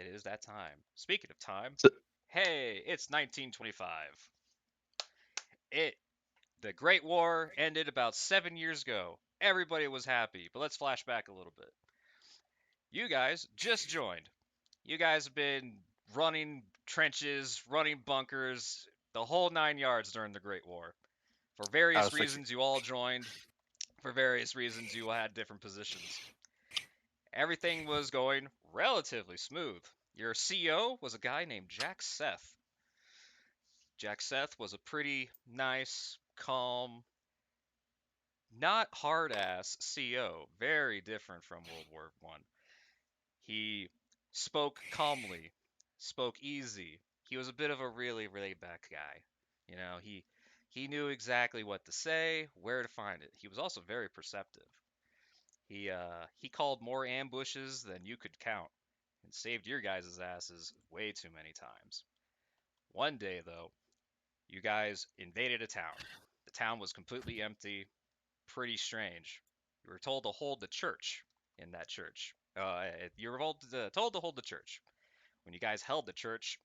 It is that time. Speaking of time, So, hey, it's 1925. It The Great War ended about 7 years ago. Everybody was happy, but let's flash back a little bit. You guys just joined. You guys have been running trenches, running bunkers, the whole 9 yards during the Great War. For I various was thinking, reasons, you all joined. For various reasons, you had different positions. Everything was going relatively smooth. Your CEO was a guy named Jack Seth. Jack Seth was a pretty nice, calm, not hard ass CEO. Very different from World War One. He spoke calmly, spoke easy. He was a bit of a really laid back guy. He knew exactly what to say, where to find it. He was also very perceptive. He called more ambushes than you could count and saved your guys' asses way too many times. One day though, you guys invaded a town. The town was completely empty, pretty strange. You were told to hold the church in that church. You were told to hold the church. When you guys held the church,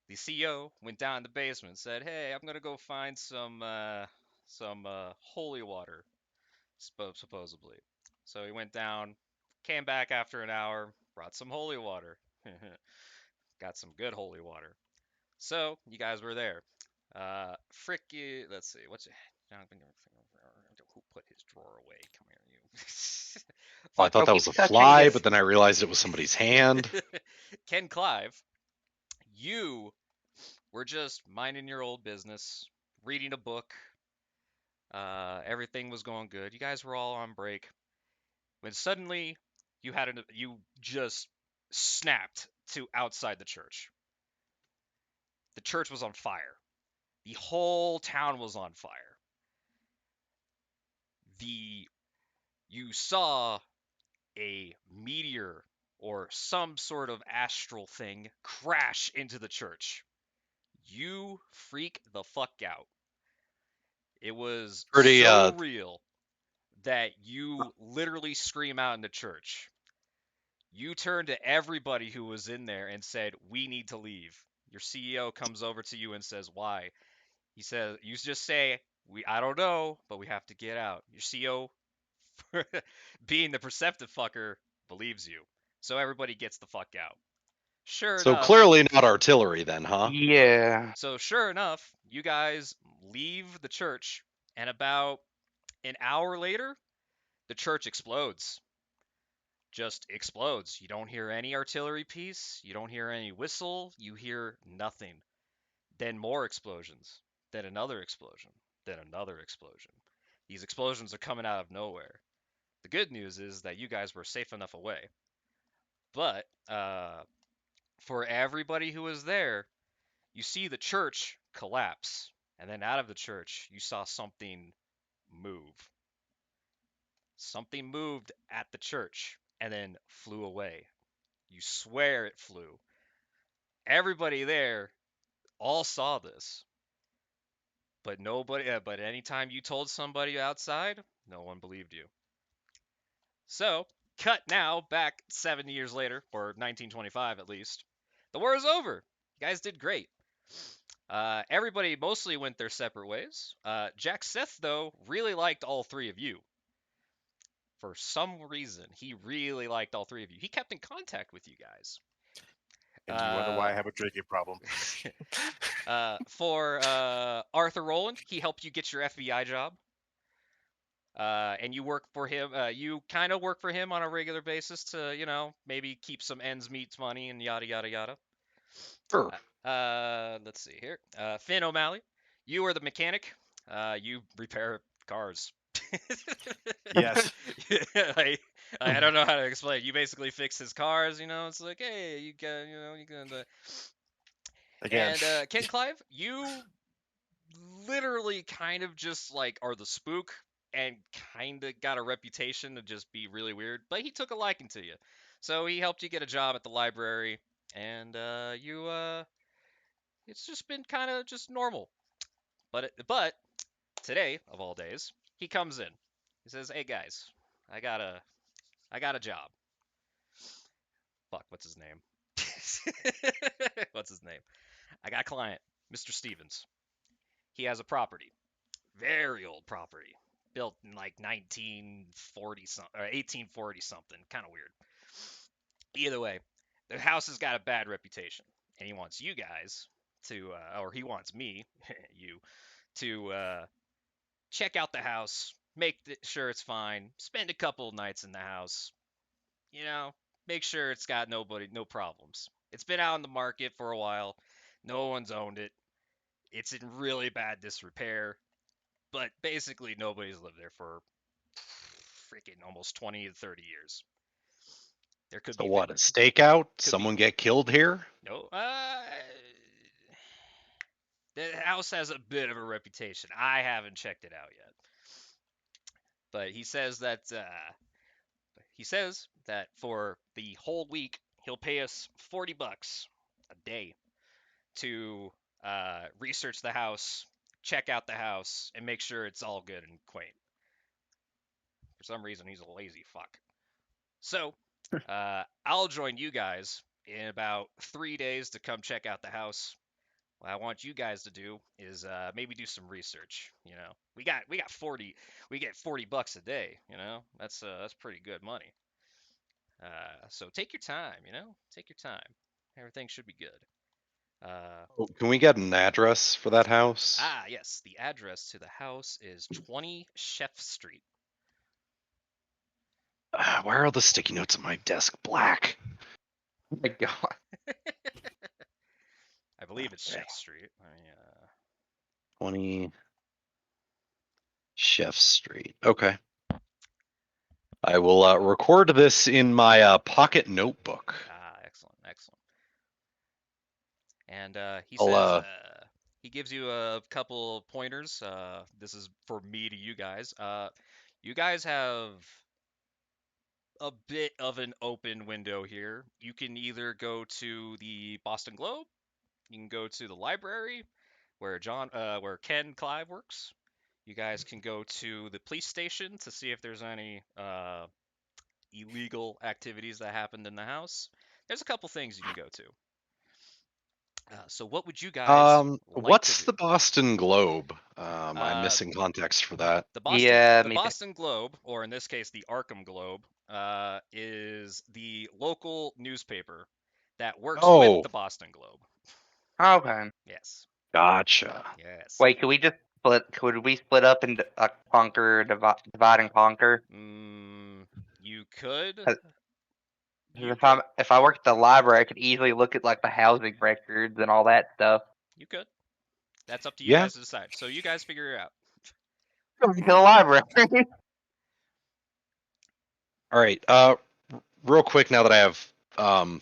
the CEO went down in the basement and said, "Hey, I'm gonna go find some holy water, supposedly." So he went down, came back after an hour, brought some holy water. Got some good holy water. So you guys were there. Frick you. Let's see. Who put his drawer away? Come here, you. I Fuck thought that okay, was a okay, fly, yes. but then I realized it was somebody's hand. Ken Clive, you were just minding your old business, reading a book. Everything was going good. You guys were all on break when suddenly you just snapped to outside the church. The church was on fire. The whole town was on fire. The You saw a meteor or some sort of astral thing crash into the church. You freak the fuck out. It was Pretty so real that you literally scream out in the church. You turned to everybody who was in there and said, "We need to leave." Your CEO comes over to you and says, "Why?" He says, "You just say, I don't know, but we have to get out." Your CEO, being the perceptive fucker, believes you. So everybody gets the fuck out. Sure so enough, clearly not artillery then, huh? Yeah. you guys leave the church, and about an hour later, the church explodes. Just explodes. You don't hear any artillery piece, you don't hear any whistle, you hear nothing. Then more explosions, then another explosion, then another explosion. These explosions are coming out of nowhere. The good news is that you guys were safe enough away. But for everybody who was there, you see the church collapse. And then out of the church, you saw something move. Something moved at the church and then flew away. You swear it flew. Everybody there all saw this, but nobody. But anytime you told somebody outside, no one believed you. So, cut now back 7 years later, or 1925 at least. The war is over. You guys did great. Everybody mostly went their separate ways. Jack Seth, though, really liked all three of you. For some reason, he really liked all three of you. He kept in contact with you guys. And you wonder Uh, why I have a drinking problem. for Arthur Rowland, he helped you get your FBI job. And you work for him. You kind of work for him on a regular basis to, maybe keep some ends meet money and yada yada yada. Sure. Let's see here. Finn O'Malley, you are the mechanic. You repair cars. Yes. I don't know how to explain. You basically fix his cars. It's like, hey, you can. Again, And Ken Clive, you literally kind of just like are the spook and kind of got a reputation to just be really weird, but he took a liking to you. So he helped you get a job at the library, and it's just been kind of just normal. But today of all days, he comes in. He says, "Hey guys, I got a I got a job." Fuck, what's his name? What's his name? I got a client, Mr. Stevens. He has a property, very old property, built in like 1940 something or 1840 something, kind of weird. Either way, the house has got a bad reputation, and he wants you guys to, or he wants me, you, to check out the house, make sure it's fine, spend a couple of nights in the house, you know, make sure it's got no problems. It's been out on the market for a while, no one's owned it. It's in really bad disrepair, but basically nobody's lived there for freaking almost 20 to 30 years. There could So be what? A stakeout? could be Someone get killed here? no. The house has a bit of a reputation. I haven't checked it out yet, but he says that for the whole week he'll pay us $40 a day to research the house, check out the house, and make sure it's all good and quaint. For some reason, he's a lazy fuck. So, I'll join you guys in about 3 days to come check out the house. What I want you guys to do is maybe do some research. You know, we get $40 a day. You know, that's pretty good money. So take your time. You know, take your time. Everything should be good. Oh, can we get an address for that house? Yes, the address to the house is 20 Chef Street. Why are all the sticky notes on my desk black? Oh my god. I believe it's Okay. Chef Street. 20 Chef Street. Okay. I will record this in my pocket notebook. Excellent, excellent. And he I'll, says he gives you a couple pointers. This is for me to you guys. You guys have a bit of an open window here. You can either go to the Boston Globe, you can go to the library where Ken Clive works. You guys can go to the police station to see if there's any illegal activities that happened in the house. There's a couple things you can go to. So what would you guys like to What's do? the Boston Globe? I'm Uh, missing context for that. Yeah, The me too. Boston Globe, or in this case, the Arkham Globe, is the local newspaper that works with Oh, the Boston Globe. Okay. Yes, gotcha. yes. Wait, could we split up and divide and conquer? You could. 'Cause You could. if I worked at the library, I could easily look at like the housing records and all that stuff. You could. That's up to you Yeah. guys to decide. So you guys figure it out. Go to the library. All right. Real quick, now that I have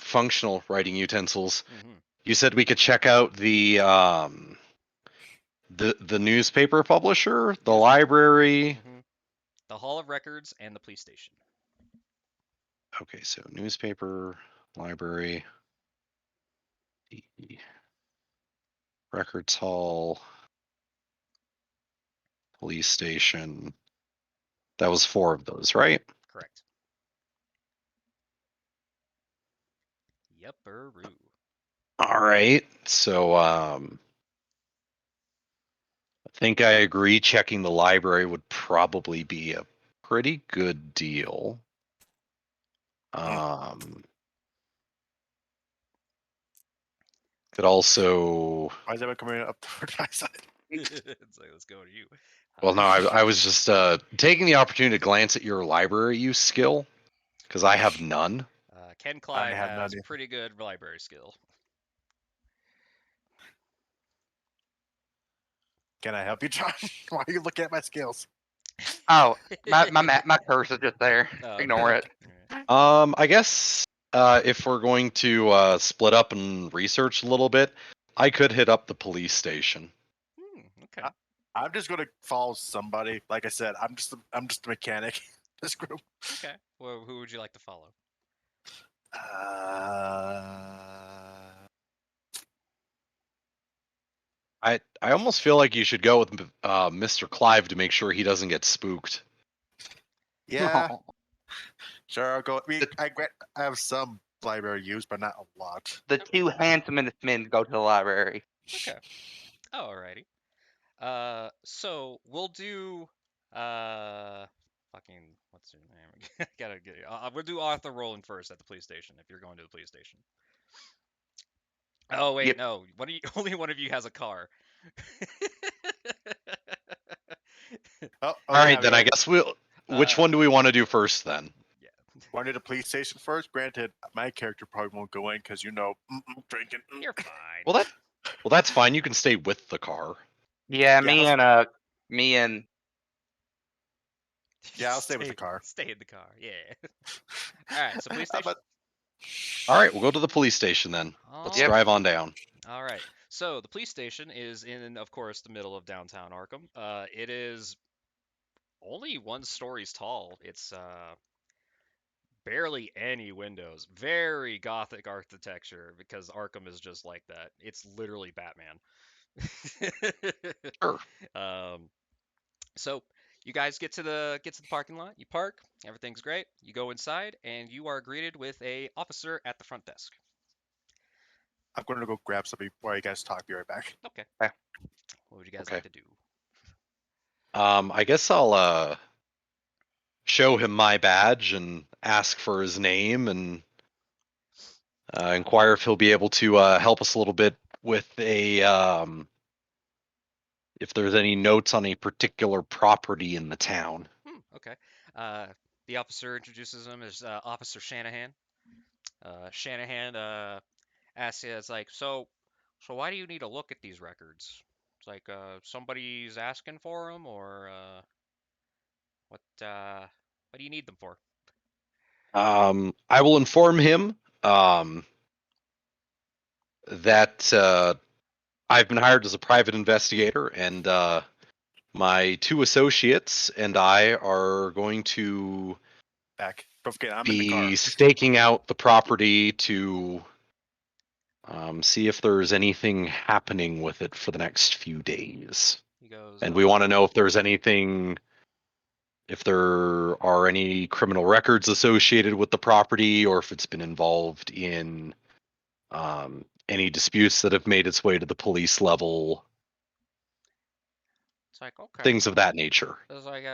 functional writing utensils, you said we could check out the newspaper publisher, the Newspaper. library. The Hall of Records and the police station. Okay, so newspaper, library, the records hall, police station. That was 4 of those, right? Correct. Yep-er-oo. All right. So I think I agree checking the library would probably be a pretty good deal. Could also Why is everyone coming up to my side? It's like, let's go to you. well no, I was just taking the opportunity to glance at your library use skill because I have none. Ken Clive have none has either. pretty good library skill. Can I help you, John? Why are you looking at my skills? Oh, my curse is just there. Oh, Ignore it. Alright. I guess if we're going to split up and research a little bit, I could hit up the police station. Okay. I'm just gonna follow somebody. Like I said, I'm just a mechanic. in This group. Okay. Well, who would you like to follow? I almost feel like you should go with Mr. Clive to make sure he doesn't get spooked. Yeah, sure. I'll go. I have some library used, but not a lot. The two handsomest men go to the library. Okay. Alrighty. So we'll do fucking what's her name? Gotta get it. We'll do Arthur rolling first at the police station if you're going to the police station. Oh wait, Yep. no. Only one of you has a car. Oh, All right, yeah, then I guess we'll. Which one do we want to do first then? Yeah. Want to do the police station first? Granted, my character probably won't go in because drinking. You're fine. Well, that's fine. You can stay with the car. Yeah, Yeah, me and Yeah, I'll stay with the car. Stay in the car. Yeah. All right. So police station. But All right, we'll go to the police station then. Let's All drive on down. All right. So the police station is in, of course, the middle of downtown Arkham. It is only 1 stories tall. It's barely any windows. Very gothic architecture because Arkham is just like that. It's literally Batman. Sure. So you guys get to the parking lot. You park. Everything's great. You go inside, and you are greeted with a officer at the front desk. I'm going to go grab something while you guys talk. Be right back. Okay. Okay. What would you guys Okay. like to do? I guess I'll show him my badge and ask for his name and inquire if he'll be able to help us a little bit with if there's any notes on a particular property in the town. Okay. The officer introduces him as Officer Shanahan. Shanahan asks you, it's like, so why do you need to look at these records? It's like somebody's asking for them, or what do you need them for? I will inform him that I've been hired as a private investigator, and my 2 associates and I are going to Back. Don't forget, I'm in the car. be staking out the property to see if there's anything happening with it for the next few days. He goes, And we want to know if there's anything, if there are any criminal records associated with the property, or if it's been involved in any disputes that have made its way to the police level, it's like, okay. things of that nature. It's like,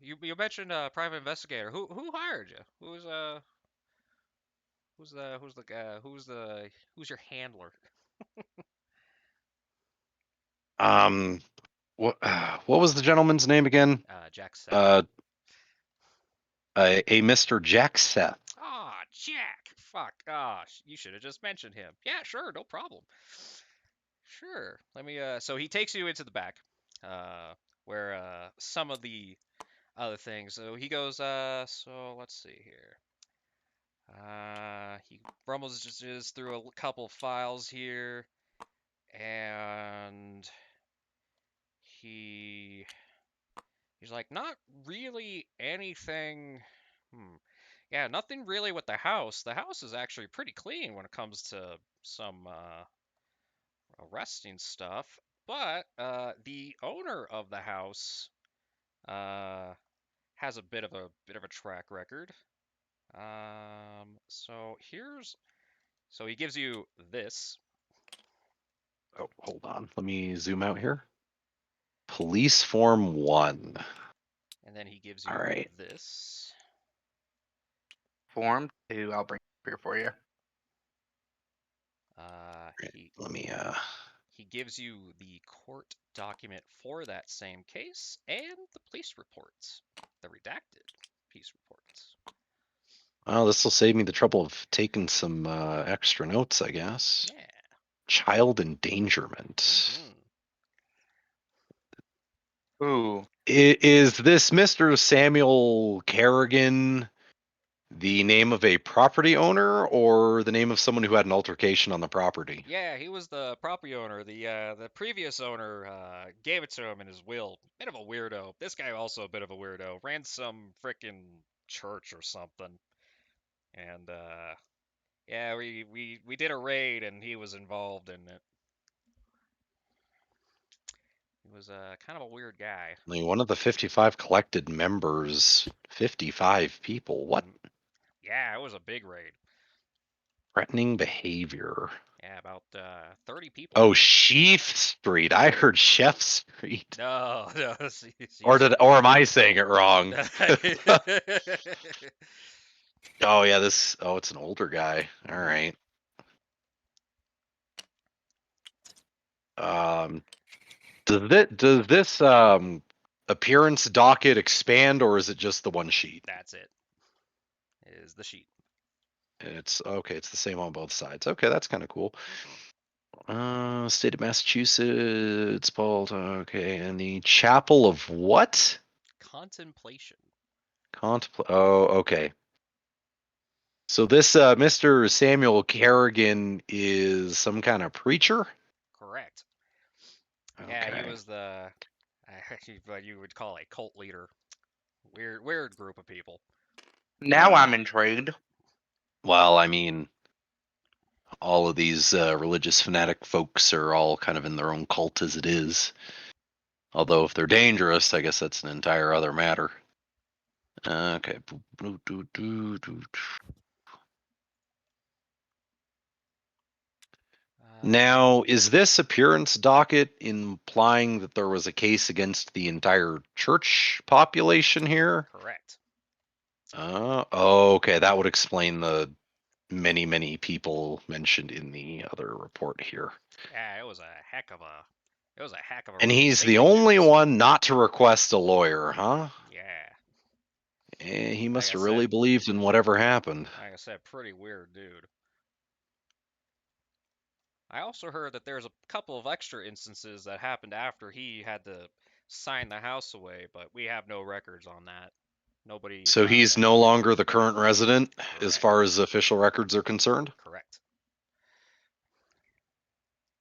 you mentioned private investigator. Who hired you? Who's the guy? Who's your handler? What was the gentleman's name again? Jack Seth. A Mr. Jack Seth. Ah, Jack. Fuck. Gosh, you should have just mentioned him. Yeah, sure, no problem. Sure. Let me. So he takes you into the back, where some of the other things. So he goes. So let's see here. He rummages through a couple files here, and he's like, not really anything. Yeah, nothing really with the house. The house is actually pretty clean when it comes to some arresting stuff. But the owner of the house has a bit of a track record. So he gives you this. Oh, hold on. Let me zoom out here. Police Form 1. And then he gives you All right. this. Form 2. I'll bring it here for you. Let me He gives you the court document for that same case and the police reports, the redacted police reports. Well, this will save me the trouble of taking some extra notes, I guess. Yeah. Child endangerment. Ooh. Is this Mr. Samuel Kerrigan the name of a property owner or the name of someone who had an altercation on the property? Yeah, he was the property owner. The previous owner gave it to him in his will. Bit of a weirdo. This guy also a bit of a weirdo. Ran some frickin' church or something. And yeah, we did a raid and he was involved in it. He was kind of a weird guy. I mean, one of the 55 collected members, 55 people. What? Yeah, it was a big raid. Threatening behavior. Yeah, about 30 people. Oh, Sheath Street. I heard Chef Street. No, no. Or am I saying it wrong? Oh yeah, it's an older guy. All right. Does this appearance docket expand, or is it just the one sheet? That's it. Is the sheet. It's okay. It's the same on both sides. Okay, that's kind of cool. State of Massachusetts, Baltimore. Okay, and the Chapel of what? Contemplation. Oh, okay. So this Mr. Samuel Kerrigan is some kind of preacher. Correct. Okay. Yeah, he was the what you would call a cult leader. Weird group of people. Now I'm intrigued. Well, I mean, all of these religious fanatic folks are all kind of in their own cult as it is. Although if they're dangerous, I guess that's an entire other matter. Okay. Now, is this appearance docket implying that there was a case against the entire church population here? Correct. Okay, that would explain the many people mentioned in the other report here. Yeah, it was a heck of a And raid. he's They the did only business. one not to request a lawyer, huh? Yeah. He must Like I have really said, believed in whatever happened. like I said, pretty weird dude. I also heard that there's a couple of extra instances that happened after he had to sign the house away, but we have no records on that. Nobody So filed he's no anything. longer the current resident as Correct. far as official records are concerned? Correct.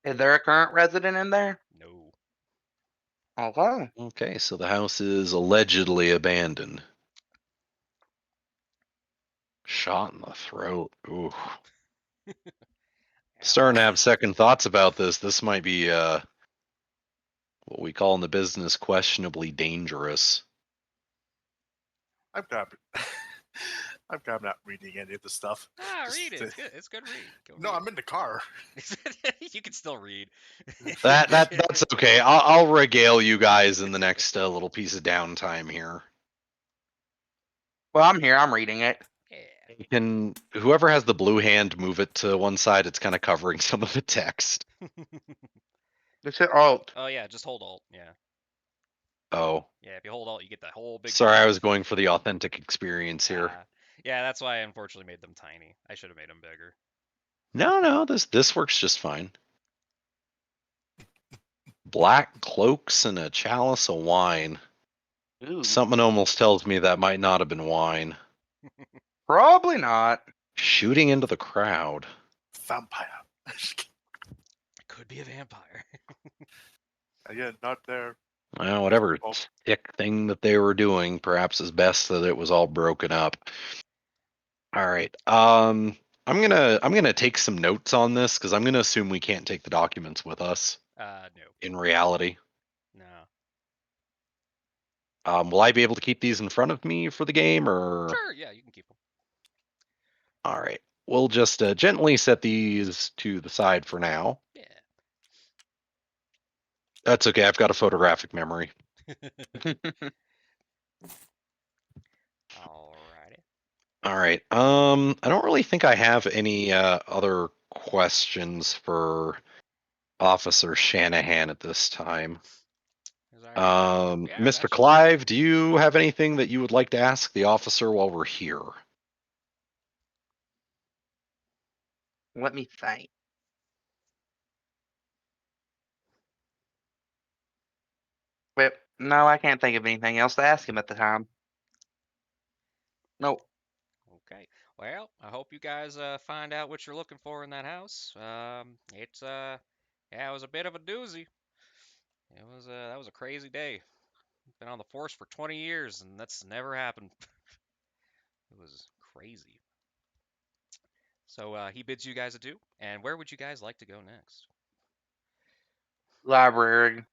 Is there a current resident in there? No. Okay. Okay, so the house is allegedly abandoned. Shot in the throat. Ooh. Starting to have second thoughts about this. This might be what we call in the business questionably dangerous. I'm glad. I'm glad I'm not reading any of the stuff. Read it. It's good. It's good read. Go No, read I'm in the car. You can still read. That's okay. I'll regale you guys in the next little piece of downtime here. Well, I'm here. I'm reading it. Yeah. Can whoever has the blue hand move it to one side? It's kind of covering some of the text. Just hit Alt. Oh yeah, just hold Alt. Yeah. Oh, Yeah, if you hold Alt, you get that whole big. sorry, I font. was going for the authentic experience here. Yeah, that's why I unfortunately made them tiny. I should have made them bigger. No, this works just fine. Black cloaks and a chalice of wine. Ooh. Something almost tells me that might not have been wine. Probably not. Shooting into the crowd. Vampire. Could be a vampire. Again, not there. Well, whatever Oh. sick thing that they were doing, perhaps it's best that it was all broken up. All right. I'm gonna take some notes on this because I'm gonna assume we can't take the documents with us No. in reality. No. Will I be able to keep these in front of me for the game, or? Sure. Yeah, you can keep them. All right. We'll just gently set these to the side for now. Yeah. That's okay. I've got a photographic memory. Alrighty. All right. I don't really think I have any other questions for Officer Shanahan at this time. Yeah, Mr. gotcha. Clive, do you have anything that you would like to ask the officer while we're here? Let me think. But no, I can't think of anything else to ask him at the time. Nope. Okay. Well, I hope you guys find out what you're looking for in that house. It's yeah, it was a bit of a doozy. It was that was a crazy day. Been on the force for 20 years, and that's never happened. It was crazy. So he bids you guys adieu. And where would you guys like to go next? Library.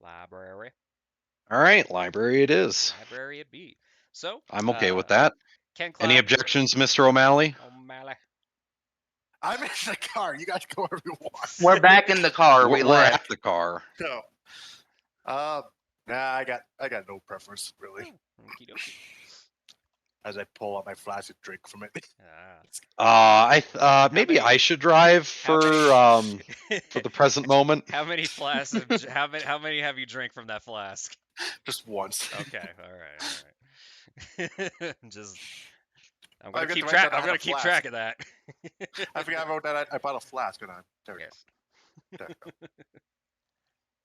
Library. All right, library it is. Library it be. So I'm okay with that. Ken Any Clapp. objections, Mr. O'Malley? O'Malley. I'm in the car. You guys go wherever you want. We're back in the car. We We're at left. the car. No. Nah, I got no preference really. Okie dokie. As I pull out my flask and drink from it. Ah. Maybe many- I should drive how for the present moment. How many flasks? How many have you drank from that flask? Just once. Okay, all right. Just, I'm I gonna got keep to write track. that I'm on gonna a keep flask. track of that. I forgot about that. I bought a flask. And there we Yes. go. There we go.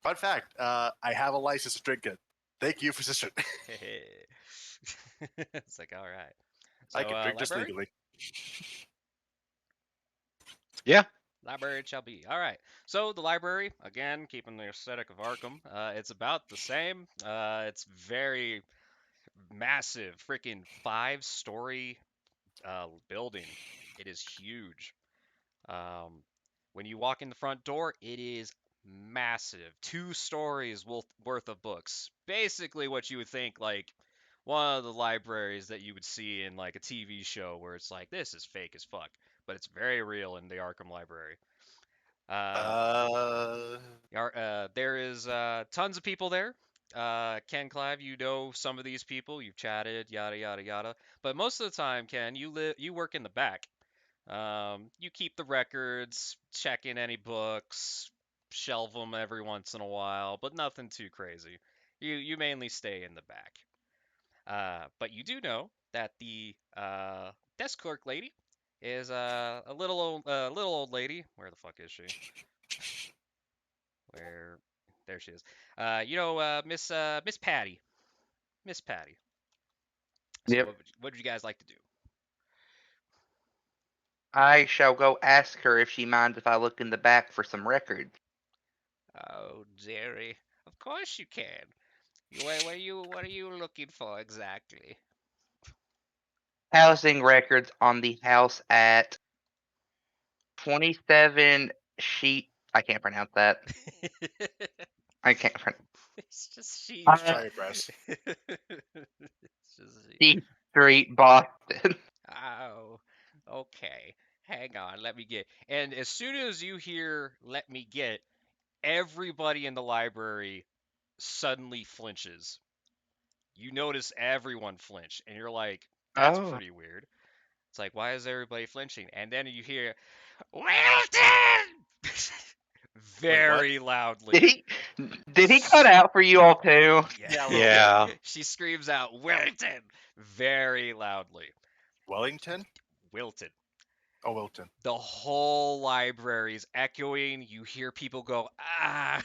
Fun fact: I have a license to drink it. Thank you, physician. It's like, all right. I So, can drink this library? legally. Yeah. Library it shall be. All right. So the library, again, keeping the aesthetic of Arkham, it's about the same. It's very massive, freaking 5-story building. It is huge. Um, when you walk in the front door, it is massive. 2 stories worth of books. Basically, what you would think like one of the libraries that you would see in like a TV show where it's like this is fake as fuck, but it's very real in the Arkham Library. Uh, There is tons of people there. Ken Clive, you know some of these people. You've chatted, yada yada yada. But most of the time, Ken, you work in the back. You keep the records, check in any books, shelve them every once in a while, but nothing too crazy. You mainly stay in the back. But you do know that the desk clerk lady is a little old lady. Where the fuck is she? Where? There she is. Miss Patty. Miss Patty. So Yep. what would you guys like to do? I shall go ask her if she minds if I look in the back for some records. Oh, Jerry. Of course you can. What are you looking for exactly? Housing records on the house at 27 sheet. I can't pronounce that. I can't pronounce. It's just sheep. try your best. It's just sheep. Sheet Street, Boston. Oh, okay. Hang on, let me get. And as soon as you hear "let me get," everybody in the library suddenly flinches. You notice everyone flinch, and you're like, "That's Oh. pretty weird." It's like, why is everybody flinching? And then you hear, "Wilton!" very loudly. Did he cut out for you all too? Yeah, a little bit. Yeah. She screams out, "Wilton!" very loudly. Wellington? Wilton. Oh, Wilton. The whole library is echoing. You hear people go, "Ah!"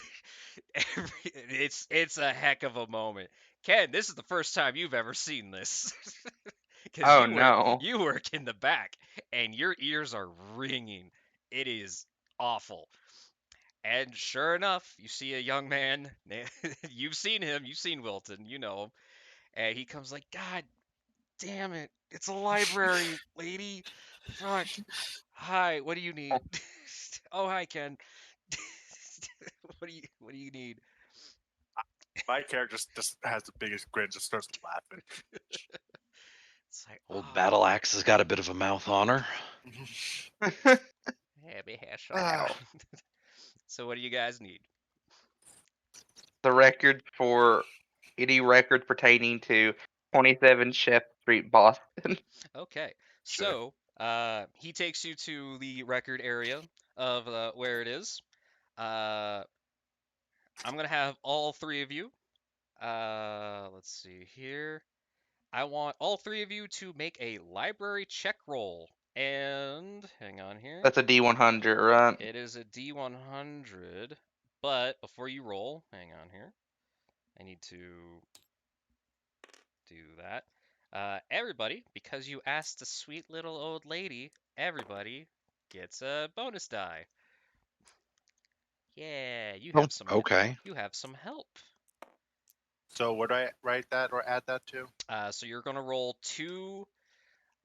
It's a heck of a moment. Ken, this is the first time you've ever seen this. Because Oh no. you work in the back and your ears are ringing. It is awful. And sure enough, you see a young man. You've seen him. You've seen Wilton. You know him. And he comes like, "God damn it! It's a library, lady. Fuck. Hi. What do you need?" Oh, hi, Ken. What do you need? My character just has the biggest grin, just starts laughing. It's like, Old oh, Battle Axe has got a bit of a mouth on her. heavy hair Ah, So what do you guys need? The record for any records pertaining to 27 Chef Street, Boston. Okay, Sure. so he takes you to the record area of where it is. Uh, I'm gonna have all three of you. Let's see here. I want all three of you to make a library check roll. And hang on here. That's a D100, right? It is a D100. But before you roll, hang on here. I need to do that. Everybody, because you asked the sweet little old lady, everybody gets a bonus die. Yeah, Oh, okay. you have some help. So where do I write that or add that to? So you're gonna roll two.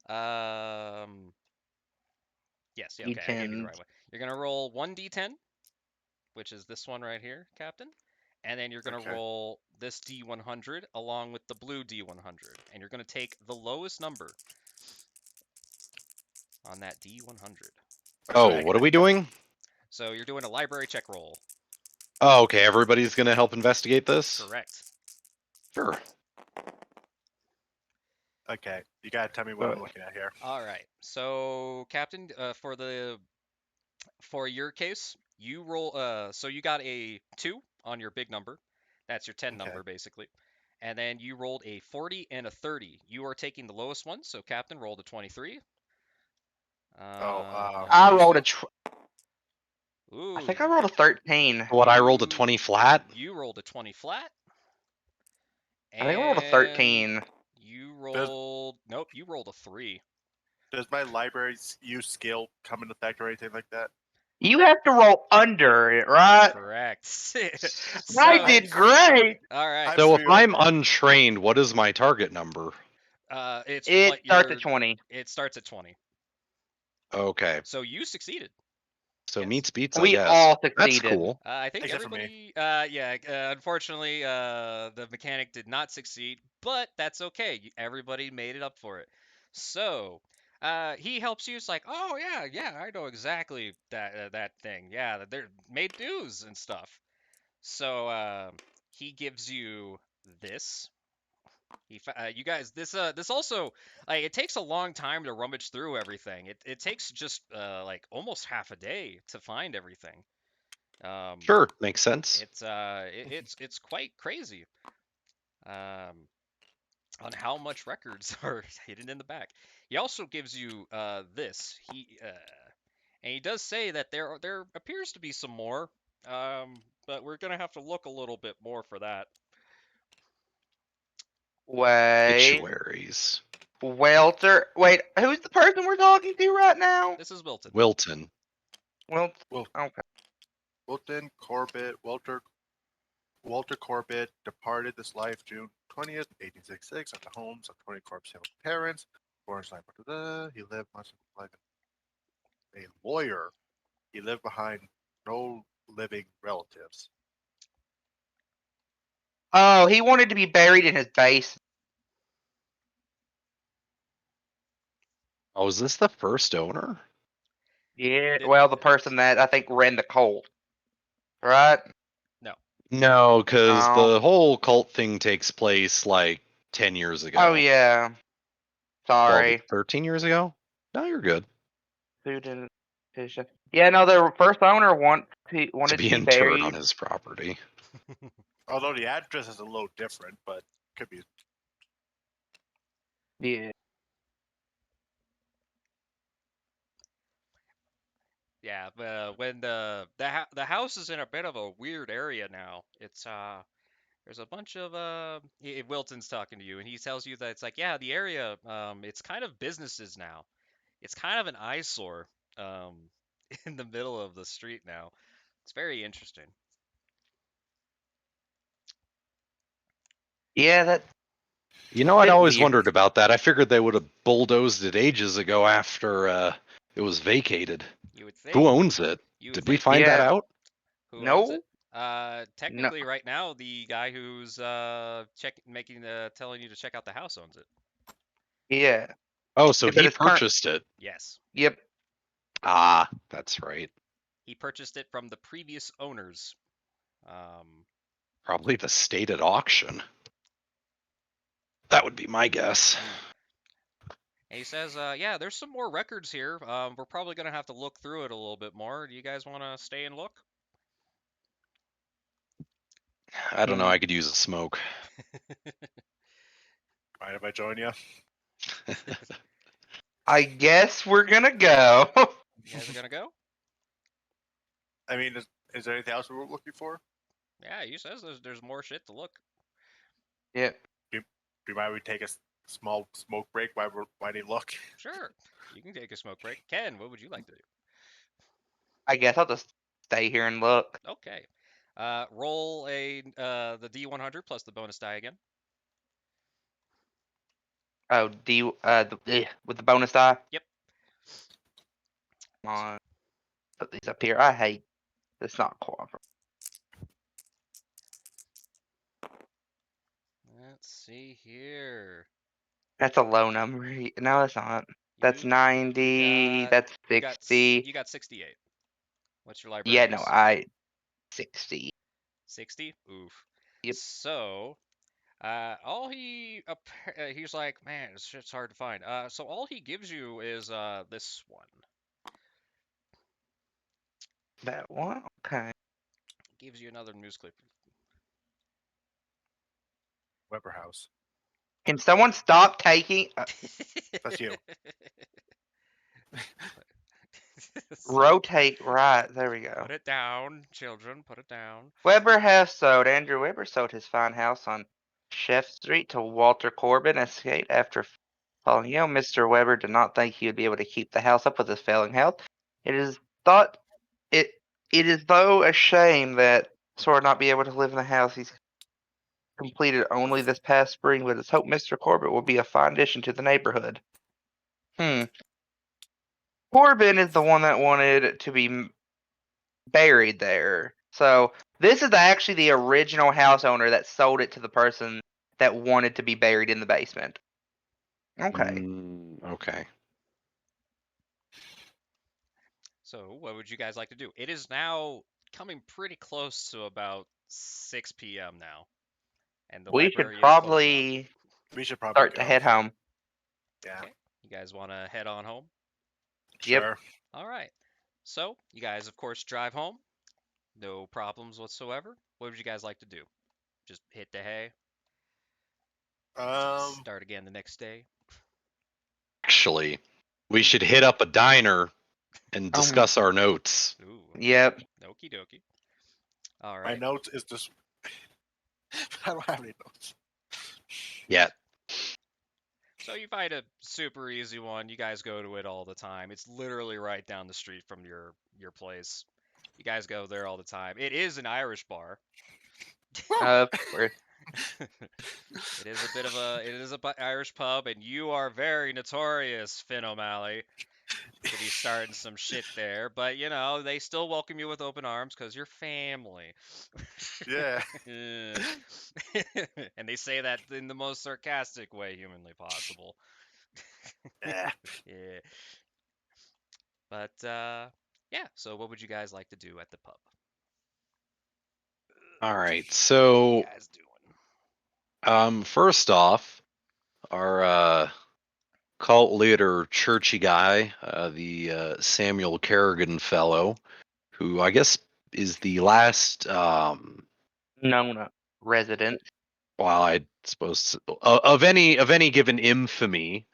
Um, yes, yeah, okay, I gave you the D10. right one. You're gonna roll one d10, which is this one right here, Captain. And then you're gonna Okay. roll this D100 along with the blue D100, and you're gonna take the lowest number. on that D100. Oh, what are we doing? So you're doing a library check roll. Oh, okay. Everybody's gonna help investigate this. Correct. Sure. Okay, you gotta tell me what I'm looking at here. All right. So, Captain, for your case, you roll. So you got a 2 on your big number. That's your 10 Okay. number, basically. And then you rolled a 40 and a 30. You are taking the lowest one, so Captain rolled a 23. I rolled a. Ooh. I think I rolled a 13. What, I rolled a You- 20 flat? You rolled a 20 flat. I think I rolled a And 13. You rolled. Nope, you rolled a 3. Does my library's use skill come into effect or anything like that? You have to roll under it, right? Correct. I did great. All right. I'm So if familiar- I'm untrained, what is my target number? It's It what starts your. at 20. It starts at 20. Okay. So you succeeded. So Yes. meets beats, I We guess. all That's succeeded. cool. I think Except for me. everybody. Yeah. Unfortunately, the mechanic did not succeed, but that's okay. Everybody made it up for it. So, he helps you. It's like, oh yeah, I know exactly that thing. Yeah, they're made news and stuff. So, he gives you this. You guys, this also, like, it takes a long time to rummage through everything. It takes just like almost half a day to find everything. Sure, makes sense. It's quite crazy. On how much records are hidden in the back. He also gives you this. And he does say that there appears to be some more. But we're gonna have to look a little bit more for that. Wait. Obituaries. Welter. Wait, who's the person we're talking to right now? This is Wilton. Wilton. Well, Well, okay. Walter Corbett departed this life June 20th, 1866, at the homes of 20 Corpse Hill parents. Born he lived much of his life as a lawyer. He lived behind no living relatives. Oh, he wanted to be buried in his base. Oh, is this the first owner? Yeah. Th- Well, the person that I think ran the cult. Right? No, because Oh. the whole cult thing takes place like 10 years ago. Oh, yeah. 12, Sorry. 13 years ago? No, you're good. Who did it? Yeah, no, the first owner wanted To to be be interred buried. on his property. Although the address is a little different, but could be. Yeah. Yeah, when the house is in a bit of a weird area now. It's there's a bunch of Wilton's talking to you, and he tells you that it's like, yeah, the area, it's kind of businesses now. It's kind of an eyesore, um, in the middle of the street now. It's very interesting. Yeah, that. You know, I'd Bit always weird. wondered about that. I figured they would have bulldozed it ages ago after it was vacated. You would think. Who owns it? You would Did we think. find that Yeah. out? Who owns it? No. Technically, right now, the guy who's telling you to check out the house owns it. Yeah. Oh, so Yeah, but he it's current. purchased it. Yes, Yep. Ah, that's right. he purchased it from the previous owners. Um, Probably the state at auction. That would be my guess. And he says, yeah, there's some more records here. We're probably going to have to look through it a little bit more. Do you guys want to stay and look? I don't know. I could use a smoke. Mind if I join you? I guess we're gonna go. You guys are going to go? I mean, is there anything else we were looking for? Yeah, he says there's more shit to look. Yep. Do you mind we take a small smoke break while they look? Sure, you can take a smoke break. Ken, what would you like to do? I guess I'll just stay here and look. Okay. Roll the D100 plus the bonus die again. Oh, with the bonus die. Yep. Come on. Put these up here. I hate. It's not cooperative. Let's see here. That's a low number. No, it's not. That's You 90. got That's you got 60. you got 68. What's your library Yeah, no, use? 60. 60? Oof. Yep. So, all he's like, man, this shit's hard to find. So all he gives you is this one. That one? Okay. Gives you another news clip. Weber House. Can someone stop taking. That's you. Rotate right. There we go. Put it down, children. Put it down. Weber has sold. Andrew Weber sold his fine house on Chef Street to Walter Corbin escaped after falling ill. Mr. Weber did not think he would be able to keep the house up with his failing health. It is thought it it is though a shame that sort of not be able to live in the house he's completed only this past spring, but it's hope Mr. Corbett will be a fine addition to the neighborhood. Corbin is the one that wanted to be buried there. So this is actually the original house owner that sold it to the person that wanted to be buried in the basement. Okay. Okay. So, what would you guys like to do? It is now coming pretty close to about 6 p.m. now, and the We should library is closing up. probably We should probably start go. to head home. Yeah. Okay, you guys want to head on home? Yep. Sure. All right. So, you guys, of course, drive home. No problems whatsoever. What would you guys like to do? Just hit the hay, Um. start again the next day. Actually, we should hit up a diner and discuss our notes. Ooh, Yep. okie dokie. All My right. notes is just. I don't have any notes. Yet. So you find a super easy one. You guys go to it all the time. It's literally right down the street from your place. You guys go there all the time. It is an Irish bar. Of course. It is a bit of a Irish pub, and you are very notorious, Finn O'Malley, to be starting some shit there. But you know they still welcome you with open arms because you're family. Yeah. Yeah. And they say that in the most sarcastic way humanly possible. Yeah. Yeah. But yeah. So what would you guys like to do at the pub? All right. What are So, you guys doing? first off, our cult leader, churchy guy, the Samuel Kerrigan fellow, who I guess is the last, No. Resident. well, I suppose of any given infamy.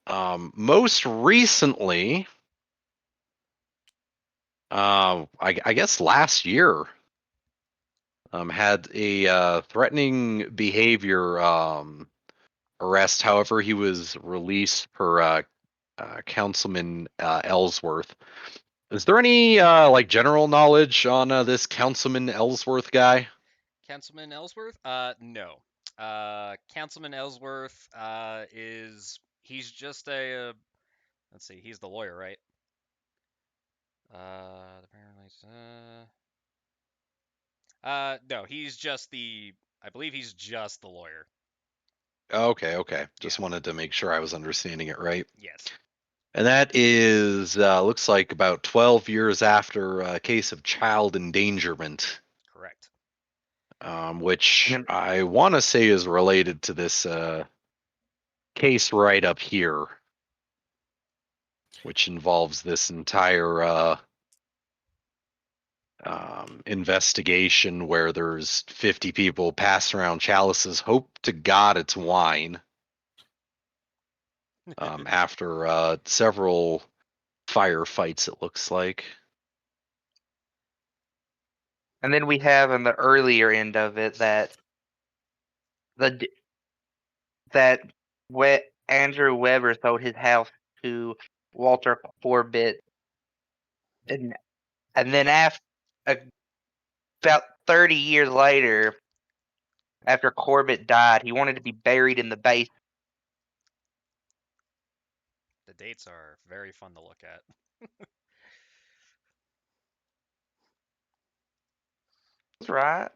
Most recently, I guess last year, had a threatening behavior arrest. However, he was released per Councilman Ellsworth. Is there any like general knowledge on this Councilman Ellsworth guy? Councilman Ellsworth? No. Councilman Ellsworth he's just a let's see, he's the lawyer, right? Apparently, no, he's just I believe he's just the lawyer. Okay. Yeah. Just wanted to make sure I was understanding it right. Yes. And that is looks like about 12 years after a case of child endangerment, Correct. which And I want to say is related to this case right up here, which involves this entire investigation where there's 50 people passing around chalices. Hope to God it's wine. After several firefights, it looks like. then we have in the earlier end of it that the d- that Andrew Weber sold his house to Walter Corbett, and then after about 30 years later, after Corbett died, he wanted to be buried in the base. The dates are very fun to look at. Right?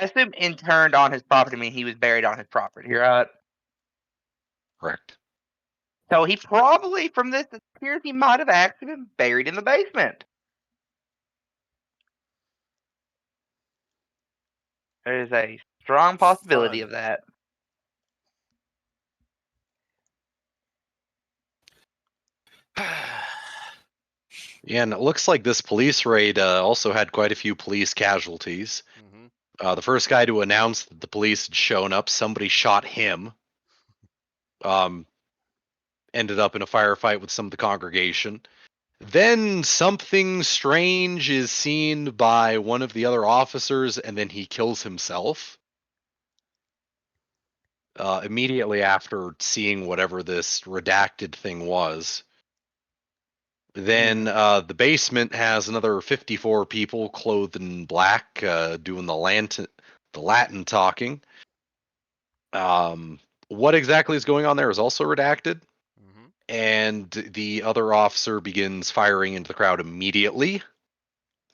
I assume interned on his property mean he was buried on his property, right? Correct. So he probably, from this, it appears he might have actually been buried in the basement. There is a strong possibility Fun. of that. Yeah, and it looks like this police raid also had quite a few police casualties. Hmm. The first guy to announce that the police had shown up, somebody shot him. Ended up in a firefight with some of the congregation. Then something strange is seen by one of the other officers, and then he kills himself. Immediately after seeing whatever this redacted thing was. Then the basement has another 54 people clothed in black doing the Latin talking. What exactly is going on there is also redacted. Hmm. And the other officer begins firing into the crowd immediately.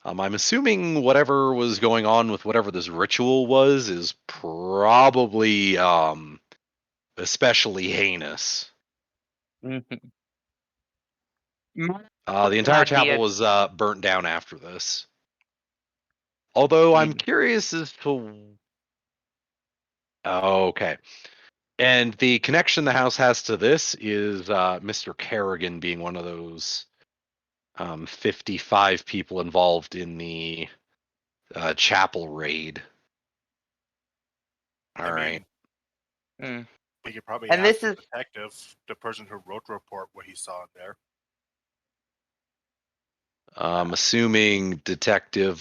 I'm assuming whatever was going on with whatever this ritual was is probably especially heinous. Mm-hmm. The entire chapel was burnt down after this. Although I'm curious as to. Oh, okay. And the connection the house has to this is Mr. Kerrigan being one of those 55 people involved in the chapel raid. All right. We could probably And ask this the is detective, the person who wrote the report, what he saw in there. I'm assuming Detective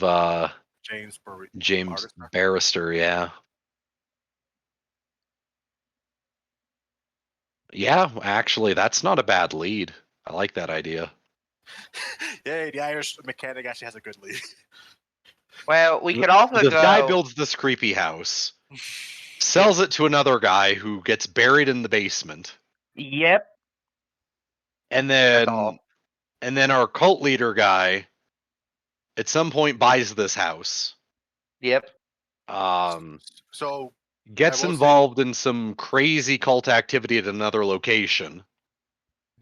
James Barrister, yeah. Yeah, actually, that's not a bad lead. I like that idea. Yeah, the Irish mechanic actually has a good lead. Well, we could also This go. guy builds this creepy house, sells it to another guy who gets buried in the basement. Yep. And That's all. then our cult leader guy at some point buys this house. Yep. So Gets involved in some crazy cult activity at another location.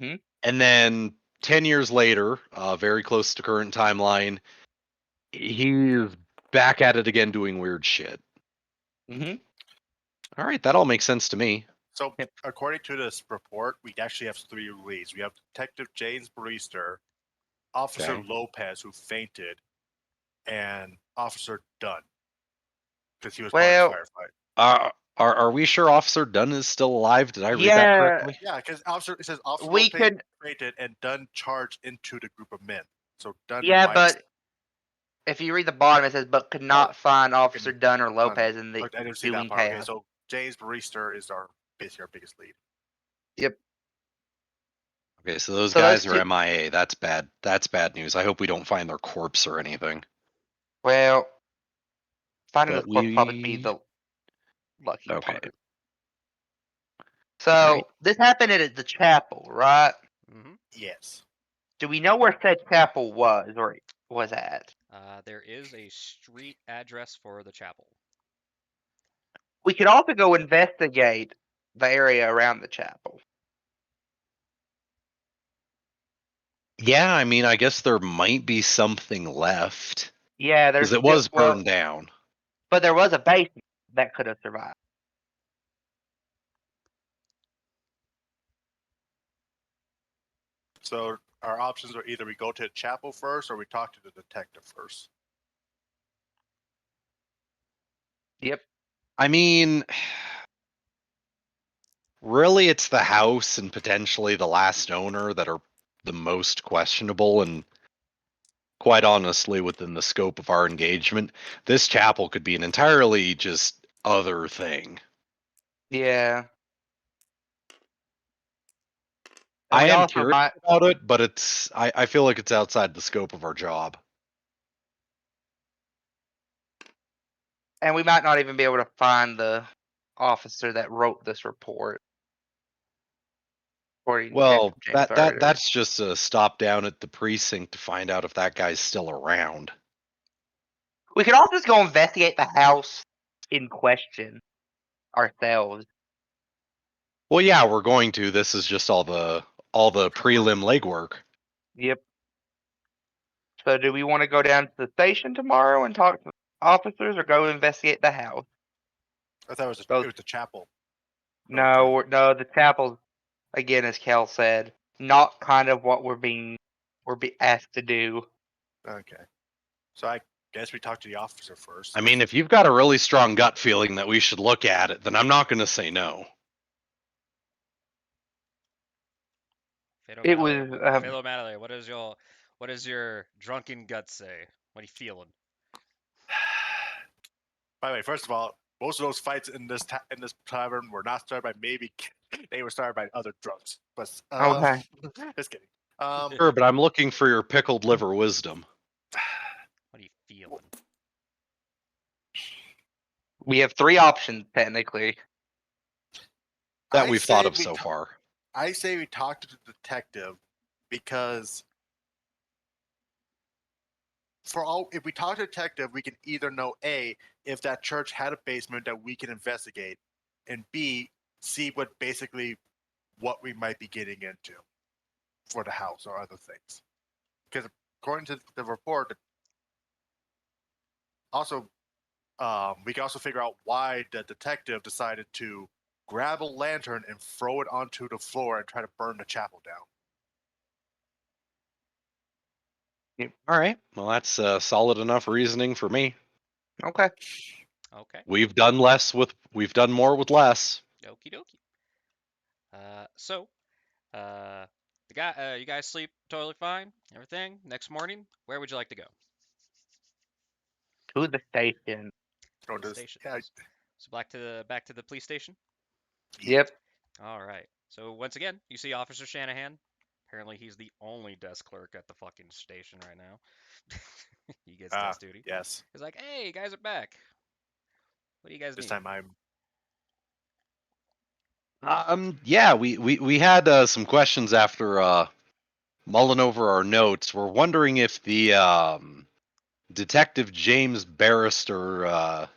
Mm-hmm. And then 10 years later, very close to current timeline, he's back at it again doing weird shit. Mm-hmm. All right, that all makes sense to me. So, according to this report, we actually have three leads. We have Detective James Barrister, Officer Lopez, who fainted, and Officer Dunn, because he was part of the firefight. Are we sure Officer Dunn is still alive? Did I read that correctly? Yeah, because it says Officer Lopez fainted and Dunn charged into the group of men. So Dunn. Yeah, but if you read the bottom, it says, "But could not find Officer Dunn or Lopez in the I didn't see ensuing that part. Okay, chaos." so James Barrister is basically our biggest lead. Yep. Okay, so those guys are MIA. That's bad. That's bad news. I hope we don't find their corpse or anything. Well, finding the corpse probably be the lucky part. So this happened at the chapel, right? Mm-hmm. Yes. Do we know where said chapel was or was at? There is a street address for the chapel. We could also go investigate the area around the chapel. Yeah, I mean, I guess there might be something left. Yeah, because it was burned down. But there was a basement that could have survived. So our options are either we go to the chapel first or we talk to the detective first. Yep. I mean, really, it's the house and potentially the last owner that are the most questionable, and quite honestly, within the scope of our engagement, this chapel could be an entirely just other thing. Yeah. I am curious about it, but I feel like it's outside the scope of our job. And we might not even be able to find the officer that wrote this report. Well, that's just a stop down at the precinct to find out if that guy's still around. We could also just go investigate the house in question ourselves. Well, yeah, we're going to. This is just all the prelim legwork. Yep. So do we want to go down to the station tomorrow and talk to officers, or go investigate the house? I thought it was Both. it was the chapel. No, no, the chapel, again, as Kel said, not kind of what we're being asked to do. Okay. So I guess we talk to the officer first. I mean, if you've got a really strong gut feeling that we should look at it, then I'm not going to say no. It was Philo Malloy, what is your drunken gut say? What are you feeling? By the way, first of all, most of those fights in this tavern were not started by maybe they were started by other drunks. But okay. just kidding. Sure, but I'm looking for your pickled liver wisdom. What are you feeling? We have 3 options technically. That I we've thought say of we so far. I say we talk to the detective because if we talk to the detective, we can either know A, if that church had a basement that we can investigate, and B, see what we might be getting into for the house or other things. Because according to the report, also we can also figure out why the detective decided to grab a lantern and throw it onto the floor and try to burn the chapel down. All right. Well, that's solid enough reasoning for me. Okay. Okay. We've done more with less. Okie dokie. So, you guys sleep totally fine. Everything. Next morning, where would you like to go? To the station. Or To the does station. yeah, So back to the police station. Yep. All right. So once again, you see Officer Shanahan. Apparently, he's the only desk clerk at the fucking station right now. He gets desk duty. yes. He's like, "Hey, you guys are back. What do you guys This need?" time I'm Yeah, we had some questions after mulling over our notes. We're wondering if the Detective James Barrister,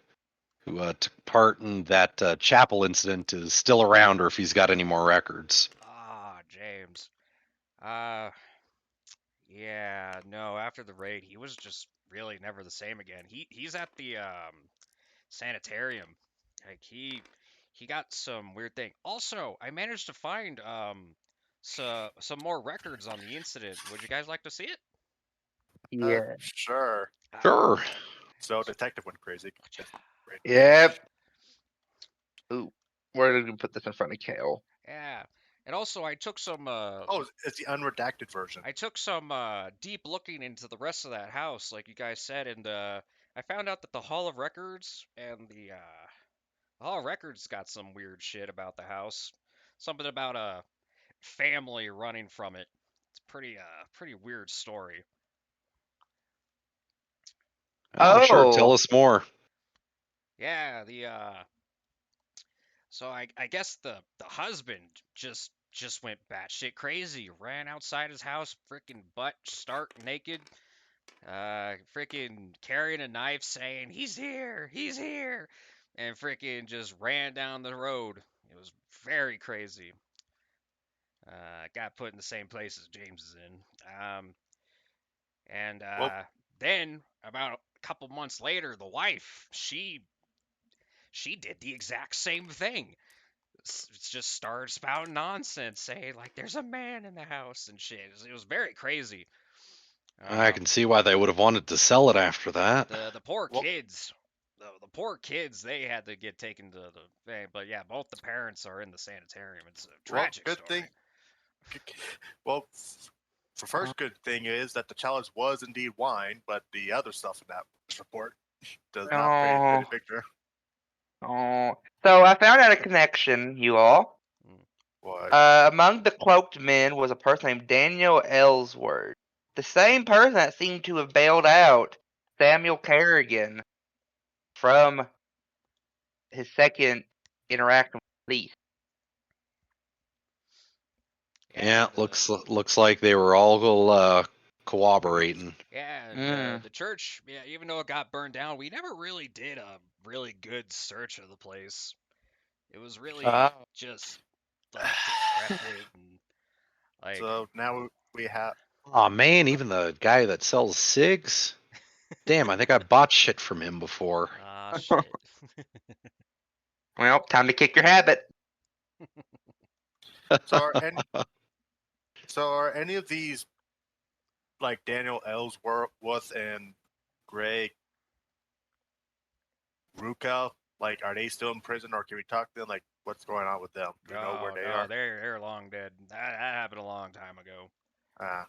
who took part in that chapel incident, is still around, or if he's got any more records. Ah, James. Uh, yeah, no. After the raid, he was just really never the same again. He's at the sanitarium. Like he got some weird thing. Also, I managed to find some more records on the incident. Would you guys like to see it? Yeah. sure. Sure. So detective went crazy. Great. Yep. Ooh. Where did we put this in front of Kale? Yeah. And also, Oh, it's the unredacted version. I took some deep looking into the rest of that house, like you guys said, and I found out that the Hall of Records and the Hall of Records got some weird shit about the house. Something about a family running from it. It's pretty weird story. Oh, sure. Tell Oh. us more. Yeah, so I guess the husband just went batshit crazy, ran outside his house, freaking butt stark naked, freaking carrying a knife, saying he's here, and freaking just ran down the road. It was very crazy. Got put in the same place as James is in. And Well, then about a couple months later, the wife she did the exact same thing. Just started spouting nonsense, saying like there's a man in the house and shit. It was very crazy. I can see why they would have wanted to sell it after that. The poor Well- kids, the poor kids, they had to get taken to the thing. But yeah, both the parents are in the sanitarium. It's a tragic good story. thing. Well, the first good thing is that the challenge was indeed wine, but the other stuff in that report does not paint a pretty picture. Oh. So I found out a connection, you all. What? Among the cloaked men was a person named Daniel Ellsworth. The same person that seemed to have bailed out Samuel Kerrigan from his second interaction with police. Yeah, the- looks like they were all cooperating. Yeah, and Mm. the church, yeah, even though it got burned down, we never really did a really good search of the place. It was really Oh. just like decrepit and like So now we have. Oh man, even the guy that sells cigs. Damn, I think I bought shit from him before. ah shit. Well, time to kick your habit. So are any, so are any of these like Daniel Ellsworth and Greg Ruka, like, are they still in prison, or can we talk to them? Like, what's going on with them? Do we know where No, they no, are? they're long dead. That happened a long time ago. Uh,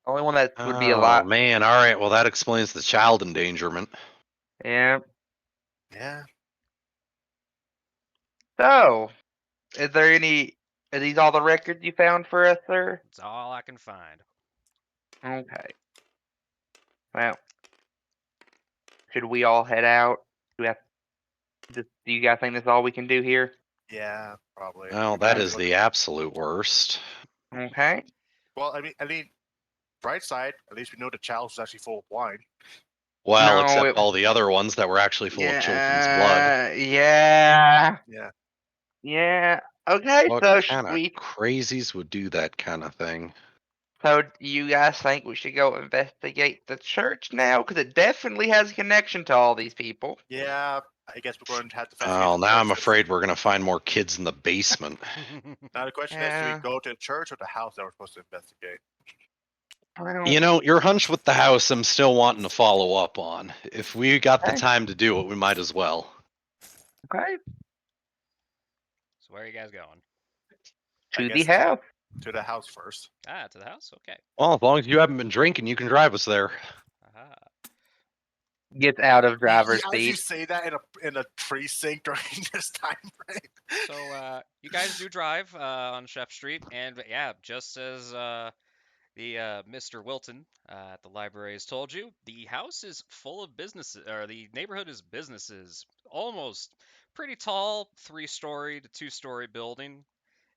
Only one that would be a Oh lot. man, all right. Well, that explains the child endangerment. Yeah. yeah. So, is there any? Are these all the records you found for us, sir? It's all I can find. Okay. Well, should we all head out? Do we have? Do you guys think that's all we can do here? Yeah, probably. Well, We that might Okay. have to is go. the absolute worst. Okay. Well, I mean, bright side. At least we know the chalice was actually full of wine. Well, No. except all the other ones that were actually full of children's blood. Yeah. Yeah. Yeah. Yeah. Okay. What So kind of we. crazies would do that kind of thing? So you guys think we should go investigate the church now? Because it definitely has a connection to all these people. Yeah. I guess we're going to have to investigate Oh, the now church. I'm afraid we're gonna find more kids in the basement. Now the question is, do we Yeah. go to the church or the house that we're supposed to investigate? Well, You know, your hunch with the house, I'm still wanting to follow up on. If we got the okay. time to do it, we might as well. Okay. So where are you guys going? I To the guess house. to the house first. Ah, to the house. Okay. Well, as long as you haven't been drinking, you can drive us there. Aha. Gets out of driver's As you seat. say that in a precinct during this time frame. So you guys do drive on Chef Street, and yeah, just as the Mr. Wilton at the library has told you, the house is full of businesses, or the neighborhood is businesses. Almost pretty tall, 3-story to 2-story building.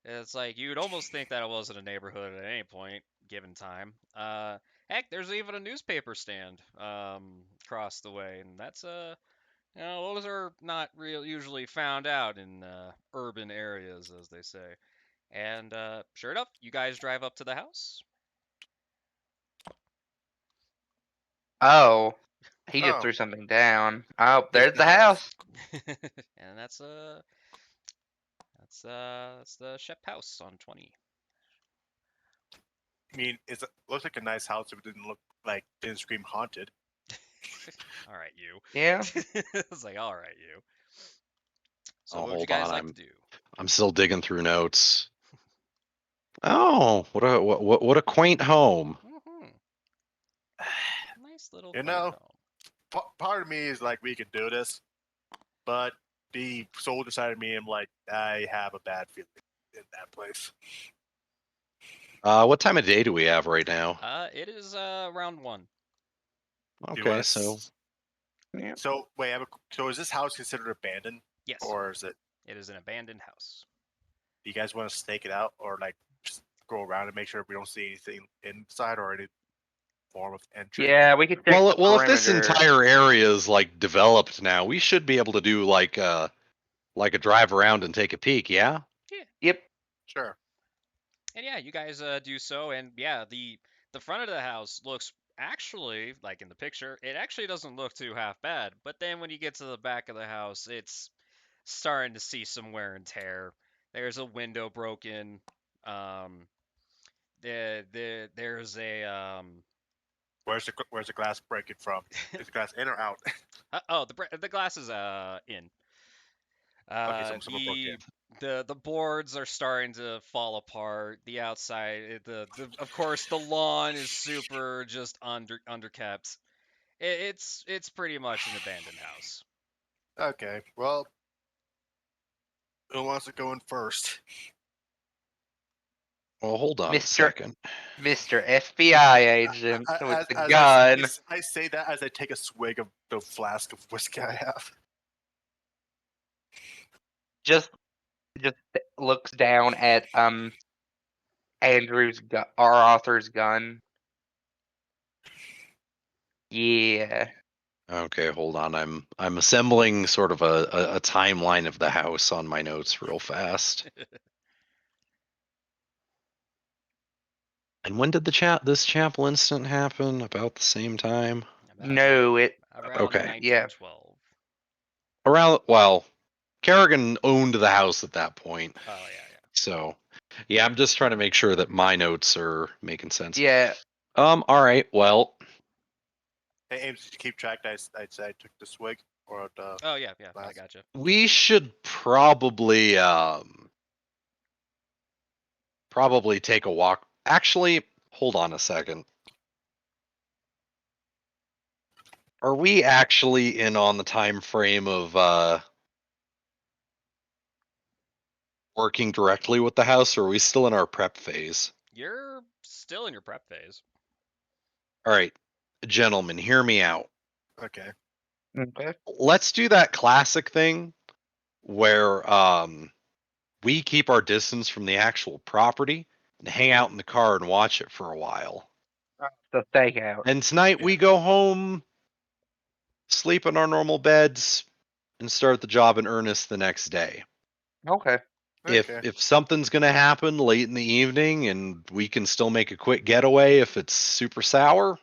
It's like you'd almost think that it wasn't a neighborhood at any point given time. Heck, there's even a newspaper stand across the way, and that's those are not real usually found out in urban areas, as they say. And sure enough, you guys drive up to the house. Oh. He just Oh, threw something down. Oh, this is there's the the house. house. And that's the Shep house on 20. I mean, it looks like a nice house if it didn't scream haunted. All right, you. Yeah. It's like, all right, you. So Oh, what would you hold guys on, like to do? I'm still digging through notes. Oh, what a quaint home. Hmm. Nice little You quaint know, home. part of me is like, we could do this, but the soldier side of me, I'm like, I have a bad feeling in that place. What time of day do we have right now? It is round 1. Do you Okay, want so Yeah. So wait, so is this house considered abandoned, Yes, or is it? it is an abandoned house. Do you guys want to stake it out, or like just go around and make sure we don't see anything inside or any form of entry? Yeah, we could check the well, if this perimeter. entire area is like developed now, we should be able to do like a drive around and take a peek. Yeah. Yeah. Yep. Sure. And yeah, you guys do so, and yeah, the front of the house looks actually like in the picture. It actually doesn't look too half bad, but then when you get to the back of the house, it's starting to see some wear and tear. There's a window broken. Um, there's a Where's the glass breaking from? Is the glass in or out? oh the glass is in. Okay, someone broke in. The boards are starting to fall apart. The outside, the of course the lawn is super just underkept. It's pretty much an abandoned house. Okay, well, who wants to go in first? Well, hold on a Mr. second. Mr. FBI agent with the As gun. I say that as I take a swig of the flask of whiskey I have. Just looks down at Our author's gun. Yeah. Okay, hold on. I'm assembling sort of a timeline of the house on my notes real fast. And when did this chapel incident happen? About the same time? About No, around Okay. Yeah. 1912. Around, well, Kerrigan owned the house at that point. Oh yeah. So, yeah, I'm just trying to make sure that my notes are making sense. Yeah. All right, well, Hey, Ames, did you keep track? I said I took the swig or the Oh yeah. I glass. gotcha. we should probably take a walk. Actually, hold on a second. Are we actually in on the time frame of working directly with the house, or are we still in our prep phase? You're still in your prep phase. All right, gentlemen, hear me out. Okay. Okay. Let's do that classic thing where we keep our distance from the actual property and hang out in the car and watch it for a while. The stakeout. And tonight we Yeah. go home, sleep in our normal beds, and start the job in earnest the next day. Okay. Okay. If something's gonna happen late in the evening and we can still make a quick getaway if it's super sour,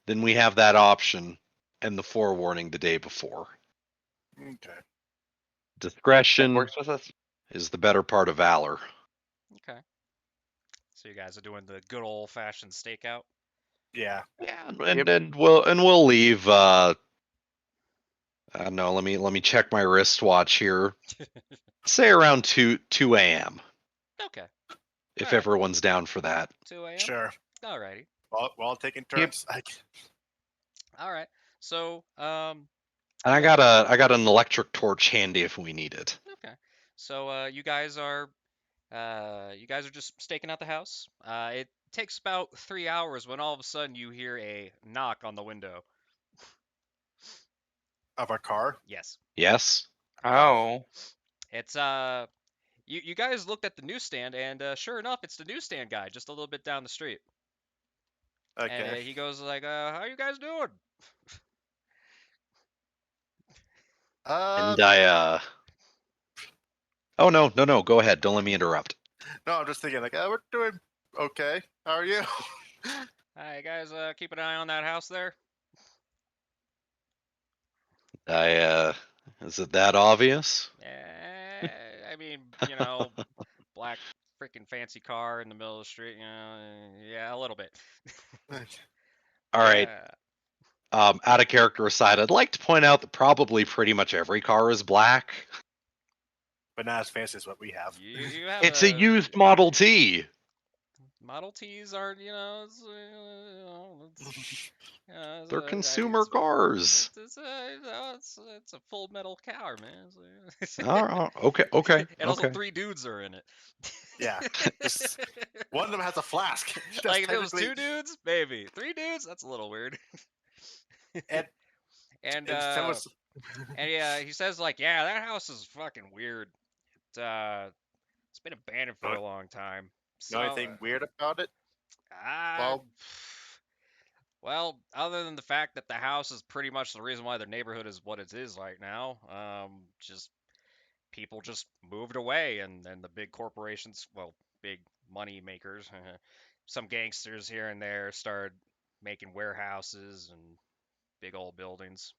then we have that option and the forewarning the day before. Okay. That Discretion works with us. is the better part of valor. Okay. So you guys are doing the good old fashioned stakeout. Yeah. Yeah, Yep. and we'll leave. I don't know. Let me check my wristwatch here. Say around 2 a.m. Okay. if All right. everyone's down for that. 2 a.m. Sure. Alrighty. We're all taking Yep. turns. All right. So And you I got an electric torch handy if we need it. okay. So you guys are just staking out the house. It takes about 3 hours when all of a sudden you hear a knock on the window. Of our car. Yes. Yes. Oh. It's you guys looked at the newsstand and sure enough it's the newsstand guy just a little bit down the street. And Okay. he goes like, "How you guys doing?" And I Oh no, go ahead. Don't let me interrupt. No, I'm just thinking like, we're doing okay. How are you? Hi guys, keep an eye on that house there. Is it that obvious? I mean, black freaking fancy car in the middle of the street. Yeah, a little bit. All right. Yeah, Out of character aside, I'd like to point out that probably pretty much every car is black. But not as fancy as what we have. you have It's a used Model T. Model Ts aren't, They're consumer cars. it's a full metal car, man. Okay. And also 3 dudes are in it. Yeah. Just, one of them has a flask. That's Like if it was technically- 2 dudes, maybe 3 dudes. That's a little weird. And, And and some was, and yeah, he says like, yeah, that house is fucking weird. It's been abandoned for a long time. the only thing weird about it. Uh, well, other than the fact that the house is pretty much the reason why the neighborhood is what it is right now, just people just moved away, and then the big corporations, well, big money makers, some gangsters here and there started making warehouses and big old buildings.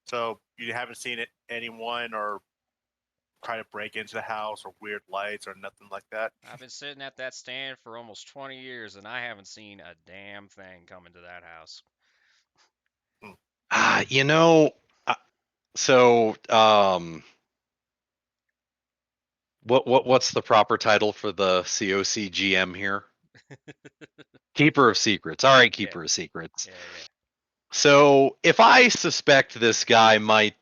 So you haven't seen it anyone or try to break into the house or weird lights or nothing like that. I've been sitting at that stand for almost 20 years, and I haven't seen a damn thing come into that house. You know, so what's the proper title for the COC GM here? Keeper of Secrets. All right, Keeper of Secrets. Yeah. So if I suspect this guy might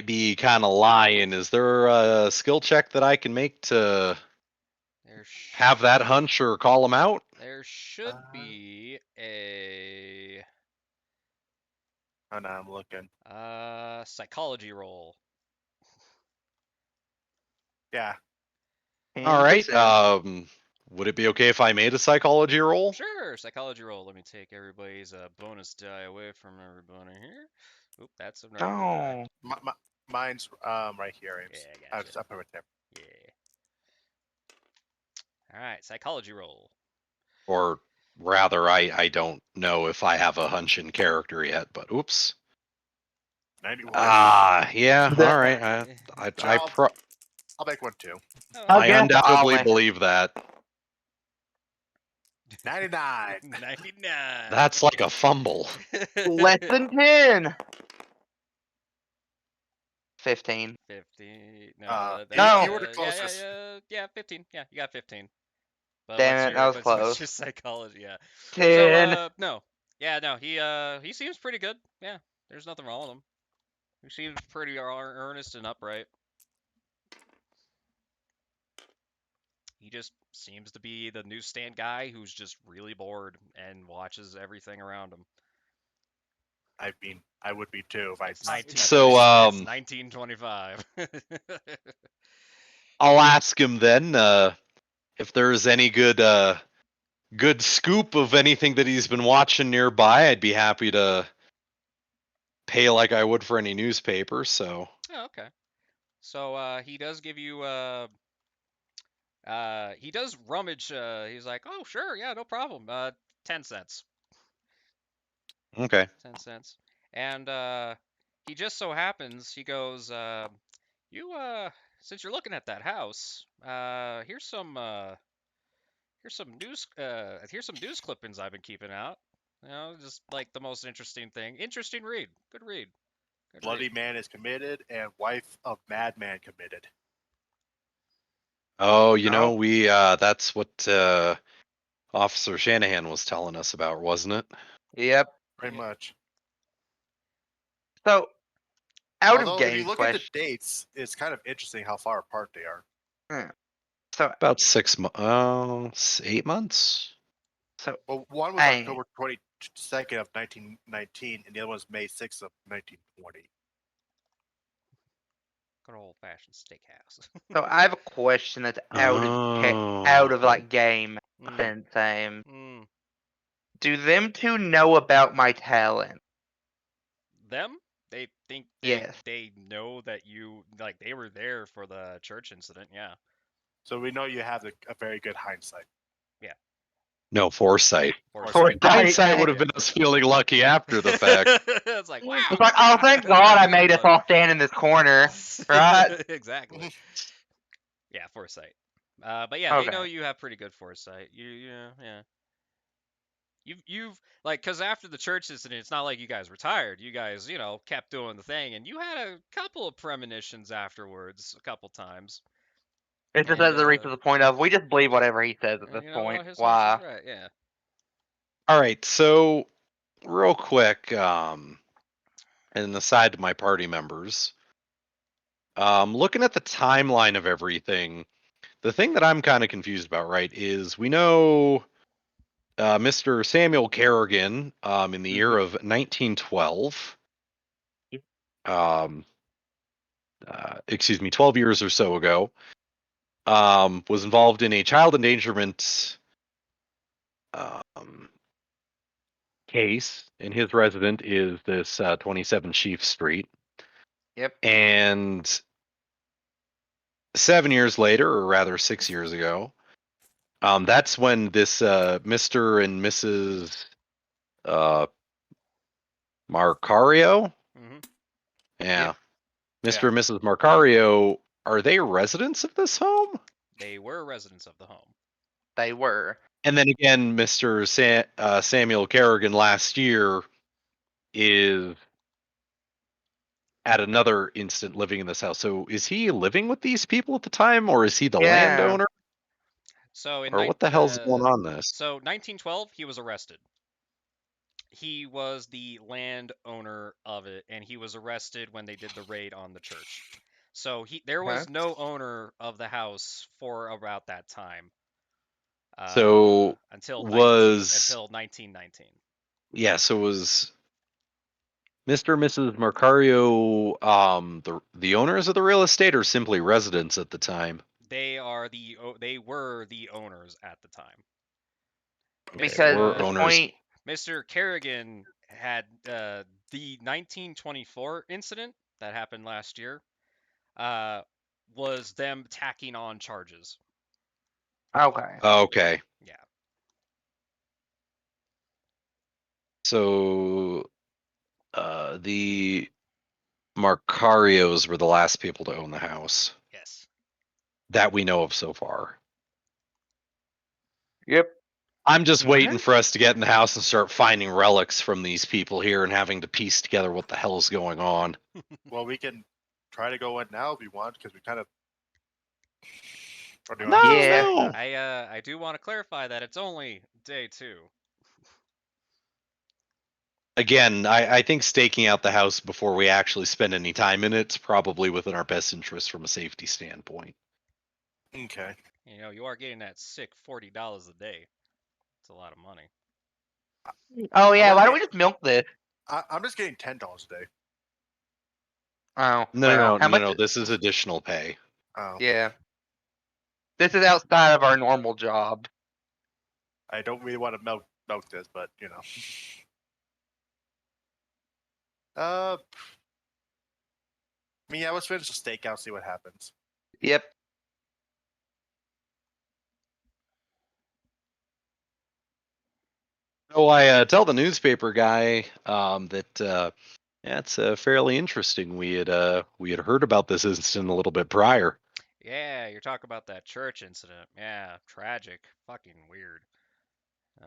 be kind of lying, is there a skill check that I can make to have that hunch or call him out? There should be a Oh no, I'm looking. psychology roll. Yeah, All right. Interesting. Would it be okay if I made a psychology roll? Sure, psychology roll. Let me take everybody's bonus die away from everybody here. Oop, that's a regular die. Oh, Mine's right here, Ames. Yeah, I'll gotcha. just up it right there. Yeah. All right, psychology roll. Or rather, I don't know if I have a hunch in character yet, but oops. 91. Yeah. The- All right. Job. I'll make one too. Oh, I I guess I'll undoubtedly make- believe that. 99. 99. That's like a fumble. less than 10. 15. 50. No, You were the closest. yeah, 15. Yeah, you got 15. But Damn it, that was what's close. your psychology? Yeah. 10. So no. Yeah, no, he seems pretty good. Yeah. There's nothing wrong with him. He seems pretty earnest and upright. He just seems to be the newsstand guy who's just really bored and watches everything around him. I mean, I would be too if I It's 19. So, It's 1925. I'll ask him then if there's any good scoop of anything that he's been watching nearby. I'd be happy to pay like I would for any newspaper. So, Oh, okay. So he does give you he does rummage. He's like, oh sure, yeah, no problem. 10 cents. okay. 10 cents. And he just so happens he goes, you since you're looking at that house, here's some news clippings I've been keeping out. You know, just like the most interesting thing. Interesting read. Good read. Good Bloody read. man is committed and wife of madman committed. Oh, No? we that's what Officer Shanahan was telling us about, wasn't it? Yep. Pretty Yep. much. So, out of Although, if you game look at the question. dates, it's kind of interesting how far apart they are. So, About 8 months. Well, one was Hey. October 22nd of 1919, and the other one was May 6th of 1920. Good old fashioned steakhouse. so I have a question that's out Oh. of like game Mm, sense. mm. Do them two know about my talent? Them? They think Yes. they know that you like they were there for the church incident. Yeah. So we know you have a very good hindsight. No, foresight. Foresight. Hindsight would have been us feeling lucky after the fact. It's like wow. It's like, oh, thank God I made us all stand in this corner, right? Exactly. Yeah, foresight. But yeah, they know Okay. you have pretty good foresight. Yeah. You've like because after the church incident, it's not like you guys retired. You guys, kept doing the thing, and you had a couple of premonitions afterwards, a couple times. It just And has to reach to the point of we just believe whatever he says at and this you know point. what? His hunch Why? was right. Yeah. All right, so real quick, and aside to my party members, looking at the timeline of everything, the thing that I'm kind of confused about, right, is we know Mr. Samuel Kerrigan in the year of 1912, um, 12 years or so ago, was involved in a child endangerment case, and his resident is this 27 Chief Street. Yep. And 7 years later, or rather 6 years ago, that's when this Mr. and Mrs. Marcario, Mm-hmm. yeah, Mr. Yeah. and Mrs. Marcario, are they residents of this home? They were residents of the home. They were. And then again, Mr. Samuel Kerrigan last year is at another instant living in this house. So is he living with these people at the time, or is he the Yeah. landowner? So Or what the hell's going on this? So 1912, he was arrested. He was the landowner of it, and he was arrested when they did the raid on the church. So there was no owner of the house for about that time. So until was 1919. yeah, so was Mr. and Mrs. Marcario the owners of the real estate or simply residents at the time? They are they were the owners at the time. Because We're the owners. point. Mr. Kerrigan had the 1924 incident that happened last year was them tacking on charges. Okay. Okay. Yeah. So the Marcarios were the last people to own the house Yes. that we know of so far. Yep. I'm just waiting Alright. for us to get in the house and start finding relics from these people here and having to piece together what the hell is going on. Well, we can try to go in now if we want, because we kind of. Or do you No, want to Yeah. stay? no. I do want to clarify that it's only day 2. Again, I think staking out the house before we actually spend any time in it's probably within our best interest from a safety standpoint. Okay. You know, you are getting that sick $40 a day. It's a lot of money. Oh yeah. wanna Why don't get- we just milk this? I'm just getting $10 a day. Oh. No, well, no, how no, much? no. This is additional pay. Oh, Yeah. This is outside of our normal job. I don't really want to milk this, but I mean, yeah, let's finish the stakeout, see what happens. Yep. So I tell the newspaper guy that yeah, it's fairly interesting. We had heard about this incident a little bit prior. Yeah, you're talking about that church incident. Yeah, tragic. Fucking weird.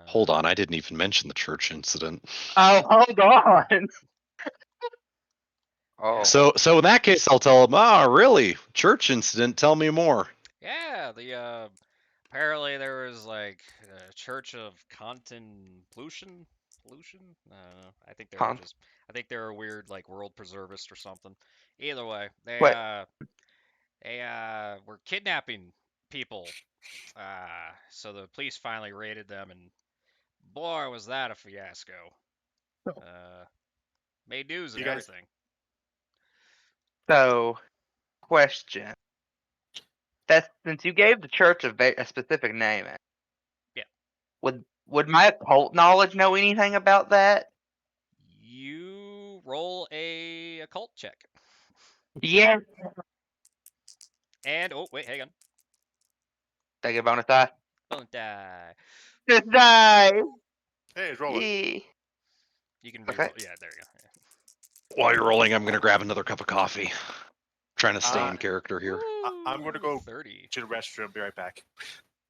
Hold on, I didn't even mention the church incident. Oh, hold on. Oh. So in that case, I'll tell him. Ah, really? Church incident? Tell me more. Yeah, the apparently there was like a church of pollution. I think they were Con- just. I think they were weird like world preservist or something. Either way, What? they were kidnapping people. So the police finally raided them, and boy, was that a fiasco. Made news and You guys- everything. So, question. That's since you gave the church a specific name. Yeah. Would my occult knowledge know anything about that? You roll a occult check. Yeah. And oh wait, hang on. Take a bonus die. Don't die. Just die. Hey, it's rolling. Yeah. You can Okay. reroll. Yeah, there you go. While you're rolling, I'm gonna grab another cup of coffee. Trying to stay in character here. I'm gonna go 30. to the restroom. Be right back.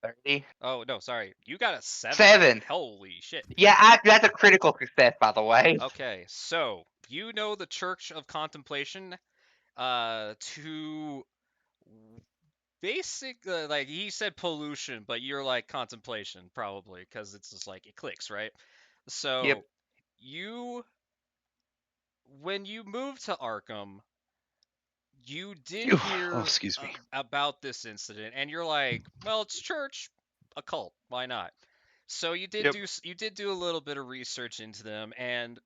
30. Oh no, sorry. You got a 7. 7. Holy shit. Yeah, that's a critical success, by the way. Okay, so you know the Church of Contemplation to basic like he said pollution, but you're like contemplation probably because it's just like it clicks, right? So Yep. you when you moved to Arkham, you did Phew. hear Oh, excuse me. about this incident, and you're like, well, it's church, a cult, why not? So Yep. you did do a little bit of research into them, and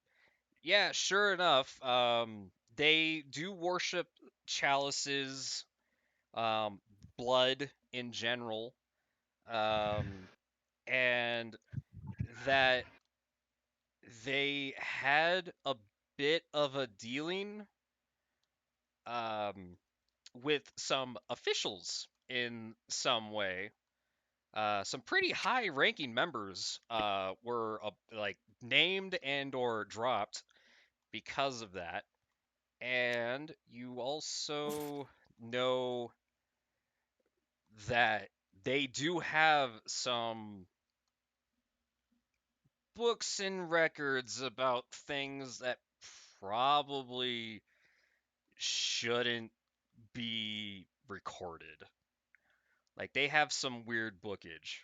yeah, sure enough, they do worship chalices, blood in general, and that they had a bit of a dealing um, with some officials in some way. Some pretty high-ranking members were like named and or dropped because of that. And you also know that they do have some books and records about things that probably shouldn't be recorded. Like they have some weird bookage.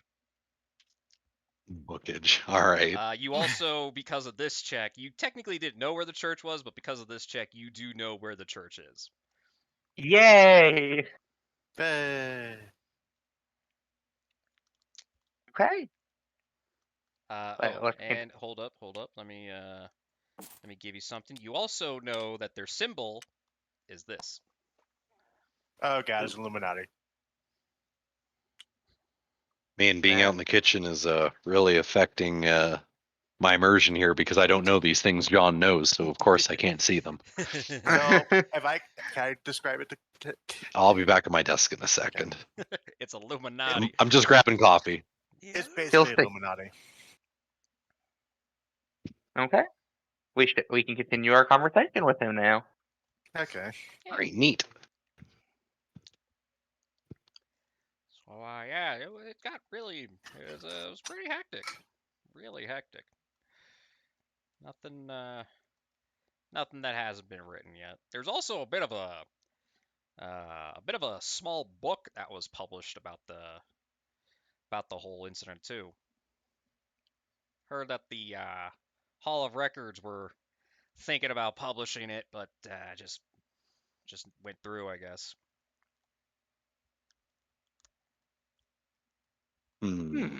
Bookage. All right. You also, because of this check, you technically didn't know where the church was, but because of this check, you do know where the church is. Yay. Hey. Okay. Wait, Oh, let's and hold up. Let me give you something. You also know that their symbol is this. Oh god, it's Illuminati. Man, being Yeah. out in the kitchen is really affecting my immersion here because I don't know these things John knows, so of course I can't see them. So, can I describe it to I'll be back at my desk in a second. It's Illuminati. I'm just grabbing coffee. It's He'll basically stay. Illuminati. Okay. We can continue our conversation with him now. Okay. Yeah. All right, neat. So yeah, it got really it was pretty hectic, really hectic. Nothing nothing that hasn't been written yet. There's also a bit of a small book that was published about the whole incident too. Heard that the Hall of Records were thinking about publishing it, but just went through, I guess. Hmm.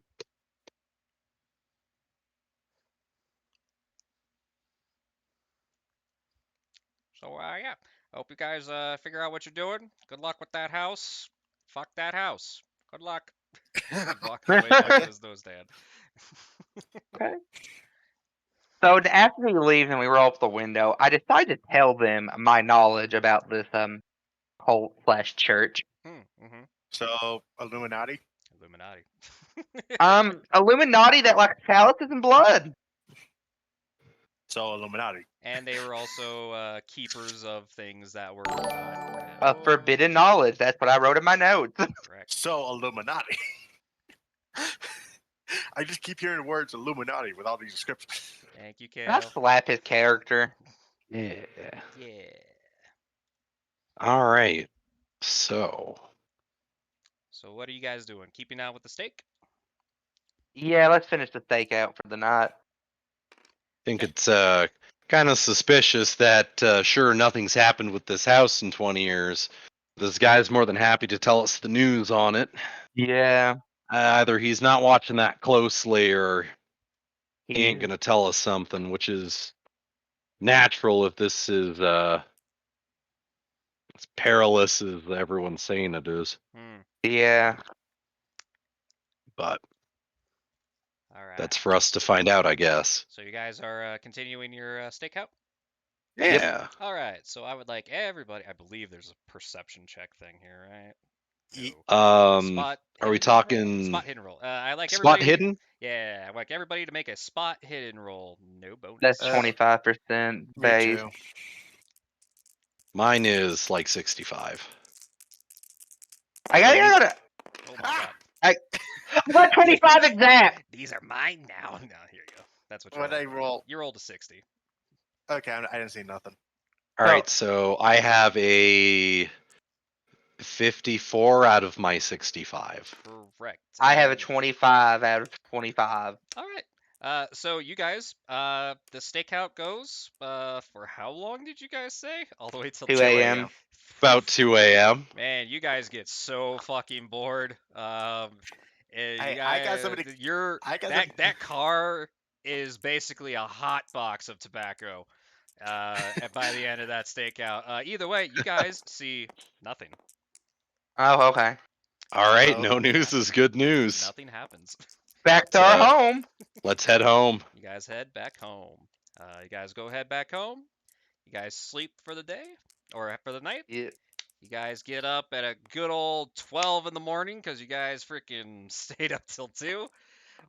So yeah, I hope you guys figure out what you're doing. Good luck with that house. Fuck that house. Good luck. He walks away back to his nose stand. Okay. So after he leaves and we roll up the window, I decide to tell them my knowledge about this cult/church. Mm-hmm. So, Illuminati. Illuminati. Illuminati that like chalices and blood. So, Illuminati. And they were also keepers of things that were Forbidden knowledge. That's what I wrote in my notes. correct. So, Illuminati. I just keep hearing the words Illuminati with all these descriptions. Thank you, I Kale. slap his character. Yeah. Yeah. All right. So, So what are you guys doing? Keeping out with the steak? Yeah, let's finish the stakeout for the night. I think it's kind of suspicious that sure nothing's happened with this house in 20 years. This guy's more than happy to tell us the news on it. Yeah, Either he's not watching that closely or he ain't he gonna tell us something, which is natural if this is as perilous as everyone's saying it is. Hmm. yeah. But All right. that's for us to find out, I guess. So you guys are continuing your stakeout? Yep. Yeah. All right. So I would like everybody. I believe there's a perception check thing here, right? Ye- No. Spot. Are we Hidden roll? talking Spot hidden roll. I like spot everybody. hidden? Yeah, I like everybody to make a spot hidden roll. No That's bonus. 25% Me base. too. Mine is like 65. I So gotta go to. Oh my god. I got 25 exact. These are mine now. No, here you go. That's what you When I roll. You rolled a 60. Okay, I didn't see nothing. All So- right, so I have a 54 out of my 65. Correct. I have a And- 25 out of 25. All right. So you guys, the stakeout goes for how long did you guys say? All the way till 2 2 a.m. About 2 a.m. Man, you guys get so fucking bored. And Hey, you I got guys, somebody- I got that car is basically a hot box of tobacco. And by the end of that stakeout, either way, you guys see nothing. Oh, okay. All right, Oh, no news is good news. Nothing happens. Back to our home. Let's head home. You guys head back home. You guys go head back home. You guys sleep for the day or for the night. Yeah. You guys get up at a good old 12 in the morning because you guys freaking stayed up till 2.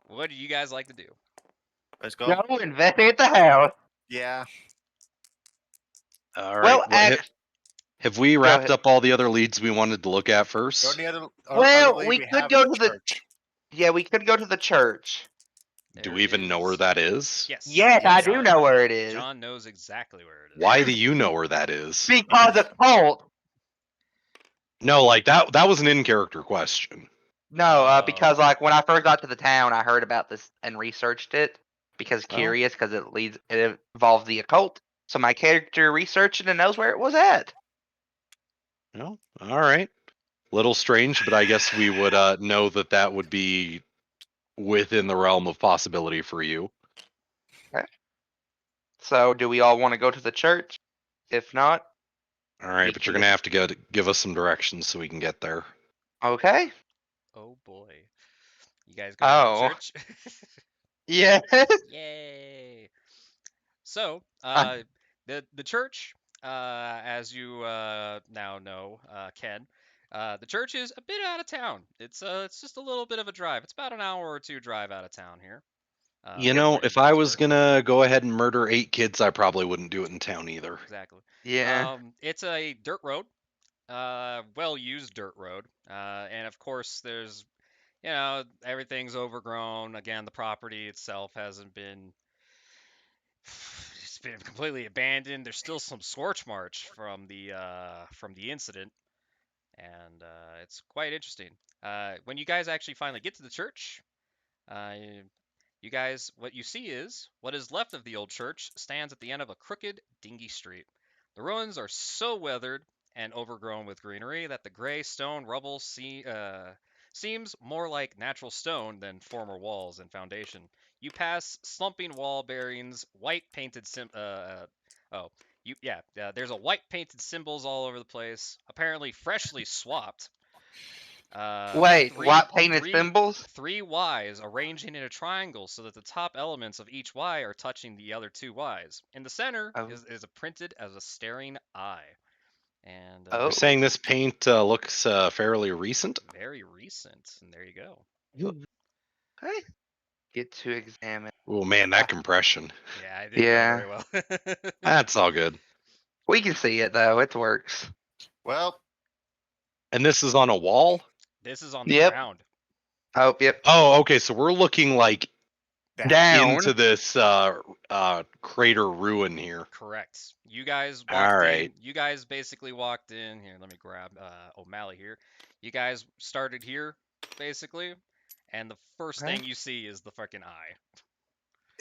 What do you guys like to do? let's go. Go investigate the house. Yeah. All right. Well, have we Go wrapped ahead. up all the other leads we wanted to look at The first? only other, Well, other lead we could have go is to the- church. Yeah, we could go to the church. Do There we even know where is- that is? Yes. Yes, I do John- know where it is. John knows exactly where it is. Why do you know where that is? Because a cult. No, like that was an in-character question. No, because Oh. like when I first got to the town, I heard about this and researched it because Oh. curious because it involves the occult. So my character researched it and knows where it was at. No, all right. Little strange, but I guess we would know that would be within the realm of possibility for you. So do we all want to go to the church? If not, All right, We but can you're gonna have to give us some directions so we can get there. okay. Oh boy. You guys going to the Oh. church? Yeah. Yay! So, Uh, the church, as you now know, Ken, the church is a bit out of town. It's just a little bit of a drive. It's about an hour or two drive out of town here. You From know, here to if I was Enosburg. gonna go ahead and murder 8 kids, I probably wouldn't do it in town either. Exactly. yeah. It's a dirt road, well-used dirt road, and of course there's, everything's overgrown. Again, the property itself hasn't been it's been completely abandoned. There's still some scorch march from the incident, and it's quite interesting. When you guys actually finally get to the church, uh, you guys, what you see is what is left of the old church stands at the end of a crooked, dingy street. The ruins are so weathered and overgrown with greenery that the gray stone rubble seems more like natural stone than former walls and foundation. You pass slumping wall bearings, white painted oh, there's a white painted symbols all over the place, apparently freshly swapped. Uh, Wait, three, white painted three, symbols? three Ys arranging in a triangle so that the top elements of each Y are touching the other two Ys. In the center Oh. is printed as a staring eye, and You're saying Oh. this paint looks fairly recent? very recent. And there you go. Okay. Get to examine. Oh man, that compression. Yeah, I didn't do Yeah. very well. That's all good. We can see it though. It works. Well, And this is on a wall? This is on the Yep. ground. Oh, yep. Oh, okay, so we're looking like Down. into this crater ruin here. Correct. You guys All walked in. right. You guys basically walked in. Here, let me grab O'Malley here. You guys started here, basically, and the first Okay. thing you see is the fucking eye.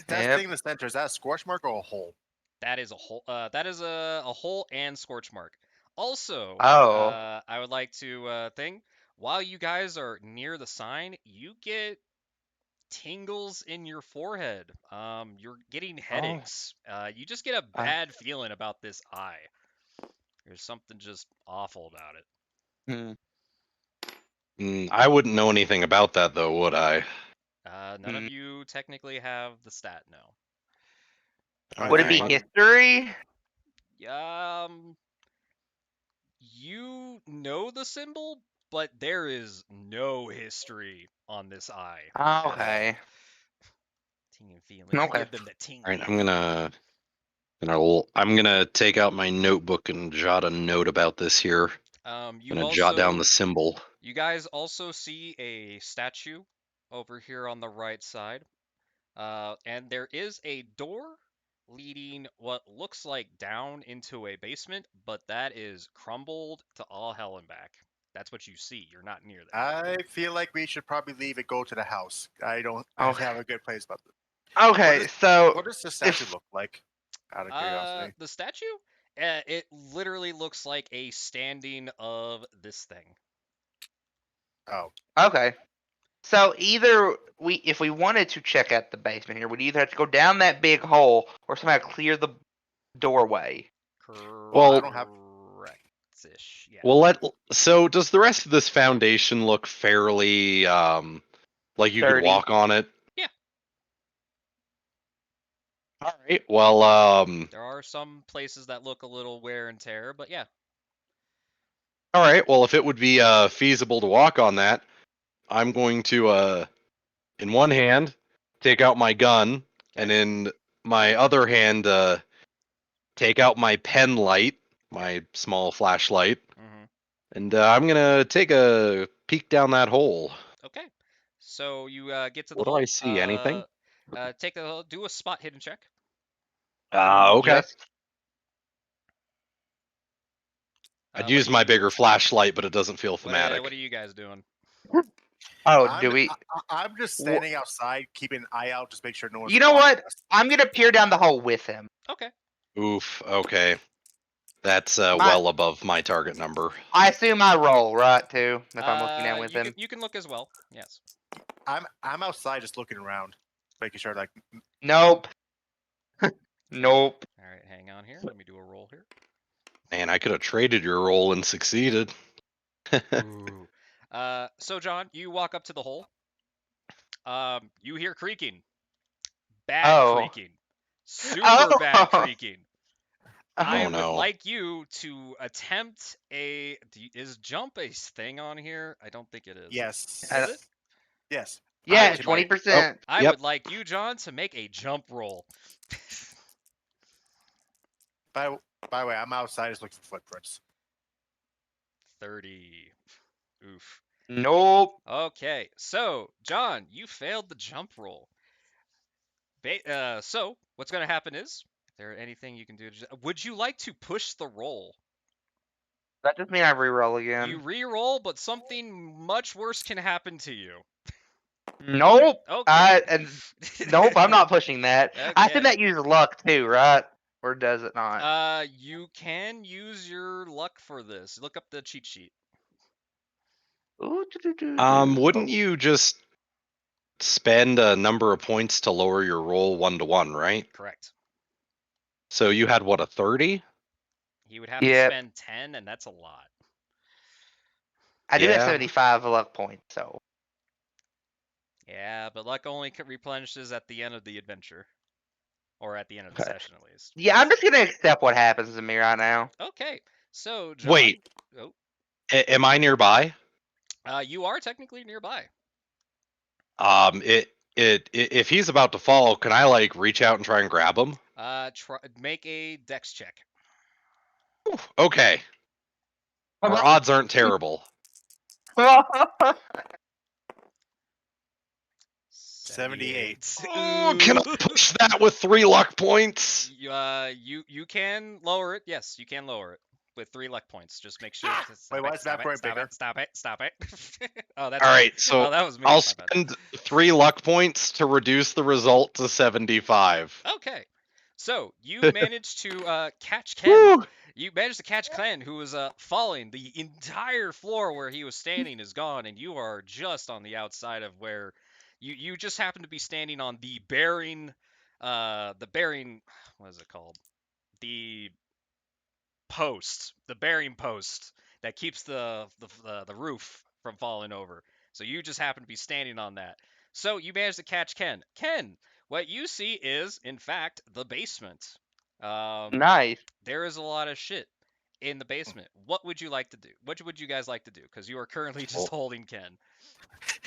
that Yep. thing in the center, is that a scorch mark or a hole? That is a hole. That is a hole and scorch mark. Also, Oh. I would like to thing. While you guys are near the sign, you get tingles in your forehead. You're getting headaches. You just get a Uh, bad feeling about this eye. There's something just awful about it. hmm. I wouldn't know anything about that though, would I? None of Hmm. you technically have the stat, no. All Would right, it be Alright. history? Um, you know the symbol, but there is no history on this eye at all. Okay. Tingling feeling. You Okay. give them the Alright, tingling feeling. I'm gonna take out my notebook and jot a note about this here. You Gonna jot down also, the symbol. you guys also see a statue over here on the right side. And there is a door leading what looks like down into a basement, but that is crumbled to all hell and back. That's what you see. You're not near there. I feel like we should probably leave and go to the house. I don't Okay. have a good place about this. Okay. So What does the statue if look like? Out of curiosity. The statue, it literally looks like a standing of this thing. Oh, okay. So either if we wanted to check out the basement here, we'd either have to go down that big hole or somehow clear the doorway. Well, I Well, don't have- Correct-ish. Yeah. so does the rest of this foundation look fairly like you could Sturdy. walk on it? Yeah. Alright. Well, There are some places that look a little wear and tear, but yeah. alright, well if it would be feasible to walk on that, I'm going to in one hand take out my gun, and Okay. in my other hand take out my pen light, my small flashlight, Mm-hmm. and I'm gonna take a peek down that hole. Okay. So you get to the What do I hole. see? Anything? Do a spot hidden check. Okay. Just I'd What use do my you bigger flashlight, but it doesn't feel what thematic. what are you guys doing? oh, do we? I'm just standing outside, keeping an eye out, just make sure no one's. You know watching what? us. I'm gonna peer down the hole with him. Okay. Oof. Okay. That's well above my target number. I assume I roll right too if I'm looking down with him. You can look as well. Yes. I'm outside, just looking around, making sure like Nope. Nope. All right. Hang on here. Let me do a roll here. Man, I could have traded your roll and succeeded. Ooh. So John, you walk up to the hole. You hear creaking. Bad Oh. creaking. Super bad Oh. creaking. I Oh, would no. like you to attempt a. Is jump a thing on here? I don't think it is. Yes. Is it? Yes. Yeah, would like- 20%. I Yep. would like you, John, to make a jump roll. By by the way, I'm outside just looking for footprints. 30. Oof. Nope. Okay, so John, you failed the jump roll. So what's going to happen is there anything you can do? Would you like to push the roll? That just mean I re-roll You again. re-roll, but something much worse can happen to you. Nope. Okay. Nope, I'm not pushing that. I think Okay. that uses luck too, right? Or does it not? You can use your luck for this. Look up the cheat sheet. Ooh, do-do-do-do. Wouldn't you just spend a number of points to lower your roll 1-to-1, right? Correct. So you had what, a 30? He would have to Yep. spend 10, and that's a lot. I do have Yeah. 75 luck points, so. Yeah, but luck only replenishes at the end of the adventure. Or at the end of the Okay. session, at least. Yeah, I'm just gonna accept what happens to me right now. Okay, so John. Wait. Oh, Am I nearby? you are technically nearby. If he's about to fall, can I like reach out and try and grab him? Make a dex check. Whew, okay. Our odds aren't terrible. 78. Oh, can I push that with 3 luck points? You can lower it. Yes, you can lower it with 3 luck points. Just make sure. Wait, why is that growing stop bigger? it! Stop it! Stop it! Oh, that's All me. right, so Oh, that was me. I'll My bad. spend 3 luck points to reduce the result to 75. Okay, so you managed to catch Ken. Whew. You managed to catch Ken, who was falling. The entire floor where he was standing is gone, and you are just on the outside of where you just happen to be standing on the bearing. What is it called? The post, the bearing post that keeps the roof from falling over. So you just happen to be standing on that. So you managed to catch Ken. Ken, what you see is, in fact, the basement. Nice. There is a lot of shit in the basement. What would you like to do? What would you guys like to do? Because you are currently just holding Ken.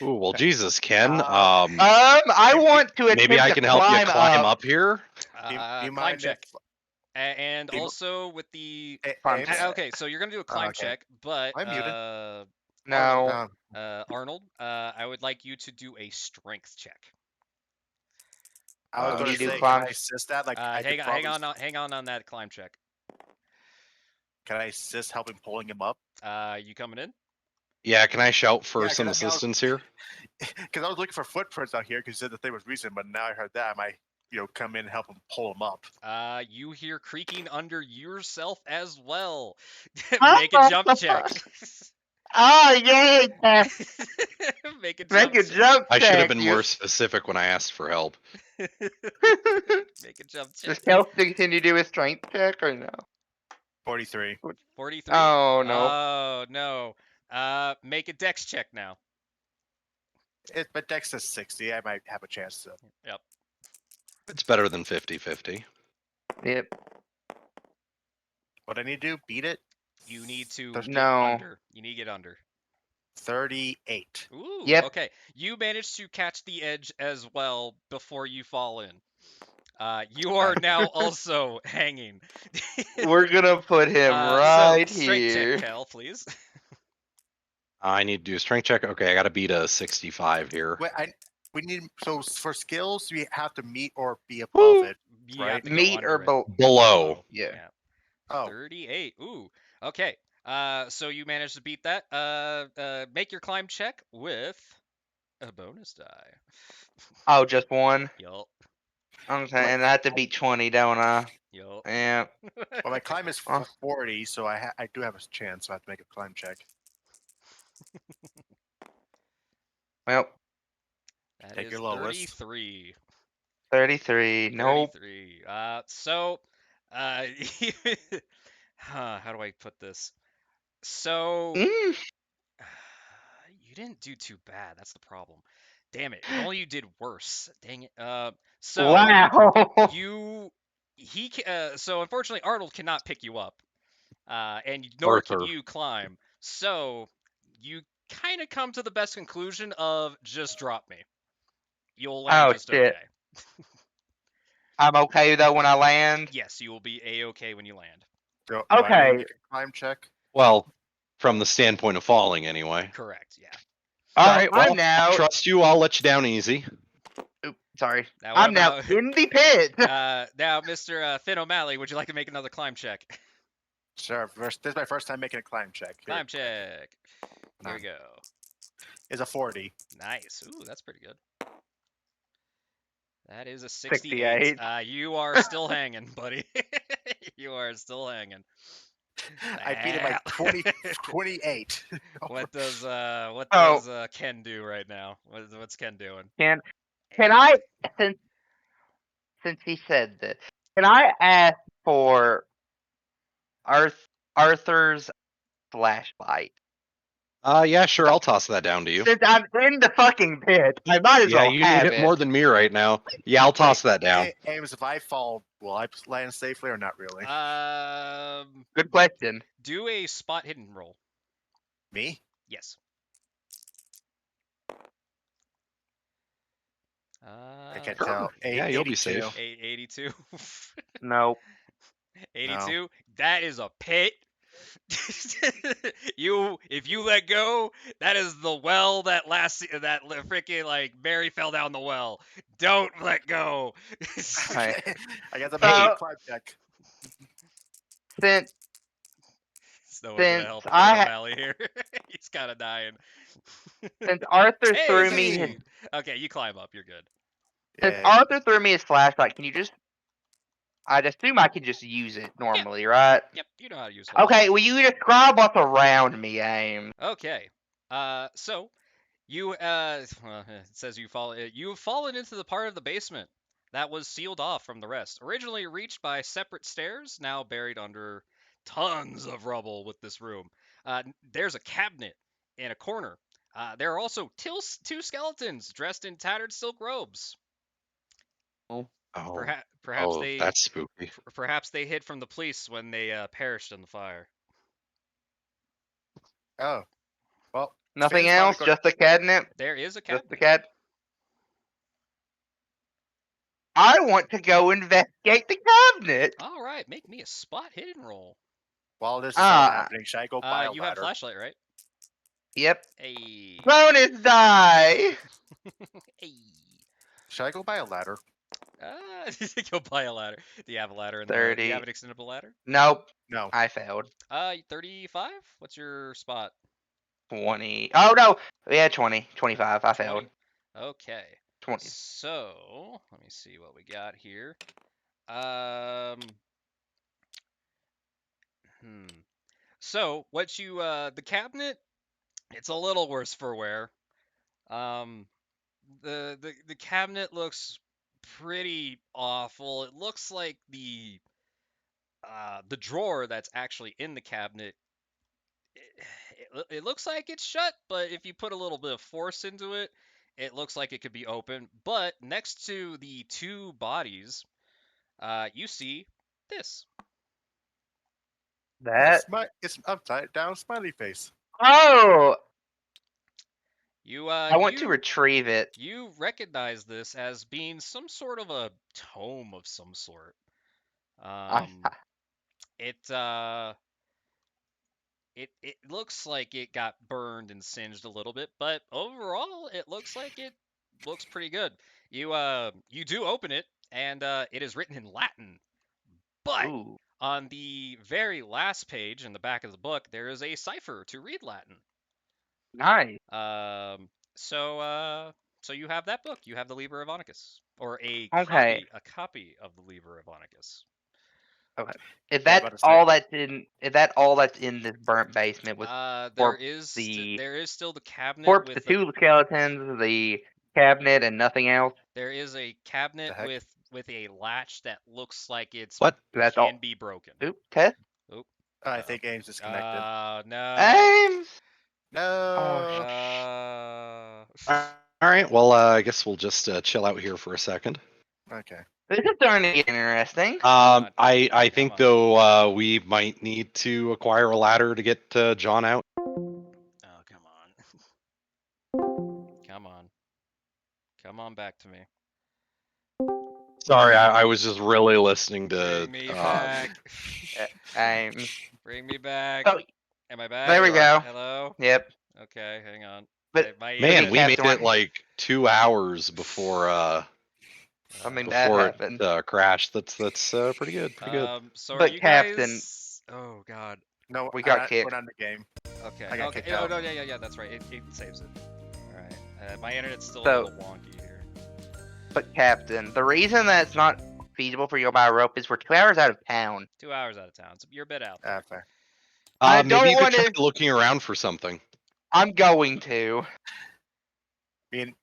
Ooh, well, Jesus, Ken. I If want to Maybe attempt I to can help you climb up here. Do you Climb mind check. if And do you- also with the Climb Ames? check. okay, so you're gonna do a climb Okay. check, but I'm muted. No. Arnold, I would like you to do a strength check. I was Can going you to do say, climb- can I assist that? Like, I Hang could on, probably, hang on that climb check. can I assist helping pulling him up? You coming in? Yeah, can I shout for Yeah, some I was- assistance here? Because I was looking for footprints out here because you said the thing was recent, but now I heard that I might, come in and help him pull him up. You hear creaking under yourself as well. Make a jump check. Oh, yay! Make a jump Make a check. jump I should have check. been more specific when I asked for help. Make a jump check. Does Kelsey continue to do his strength check or no? 43. 43. Oh, no. Oh no. Make a dex check now. But Dex is 60. I might have a chance to. Yep. It's better than 50-50. Yep. What I need to do? Beat it? You need to There's get no. under. You need to get under. 38. Ooh. Yep. Okay. You managed to catch the edge as well before you fall in. You are now also hanging. We're gonna put him right so, strength here. check, Cal, please. I need to do a strength check. Okay, I got to beat a 65 here. Wait, we need, so for skills, we have to meet or be above Woo. it. You Right? have to go Meet under or it. Below. Yeah. Oh, 38. Ooh. Okay. So you managed to beat that. Make your climb check with a bonus die. Oh, just one? Yup. Okay, and I have to beat 20, don't I? Yup. Yeah. well, my climb is Oh. 40, so I do have a chance. So I have to make a climb check. Well, That Take is your lowest. 33. 33. Nope. 33. How do I put this? So Mm. you didn't do too bad. That's the problem. Damn it! If only you did worse. Dang it. So Wow. so unfortunately Arnold cannot pick you up, and nor can Arthur. you climb. So you kind of come to the best conclusion of just drop me. You'll land Oh just shit. okay. I'm okay though when I land. Yes, you will be a-okay when you land. Do I need to Okay. make a climb check? Well, from the standpoint of falling, anyway. Correct. Yeah. All Oh, right. Well, I'm now. trust you. I'll let you down easy. Oop, sorry. Now what I'm now about in the pit. now, Mr. Finn O'Malley? Would you like to make another climb check? Sure. This is my first time making a climb check. Here. Climb check. Here we go. Is a 40. Nice. Ooh, that's pretty good. That is a 68. You are still hanging, buddy. You are still hanging. I beat him by Wow. 28. What does Ken do right now? What's Ken doing? Can I since he said this, can I ask for Arthur's flashlight? Yeah, sure. I'll toss that down to you. Since I'm in the fucking pit, I might as Yeah, well you need have it it. more than me right now. Yeah, I'll toss that down. Ames, if I fall, will I land safely or not really? Good question. Do a spot hidden roll. Me? Yes. I can't Sure. tell. Yeah, you'll be safe. 82. No. 82. That is a pit. If you let go, that is the well that freaking like Mary fell down the well. Don't let go. Right. I got the So- climb check. Since It's no one gonna Since help I Finn ha- O'Malley here. He's kind of dying. Arthur Hey, threw it's me me. his Okay, you climb up. You're good. since Yay. Arthur threw me his flashlight, can you just I'd assume I can just use it normally, right? Yep, you know how to use Okay, flashlights. will you describe what's around me, Aim? Okay. So you well, it says you've fallen into the part of the basement that was sealed off from the rest. Originally reached by separate stairs, now buried under tons of rubble with this room. There's a cabinet in a corner. There are also two skeletons dressed in tattered silk robes. Oh, Perhaps that's spooky. perhaps they hid from the police when they perished in the fire. Oh. Well. Nothing Finn's probably else? Just the cabinet? There is a Just the cabinet. cat? I want to go investigate the cabinet. All right, make me a spot hidden roll. While this is all happening, should I go buy a You have ladder? flashlight, right? Yep. Hey. Bonus die. Hey. Should I go buy a ladder? Go buy a ladder. Do you have a ladder in the? Do you have 30. an extendable ladder? Nope. No. I failed. 35. What's your spot? 20. Oh no. Yeah, 20. 25. I 20? failed. Okay. 20. So let me see what we got here. So what you the cabinet? It's a little worse for wear. The cabinet looks pretty awful. It looks like the drawer that's actually in the cabinet. It looks like it's shut, but if you put a little bit of force into it, it looks like it could be open. But next to the two bodies, you see this. That. It's an upside down smiley face. Oh. You I want to retrieve it. You recognize this as being some sort of a tome of some sort. It it looks like it got burned and singed a little bit, but overall it looks like it looks pretty good. You do open it, and it is written in Latin, but Ooh. on the very last page in the back of the book there is a cipher to read Latin. Nice. So you have that book. You have the Liber Ivonicus, or a Okay. copy of the Liber Ivonicus. Okay. Is Yeah, that about to say. all that's in? Is that all that's in this burnt basement? With There corpse, is the there is still the cabinet corpse, with the two skeletons, the cabinet, and nothing else. there is a cabinet The heck? with a latch that looks like it's What? That's can all. be broken. Oop. Test. I think Ames disconnected. No. Ames. No. Oh, Uh, All right. right. Well, I guess we'll just chill out here for a second. Okay. This is starting to get interesting. on. I think on. though we might need to acquire a ladder to get John out. Oh, come on. Come on. Come on back to me. Sorry, I was just really listening to. Bring me back. Bring me back. Oh, Am I back? there we go. Hello? Yep. Okay, hang on. But My Man, internet- we made Captain, it like 2 hours before Something bad before happened. it crashed. That's pretty good. Pretty good. So are But you Captain- guys? Oh God. No, We got we're kicked. not in the game. Okay. I got Okay. kicked Oh out. no, yeah. That's right. It saves it. All right. My internet's still a So- little wonky here. But Captain, the reason that it's not feasible for you to buy a rope is we're 2 hours out of town. 2 hours out of town. So you're a bit out there. Fair. I Maybe don't you could try wanna- looking around for something. I'm going to. I mean,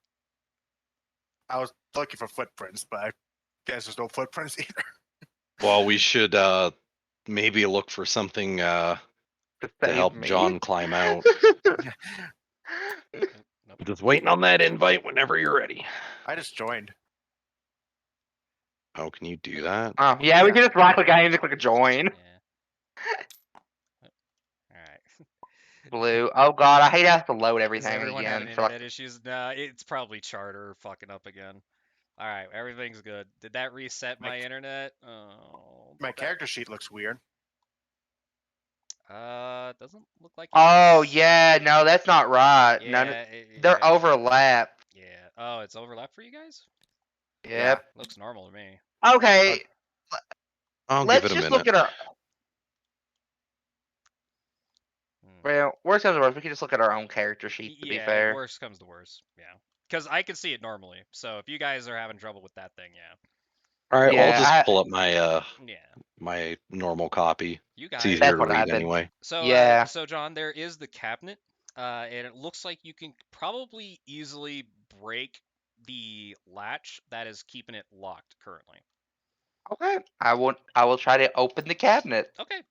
I was looking for footprints, but I guess there's no footprints either. Well, we should maybe look for something to save help me. John climb out. Nope. Just waiting on that invite whenever you're ready. I just joined. Oh, can you do that? Oh, yeah, we can just right click. I need to click a join. Yeah. All right. Blue. Oh god, I hate to have to load Is everything everyone again. having so I- internet issues? Nah, it's probably Charter fucking up again. All right, everything's good. Did that reset my internet? Oh. My that- character sheet looks weird. Doesn't look like. Oh it's- yeah, no, that's not right. Yeah. None. They're yeah. overlapped. Yeah. Oh, it's overlap for you guys? Yep. Looks normal to me. Okay. I'll Let's give it a just minute. look at our. Hmm. Well, worst comes to worst, we can just look at our own character sheet. To be fair. Worst comes to worst. Yeah. Because I can see it normally. So if you guys are having trouble with that thing, yeah. All right, well, Yeah, I'll just I- pull up my Yeah. my normal copy. You It's guys. easier That's to what read happened. anyway. So Yeah. So John, there is the cabinet, and it looks like you can probably easily break the latch that is keeping it locked currently. Okay. I will try to open the cabinet. Okay.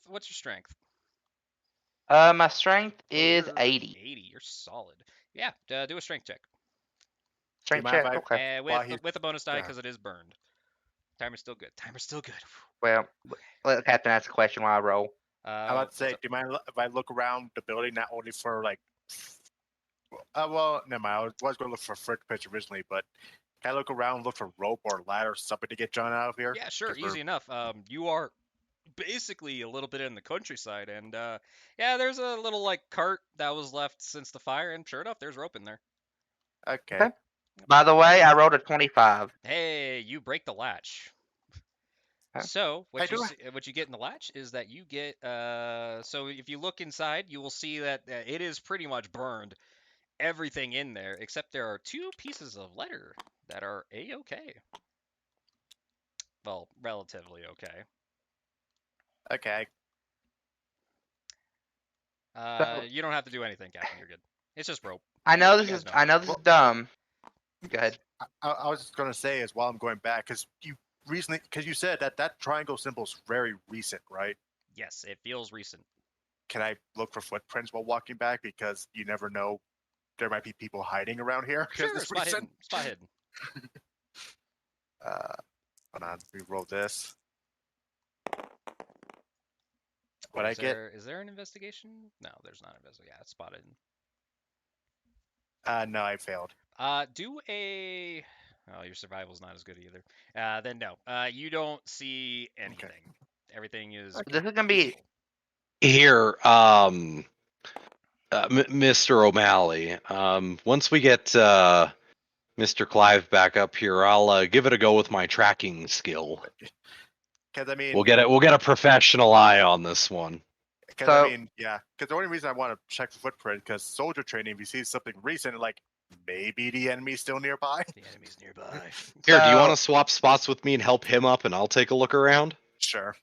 What's your strength? My strength Oh, is you're 80. 80. You're solid. Yeah. Do a strength check. Strength mind if check. I- Okay. And While with he's- with a bonus die yeah. because it is burned. Timer's still good. Timer's still good. Well, let the captain ask a question while I roll. I'm about to say, do you mind if I look around the building not only for like? Well, never mind. I was going to look for footprints originally, but can I look around, look for rope or ladder, something to get John out of here? Yeah, sure, 'Cause we're- easy enough. You are basically a little bit in the countryside, and yeah, there's a little like cart that was left since the fire, and sure enough, there's rope in there. Okay. Okay. By the way, I rolled a 25. Hey, you break the latch. Huh? So I do- what you get in the latch is that you get so if you look inside, you will see that it is pretty much burned. Everything in there, except there are 2 pieces of letter that are a-okay. Well, relatively okay. Okay. You don't have to do anything, Captain. You're good. It's just rope. I know You this guys is know. I know this is dumb. Go ahead. I was just going to say is while I'm going back, because you said that triangle symbol is very recent, right? Yes, it feels recent. Can I look for footprints while walking back? Because you never know, there might be people hiding around here. 'cause Sure, it's spot recent. hidden. Spot hidden. Hold on, reroll this. What I get? Is there an investigation? No, there's not an investigation. Yeah, it's spotted. No, I failed. Do a. Oh, your survival's not as good either. Then no. You don't see anything. Everything is. This is gonna be peaceful. Here, Mr. O'Malley. Once we get Mr. Clive back up here, I'll give it a go with my tracking skill. Because I mean, We'll get a professional eye on this one. because So- I mean, yeah. Because the only reason I want to check for footprint, because soldier training, if you see something recent, like maybe the enemy's still nearby. The enemy's nearby. Here, do you So- want to swap spots with me and help him up, and I'll take a look around? Sure.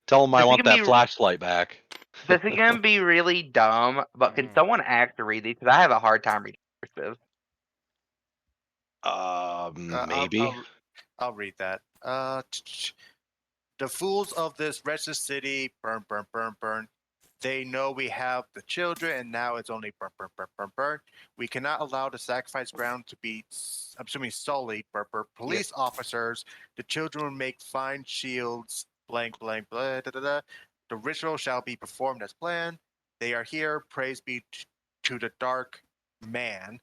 Tell him I This is want gonna that be- flashlight back. this is gonna be really dumb, but can Mhm. someone act to read these? Because I have a hard time reading cursive. Maybe. I'll read that. The fools of this wretched city burn, burn, burn, burn. They know we have the children, and now it's only burn, burn, burn, burn, burn. We cannot allow the sacrifice ground to be, I'm assuming, sullied. Burn, burn. Police officers, the children will make fine shields. Blank, blank, blah, da, da, da. The ritual shall be performed as planned. They are here. Praise be to the dark man.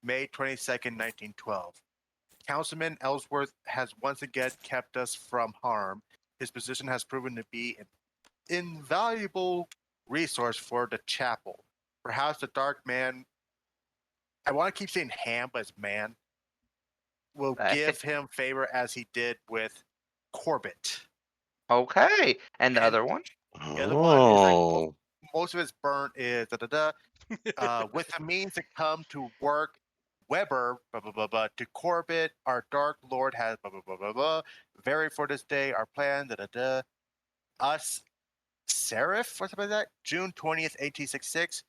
May 22nd, 1912. Councilman Ellsworth has once again kept us from harm. His position has proven to be an invaluable resource for the chapel. Perhaps the dark man, I want to keep saying ham, but it's man, will give him favor as he did with Corbett. Okay. And the And other one? the other one is like Oh. most of his burn is da da da. With the means to come to work, Weber, blah, blah, blah, blah, to Corbett, our dark lord has blah, blah, blah, blah, blah. Vary for this day, our plan, da, da, da. Us, Seraph, or something like that, June 20th, 1866.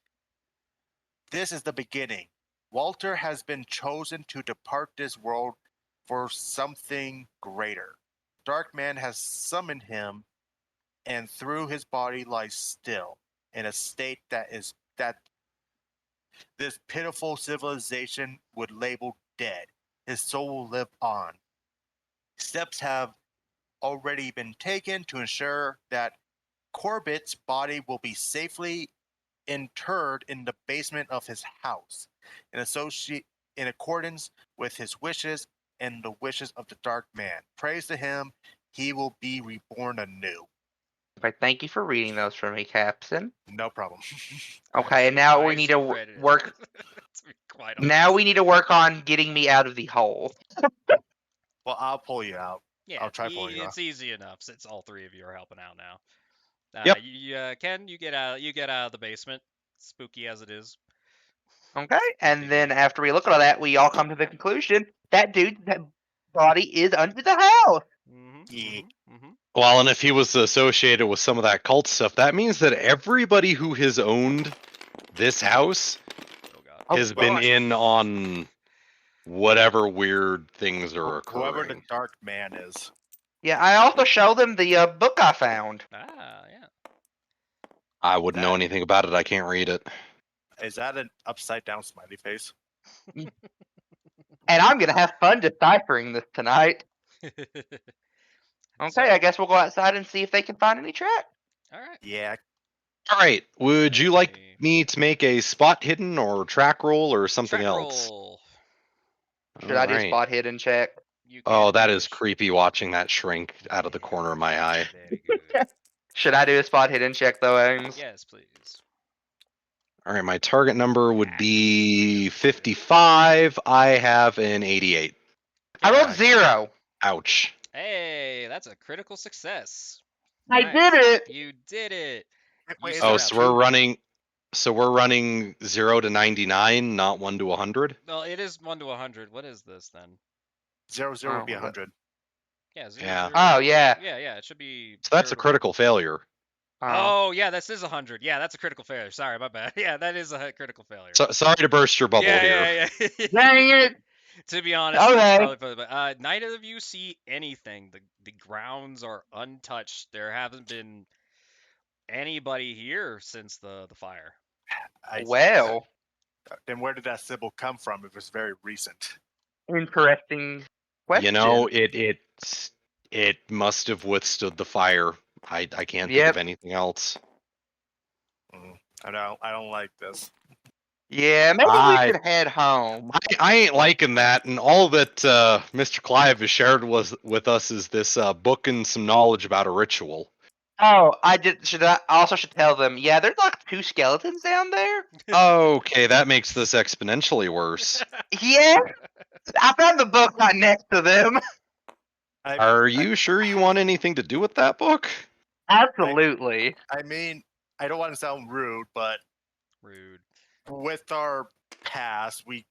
This is the beginning. Walter has been chosen to depart this world for something greater. Dark man has summoned him, and through his body lies still, in a state that this pitiful civilization would label dead. His soul will live on. Steps have already been taken to ensure that Corbett's body will be safely interred in the basement of his house, in accordance with his wishes and the wishes of the dark man. Praise to him, he will be reborn anew. Okay, thank you for reading those for me, Captain. No problem. Okay, and I'm now we surprised need you to read it. work. To be quite Now honest. we need to work on getting me out of the hole. Well, I'll pull you out. Yeah, I'll try pulling you out. it's easy enough since all three of you are helping out now. Yep. Ken, you get out. You get out of the basement, spooky as it is. Okay, and Big then deal. after we look at all that, we all come to the conclusion that dude's body is under the house. Mm-hmm. Yeah. Mm-hmm. Mm-hmm. Well, and if he was associated with some of that cult stuff, that means that everybody who has owned this house Oh God. Oh, has Well, been in on whatever weird things are whoever the occurring. dark man is. yeah, I also show them the book I found. Ah, yeah. I wouldn't know That anything about it. I can't read it. is that an upside down smiley face? And I'm gonna have fun deciphering this tonight. Okay, So, I guess we'll go outside and see if they can find any track. all right. Yeah. All right. Would you Let like me me to make a spot hidden or track roll or something track else? roll. Should All I do right. spot hidden check? You can Oh, if you that is wish. creepy watching that shrink out of the corner of my eye. Very good. Should I do a spot hidden check though, Ames? Yes, please. All right, my target number would Ah, be yes, please. 55. I have an 88. I rolled Yeah. 0. Ouch. Hey, that's a critical success. I Nice. did it. You did it. Wait, You is Oh, there survived. so we're two? running. So we're running 0 to 99, not 1 to 100. Well, it is 1 to 100. What is this then? 0 would be Oh, 100. Yeah, 0, Yeah. 0. Oh, yeah. Yeah, it should be So that's 0 a to critical failure. Oh, yeah, this is 100. Yeah, that's a critical failure. Sorry, my bad. Yeah, that is a critical failure. So, sorry to burst your bubble here. Yeah. Dang it. To be honest, it's Okay. probably for the but neither of you see anything. The grounds are untouched. There haven't been anybody here since the fire. Well, Then where did that symbol come from? It was very recent. interesting question. You know, it must have withstood the fire. I can't think Yep. of anything else. I don't like this. Yeah, maybe we should head home. I ain't liking that, and all that Mr. Clive has shared with us is this book and some knowledge about a ritual. Oh, I also should tell them. Yeah, there's like 2 skeletons down there. Okay, that makes this exponentially worse. Yeah, I found the book right next to them. Are you sure you want anything to do with that book? Absolutely. I mean, I don't want to sound rude, but Rude. with our past, we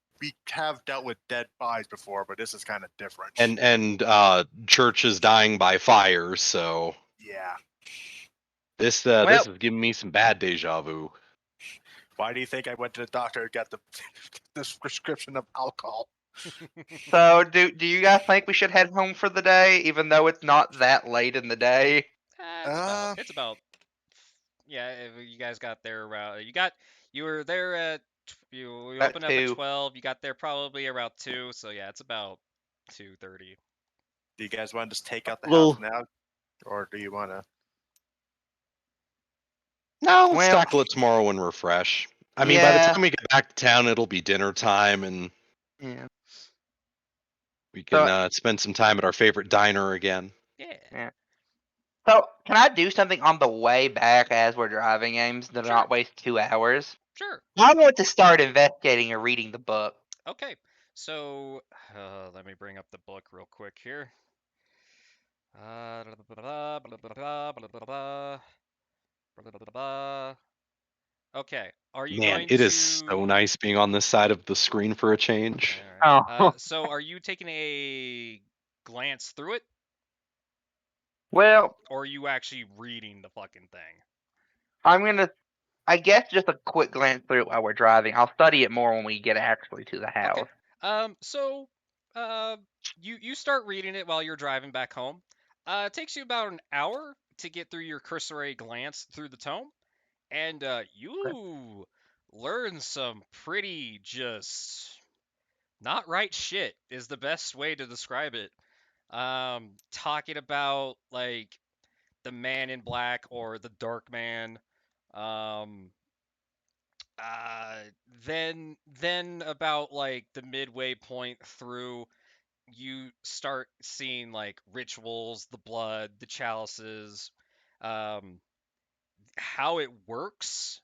have dealt with dead bodies before, but this is kind of different. And churches dying by fire, so yeah. this Well- this is giving me some bad deja vu. Why do you think I went to the doctor and got the this prescription of alcohol? So, do you guys think we should head home for the day, even though it's not that late in the day? It's about Yeah, you guys got there around. You were there at you About opened up at 2. 12. You got there probably around 2. So yeah, it's about 2:30. Do you guys want to just take out the house Well, now, or do you want to? no, let's Well, tackle it tomorrow and refresh. I mean, by the yeah. time we get back to town, it'll be dinner time, and Yeah. we can So, spend some time at our favorite diner again. Yeah, yeah. So, can I do something on the way back as we're driving, Ames, to sure, not waste 2 hours? sure. I want to start investigating or reading the book. Okay, so let me bring up the book real quick here. Okay, are you Man, going it is so to? nice being on this side of the screen for a change. All right. Oh, So are you taking a glance through it, well, or are you actually reading the fucking thing? I'm gonna. I guess just a quick glance through it while we're driving. I'll study it more when we get actually to the Okay. house. So, uh, you start reading it while you're driving back home. It takes you about an hour to get through your cursory glance through the tome, and Okay. you learn some pretty just not right shit is the best way to describe it. Talking about like the Man in Black or the Dark Man. Um, uh, then about like the midway point through, you start seeing like rituals, the blood, the chalices, um, how it works,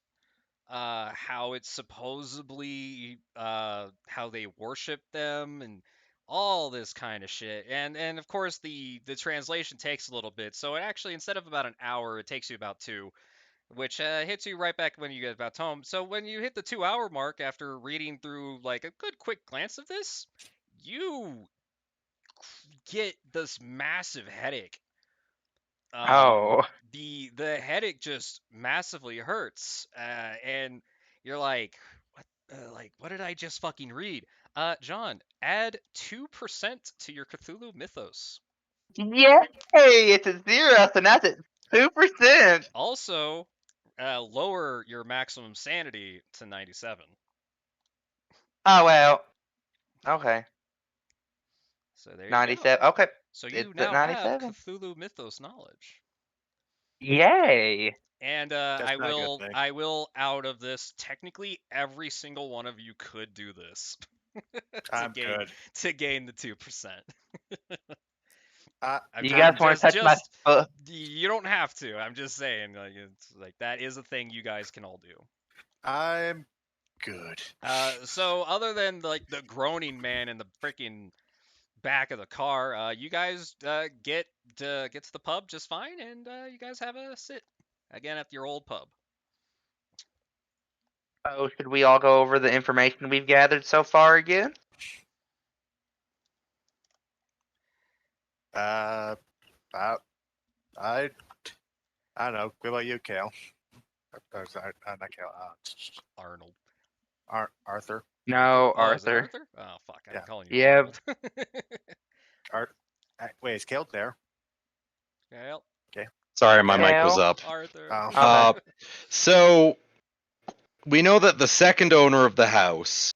how it's supposedly how they worship them, and all this kind of shit. And of course the translation takes a little bit, so it actually instead of about an hour, it takes you about 2, which hits you right back when you get back home. So when you hit the 2-hour mark after reading through like a good quick glance of this, you get this massive headache. Um, Oh, the headache just massively hurts, and you're like what did I just fucking read? John, add 2% to your Cthulhu mythos. yay! It's a 0, so that's at 2%. Also, lower your maximum sanity to 97. Oh well. Okay, So there you go. 97. Okay, So you it's at now have 97. Cthulhu mythos knowledge. Yay! And That's not a good thing. I will out of this. Technically, every single one of you could do this to I'm gain good. to gain the 2%. Uh, I'm You just guys want to touch my just foot? you don't have to. I'm just saying like it's like that is a thing you guys can all do. I'm good. So other than like the groaning man in the freaking back of the car, you guys get to the pub just fine, and you guys have a sit again at your old pub. Oh, should we all go over the information we've gathered so far again? Uh, I, I, I don't know. What about you, Kale? Sorry, not Kale. Arnold. Arthur. No, Oh, is it Arthur. Arthur? Oh fuck, I've Yeah. been calling you Yeah. Arnold. Art. Wait, is Kale there? Kale, Okay. Sorry, my mic was Kale? up. Arthur. Oh. Uh, Okay. so we know that the second owner of the house,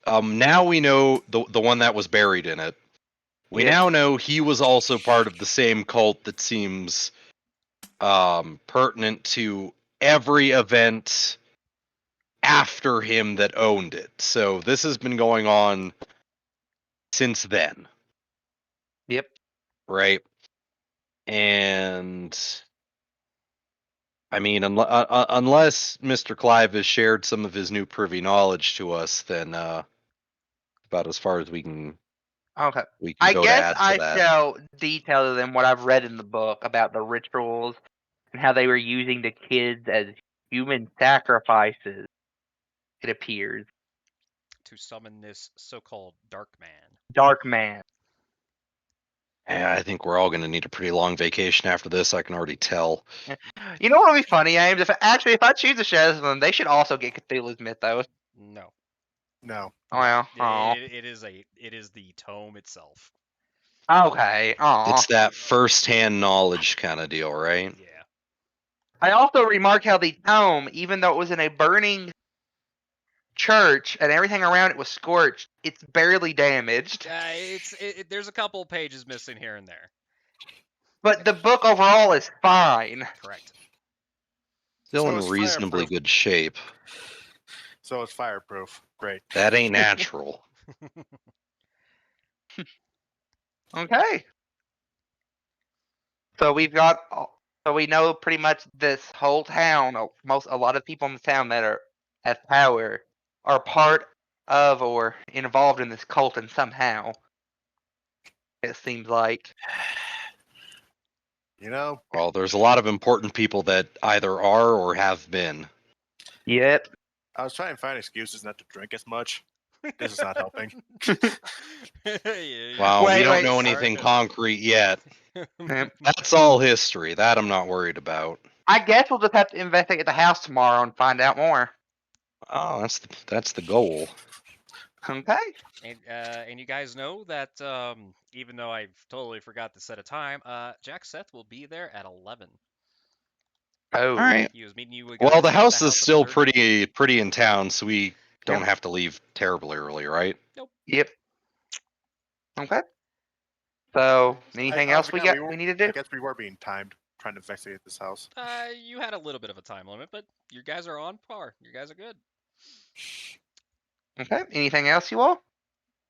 now we know the one that was buried in it. We Yep. now know he was also part of the same cult that seems pertinent to every event after him that owned it. So this has been going on since then, Yep. right? And I mean, unless Mr. Clive has shared some of his new privy knowledge to us, then about as far as Okay. we can I go to guess add to I that. shall detail to them what I've read in the book about the rituals and how they were using the kids as human sacrifices, it appears. To summon this so-called Dark Man. Dark Man. Yeah, I think we're all going to need a pretty long vacation after this. I can already tell. You know what would be funny, Ames? If I choose to share this with them, they should also get Cthulhu's Mythos. No, No. Oh, no. well. Oh. It is the tome itself. Okay. Oh. It's that first-hand knowledge kind of deal, right? Yeah. I also remarked how the tome, even though it was in a burning church and everything around it was scorched, it's barely damaged. There's a couple pages missing here and there. But the book overall is fine. Correct. Still So in it's reasonably fireproof. good shape. So it's fireproof. Great. That ain't natural. Okay. So we've got. So we know pretty much this whole town. A lot of people in the town that have power are part of or involved in this cult in somehow. It seems like. You know, Well, there's a lot of important people that either are or have been. Yep. I was trying to find excuses not to drink as much. This is not helping. Well, we Wait, don't wait, know sorry. anything concrete yet. Yep. That's all history. That I'm not worried about. I guess we'll just have to investigate the house tomorrow and find out more. Oh, that's the goal. Okay. And you guys know that even though I totally forgot to set a time, Jack Seth will be there at 11. Oh. All right. He was meeting you guys Well, the at house the is house of still dessert. pretty in town, so we don't Yep. have to leave terribly early, right? Yep. Okay. So, anything I else forgot we need to do? I guess we were being timed trying to investigate this house. You had a little bit of a time limit, but you guys are on par. You guys are good. Okay. Anything else, you all?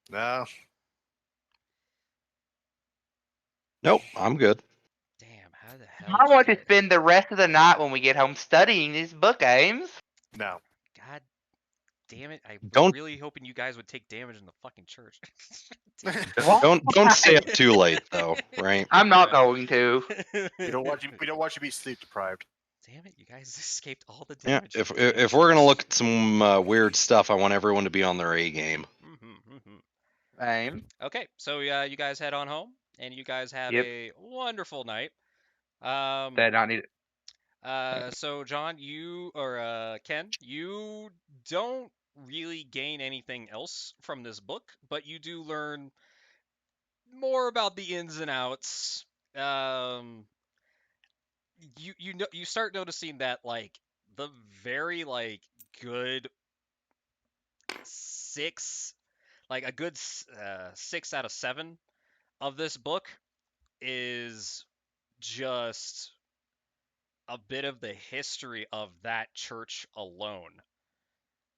No. Nope, I'm good. Damn, how the hell I did you want to get? spend the rest of the night when we get home studying these book games. No. God damn it! I was Don't- really hoping you guys would take damage in the fucking church. Don't stay up too late though, right? I'm not going to. We don't want you to be sleep deprived. Damn it! You guys escaped all the Yeah. damage. If we're gonna look at some weird stuff, I want everyone to be on their A game. Same. Okay, so you guys head on home, and you guys have Yep. a wonderful night. That I need it. So John, you or Ken, you don't really gain anything else from this book, but you do learn more about the ins and outs. Um, you start noticing that like the very like good six, like a good 6 out of 7 of this book is just a bit of the history of that church alone.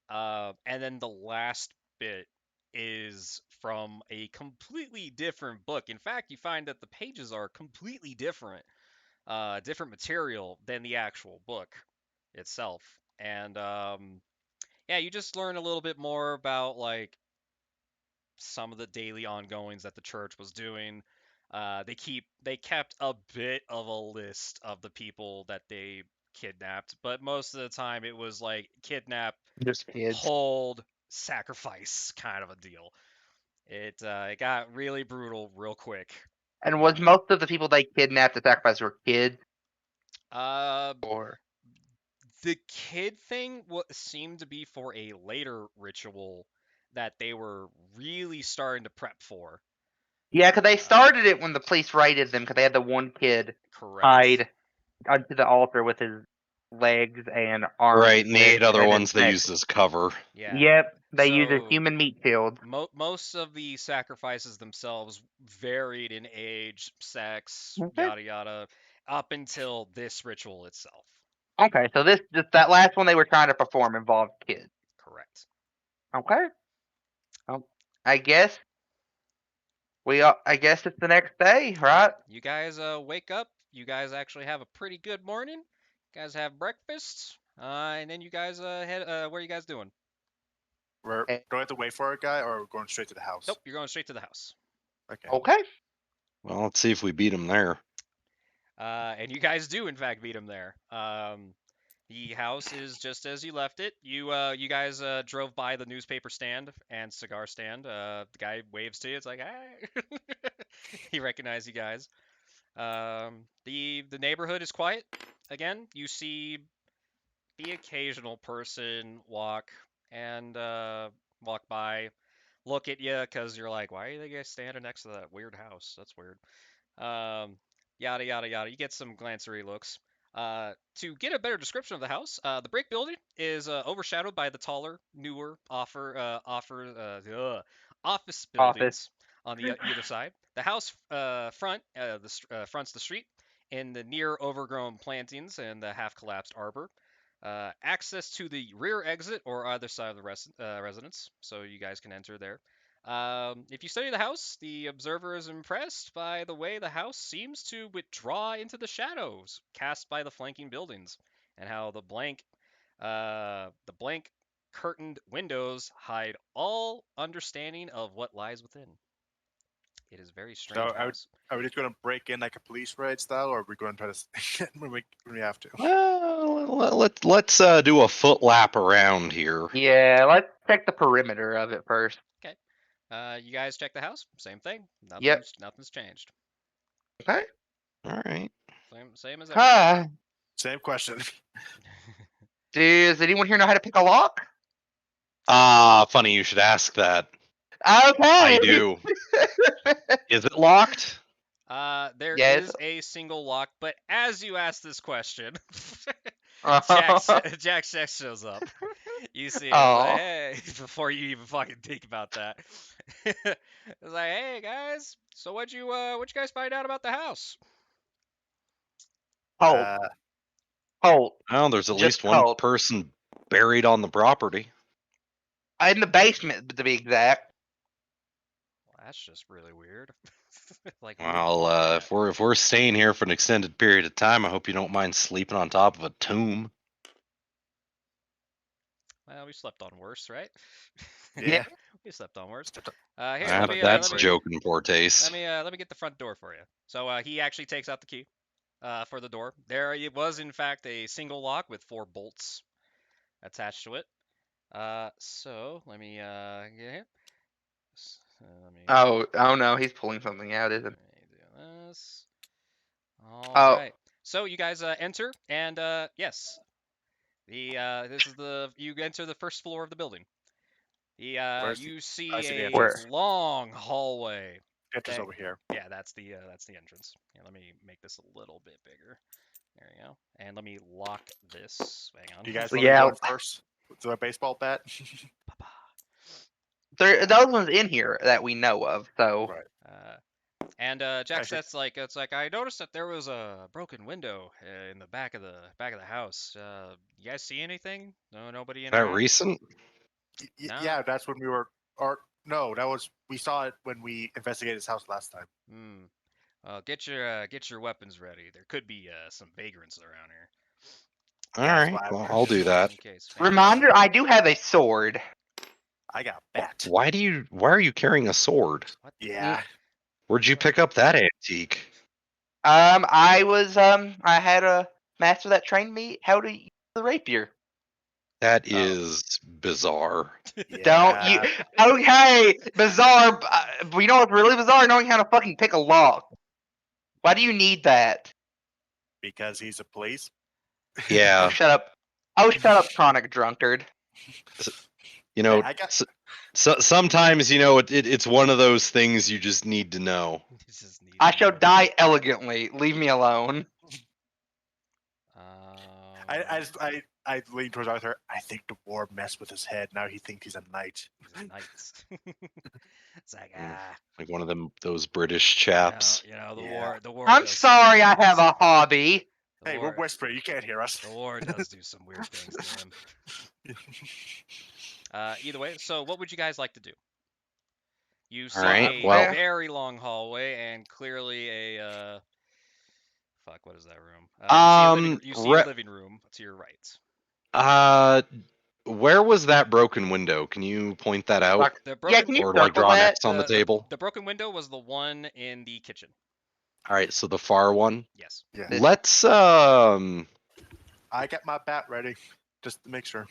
And then the last bit is from a completely different book. In fact, you find that the pages are completely different, different material than the actual book itself. And yeah, you just learn a little bit more about like some of the daily ongoings that the church was doing. They kept a bit of a list of the people that they kidnapped, but most of the time it was like kidnap, Just kids. hold, sacrifice kind of a deal. It got really brutal real quick. And was most of the people they kidnapped to sacrifice were kids? Uh, Or the kid thing seemed to be for a later ritual that they were really starting to prep for. yeah, because they started it when the police raided them because they had the one kid Correct. tied onto the altar with his legs and arms. Right, and the 8 other and his ones they neck. used as cover. Yeah. Yep, they used a So- human meat shield. Most of the sacrifices themselves varied in age, sex, Okay. yada yada, up until this ritual itself. Okay, so that last one they were trying to perform involved kids. Correct. Okay. I guess I guess it's the next day, right? You guys wake up. You guys actually have a pretty good morning. You guys have breakfast, and then you guys head. What are you guys doing? Do I have to wait for a guy, or we're going straight to the house? Nope, you're going straight to the house. Okay. Okay. Well, let's see if we beat them there. And you guys do in fact meet him there. The house is just as you left it. You guys drove by the newspaper stand and cigar stand. The guy waves to you. It's like, hey. He recognized you guys. The neighborhood is quiet. Again, you see the occasional person walk by, look at you because you're like, why are they guys standing next to that weird house? That's weird. Yada yada yada. You get some glancery looks. To get a better description of the house, the brick building is overshadowed by the taller, newer office Office. buildings on the either side. The house fronts the street in the near overgrown plantings and the half collapsed arbor. Access to the rear exit or either side of the residence, so you guys can enter there. If you study the house, the observer is impressed by the way the house seems to withdraw into the shadows cast by the flanking buildings, and how the blank curtained windows hide all understanding of what lies within. It is a very strange So house. are we just going to break in like a police raid style, or are we going to try to when we have to? Well, let's do a foot lap around here. Yeah, let's check the perimeter of it first. Okay. You guys check the house. Same thing. Yep. Nothing's changed. Okay. All right. Same as everything. Huh. Same question. Does anyone here know how to pick a lock? Funny you should ask that. Okay. I do. Is it locked? There Yes. is a single lock, but as you ask this question, Oh. Jack shows up. You see him, Oh. like, hey, before you even fucking think about that. It's like, hey guys, so what'd you guys find out about the house? Holt. Holt. Well, there's at Just least one Holt. person buried on the property. In the basement, to be exact. Well, that's just really weird. Like, who would Well, want that? if we're staying here for an extended period of time, I hope you don't mind sleeping on top of a tomb. Well, we slept on worse, right? Yeah. We slept on worse. Stepped up. Here, That's That's me- joke in poor taste. let me get the front door for you. So he actually takes out the key for the door. There it was, in fact, a single lock with 4 bolts attached to it. So let me get here. Let me Oh no, he's pulling something out, isn't let me do this. All Oh. right. So you guys enter, and yes, this is you enter the first floor of the building. Where's You see I see the a entrance. long hallway. Entrance Okay. over here. Yeah, that's the entrance. Yeah, let me make this a little bit bigger. There you go. And let me lock this. Hang on. Do you guys So, want to yeah. go in first? Throw a baseball bat. Those ones in here that we know of, so. Right. And Jack Actually- says it's like I noticed that there was a broken window in the back of the house. You guys see anything? No, nobody in That the house? recent? No. Yeah, that's when we were. Or no, we saw it when we investigated his house last time. Well, get your weapons ready. There could be some vagrants around here. All That's right, why well, I'll do that. In case. Reminder, I do have a sword. I got a bat. Why are you carrying a sword? What? Yeah. Where'd you pick up that antique? I had a master that trained me how to use the rapier. That Oh. is bizarre. Don't you? Okay, bizarre. But you know what's really bizarre? Knowing how to fucking pick a lock. Why do you need that? Because he's a police. Oh, Yeah, shut up. Oh, shut up, chronic drunkard. you know, I got. sometimes it's one of those things you just need to know. You just need I to shall know. die elegantly. Leave me alone. I lean towards Arthur. I think the war messed with his head. Now he thinks he's a knight. He's a knight. It's like Like one of those British chaps. the Yeah. war. I'm does some sorry weird I have things. a hobby. The Hey, war, we're whispering. You can't hear us. the war does do some weird things to him. Either way, so what would you guys like to do? You saw right, a well- very long hallway and clearly a fuck. What is that room? You see a living room to your right. Where was that broken window? Can you point that out? The Yeah, broken, can you Or do I circle draw an that? X on the table? the broken window was the one in the kitchen. All right, so the far one. Yes. Yeah. Let's I got my bat ready, just to make sure.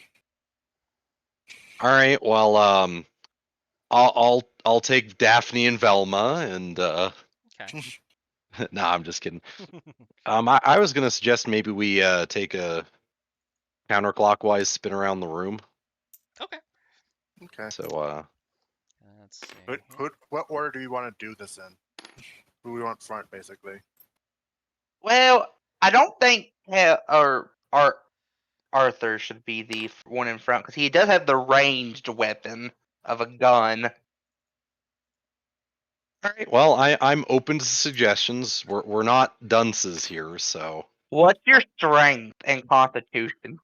All right, well I'll take Daphne and Velma and Okay. no, I'm just kidding. I was gonna suggest maybe we take a counterclockwise spin around the room. Okay. Okay. So Let's see. here. What order do you want to do this in? Who we want front, basically? Well, I don't think Arthur should be the one in front because he does have the ranged weapon of a gun. All right. Well, I'm open to suggestions. We're not dunces here, so. What's your strength and constitution?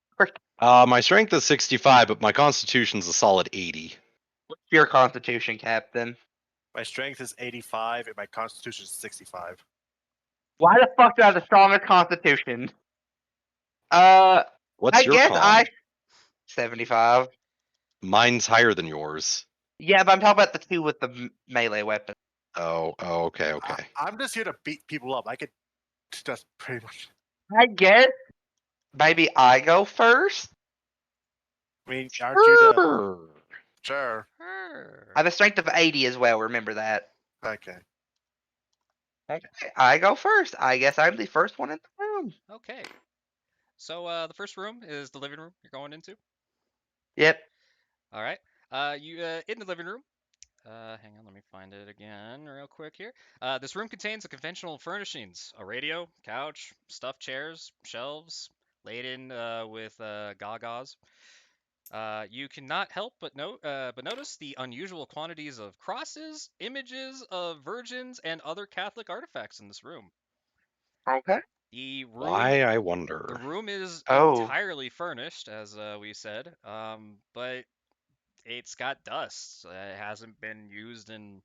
My strength is 65, but my constitution's a solid 80. What's your constitution, Captain? My strength is 85 and my constitution is 65. Why the fuck do I have the strongest constitution? What's I your guess con? 75. Mine's higher than yours. Yeah, but I'm talking about the two with the melee weapon. Oh, okay. I'm just here to beat people up. I could just pretty much. I guess maybe I go first. I mean, aren't you the. Sure. Sure. I have a strength of 80 as well. Remember that. Okay. Okay, I go first. I guess I'm the first one in the room. Okay. So the first room is the living room you're going into. Yep. All right. You in the living room. Hang on, let me find it again real quick here. This room contains the conventional furnishings: a radio, couch, stuffed chairs, shelves, laden with gagas. You cannot help but notice the unusual quantities of crosses, images of virgins, and other Catholic artifacts in this room. Okay. The room, Why, I the wonder. room is Oh. entirely furnished, as we said, but it's got dust. It hasn't been used in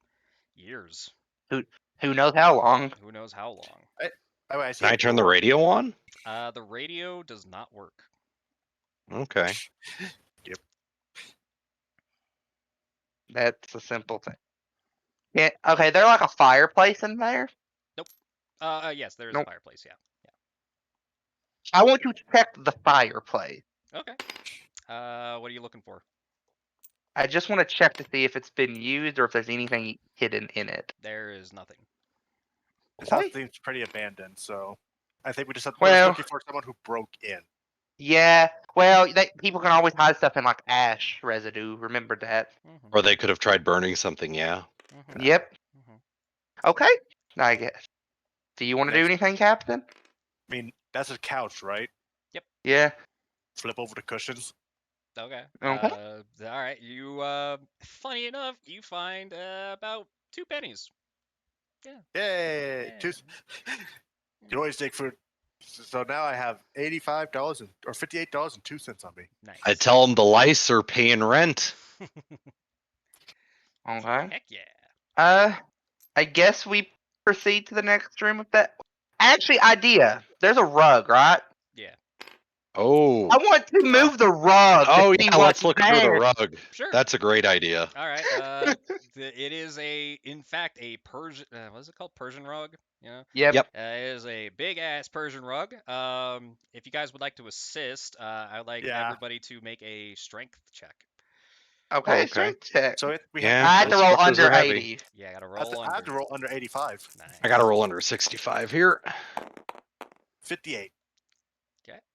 years. Who knows how long? Who knows how long? Oh, I see Can a I turn the door. radio on? The radio does not work. Okay. That's a simple thing. Yeah. Okay. There's like a fireplace in there. Yes, there is a Nope. fireplace. Yeah. I want you to check the fireplace. Okay. What are you looking for? I just want to check to see if it's been used or if there's anything hidden in it. There is nothing. This house seems pretty abandoned, so I think we're just Well- looking for someone who broke in. Yeah. Well, people can always hide stuff in like ash residue. Remember that. Mhm, Or they could have tried burning something, yeah. mhm, Yep. mhm. Okay. I guess. Do you want to do Next. anything, Captain? I mean, that's a couch, right? Yeah. Flip over the cushions. Okay. Okay. All right. You funny enough, you find about 2 pennies. Yay! Yeah. You always take food. So now I have $85 or $58.02 on me. Nice. I tell them the lice are paying rent. Okay. Heck yeah. I guess we proceed to the next room with that. Actually, idea. There's a rug, right? Yeah. Oh. I want to move the rug. Oh, to see yeah, let's what's look under the there. rug. Sure. That's a great idea. All right. It is in fact, a Persian. What is it called? Persian rug. Yeah. Yep. It is a big ass Persian rug. If you guys would like to assist, I'd like Yeah. everybody to make a strength check. Okay. Okay. Strength check. So Yeah. I had to those roll fuckers under are heavy. 80. Yeah, I gotta I have roll to- I have to under. roll under 85. Nice. I gotta roll under 65 here. 58.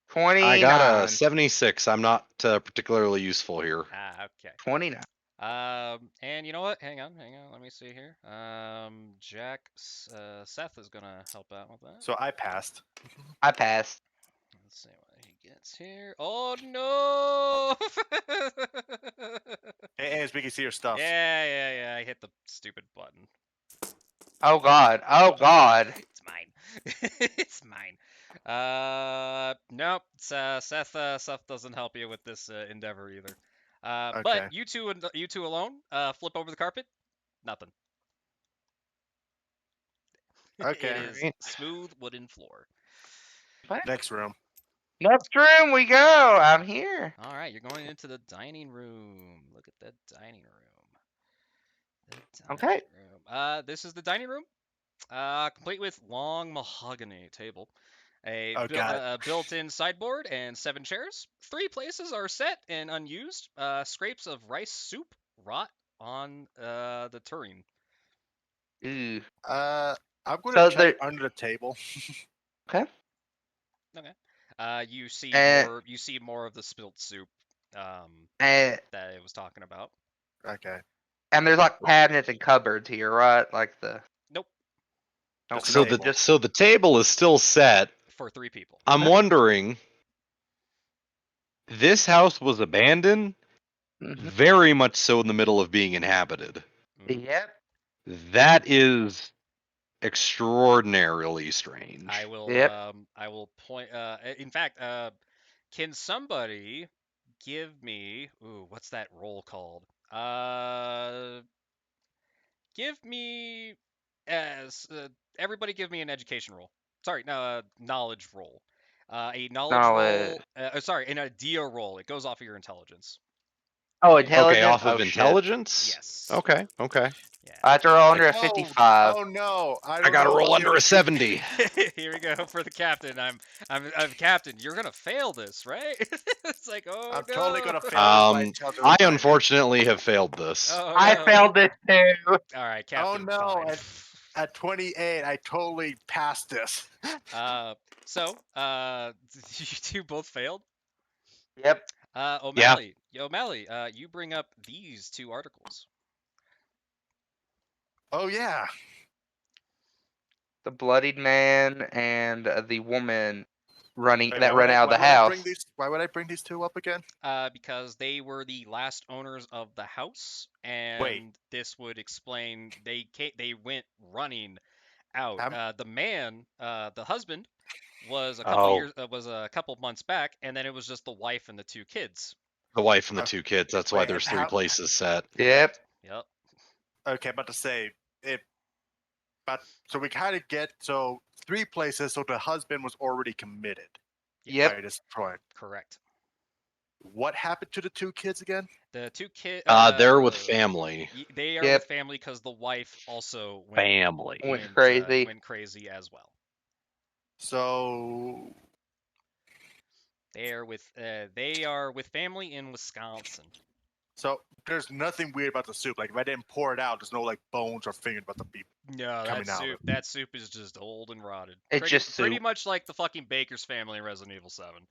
29. I got a 76. I'm not particularly useful here. Okay. 29. And you know what? Hang on. Let me see here. Seth is gonna help out with that. So I passed. I passed. Let's see what he gets here. Oh no! Hey, as we can see your stuff. Yeah. I hit the stupid button. Oh god. Oh god. It's mine. It's mine. Nope. Seth doesn't help you with this endeavor either. Okay. But you two alone, flip over the carpet. Nothing. Okay. It is Alright. smooth wooden floor. Next room. Next room we go. I'm here. All right, you're going into the dining room. Look at that dining room. Okay. Room. This is the dining room, complete with long mahogany table, a Oh, God. built-in sideboard, and 7 chairs. 3 places are set and unused. Scrapes of rice soup rot on the tureen. Ooh. I'm going So to check under the table. Okay. You see Uh, You see more of the spilt soup. And That it was talking about. Okay. there's like cabinets and cupboards here, right? Like the. Nope. Okay. Just So the table. the table is still set. for 3 people. I'm wondering. This house was abandoned, very much so in the middle of being inhabited. Mhm. Yep. That is extraordinarily strange. I will Yep. I will point in fact, can somebody give me what's that roll called? Give me as everybody give me an education roll. Sorry, no, knowledge roll. A knowledge roll. Knowledge. Sorry, an idea roll. It goes off of your intelligence. Oh, Okay, intelligence. off of Oh shit. intelligence? Yes. Okay. Yeah. I have to roll under a Oh, 55. oh no! I I don't gotta know if roll I'll be under able a to do 70. Here we go for the captain. I'm captain. You're gonna fail this, right? It's like, oh I'm no. totally gonna fail this, but I tell the I reminder. unfortunately have failed this. Oh I no. failed this too. All right, Oh captain. no! Fine. At 28, I totally passed this. So, you two both failed. Yep. Yeah. O'Malley, you bring up these 2 articles. Oh yeah. The bloodied man and the woman running Wait, that ran out of the house. Why would I bring these two up again? Because they were the last owners of the house, and this would explain they went running out. How- The man, the husband, was a couple Oh, years was a couple months back, and then it was just the wife and the 2 kids. the wife and the Uh, 2 kids. That's why Wait, there's 3 places set. Yep. Correct. Yep. okay, but to say it, but so we kind of get 3 places. So the husband was already committed Yep. by this point. Correct. What happened to the 2 kids again? The 2 kids. They're with family. They are Yep. with family because the wife also Family. Went crazy. went crazy as well. So They are with family in Wisconsin. So there's nothing weird about the soup. Like if I didn't pour it out, there's no like bones or fingers about the beef. No, Coming out of that soup is just old and rotted. It's just pretty soup. much like the fucking Baker's family in Resident Evil 7.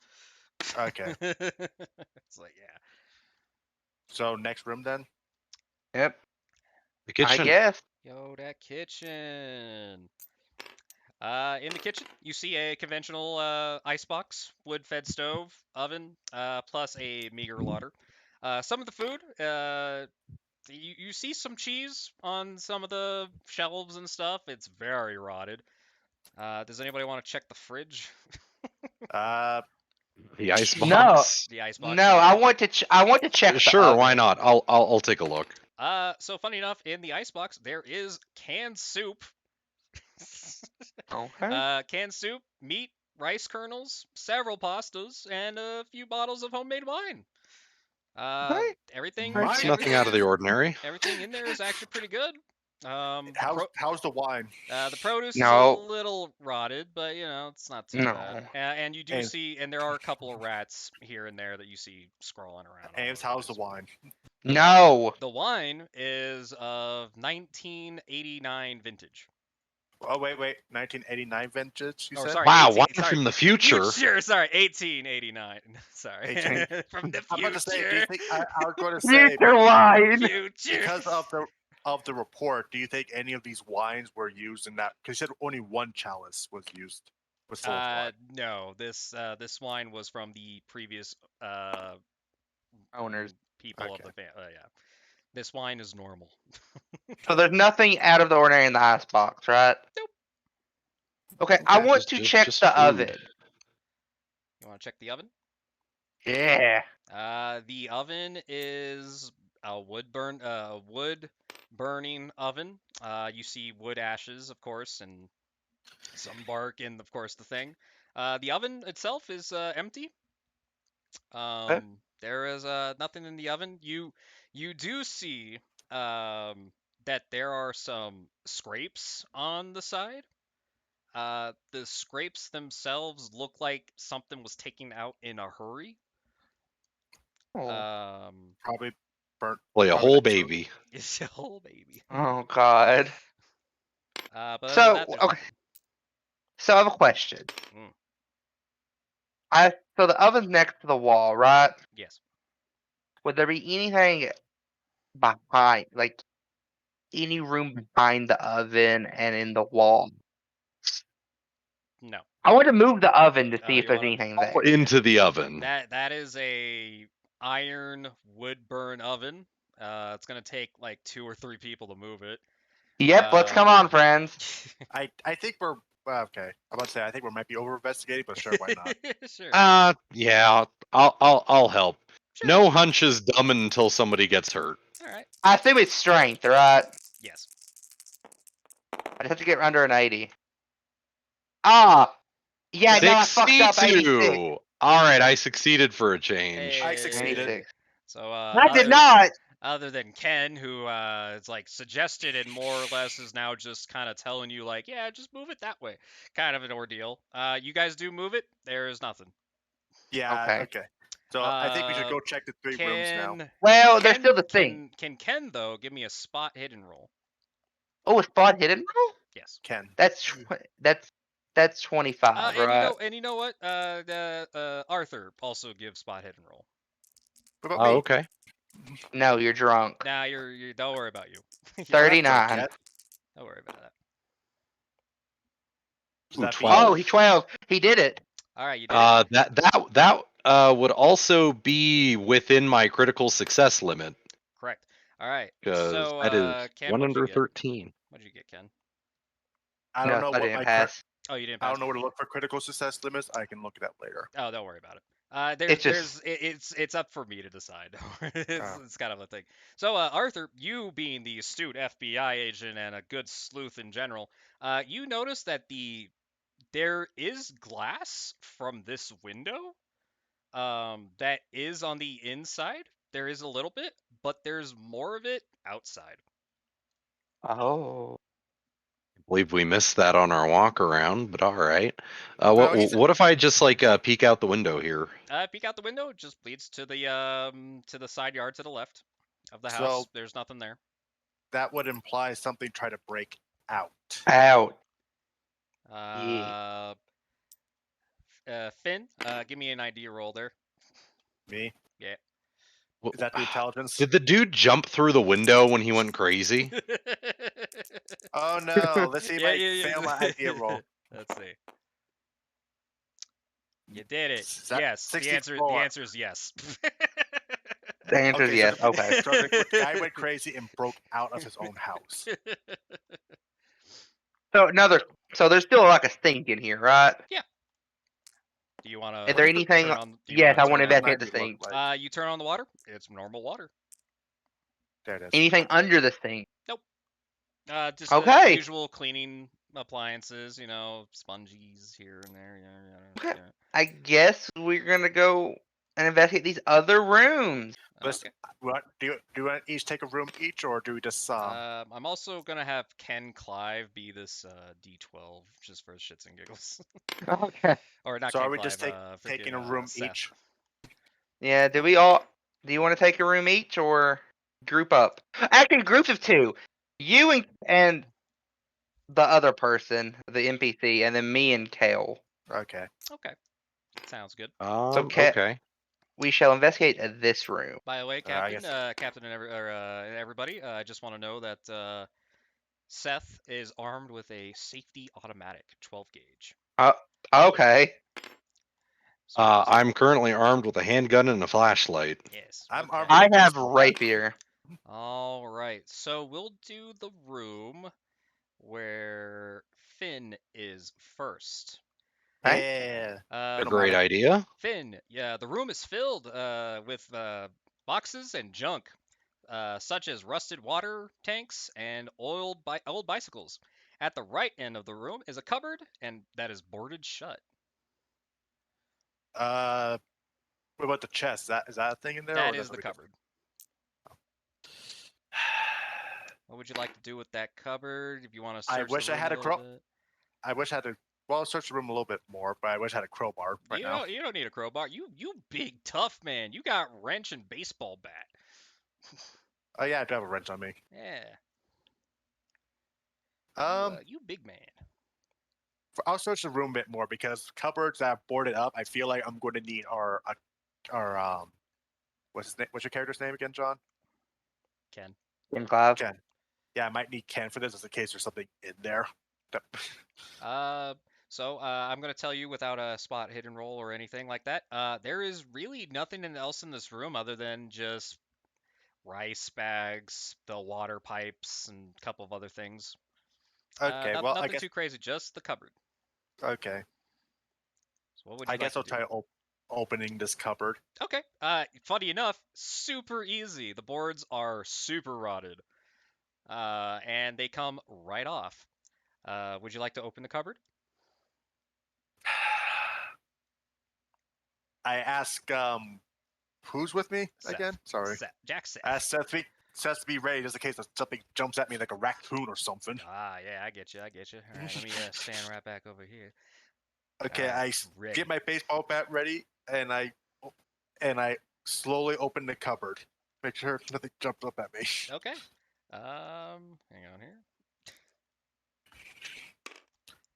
Okay. It's like, yeah. So next room then. Yep. The I kitchen. guess. Yo, that kitchen. In the kitchen, you see a conventional icebox, wood-fed stove, oven, plus a meager larder. Some of the food, you see some cheese on some of the shelves and stuff. It's very rotted. Does anybody want to check the fridge? Uh, The icebox. No. The icebox. No, Sorry. I want to check the Sure, why oven. not? I'll take a look. So funny enough, in the icebox there is canned soup. Okay. Canned soup, meat, rice kernels, several pastas, and a few bottles of homemade wine. Okay. Everything, Right. It's nothing out of the ordinary. everything in there is actually pretty good. how's the wine? The produce is a No. little rotted, but you know it's not too No. bad. And you do Ames. see, and there are a couple of rats here and there that you see scrawling around. all Ames, over how's the place. wine? No. The wine is of 1989 vintage. Oh wait, 1989 vintage. You Oh, said? sorry, Wow, 18, wine sorry, from the future. future. Sorry, 1889. Sorry, 18. from the I'm about to say. Do you future. think I was going to say Future wine. Future. because of the report? Do you think any of these wines were used in that? Because you said only one chalice was used. Was full of wine. No, this wine was from the previous Owners. people of Okay. the family. Yeah, this wine is normal. So there's nothing out of the ordinary in the icebox, right? Nope. Okay, I Okay. want to check just the food. oven. You want to check the oven? Yeah. The oven is a wood burning oven. You see wood ashes, of course, and some bark, and of course the thing. The oven itself is empty. There is nothing in the oven. You do see that there are some scrapes on the side. The scrapes themselves look like something was taken out in a hurry. Oh. Probably burnt. Play a Probably whole like baby. It's a whole baby. Oh God. But other than So that, there's okay. So I have a question. Mm. So the oven's next to the wall, right? Yes. Would there be anything behind, like any room behind the oven and in the wall? No. I want to move the oven to see you if there's wanna- anything All there. into the oven. That is a iron wood burn oven. It's gonna take like 2 or 3 people to move it. Yep, let's come on, friends. I think we're okay. I'm about to say I think we might be over investigating, but sure, why not? Sure. Yeah, I'll help. Sure. No hunch is dumb until somebody gets hurt. All right. I assume it's strength, right? Yes. I just have to get under an 80. Ah! Yeah, no, I fucked up 86. 62. All right, I succeeded for a change. I succeeded. 86. So I did not! other than Ken, who is like suggested and more or less is now just kind of telling you like, yeah, just move it that way, kind of an ordeal. You guys do move it. There is nothing. Yeah. Okay. So I think we should go check the 3 rooms now. Can Well, there's still the thing. Can Ken though give me a spot hidden roll? Oh, a spot hidden roll? Yes. Ken. That's 25, right? And you know what? Arthur also gives spot hidden roll. What about Oh, me? okay. No, you're drunk. Nah, you don't worry about you. I'm not drunk 39. yet. Don't worry about that. Does that 12. Oh, he 12. He did it. All right, you did it. That would also be within my critical success limit Correct. All right. because So that is Ken, 1 what'd you under get? 13. What'd you get, Ken? I don't No, know I what didn't my pass. Oh, you didn't I pass. don't know where to look for critical success limits. I can look at that later. Oh, don't worry about it. It's just- It's up for me to decide. it's, Oh. it's kind of a thing. So, Arthur, you being the astute FBI agent and a good sleuth in general, you notice that there is glass from this window, that is on the inside. There is a little bit, but there's more of it outside. Oh. I believe we missed that on our walk around, but all right. Oh, he's- What if I just like peek out the window here? Peek out the window. It just leads to the side yard to the left of the So- house. There's nothing there. That would imply something tried to break out. Out. Finn, give me an ID roll there. Me? Yeah. Is that the intelligence? Did the dude jump through the window when he went crazy? Oh no! Let's see if Yeah, I yeah, fail yeah. my idea roll. Let's see. You did it. Is that Yes. The 64? answer is yes. The answer is Okay, yes. so Okay. So the guy went crazy and broke out of his own house. So there's still like a sink in here, right? Do you want to? Is there anything? Yes, I want to investigate the What does sink. look like? You turn on the water. It's normal water. There it is. Anything under the sink? Just the Okay. usual cleaning appliances. You know, sponges here and there. Yeah. Okay. I guess we're gonna go and investigate these other rooms. Let's- Okay. What do you want each take a room each, or do we just I'm also gonna have Ken Clive be this D12 just for shits and giggles. Okay. Or not So Ken are we Clive, just taking freaking, a room Seth. each? Yeah. Do we all? Do you want to take a room each or group up? Actually, groups of 2. You and the other person, the NPC, and then me and Kale. Okay. Okay. Sounds good. Okay. We shall investigate this room. By the way, I Captain, guess- Captain and everybody, I just want to know that Seth is armed with a safety automatic 12 gauge. Okay. So I'm currently armed with a handgun and a flashlight. yes. I'm okay. armed with I a have baseball bat. rapier. All right. So we'll do the room where Finn is first. Yeah. A Don't great matter. idea. Finn, yeah, the room is filled with boxes and junk, such as rusted water tanks and old bicycles. At the right end of the room is a cupboard, and that is boarded shut. What about the chest? Is that a thing in there? That or is that's the what we cupboard. What would you like to do with that cupboard? If you want to search I wish the I room had a little crow- bit? I wish I had to. Well, search the room a little bit more, but I wish I had a crowbar right now. You don't need a crowbar. You big tough man. You got wrench and baseball bat. Oh yeah, I do have a wrench on me. Yeah. You big man. I'll search the room a bit more because cupboards that are boarded up, I feel like I'm going to need our what's his name? What's your character's name again, John? Ken. In Clive. Ken. Yeah, I might need Ken for this, as in case there's something in there. So I'm gonna tell you without a spot hidden roll or anything like that. There is really nothing else in this room other than just rice bags, the water pipes, and a couple of other things. Okay, well, I Nothing guess. too crazy, just the cupboard. Okay, So what would I you like guess to I'll do? try opening this cupboard. Okay. Funny enough, super easy. The boards are super rotted. And they come right off. Would you like to open the cupboard? I ask, who's with me again? Seth. Sorry. Jack Seth. I ask Seth to be ready just in case something jumps at me like a raccoon or something. Yeah, I get you. I get you. All right, let me stand right back over here. Okay, All right, I ready. get my baseball bat ready, and I slowly open the cupboard. Make sure nothing jumps up at me. Okay. Hang on here.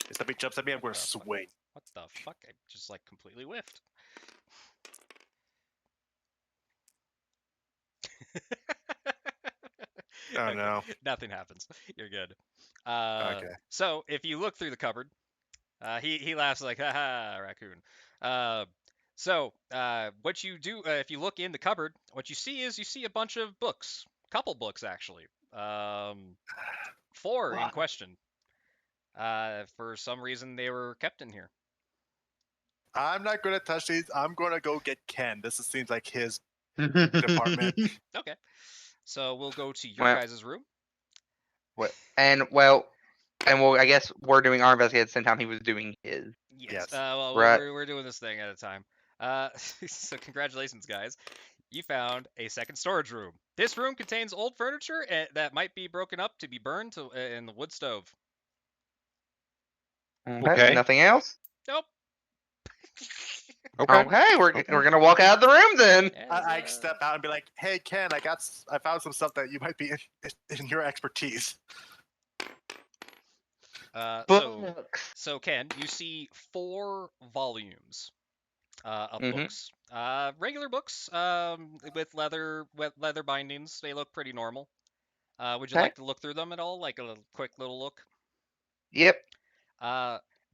If something jumps at me, I'm What going to the fuck? swing. What the fuck? I just like completely whiffed. Oh Okay, no. nothing happens. You're good. Okay. So if you look through the cupboard, he laughs like, haha, raccoon. Uh, what you do if you look in the cupboard, what you see is you see a bunch of books, couple books actually, four in What? question. For some reason they were kept in here. I'm not going to touch these. I'm going to go get Ken. Seems like his department. Okay, so we'll go to your Well, guys' room. and well, I guess we're doing our investigation at the same time he was doing his. Yes. Yes. Well, Right. we're doing this thing at a time. So congratulations, guys. You found a second storage room. This room contains old furniture that might be broken up to be burned in the wood stove. Okay. Nothing else. Nope. Okay. Okay, we're gonna walk out of the room then. I step out and be like, "Hey, Ken, I found some stuff that you might be in your expertise." So Ken, you see 4 volumes of Mhm. books. Regular books with leather bindings. They look pretty normal. Would you Okay. like to look through them at all? Like a quick little look? Yep.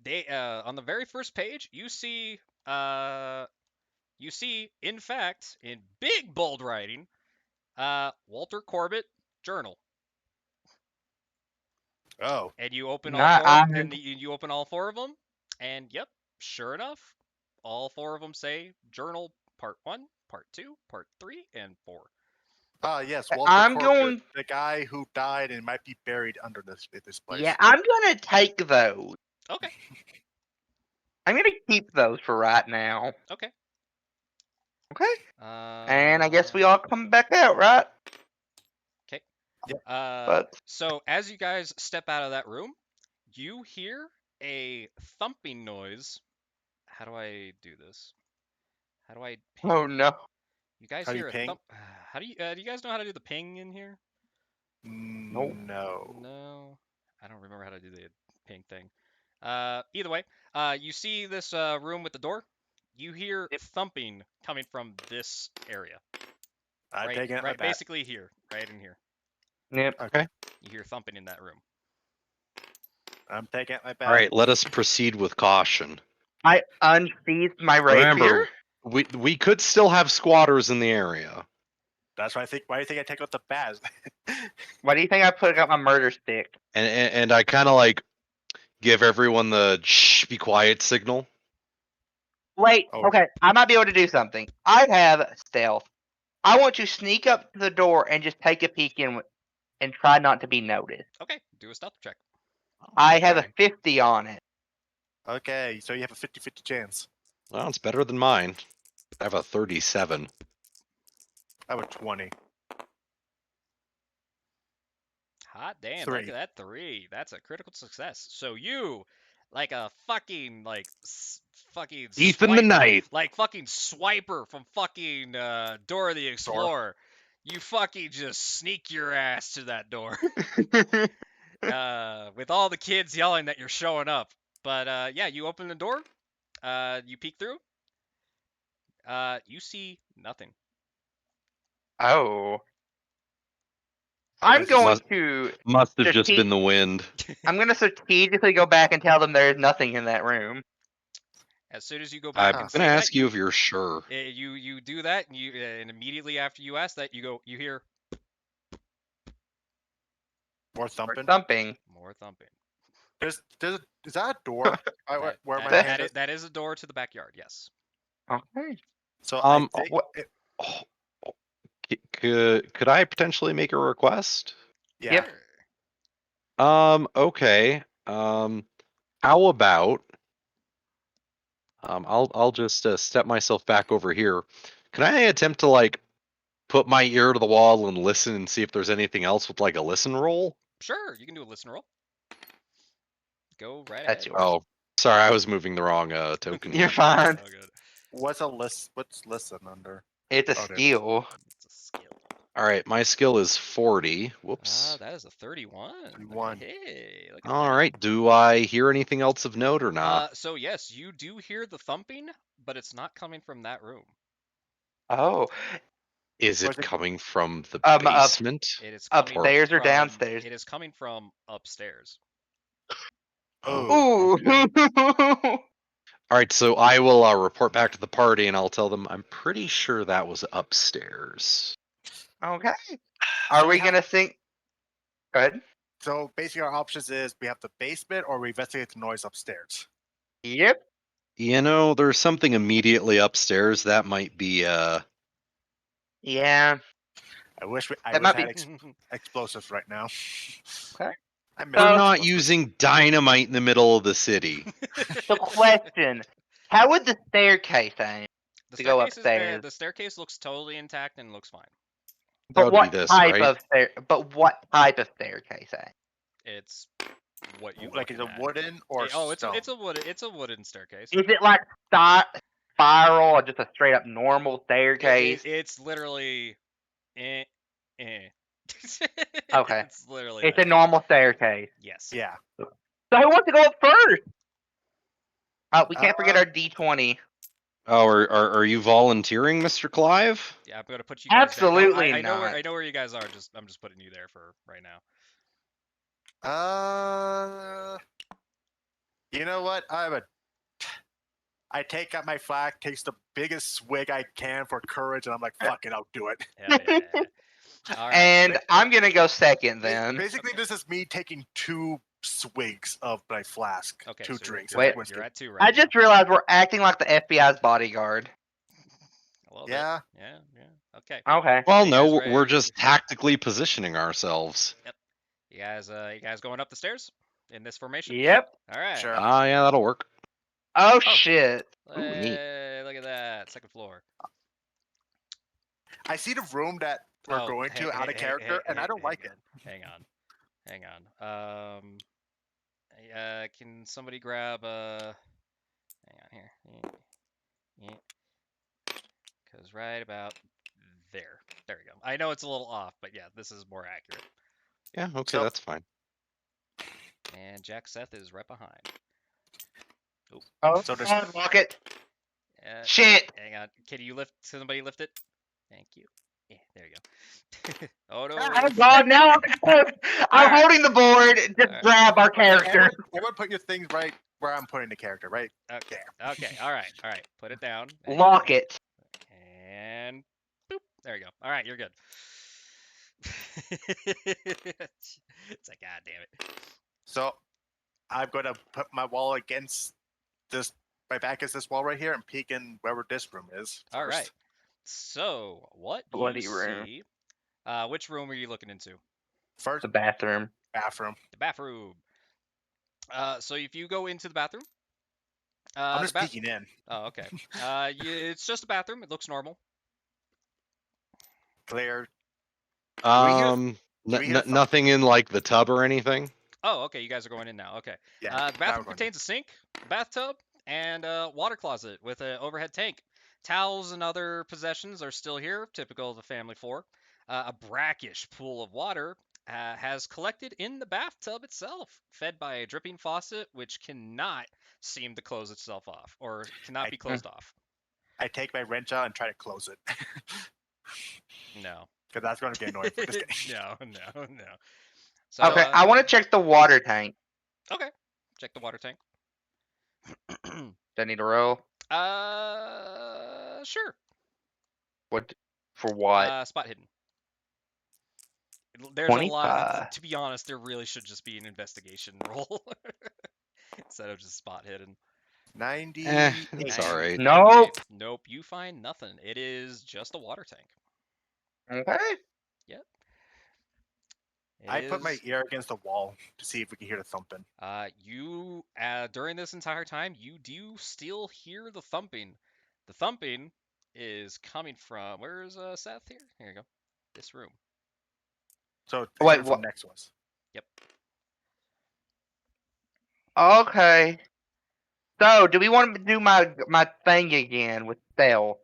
They on the very first page, you see, in fact, in big bold writing, Walter Corbett journal. Oh. And you open all Not. 4, and you open all 4 of them, and yep, sure enough, all 4 of them say journal part 1, part 2, part 3, and 4. Yes, Walter I'm Corbett, going. the guy who died and might be buried under this place. Yeah, I'm gonna take those. Okay. I'm gonna keep those for right now. Okay. Okay. And I guess we all come back out, right? Okay. But So as you guys step out of that room, you hear a thumping noise. How do I do this? How do I ping? oh no. You guys How do you hear a ping? thump? How do you guys know how to do the ping in here? Nope. No. No, I don't remember how to do the ping thing. Either way, you see this room with the door. You hear Yep. thumping coming from this area. I'm taking it right, like that. basically here, right in here. Yep. Okay. You hear thumping in that room. I'm taking it like that. All right. Let us proceed with caution. I unsheathed my rapier. Remember, we could still have squatters in the area. That's why I think. Why do you think I take out the baz? Why do you think I put out my murder stick? And I kind of like give everyone the shh, be quiet signal. Wait, Oh. okay, I might be able to do something. I have stealth. I want to sneak up to the door and just take a peek in and try not to be noticed. Okay, do a stealth check. I have a Okay. 50 on it. Okay, so you have a 50-50 chance. Well, it's better than mine. I have a 37. I have a 20. Hot damn! 3. Look at that 3. That's a critical success. So you, like a fucking fucking Ethan the swiper, Knight. like fucking swiper from fucking Dora the Explorer. You fucking just sneak your ass to that door. With all the kids yelling that you're showing up. But yeah, you open the door. You peek through. You see nothing. Oh. I'm This is- going to. Must have just Strate- been the wind. I'm gonna strategically go back and tell them there is nothing in that room. As soon as you go I'm back and gonna say that, ask you if you're sure. you do that, and and immediately after you ask that, you hear more Or thumping. thumping. more thumping. Is that a door? Where my That hand is? that is a door to the backyard. Yes. Okay. So Um, I think what- Oh, could I potentially make a request? yeah. Sure. Okay. How about I'll just step myself back over here. Can I attempt to like put my ear to the wall and listen and see if there's anything else with like a listen roll? Sure. You can do a listen roll. Go right That's ahead. yours. Oh, sorry, I was moving the wrong token. You're here. fine. Oh, good. What's a list? What's listen under? It's a Oh, there it is. skill. It's a skill. All right, my skill is 40. Whoops. That is a 31. 31. Hey, look at All that. right, do I hear anything else of note or not? So yes, you do hear the thumping, but it's not coming from that room. Oh, Is was it it- coming from the up basement? It is coming upstairs or from, downstairs. It is coming from upstairs. Oh. Ooh. okay. All right, so I will report back to the party and I'll tell them I'm pretty sure that was upstairs. Okay. Are we gonna think? Good. So basically, our options is we have the basement or we investigate the noise upstairs. Yep. You know, there's something immediately upstairs that might be Yeah. I wish I That wish might I had be- explosives right now. Okay. I miss we're So- not explosives. using dynamite in the middle of the city. The question: how would the staircase aim? The To go staircase upstairs. the staircase looks totally intact and looks fine. That But would be what this, type right? of stair? But what type of staircase aim? It's what you Like is looking it at. wooden or stone? It's a wooden staircase. Is it like spiral or just a straight up normal staircase? It's literally eh. Okay. It's literally It's that. a normal staircase. Yes. Yeah. So who wants to go up first? Oh, we can't forget Uh, our D20. Oh, are you volunteering, Mr. Clive? Yeah, I'm gonna put you guys there. No, Absolutely I know where not. you guys are. I'm just putting you there for right now. You know what? I take out my flask, takes the biggest swig I can for courage, and I'm like, fuck it, I'll do it. Hell yeah. All right. And I'm gonna go second then. Basically, this is me taking 2 swigs of my flask. Okay. 2 So drinks. Wait. of whiskey. You're at 2 right I now. just realized we're acting like the FBI's bodyguard. A little bit. Yeah. Yeah. Okay. Okay. Well, You no, guys ready? we're just tactically positioning ourselves. You guys going up the stairs in this formation? Yep. All right. Sure. Yeah, that'll work. Oh shit. Ooh, neat. Hey, look at that. Second floor. I see the room that we're Oh, going to out of character, and I don't like it. Hang on. Can somebody grab hang on here. Cause right about there. There we go. I know it's a little off, but yeah, this is more accurate. Yeah, okay, So- that's fine. And Jack Seth is right behind. Oh, So there's- come on, Rocket. Uh, Shit. Hang on. Can you lift? Somebody lift it? Thank you. Yeah, there you go. Oh no. Oh god, now I'm Alright. holding the board. Just Alright. grab our character. Everyone put your things right where I'm putting the character, right? Okay. Okay. All right. Put it down. Lock it. And boop. There you go. All right, you're good. It's like, God damn it. So I'm going to put my wall against this. My back is this wall right here, and peek in wherever this room is. All first. right. So what Bloody you room. see? Which room are you looking into? First The bathroom. bathroom. The bathroom. So if you go into the bathroom, I'm the just peeking in. Oh, okay. It's just a bathroom. It looks normal. Clear. we hear- Um, we hear something? nothing in like the tub or anything. Oh, okay. You guys are going in now. Okay. Yeah. The now bathroom we're going in. contains a sink, bathtub, and a water closet with an overhead tank. Towels and other possessions are still here, typical of the family four. A brackish pool of water has collected in the bathtub itself, fed by a dripping faucet, which cannot seem to close itself off, or cannot I- be closed off. I take my wrench out and try to close it. No. Because that's going to be annoying for this game. No. So, Okay, I want to check the water tank. okay. Check the water tank. Do I need to roll? Sure. What? For what? Spot hidden. There's a lot. 25. To be honest, there really should just be an investigation roll instead of just spot hidden. 98. It's all right. Nope. Nope. You find nothing. It is just a water tank. Okay. Yep. I put my ear against the wall to see if we can hear the thumping. You during this entire time, you do still hear the thumping. The thumping is coming from where's Seth here? Here you go. This room. So it's Wait, coming from what? next to us. Yep. Okay. So, do we want to do my thing again with stealth?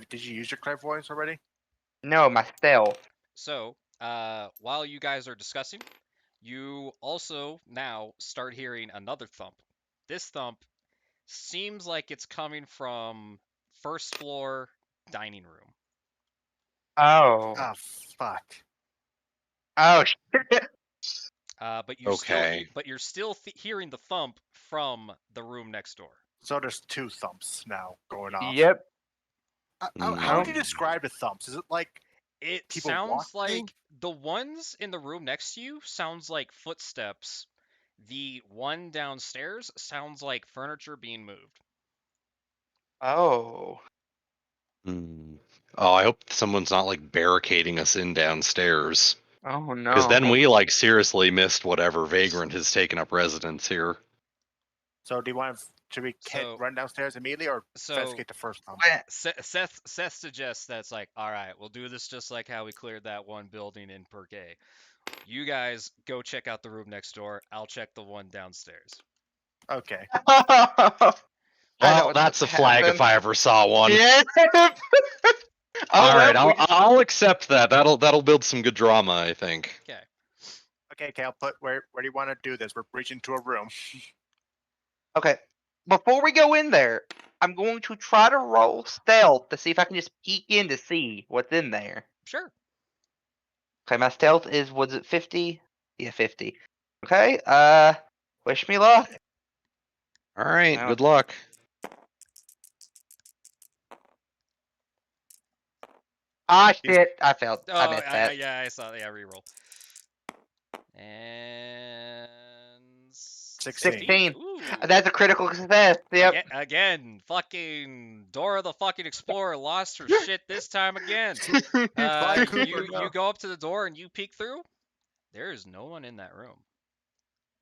Did you use your clairvoyance already? No, my stealth. So, while you guys are discussing, you also now start hearing another thump. This thump seems like it's coming from first floor dining room. Oh. Ah, fuck. Oh shit. But you're Okay. still hearing the thump from the room next door. So there's two thumps now going off. Yep. How would you Hmm. describe the thumps? Is it like It people sounds walking? like the ones in the room next to you sounds like footsteps. The one downstairs sounds like furniture being moved. Oh. Hmm. Oh, I hope someone's not like barricading us in downstairs. Oh Because then no. we like seriously missed whatever vagrant has taken up residence here. So do you want? Should we run downstairs immediately or investigate the first thump? Seth suggests that's like, all right, we'll do this just like how we cleared that one building in Perk A. You guys go check out the room next door. I'll check the one downstairs. Okay. I know Well, what's that's a gonna flag happen. if I ever saw one. Yeah. All right, well, we just- I'll accept that. That'll build some good drama, I think. Okay. Okay, I'll put where do you want to do this? We're breaching into a room. Okay. Before we go in there, I'm going to try to roll stealth to see if I can just peek in to see what's in there. Sure. Okay, my stealth was it 50? Yeah, 50. Okay, wish me luck. All right, Oh. good luck. Ah, shit, I failed. Oh, I missed that. yeah, I saw. Yeah, reroll. And 16. Ooh. That's a critical success. Yep. Again, fucking Dora the fucking Explorer lost her shit this time again. Bye, Cooper, You no. go up to the door and you peek through. There is no one in that room.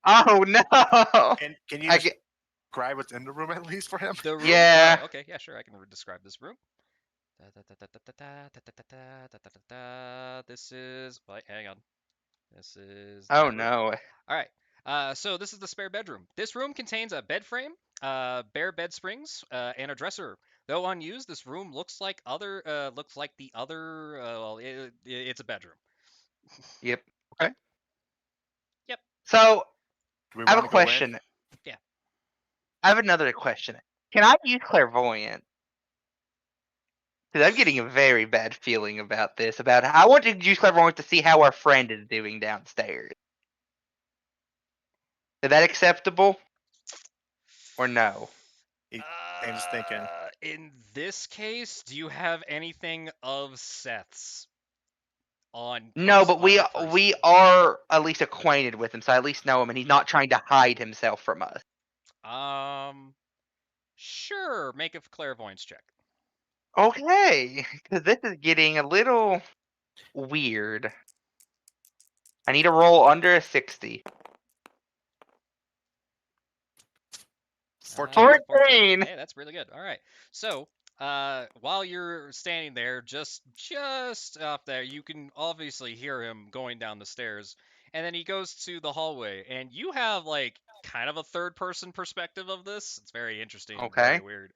Oh no. Can you I just describe what's in the room at least for him? The room. Yeah. Okay. Yeah. Sure. I can describe this room. This is. Wait, hang on. This is. Oh that room. no. All right. So this is the spare bedroom. This room contains a bed frame, bare bed springs, and a dresser. Though unused, this room looks like the other. Well, it's a bedroom. Yep. Okay. Yep. So Do we I have want a to go in? question. Yeah. I have another question. Can I use clairvoyance? Because I'm getting a very bad feeling about this. I want to use clairvoyance to see how our friend is doing downstairs. Is that acceptable? Or no? I'm just thinking. In this case, do you have anything of Seth's on? No, but on your we person? are at least acquainted with him, so I at least know him, and he's not trying to hide himself from us. Sure. Make a clairvoyance check. Okay, because this is getting a little weird. I need to roll under a 60. 14. 14. Hey, that's really good. All right. So, while you're standing there, just up there, you can obviously hear him going down the stairs, and then he goes to the hallway, and you have like kind of a third-person perspective of this. It's very interesting, very Okay. weird.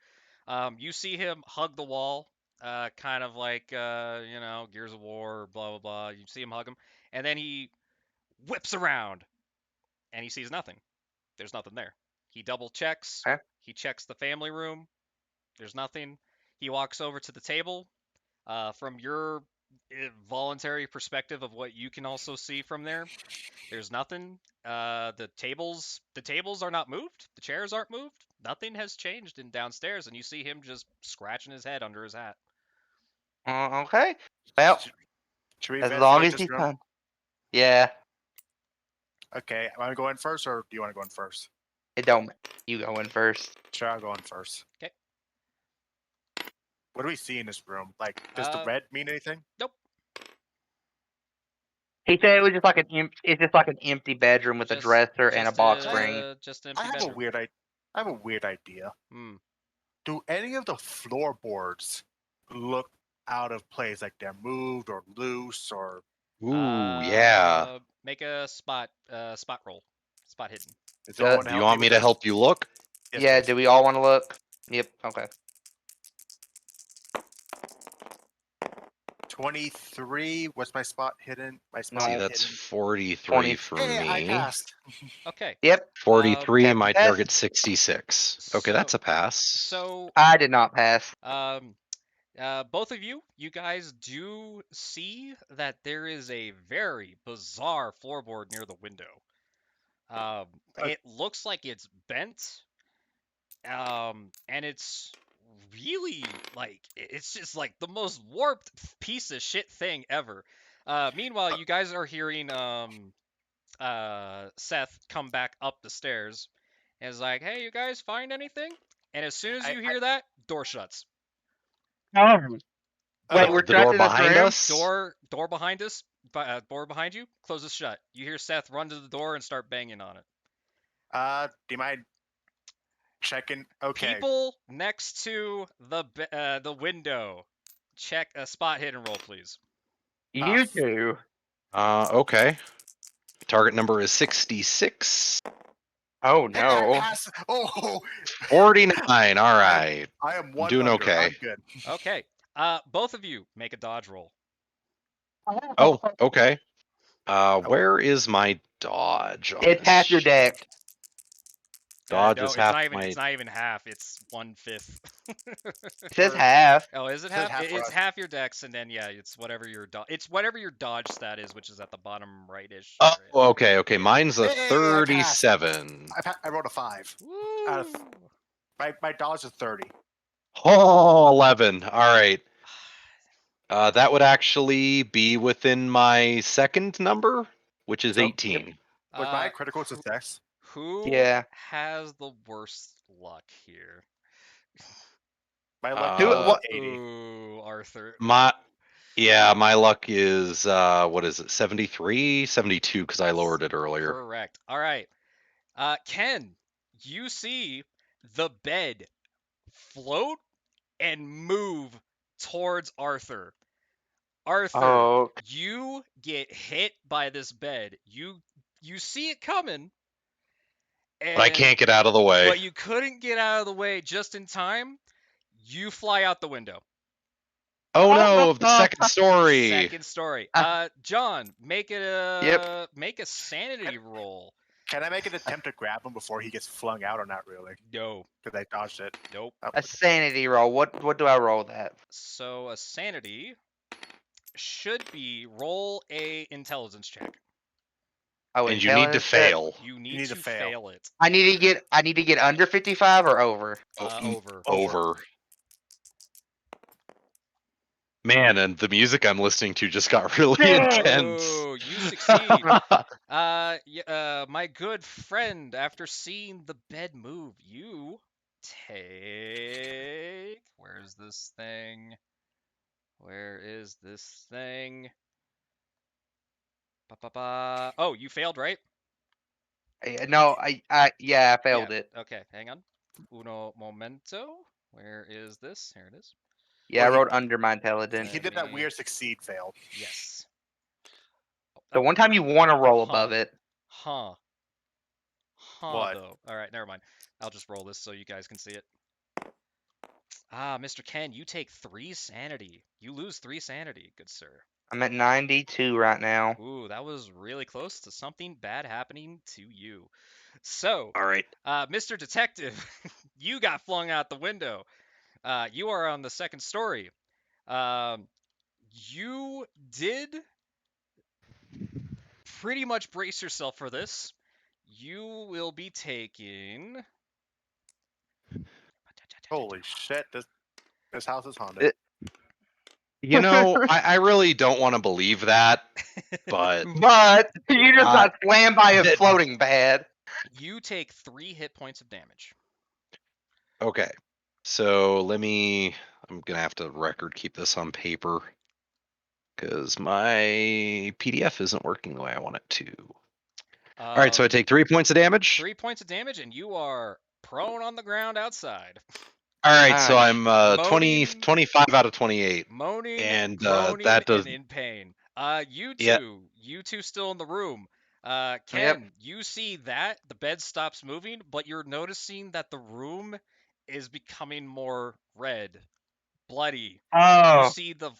You see him hug the wall, kind of like Gears of War, blah blah blah. You see him hug him, and then he whips around, and he sees nothing. There's nothing there. He double checks. Okay. He checks the family room. There's nothing. He walks over to the table. From your voluntary perspective of what you can also see from there, there's nothing. The tables are not moved. The chairs aren't moved. Nothing has changed in downstairs, and you see him just scratching his head under his hat. Okay. Well, Should we as long investigate as this he's room? fine. Yeah. Okay, am I going first, or do you want to go in first? It don't. You go in first. Sure, I'll go in first. 'Kay. What do we see in this room? Like, does the Uh, red mean anything? Nope. He said it was just like it's just like an empty bedroom with a Just, dresser and a just box a, spring. just an I empty have bedroom. I have a weird idea. Hmm. Do any of the floorboards look out of place, like they're moved or loose, or Ooh, yeah. Make a spot roll. Spot hidden. is there one Do you help me want me with to this? help you look? Yes, Yeah. please. Do we all want to look? Yep. Okay. 23. What's my spot hidden? My spot See, No. that's hidden. 43 20. for Hey, I me. passed. Okay. 43, Okay, my pass. target's 66. Okay, that's a pass. So I did not pass. both of you guys do see that there is a very bizarre floorboard near the window. It looks like it's bent, and it's really like it's just like the most warped piece of shit thing ever. Meanwhile, you guys are hearing Seth come back up the stairs and is like, "Hey, you guys find anything?" And as soon as you hear that, door shuts. Wait, we're The trapped door in this behind room. us? Door behind us, door behind you, closes shut. You hear Seth run to the door and start banging on it. Do you mind checking? Okay. People next to the window, check a spot hidden roll, please. You two. Okay. Target number is 66. Oh Hey, I no. passed. Oh, 49. All right. I am I'm one doing under. okay. I'm good. Okay. Both of you make a dodge roll. Oh, okay. Where is my dodge on It's this half your sheet? deck. Dodge No, is half It's my. not even half. It's 1/5. It says half. Oh, is it It says half? half for It's us. half your dex, and then yeah, it's whatever your dodge stat is, which is at the bottom rightish. Oh, area. okay, okay. Yeah. Mine's a Hey, I passed. 37. I rolled a 5. Out of Woo! my dodge is 30. Oh, 11. All right. That would actually be within my second number, which is So, 18. Was my Uh, critical who, success? who Yeah. has the worst luck here? My luck Who- total is what- 80. Ooh, Arthur. My luck is what is it? 73, 72 because I lowered it earlier. Correct. All right. Ken, you see the bed float and move towards Arthur. Arthur, Oh. you get hit by this bed. You see it coming, But I and can't get out of the way. but you couldn't get out of the way just in time. You fly out the window. Oh no, the second story. Second story. John, make it make a sanity roll. Can I make an attempt to grab him before he gets flung out, or not really? No. Because I dodged it. Nope. Oh, A sanity roll. What do I roll that? So a sanity should be roll a intelligence check. Oh, And you need to intelligence check? fail. You need to fail it. I need to get under 55 or over. Over. Over. Man, and the music I'm listening to just got really intense. Oh, you succeed. My good friend, after seeing the bed move, you take. Where's this thing? Where is this thing? Ba-ba-ba. Oh, you failed, right? No, I failed it. Okay, hang on. Uno momento. Where is this? Here it is. Yeah, Well, I wrote under my intelligence. He did that weird succeed fail. Yes. The one time you want to roll Huh. above it. Huh. What? Though. All right, never mind. I'll just roll this so you guys can see it. Mr. Ken, you take 3 sanity. You lose 3 sanity, good sir. I'm at 92 right now. Ooh, that was really close to something bad happening to you. So, All right. Mr. Detective, you got flung out the window. You are on the second story. You did pretty much brace yourself for this. You will be taking. Holy shit! This house is haunted. It- I really don't want to believe that, but But you just Uh, got slammed by a that- floating bed. You take 3 hit points of damage. okay. So I'm gonna have to record keep this on paper because my PDF isn't working the way I want it to. All right, so I take 3 points of damage. 3 points of damage, and you are prone on the ground outside. All right, so Nice. I'm Moaning. 25 out of 28. Moaning, And groaning, that does and in pain. You Yeah. two still in the room. Yep. Ken, you see that the bed stops moving, but you're noticing that the room is becoming more red, bloody. You Oh, see the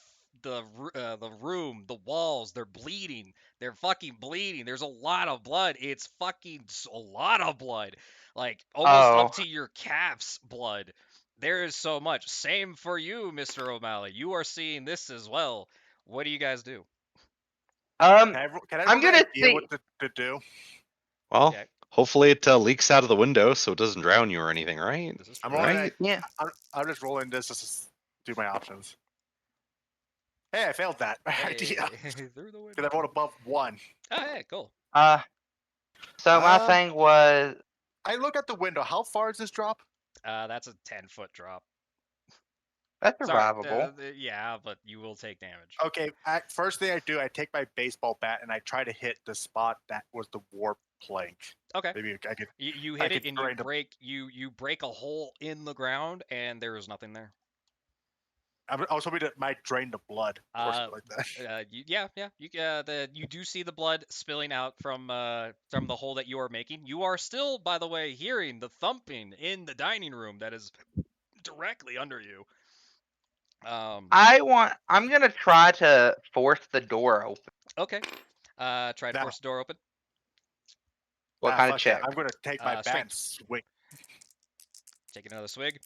room, the walls, they're bleeding. They're fucking bleeding. There's a lot of blood. It's fucking a lot of blood. Like almost up oh. to your calf's blood. There is so much. Same for you, Mr. O'Malley. You are seeing this as well. What do you guys do? Um, Can I I'm roll an gonna idea what to do? Well, Okay. hopefully it leaks out of the window so it doesn't drown you or anything, right? This is I'm true. rolling. Right? Yeah. I'm just rolling this just to do my options. Hey, I failed that idea Through the window. because I rolled above 1. Oh, yeah, cool. So my Um, thing was, I look at the window. How far is this drop? That's a 10-foot drop. that's Sorry. survivable. Yeah, but you will take damage. Okay, first thing I do, I take my baseball bat and I try to hit the spot that was the warp plank. Okay. Maybe I could. You I hit it could and you drain the- break you break a hole in the ground and there is nothing there. I was hoping it might drain the blood or something like that. You do see the blood spilling out from the hole that you are making. You are still, by the way, hearing the thumping in the dining room that is directly under you. I'm gonna try to force the door open. Okay. Try to Now- force the door open. What kind of Fuck that. check? I'm gonna take my bat and Strength. swing. Take another swig.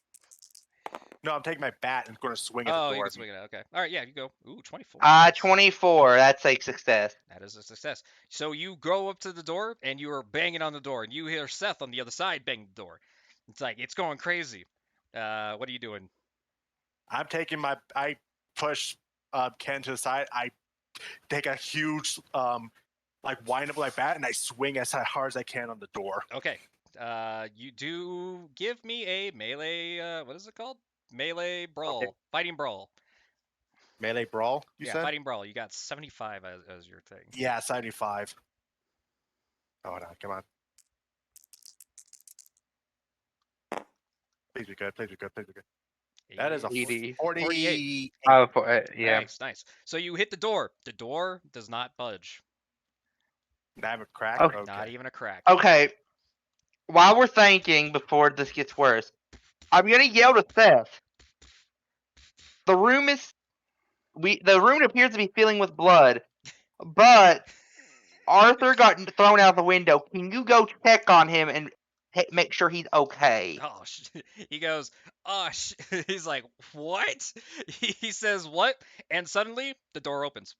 No, I'm taking my bat and going to swing at Oh, the you door. can swing it. Okay. All right. Yeah, you go. Ooh, 24. 24. That's a success. That is a success. So you go up to the door and you are banging on the door, and you hear Seth on the other side bang the door. It's like it's going crazy. What are you doing? I'm taking my. I push Ken to the side. I take a huge like wind up my bat and I swing as hard as I can on the door. Okay. You do give me a melee. What is it called? Melee brawl, Okay. fighting brawl. Melee brawl. You Yeah, said. fighting brawl. You got 75 as your thing. Yeah, 75. Oh no, come on. Please be good. Please be good. Please be good. That is a 80. 48. Oh, yeah. Nice, nice. So you hit the door. The door does not budge. I have a crack. Okay. Okay. Not even a crack. Okay. While we're thinking, before this gets worse, I'm gonna yell to Seth. The room appears to be filling with blood, but Arthur got thrown out the window. Can you go check on him and make sure he's okay? Oh, he goes, oh, he's like, what? He says, what? And suddenly the door opens.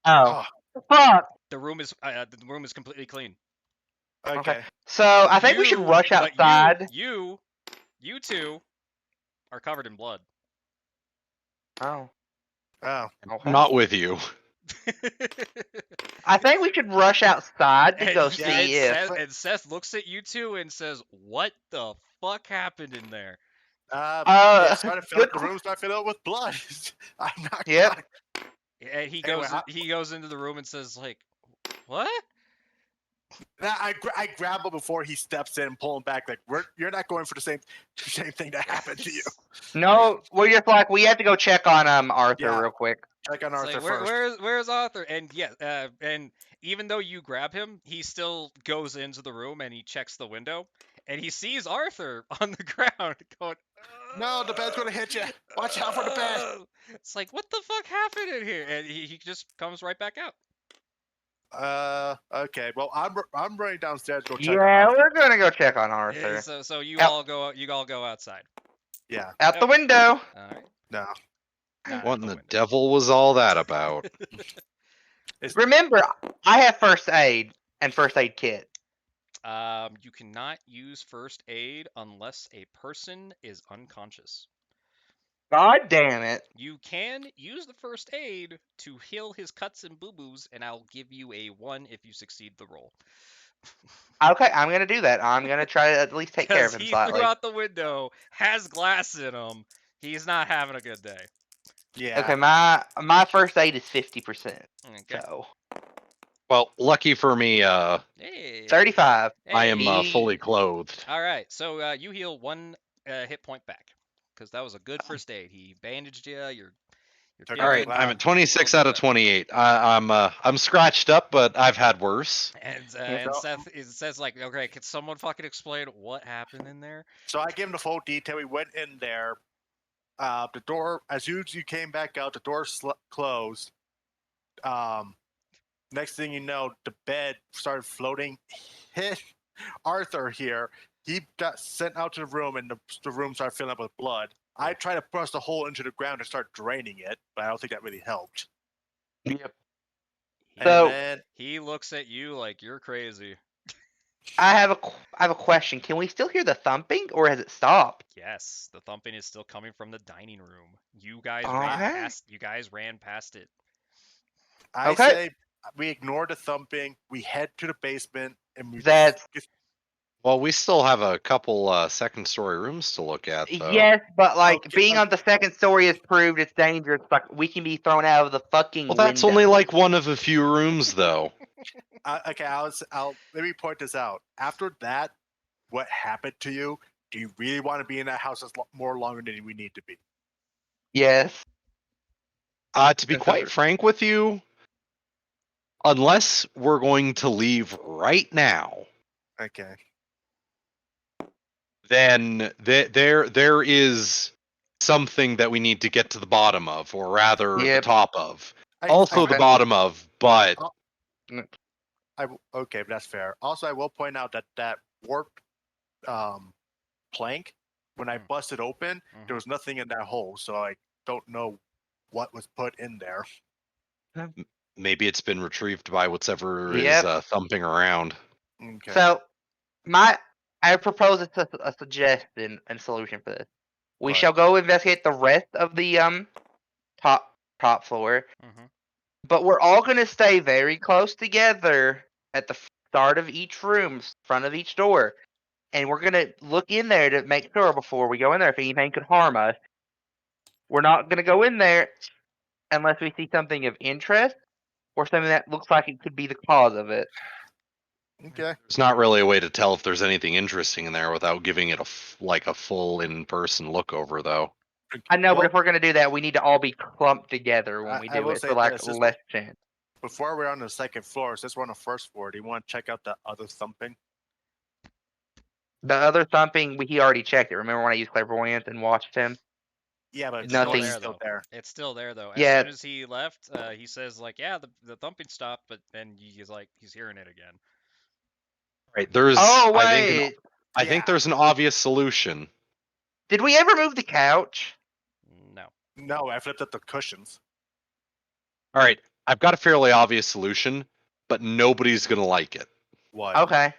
Oh, Oh, fuck. The room is completely clean. okay. So I think we should rush But outside. you two are covered in blood. Oh. Oh. Okay. Not with you. I think we should rush outside to go and, see if. Seth looks at you two and says, what the fuck happened in there? It's starting to fill good up, the room's starting to fill up with blood. I'm not. Yep. And he Anyway, he goes into the room and says, like, what? I grab him before he steps in and pull him back. Like you're not going for the same thing that happened to you. No, we're just like we have to go check on Arthur Yeah. real quick. Check on It's Arthur like, first. where's Arthur? And yeah, and even though you grab him, he still goes into the room and he checks the window and he sees Arthur on the ground going, No, the bed's gonna hit you. Watch out for the bed. It's like, what the fuck happened in here? And he just comes right back out. Okay. Well, I'm running downstairs to go check on Yeah, Arthur. we're gonna go check on Yeah, Arthur. so you Out. all go outside. Yeah. Out the window. All right. No. Not What at in the the window. devil was all that about? Remember, I have first aid and first aid kit. You cannot use first aid unless a person is unconscious. God damn it. You can use the first aid to heal his cuts and boo-boos, and I'll give you a 1 if you succeed the roll. Okay, I'm gonna do that. I'm gonna try to at least take care of Because him he slightly. threw out the window, has glass in him. He's not having a good day. Yeah. Okay, my first aid is 50%. Okay. So Well, lucky for me, Hey. 35. I am Hey. fully clothed. All right. So you heal 1 hit point back, because that was a good first aid. He bandaged you. You're Took All out the feeling. right, I'm glass. at 26 Well out of done. 28. I'm scratched up, but I've had worse. And Yeah. Seth says like, okay, can someone fucking explain what happened in there? So I gave him the full detail. We went in there. The door, as soon as you came back out, the door closed. Next thing you know, the bed started floating. Hit Arthur here. He got sent out to the room, and the room started filling up with blood. I tried to bust a hole into the ground and start draining it, but I don't think that really helped. Yep. And So- then He looks at you like you're crazy. I have a question. Can we still hear the thumping, or has it stopped? Yes, the thumping is still coming from the dining room. You guys Okay. ran past it. I Okay. say we ignore the thumping. We head to the basement, and we That's Well, we still have a couple second story rooms to look at, though. yes, but like Okay, being on the second story has proved it's dangerous. Like we can be thrown out of the fucking Well, that's window. only like one of a few rooms, though. okay. I'll let me point this out. After that, what happened to you? Do you really want to be in that house more longer than we need to be? Yes. To be quite frank with you, unless we're going to leave right now, Okay. then there is something that we need to get to the bottom of, or rather, the Yep. top of. I, Also, the Okay. bottom of, but okay, but that's fair. Also, I will point out that warped plank, when I busted open, there was nothing in that hole, so I don't know what was put in there. maybe it's been retrieved by whatever Yep. is thumping around. Okay. So I propose a suggestion and solution for this. We Right. shall go investigate the rest of the top floor, Mhm. but we're all gonna stay very close together at the start of each room, front of each door, and we're gonna look in there to make sure before we go in there if anything could harm us. We're not gonna go in there unless we see something of interest or something that looks like it could be the cause of it. Okay. There's not really a way to tell if there's anything interesting in there without giving it a full in-person look over, though. I know, but Well, if we're gonna do that, we need to all be clumped together when we I do will it say for like this, less chance. before we're on the second floor, since we're on the first floor, do you want to check out the other thumping? The other thumping, he already checked it. Remember when I used clairvoyance and watched him? Yeah, but It's the Nothing. noise is there still though. there. It's still there though. As Yeah. soon as he left, he says like, "Yeah, the thumping stopped," but then he's like, he's hearing it again. Right. There's Oh I think wait, I think Yeah. there's an obvious solution. did we ever move the couch? No. No, I flipped up the cushions. All right, I've got a fairly obvious solution, but nobody's gonna like it. What? Okay.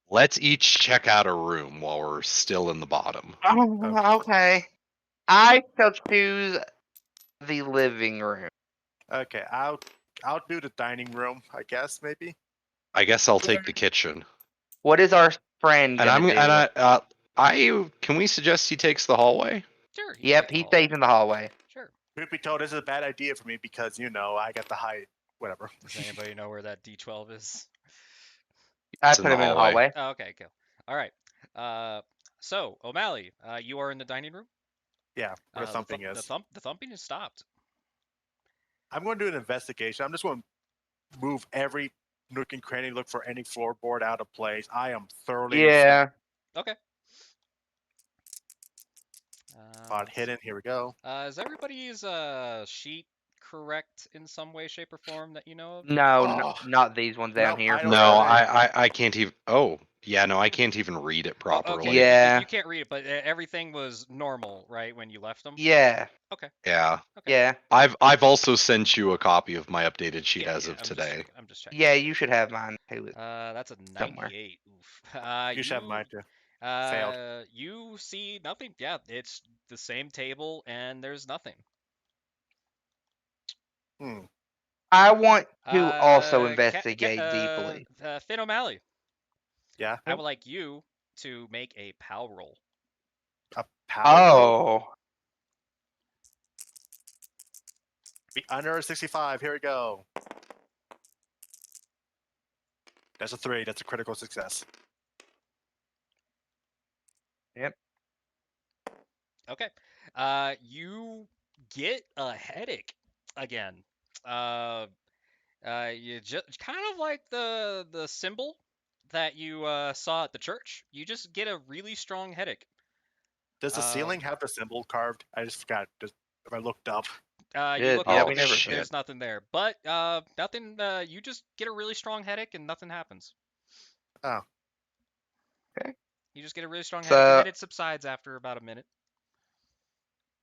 Let's each check out a room while we're still in the bottom. Oh, okay. I shall choose the living room. Okay, I'll do the dining room, I guess, maybe. I guess I'll take the kitchen. What is our friend And gonna do? I can we suggest he takes the hallway? Sure. Yep, he stays in the hallway. Sure. Truth be told, this is a bad idea for me because I got the height. Whatever. Does anybody know where that D12 is? I It's put him in the hallway. Oh, okay, cool. All right. So O'Malley, you are in the dining room. Yeah, where the thumping the is. the thumping is stopped. I'm going to do an investigation. I'm just going to move every nook and cranny, look for any floorboard out of place. I am thoroughly Yeah. Okay. spot hidden. Here we go. Is everybody's sheet correct in some way, shape, or form that you know of? No, Oh. not these ones down Nope, here. I don't No, know. I can't even. Oh, Yeah, no, I can't even read it Oh, properly. okay. Yeah. You can't read it, but everything was normal, right, when you left them? Yeah. Okay. Yeah. Okay. Yeah. I've also sent you a copy of my updated sheet Yeah, as yeah. of today. I'm just checking. Yeah, you should have mine too. That's a Somewhere. 98. Oof. You should have mine too. Failed. You see nothing. Yeah, it's the same table, and there's nothing. Hmm. I want to also Uh, investigate deeply. Finn O'Malley, Yeah. I would like you to make a POW roll. A power roll? Oh, Be under 65. Here we go. That's a 3. That's a critical success. Okay. You get a headache again. You just kind of like the symbol that you saw at the church. You just get a really strong headache. Does the ceiling have the symbol carved? I just forgot. Just if I looked up. You Good. look Yeah, up, we never. shit. there's nothing there. But nothing. You just get a really strong headache and nothing happens. Oh. Okay. You just get a really strong headache, and So, then it subsides after about a minute.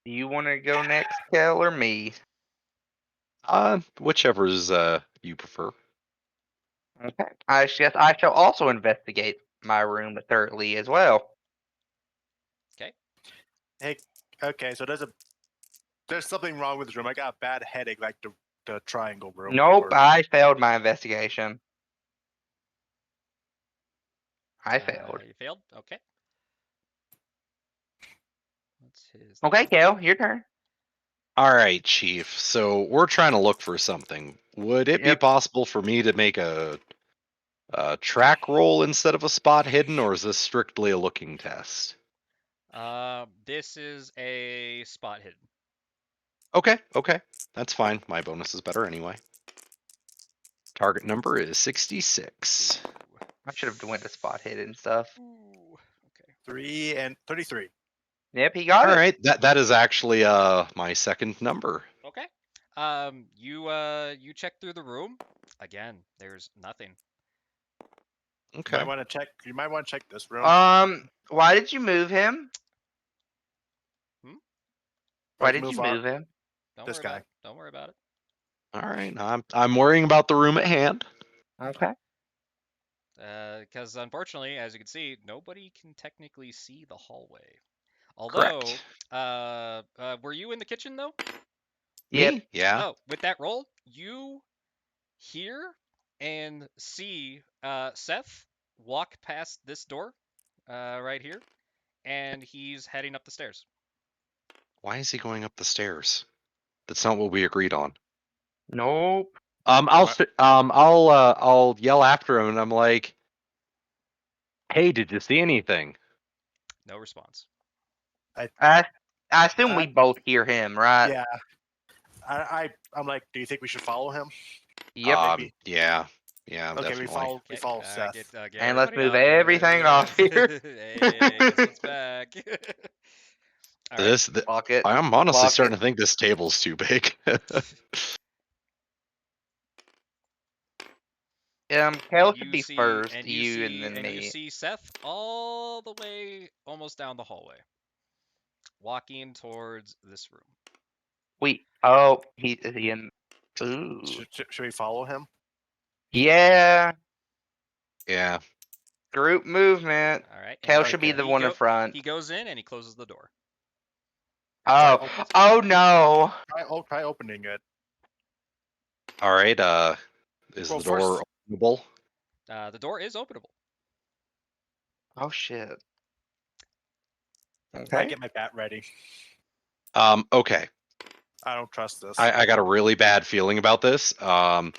do you want to go next, Kel, or me? Whichever's you prefer. Okay. I guess I shall also investigate my room thoroughly as well. Okay. Hey. Okay. So there's something wrong with this room. I got a bad headache, like the triangle room. Nope, Or- I failed my investigation. I failed. You failed. Okay. What's his? Okay, Kel, your turn. All right, Chief. So we're trying to look for something. Would it be Yep. possible for me to make a track roll instead of a spot hidden, or is this strictly a looking test? This is a spot hidden. Okay, that's fine. My bonus is better anyway. Target number is 66. Ooh. I should have went to spot hidden stuff. Ooh. Okay. 3 and 33. Yep, he got All it. right, that is actually my second number. Okay. You check through the room. Again, there's nothing. You Okay. might want to check. You might want to check this room. Why did you move him? Why Let's did you move on. move him? Don't This worry guy. about it. Don't worry about it. All right. I'm worrying about the room at hand. Okay. Because unfortunately, as you can see, nobody can technically see the hallway. Although, Correct. were you in the kitchen though? Yep. Me? Yeah. Oh, with that roll, you hear and see Seth walk past this door right here, and he's heading up the stairs. Why is he going up the stairs? That's not what we agreed on. Nope. I'll yell after him, and I'm like, "Hey, did you see anything?" No response. I assume we I- both hear him, right? Yeah. I'm like, do you think we should follow him? Yep. Maybe. Yeah, Okay, definitely. we follow Seth. Get And let's everybody move up. everything off here. Hey, guess what's back? All right. Lock it. I'm honestly Lock starting it. to think this table's too big. Kel should You be see, first, and you and then you me. see Seth all the way almost down the hallway, walking towards this room. Is he in? Ooh. Should we follow him? Yeah. Yeah. Group movement. All right. Kel And should be the he one in front. he goes in and he closes the door. Oh. Oh no. Try opening it. All right. Is Well, the door first- openable? The door is openable. Oh shit. I Okay. get my bat ready. Okay. I don't trust this. I got a really bad feeling about this. Can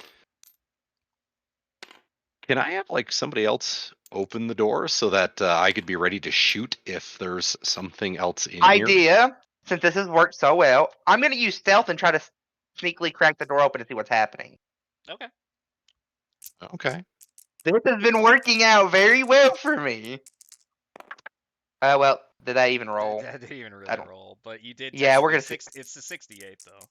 I have like somebody else open the door so that I could be ready to shoot if there's something else in here? Idea. Since this has worked so well, I'm gonna use stealth and try to sneakily crack the door open to see what's happening. Okay. Okay. This has been working out very well for me. Well, did I even roll? That didn't even I really don't- roll, but you did. Yeah, we're technically gonna see- It's a 68 though.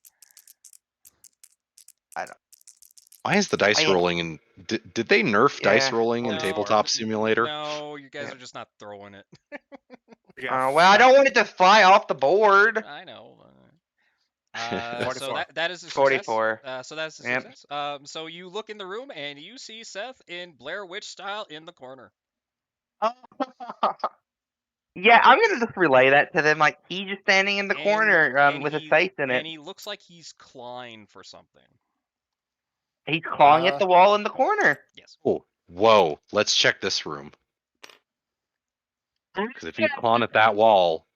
Why is the dice yeah. rolling and did they nerf dice Yeah. rolling in No, Tabletop Simulator? No, you guys Yeah. are just not throwing it. Well, I don't want it to fly off the board. I know. So 44. that is a success. 44. So that's a Yep. success. So you look in the room and you see Seth in Blair Witch style in the corner. Yeah, I'm gonna just relay that to them. Like he's just standing in the corner And with his face in it. And he looks like he's clawing for something. He's clawing at the wall in the corner. Yes. Oh, whoa! Let's check this room. Because if he's clawing at that wall,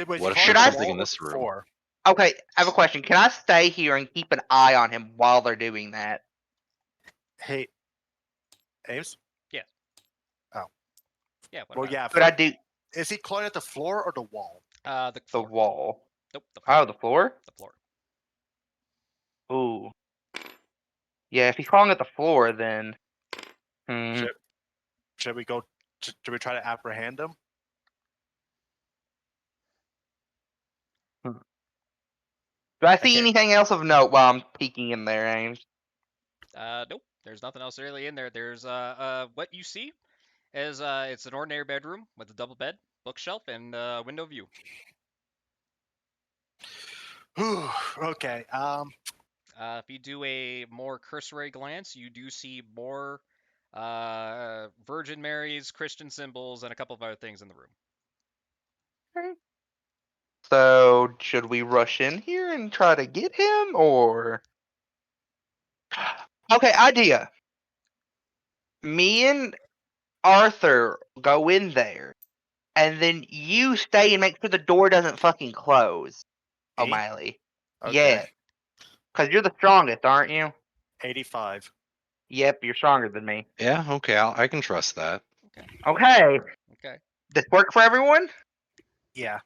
what if Should there's I- something in this room? Okay, I have a question. Can I stay here and keep an eye on him while they're doing that? Hey, Ames? Yes. Oh. Yeah. What Well, about yeah. Could I do Is he clawing at the floor or the wall? the the floor? wall? Nope. The floor. Oh, the floor? The floor. Ooh. Yeah, if he's clawing at the floor, then. Hmm. Should we go? Should we try to apprehend him? Do I see Okay. anything else of note while I'm peeking in there, Ames? Nope. There's nothing else really in there. There's what you see is it's an ordinary bedroom with a double bed, bookshelf, and window view. Okay. If you do a more cursory glance, you do see more Virgin Marys, Christian symbols, and a couple of other things in the room. So, should we rush in here and try to get him, or? Okay, idea. Me and Arthur go in there, and then you stay and make sure the door doesn't fucking close. Me? O'Malley. Okay. Yeah. Because you're the strongest, aren't you? 85. Yep, you're stronger than me. Yeah, okay, I can trust that. Okay. Okay. This work for everyone? Yeah.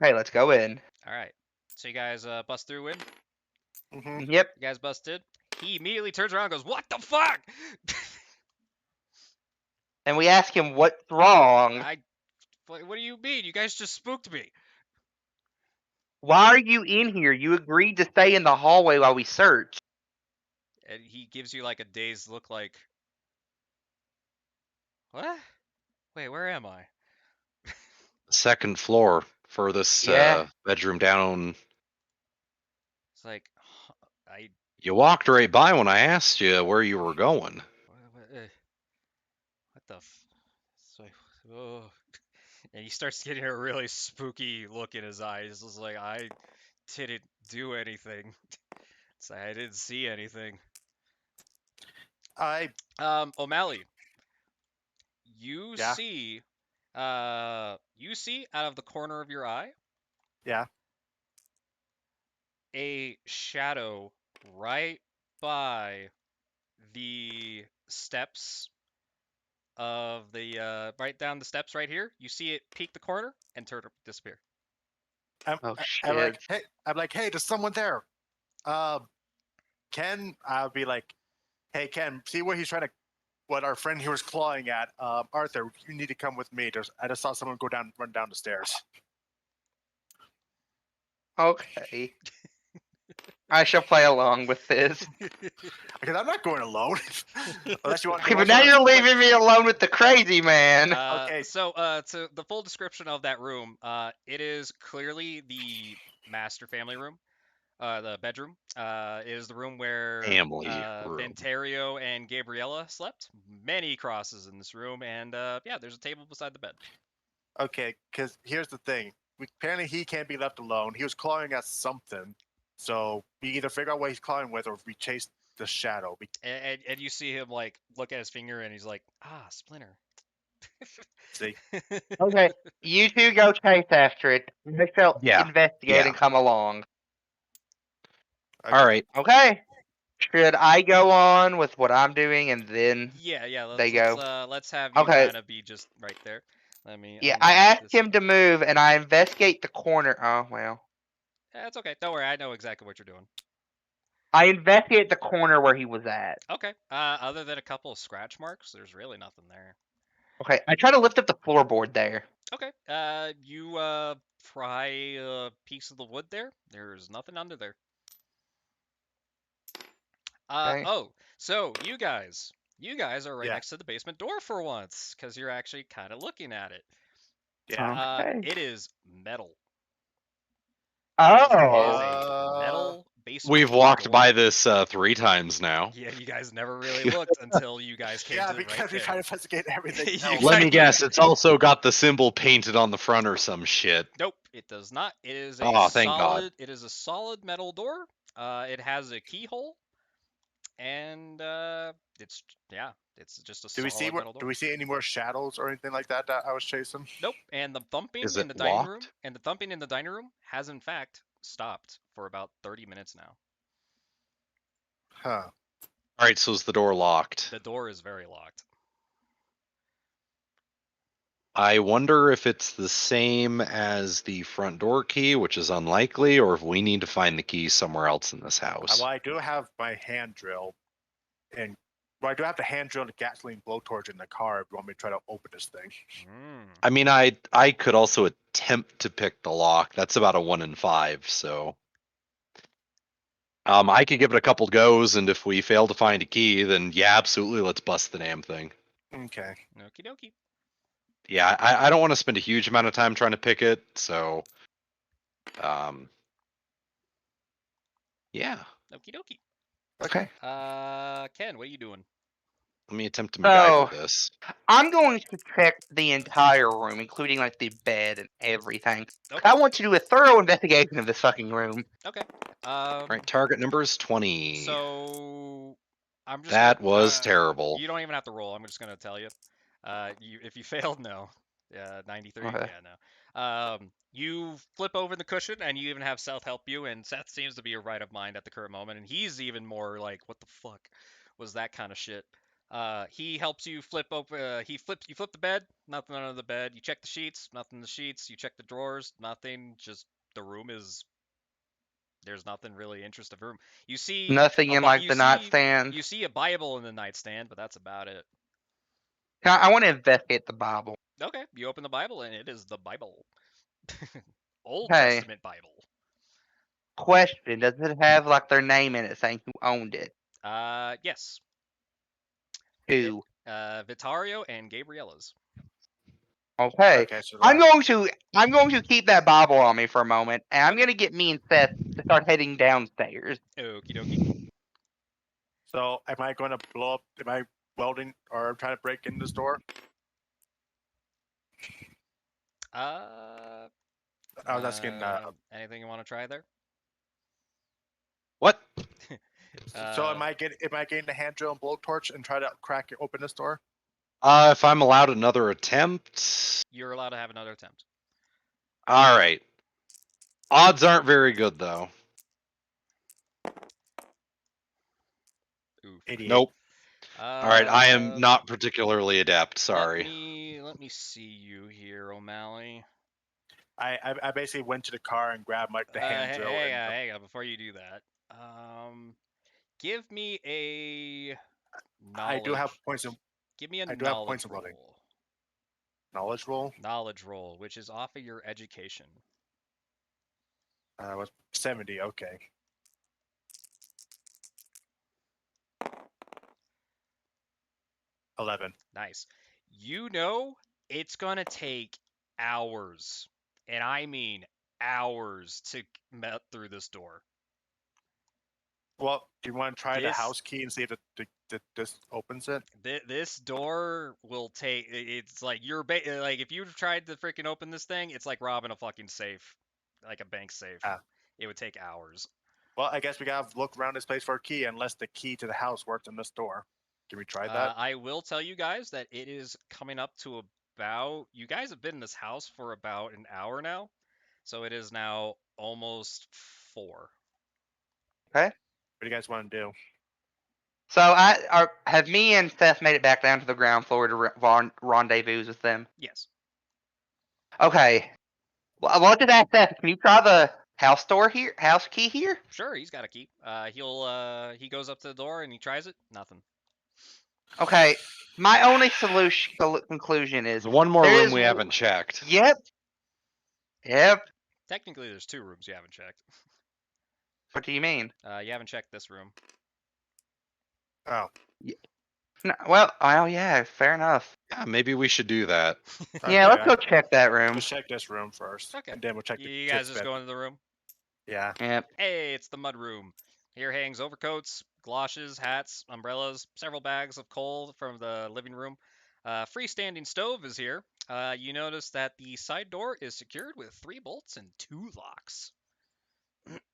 Okay, let's go in. All right. So you guys bust through in. Hmm. Yep. You guys busted. He immediately turns around and goes, "What the fuck?" And we ask him what's wrong. What do you mean? You guys just spooked me. Why are you in here? You agreed to stay in the hallway while we search. And he gives you like a dazed look, like, what? Wait, where am I? Second floor, furthest Yeah. bedroom down. It's like, I. You walked right by when I asked you where you were going. What the? It's like, oh. And he starts getting a really spooky look in his eyes. It's like, I didn't do anything. It's like, I didn't see anything. O'Malley, you Yeah. see, out of the corner of your eye, Yeah. a shadow right by the steps of the right down the steps right here. You see it peek the corner and turn disappear. Oh, I'm like, shit. hey, there's someone there. Ken, I'll be like, hey, Ken, see what he's trying to, what our friend here was clawing at. Arthur, you need to come with me. I just saw someone run down the stairs. Okay. I shall play along with this. Because I'm not going alone. Unless you want. Okay, but now you're leaving me alone with the crazy man. Okay. So, to the full description of that room, it is clearly the master family room. The bedroom is the room where Family room. Venterio and Gabriella slept. Many crosses in this room, and yeah, there's a table beside the bed. Okay, because here's the thing. Apparently, he can't be left alone. He was clawing at something. So we either figure out what he's clawing with, or we chase the shadow. And you see him like look at his finger, and he's like, Splinter. See? Okay, you two go chase after it. I shall investigate and come along. Okay. All right. Okay. Should I go on with what I'm doing and then Yeah. Let's have you Okay. kind of be just right there. Let me. Yeah, I asked him to move and I investigate the corner. Oh, well. That's okay. Don't worry. I know exactly what you're doing. I investigate the corner where he was at. Okay. Other than a couple of scratch marks, there's really nothing there. Okay, I try to lift up the floorboard there. Okay. You pry a piece of the wood there. There's nothing under there. Okay. Oh, so you guys are right Yeah. next to the basement door for once, because you're actually kind of looking at it. Yeah. Okay. It is metal. It is Oh. a metal basement We've walked by door. this 3 times now. Yeah, you guys never really looked until you guys came Yeah, to right because we there. try to investigate everything You else. Let guys- me guess, it's also got the symbol painted on the front or some shit. Nope, it does not. It is a Oh, thank God. solid. It is a solid metal door. It has a keyhole, and it's it's just a Do we see solid metal do door. we see any more shadows or anything like that I was chasing? Nope. And the thumping Is in it the dining room locked? has in fact stopped for about 30 minutes now. Huh. All right, so is the door locked? The door is very locked. I wonder if it's the same as the front door key, which is unlikely, or if we need to find the key somewhere else in this house. Well, I do have my hand drill, and I do have the hand drill and the gasoline blowtorch in the car. If you want me to try to open this thing, Mm. I mean, I could also attempt to pick the lock. That's about a 1 in 5, so I could give it a couple goes, and if we fail to find a key, then yeah, absolutely, let's bust the damn thing. okay. Okie dokie. Yeah, I don't want to spend a huge amount of time trying to pick it, so yeah. Okie dokie. Okay. Ken, what are you doing? Let me attempt to So MacGyver this. I'm going to check the entire room, including like the bed and everything. Okay. I want to do a thorough investigation of this fucking room. Okay. All right, target number is 20. So I'm just That gonna. was terrible. You don't even have to roll. I'm just gonna tell you. If you failed, no. 93. Okay. Yeah, no. You flip over the cushion, and you even have Seth help you, and Seth seems to be a right of mind at the current moment, and he's even more like, "What the fuck was that kind of shit?" He helps you flip over. You flip the bed, nothing under the bed. You check the sheets, nothing in the sheets. You check the drawers, nothing. Just the room is there's nothing really interesting room. You see Nothing in like the nightstand. you see a Bible in the nightstand, but that's about it. I want to investigate the Bible. Okay, you open the Bible and it is the Bible. Old Okay. Testament Bible. Question: does it have like their name in it, saying who owned it? Yes. Who? Vitario and Gabriella's. Okay. Okay, so I'm going to keep that Bible on me for a moment, and I'm Okay. going to get me and Seth to start heading downstairs. Okie dokie. So am I going to blow up? Am I welding or trying to break in this door? Uh, I was asking. Anything you want to try there? What? So am I getting the hand drill and blowtorch and try to crack it open this door? If I'm allowed another attempt. You're allowed to have another attempt. All right. Odds aren't very good though. Oof. 88. Nope. All right, I am Um, not particularly adept. Sorry. Let me see you here, O'Malley. I basically went to the car and grabbed the hand drill. Hang on, before you do that. Give me a knowledge. I do have points of Give me a I do have knowledge points of roll. loading. Knowledge roll. Knowledge roll, which is off of your education. Was 70. Okay. $11. Nice. You know it's gonna take hours, and I mean hours to met through this door. Well, do you want to try the This- house key and see if this opens it? This door will take. It's like like if you tried to freaking open this thing, it's like robbing a fucking safe, like a bank safe. Ah. It would take hours. Well, I guess we gotta look around this place for a key unless the key to the house works in this door. Can we try that? I will tell you guys that it is coming up to about. You guys have been in this house for about an hour now, so it is now almost 4. What do you guys want to do? So have me and Seth made it back down to the ground floor to rendezvous with them? Yes. Okay. Well, I'll just ask Seth. Can you try the house key here? Sure, he's got a key. He goes up to the door and he tries it. Nothing. Okay. My only conclusion is There's one more there room is we w- haven't checked. Yep. Technically, there's 2 rooms you haven't checked. What do you mean? You haven't checked this room. Oh, No, well, yeah, fair enough. Yeah, maybe we should do that. Yeah, okay, let's go check that room. Let's check this room first, Okay. and then we'll check the You guys kid's just bed. go into the room. Yeah. Yep. Hey, it's the mud room. Here hangs overcoats, galoshes, hats, umbrellas, several bags of coal from the living room. Freestanding stove is here. You notice that the side door is secured with 3 bolts and 2 locks.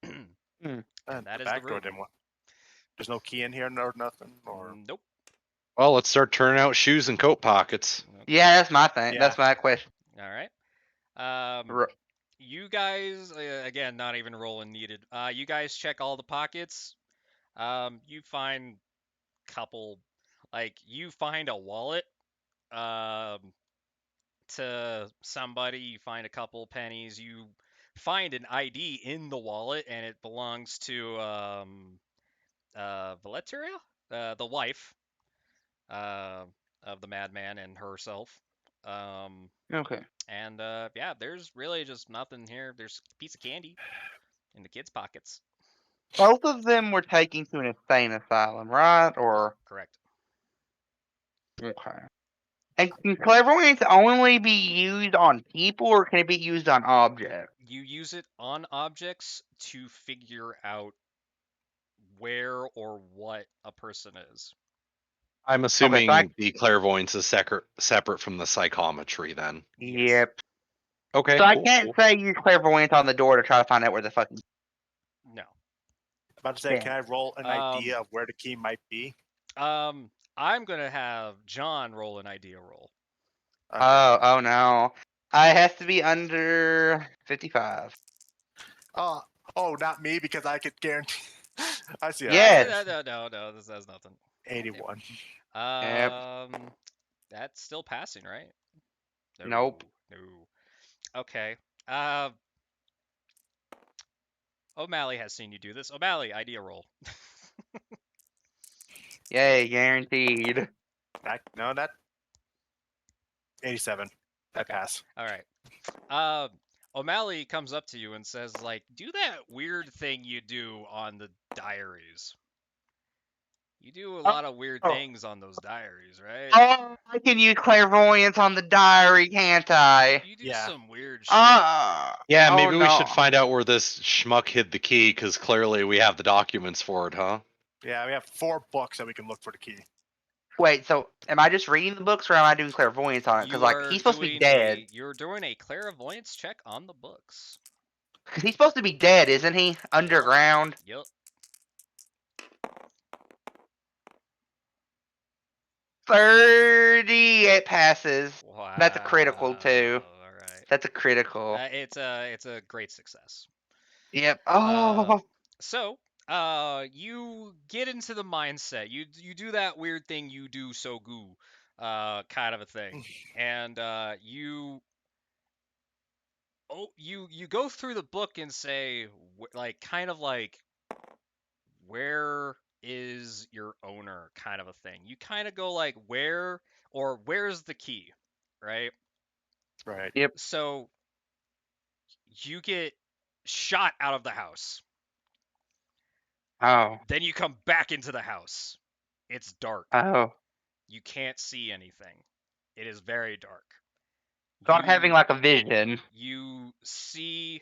And And that the is the back door room. didn't want. There's no key in here, or nothing, or Nope. Well, let's start turning out shoes and coat pockets. Yeah, that's my thing. Yeah. That's my question. All right. Ro- You guys, again, not even rolling needed. You guys check all the pockets. You find couple, like you find a wallet. To somebody, you find a couple pennies. You find an ID in the wallet, and it belongs to Valeteria, the wife uh, of the madman and herself. Um, Okay. and yeah, there's really just nothing here. There's a piece of candy in the kids' pockets. Both of them were taken to an insane asylum, right? Or Correct. okay. And can clairvoyance only be used on people, or can it be used on objects? You use it on objects to figure out where or what a person is. I'm Okay, so assuming the clairvoyance is separate from the psychometry then. Yes. yep. Okay, So I cool, can't cool. say use clairvoyance on the door to try to find out where the fucking. No. about to say, can I roll an idea of where the key might be? I'm gonna have John roll an idea roll. Okay. Oh no. I have to be under 55. Oh, not me, because I could guarantee. I see. Yes. No, this has nothing. 81. Yep. That's still passing, right? Nope. No. Okay. Uh, O'Malley has seen you do this. O'Malley, idea roll. Yay, guaranteed. No, that 87. I Okay. pass. All right. O'Malley comes up to you and says, like, do that weird thing you do on the diaries. You do a lot of weird Oh. things on those diaries, right? Oh, I can use clairvoyance on the diary, can't I? You do Yeah. some weird shit. Yeah, oh maybe we should no. find out where this schmuck hid the key, because clearly we have the documents for it, huh? Yeah, we have 4 books that we can look for the key. Wait, so am I just reading the books, or am I doing clairvoyance on it? Because You like are he's supposed to be doing dead. you're doing a clairvoyance check on the books. Because he's supposed to be dead, isn't he? Underground. Yep. 30. It passes. Wow. That's a critical too. All right. That's a critical. It's a great success. Yep. Oh. So, you get into the mindset. You do that weird thing you do so goo, kind of a thing, and you go through the book and say like kind of like where is your owner kind of a thing. You kind of go like where's the key, right? Right. Yep. So you get shot out of the house. Oh. Then you come back into the house. It's dark. Oh. You can't see anything. It is very dark. So I'm having like a vision. You see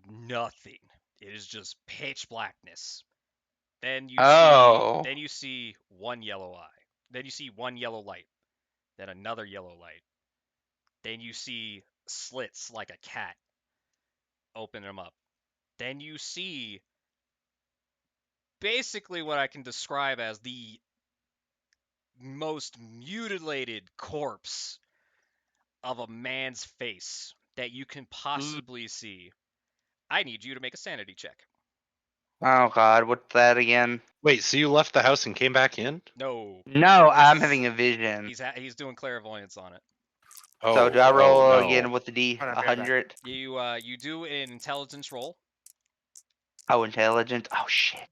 nothing. It is just pitch blackness. Then you see one yellow eye. Then you see one yellow light. Then another yellow light. Then you see slits like a cat. Open them up. Then you see basically what I can describe as the most mutilated corpse of a man's face that you can possibly see. I need you to make a sanity check. Oh god, what's that again? Wait, so you left the house and came back in? No, No, This I'm is- having a vision. he's doing clairvoyance on it. So do I Oh roll no. again with the D Hold on, I'll be right back. 100? You do an intelligence roll. Oh, intelligence. Oh shit.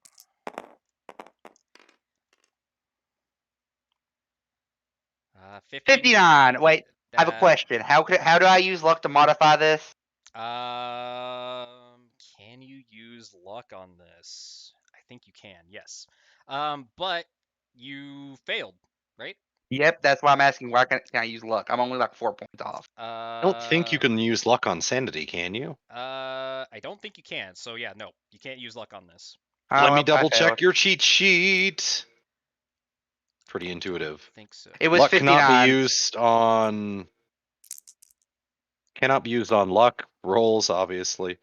59. Wait, I have a question. How do I use luck to modify this? Can you use luck on this? I think you can. Yes. But You failed, right? Yep, that's why I'm asking. Why can I use luck? I'm only like 4 points off. I don't think you can use luck on sanity, can you? I don't think you can. So yeah, no, you can't use luck on this. Oh, Let me well, I double failed. check your cheat sheet. Pretty intuitive. I think so. It was Luck cannot be 59. used on luck rolls, obviously.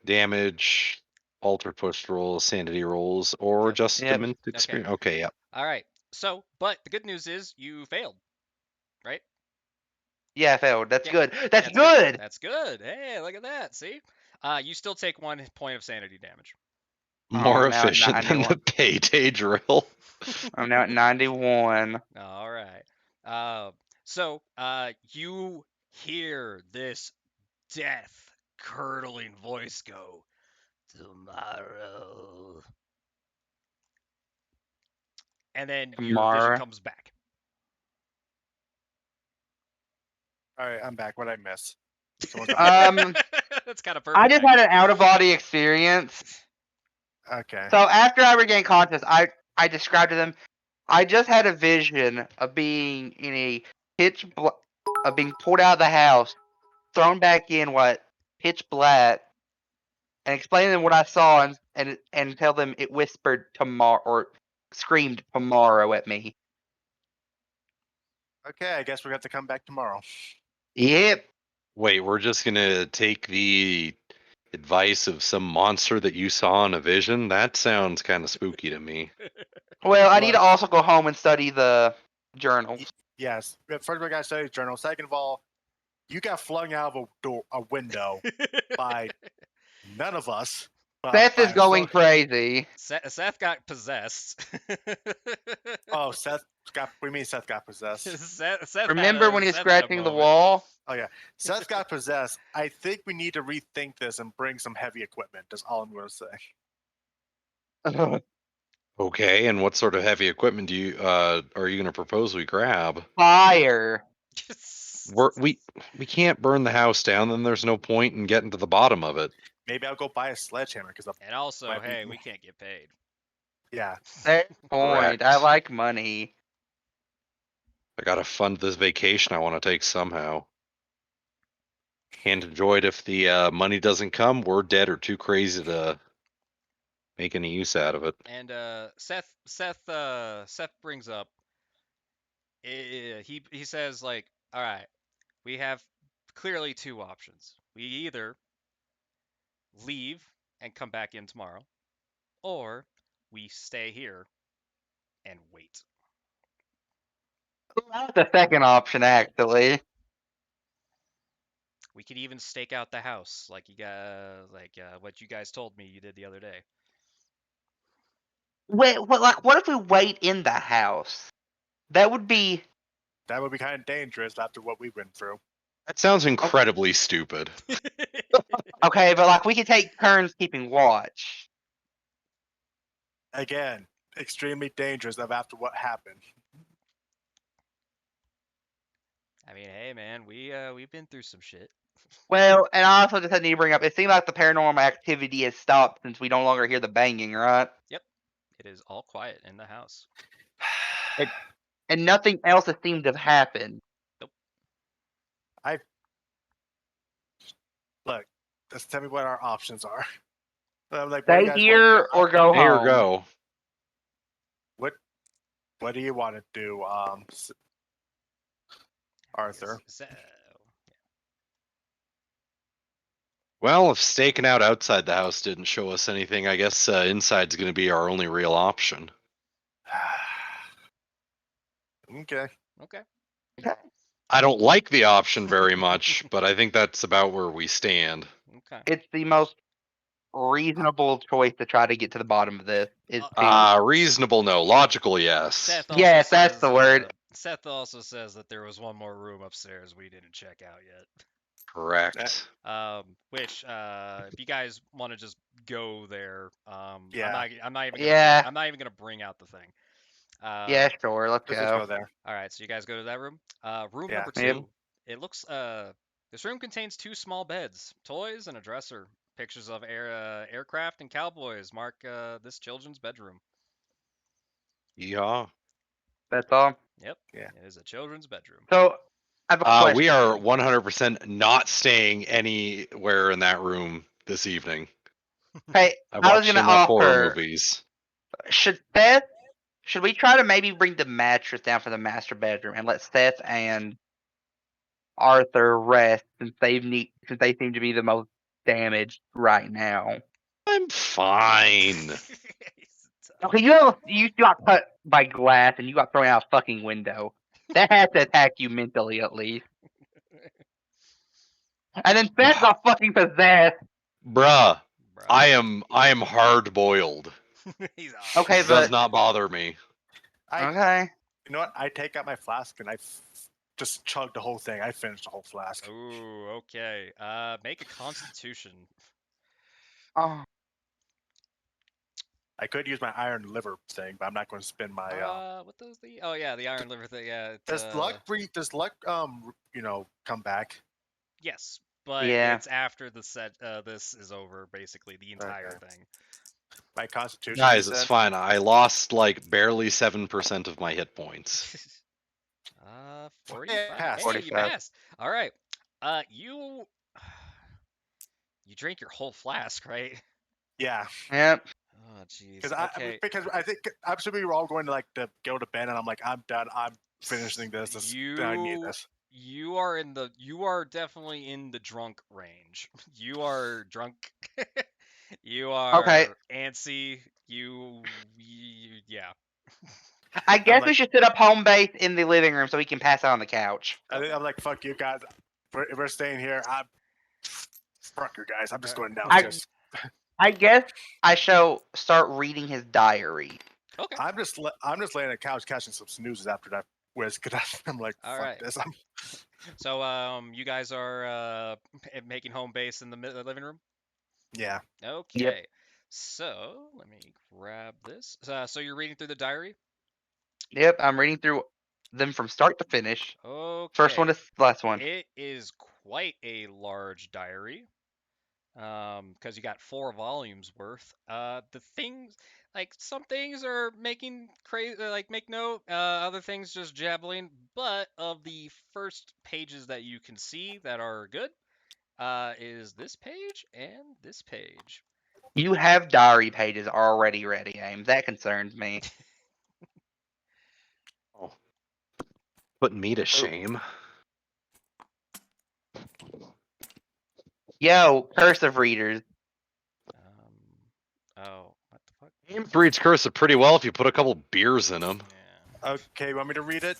Damage, alter push rolls, sanity rolls, or Yep. just Yep. diminished experience. Okay, yeah. All right. So, but the good news is you failed, right? Yeah, I failed. That's Yeah, good. That's that's good. That's good. Hey, look at that. See? You still take 1 point of sanity damage. Oh, More I'm now at efficient than 91. the payday drill. I'm now at 91. All right. You hear this death curdling voice go, tomorrow. And then your vision Tomorrow. comes back. All right, I'm back. What I miss? Someone got me. That's kind of I perfect. just had an out of body experience. Okay. So after I regained conscious, I described to them, I just had a vision of being in a of being pulled out of the house, thrown back in what pitch black, and explain to them what I saw and tell them it whispered tomorrow or screamed tomorrow at me. Okay, I guess we got to come back tomorrow. Yep. Wait, we're just gonna take the advice of some monster that you saw in a vision? That sounds kind of spooky to me. Well, I need to Look. also go home and study the journals. Yes. First, we got to study journal. Second of all, you got flung out of a window by none of us. Seth is by going crazy. Seth got possessed. Oh, Seth got. We mean Seth got possessed. Seth Remember when he's Seth had a scratching the moment. wall? Oh yeah, Seth got possessed. I think we need to rethink this and bring some heavy equipment. That's all I'm going to say. Okay, and what sort of heavy equipment are you gonna propose we grab? Fire. We can't burn the house down, then there's no point in getting to the bottom of it. Maybe I'll go buy a sledgehammer because And also, might be- hey, we can't get paid. yeah. That point. I Correct. like money. I gotta fund this vacation I want to take somehow. Can't enjoy it if the money doesn't come. We're dead or too crazy to make any use out of it. And Seth brings up. He says like, all right, we have clearly two options. We either leave and come back in tomorrow, or we stay here and wait. That's the second option, actually. We could even stake out the house, like what you guys told me you did the other day. Wait, what if we wait in the house? That would be That would be kind of dangerous after what we went through. That sounds incredibly stupid. okay, but like we could take turns keeping watch. Again, extremely dangerous after what happened. I mean, hey man, we've been through some shit. Well, and I also just had to bring up. It seems like the paranormal activity has stopped since we no longer hear the banging, right? Yep, it is all quiet in the house. And nothing else has seemed to have happened. Look, just tell me what our options are. I'm like, what do you Stay guys here or go Stay or home. go. What do you want to do, Arthur? Well, if staking out outside the house didn't show us anything, I guess inside's going to be our only real option. Okay. Okay. Okay. I don't like the option very much, but I think that's about where we stand. Okay. It's the most reasonable choice to try to get to the bottom of this. Is to Reasonable, no. Logical, yes. Seth also yes, that's says, the word. Seth also says that there was one more room upstairs we didn't check out yet. Correct. Which if you guys want to just go there, Yeah. I'm not even Yeah. I'm not even gonna bring out the thing. Yeah, sure. Let's Let's just go go. there. All right, so you guys go to that room. Room Yeah. number Yep. 2. It looks this room contains 2 small beds, toys, and a dresser. Pictures of aircraft and cowboys mark this children's bedroom. Yeah. That's all. Yep. Yeah. It is a children's bedroom. So I have a question. We are 100% not staying anywhere in that room this evening. Hey, I I was watched gonna enough horror offer. movies. Should we try to maybe bring the mattress down for the master bedroom and let Seth and Arthur rest since since they seem to be the most damaged right now? I'm fine. Okay, you got cut by glass and you got thrown out a fucking window. That had to attack you mentally at least. And then Seth got fucking possessed. Bruh, Bruh. I am hard boiled. He's Okay, It does but not bother me. okay. You know what? I take out my flask and I just chug the whole thing. I finished the whole flask. Ooh, okay. Make a Constitution. Oh, I could use my iron liver thing, but I'm not going to spend my. What does the? Oh yeah, the iron liver thing. Yeah. Does luck come back? Yes, but yeah. it's after the set. This is over, basically the entire Okay. thing. My constitution. Guys, you it's said? fine. I lost like barely 7% of my hit points. 45. passed. Hey, you 45. passed. All right. You drink your whole flask, right? Yeah, Yep. Oh, jeez. because Okay. I think absolutely we were all going to to go to bed, and I'm like, I'm done. I'm finishing this. I need this. You are definitely in the drunk range. You are drunk. You Okay. are antsy. Yeah. I guess we like- should set up home base in the living room so we can pass out on the couch. Okay. I'm like, fuck you guys. We're staying here. Fuck you guys. I'm just going I- downstairs. I guess I shall start reading his diary. Okay. I'm just laying on the couch catching some snoozes after that whiz. Cause I'm like, All fuck right. this. So you guys are making home base in the living room. Yeah. Okay. So let me grab this. So you're reading through the diary. Yep, I'm reading through them from start to finish. Okay. First one to last one. It is quite a large diary. Because you got 4 volumes worth. The things, like some things are making crazy, like make note. Other things just jabbling. But of the first pages that you can see that are good, is this page and this page. You have diary pages already ready, Ames. That concerns me. Oh. Putting me to shame. Yo, cursive readers. Oh, what the fuck? Ames reads cursive pretty well if you put a couple beers in him. Yeah, Okay. You want me to read it?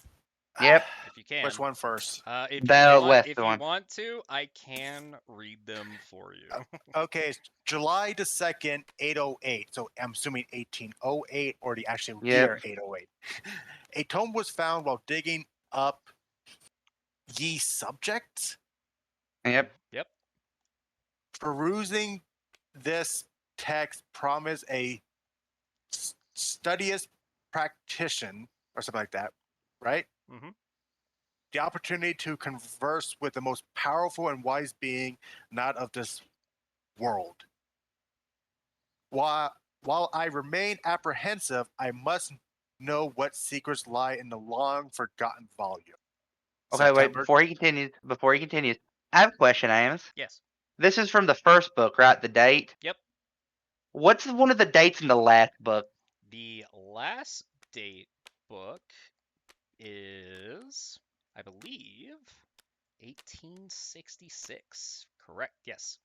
Yep. if you can. Which one first? The left If one. you want to, I can read them for you. Okay, it's July the 2nd, 808. So I'm assuming 1808 or the actual Yep. year 808. A tome was found while digging up ye subjects. Yep. Yep. Perusing this text promise a studious practitioner or something like that, right? Mm-hmm. The opportunity to converse with the most powerful and wise being not of this world. While I remain apprehensive, I must know what secrets lie in the long forgotten volume. Okay, wait. September- Before he continues, I have a question, Ames. Yes. This is from the first book, right? The date. Yep. What's one of the dates in the last book? The last date book is, I believe, 1866. Correct. Yes.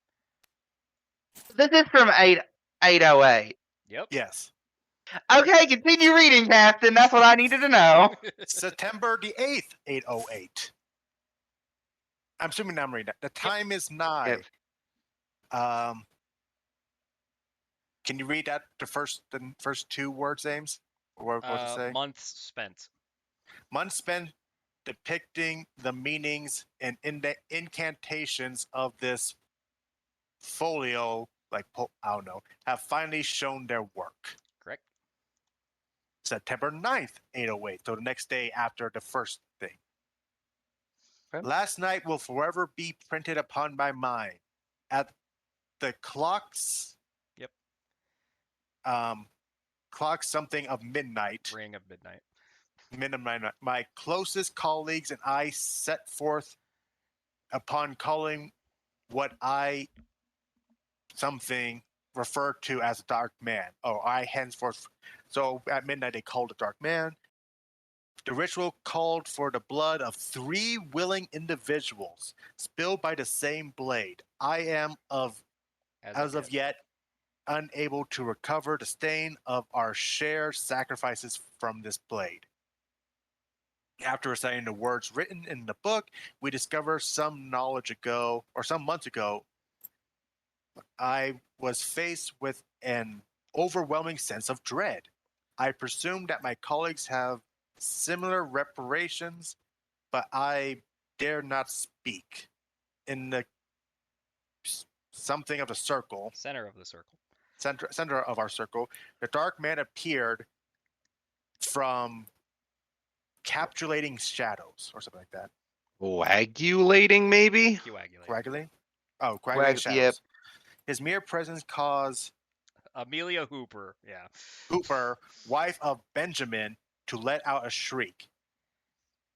This is from 808. Yep. Yes. Okay, continue reading, Captain. That's what I needed to know. September the 8th, 808. I'm assuming I'm reading that. The time is nigh. Yep. Can you read that the first 2 words, Ames? Or what does it say? Months spent. Months spent depicting the meanings and incantations of this folio, like I don't know, have finally shown their work. Correct. September 9th, 808. So the next day after the first thing. Okay. Last night will forever be printed upon my mind. At the clocks. Yep. Clock something of midnight. Ring of midnight. my closest colleagues and I set forth upon calling what I something referred to as a dark man. Oh, I henceforth. So at midnight they called a dark man. The ritual called for the blood of 3 willing individuals spilled by the same blade. I am as of yet unable to recover the stain of our shared sacrifices from this blade. After reciting the words written in the book, we discover some months ago, I was faced with an overwhelming sense of dread. I presume that my colleagues have similar reparations, but I dare not speak. In the something of the circle, Center of the circle. center of our circle, the dark man appeared from capitulating shadows or something like that. Coagulating, maybe? Coagulate. Coagulating? Oh, coagulating shadows. Yep. His mere presence caused Amelia Hooper. Yeah. Hooper, wife of Benjamin, to let out a shriek.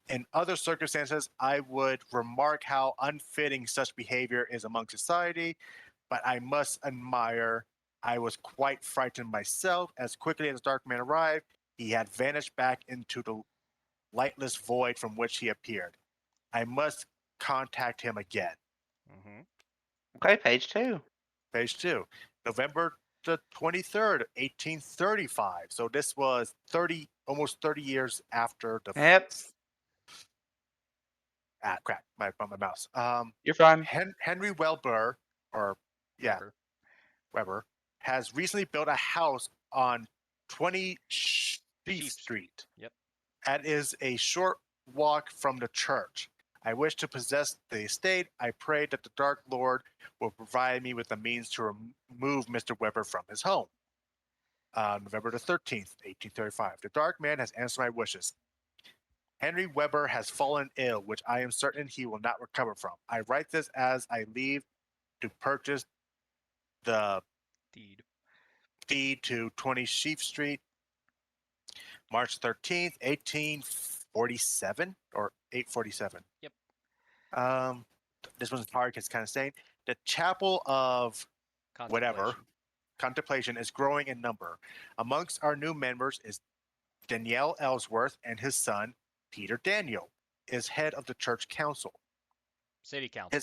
In other circumstances, I would remark how unfitting such behavior is among society, but I must admire I was quite frightened myself. As quickly as the dark man arrived, he had vanished back into the lightless void from which he appeared. I must contact him again. Mm-hmm. Okay, page 2. Page 2, November the 23rd, 1835. So this was almost 30 years after the. Yep. Crap, my mouse. You're fine. Henry Weber, or yeah, Weber, has recently built a house on 20 Sheep Street. Yep. That is a short walk from the church. I wish to possess the estate. I pray that the Dark Lord will provide me with the means to remove Mr. Weber from his home. November the 13th, 1835. The Dark Man has answered my wishes. Henry Weber has fallen ill, which I am certain he will not recover from. I write this as I leave to purchase the deed to 20 Sheep Street, March 13th, 1847 or 847. Yep. This one's hard because it's kind of saying the chapel of whatever contemplation is growing in number. Amongst our new members is Danielle Ellsworth, and his son Peter Daniel is head of the church council. City council.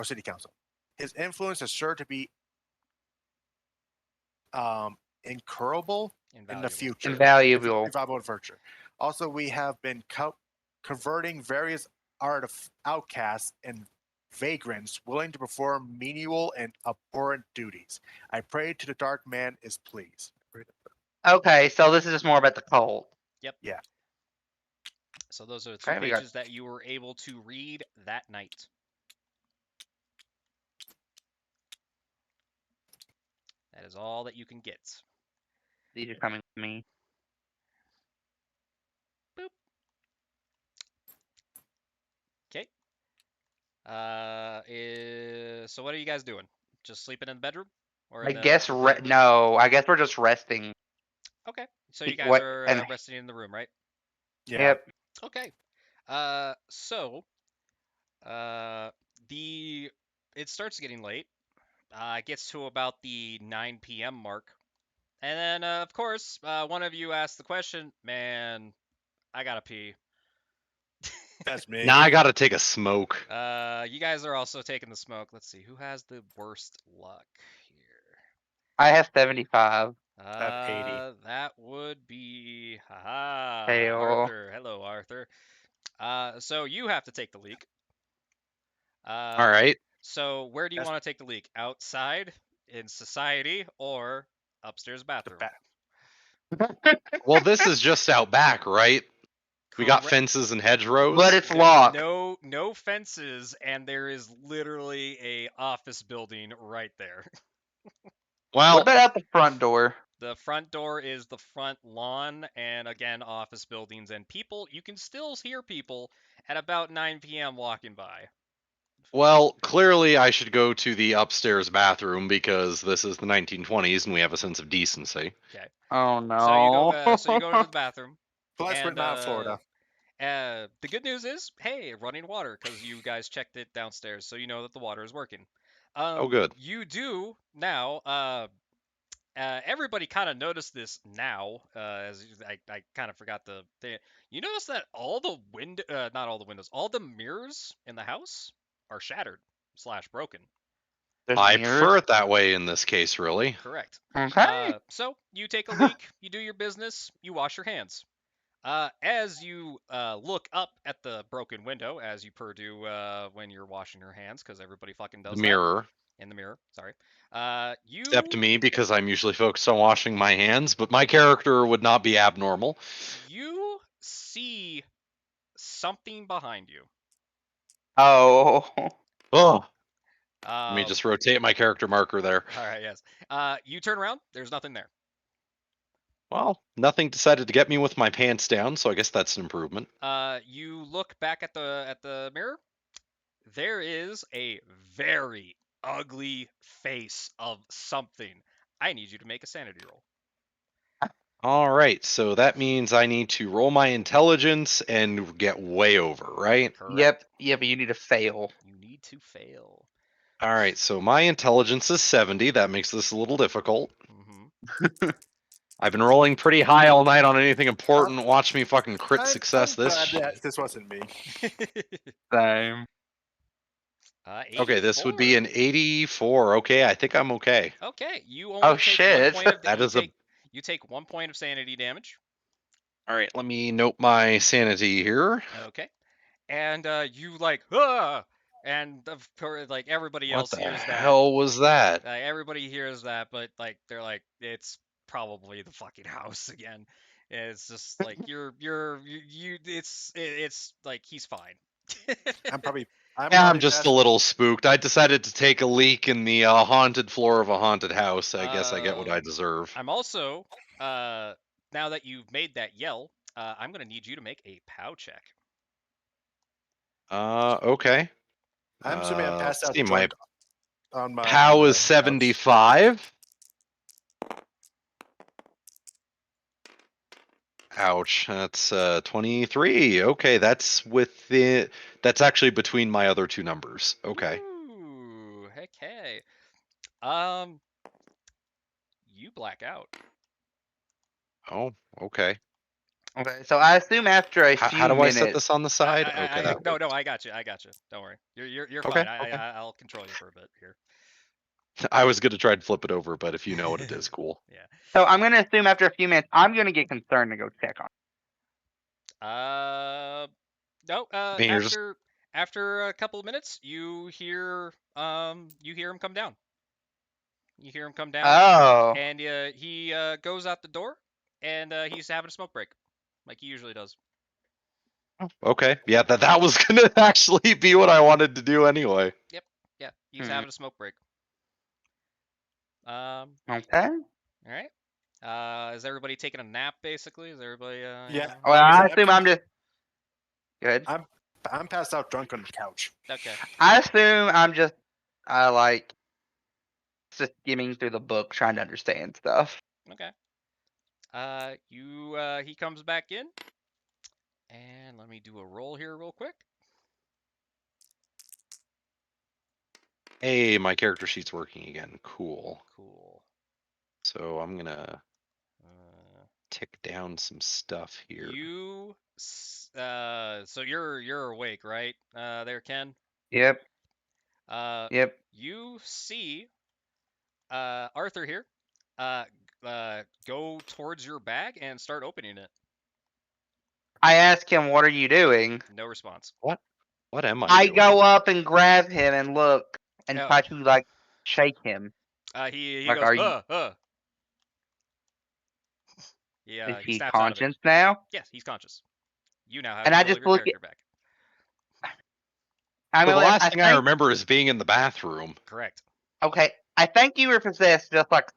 City council. His influence is sure to be incurable in the future. Invaluable. Invaluable in the future. Also, we have been converting various outcasts and vagrants willing to perform menial and abhorrent duties. I pray to the dark man is pleased. Okay, so this is just more about the cult. Yep. Yeah. So those are the 2 Okay, pages that you were able to read that night. That is all that you can get. These are coming to me. Boop. Okay. So what are you guys doing? Just sleeping in the bedroom? Or I in the guess no. I guess we're just resting. Okay. So you guys What- are and- resting in the room, right? Yeah. Yep. Okay. It starts getting late. It gets to about the 9 p.m. mark. And then, of course, one of you asks the question, man, I gotta pee. That's me. Now I gotta take a smoke. You guys are also taking the smoke. Let's see, who has the worst luck here? I have 75. I have 80. That would be, haha, Heyo. Arthur. Hello, Arthur. So you have to take the leak. All right. So where do you want to take the leak? Outside, in society, or upstairs bathroom? Well, this is just out back, right? We got fences and hedgerows. But it's locked. No fences, and there is literally a office building right there. Well, What about out the front door? The front door is the front lawn, and again, office buildings and people. You can still hear people at about 9 p.m. walking by. well, clearly I should go to the upstairs bathroom because this is the 1920s and we have a sense of decency. Okay. Oh no. So you go. So you go to the bathroom. Plus, we're And not Florida. the good news is, hey, running water because you guys checked it downstairs, so you know that the water is working. Oh, good. You do now. Everybody kind of noticed this now, I kind of forgot the thing. You notice that all the not all the windows, all the mirrors in the house are shattered slash broken. There's I mirrors. prefer it that way in this case, really. Correct. Okay. So you take a leak, you do your business, you wash your hands. As you look up at the broken window, as you per do when you're washing your hands, because everybody fucking The does that mirror. in the mirror. Sorry. Except me, because I'm usually focused on washing my hands, but my character would not be abnormal. You see something behind you. Oh. Oh, let me Um, just rotate my character marker there. all right, yes. You turn around. There's nothing there. Well, nothing decided to get me with my pants down, so I guess that's an improvement. You look back at the mirror. There is a very ugly face of something. I need you to make a sanity roll. All right, so that means I need to roll my intelligence and get way over, right? Correct. Yep. Yeah, but you need to fail. You need to fail. All right, so my intelligence is 70. That makes this a little difficult. Mm-hmm. I've been rolling pretty high all night on anything important. Watch me fucking crit success I'm this. glad that this wasn't me. Same. Okay, this would be an 84. Okay, I think I'm okay. Okay, you only Oh, take 1 shit. point of That you is a. take you take 1 point of sanity damage. All right, let me note my sanity here. Okay, and you and of course like everybody What else the hears that. hell was that? Everybody hears that, but like they're like it's probably the fucking house again. It's just like it's like he's fine. I'm Yeah, I'm probably just a fast. little spooked. I decided to take a leak in the haunted floor of a haunted house. I guess I get what I deserve. I'm also now that you've made that yell, I'm gonna need you to make a POW check. Okay. I'm assuming I'm passed Let's out see, my drunk on my on POW the is couch. 75. Ouch, that's 23. Okay, that's actually between my other two numbers. Okay. Ooh, heck hey. You black out. Oh, okay. Okay, so I assume after a How few do I set minutes. this on the side? Okay, that No, works. I got you. I got you. Don't worry. You're Okay, fine. okay. I'll control you for a bit here. I was gonna try and flip it over, but if you know what it is, cool. Yeah. So I'm gonna assume after a few minutes, I'm gonna get concerned and go check on. No. I mean, you're just After a couple of minutes, you hear him come down. You hear him come down, Oh. and he goes out the door, and he's having a smoke break, like he usually does. okay. Yeah, that was gonna actually be what I wanted to do anyway. Yep. Yeah. He's having a smoke break. Okay. All right. Is everybody taking a nap? Basically, is everybody? Yeah. Well, Like I I said, assume I'm just good. I'm passed out drunk on the couch. Okay. I assume I'm just like just skimming through the book trying to understand stuff. Okay. He comes back in, and let me do a roll here real quick. Hey, my character sheet's working again. Cool. Cool. So I'm gonna Uh, tick down some stuff here. So you're awake, right? There, Ken. Yep. Uh, Yep. you see, Arthur here. Go towards your bag and start opening it. I ask him, "What are you doing?" No response. What am I I doing? go up and grab him and look and Oh. try to like shake him. He Like, goes, are you? Yeah, Is he he snaps out of it. conscious now? Yes, he's conscious. You now have And I control of just your look at. character back. I So mean, the like, last thing I remember is being in the bathroom. Correct. Okay, I think you were possessed, just like.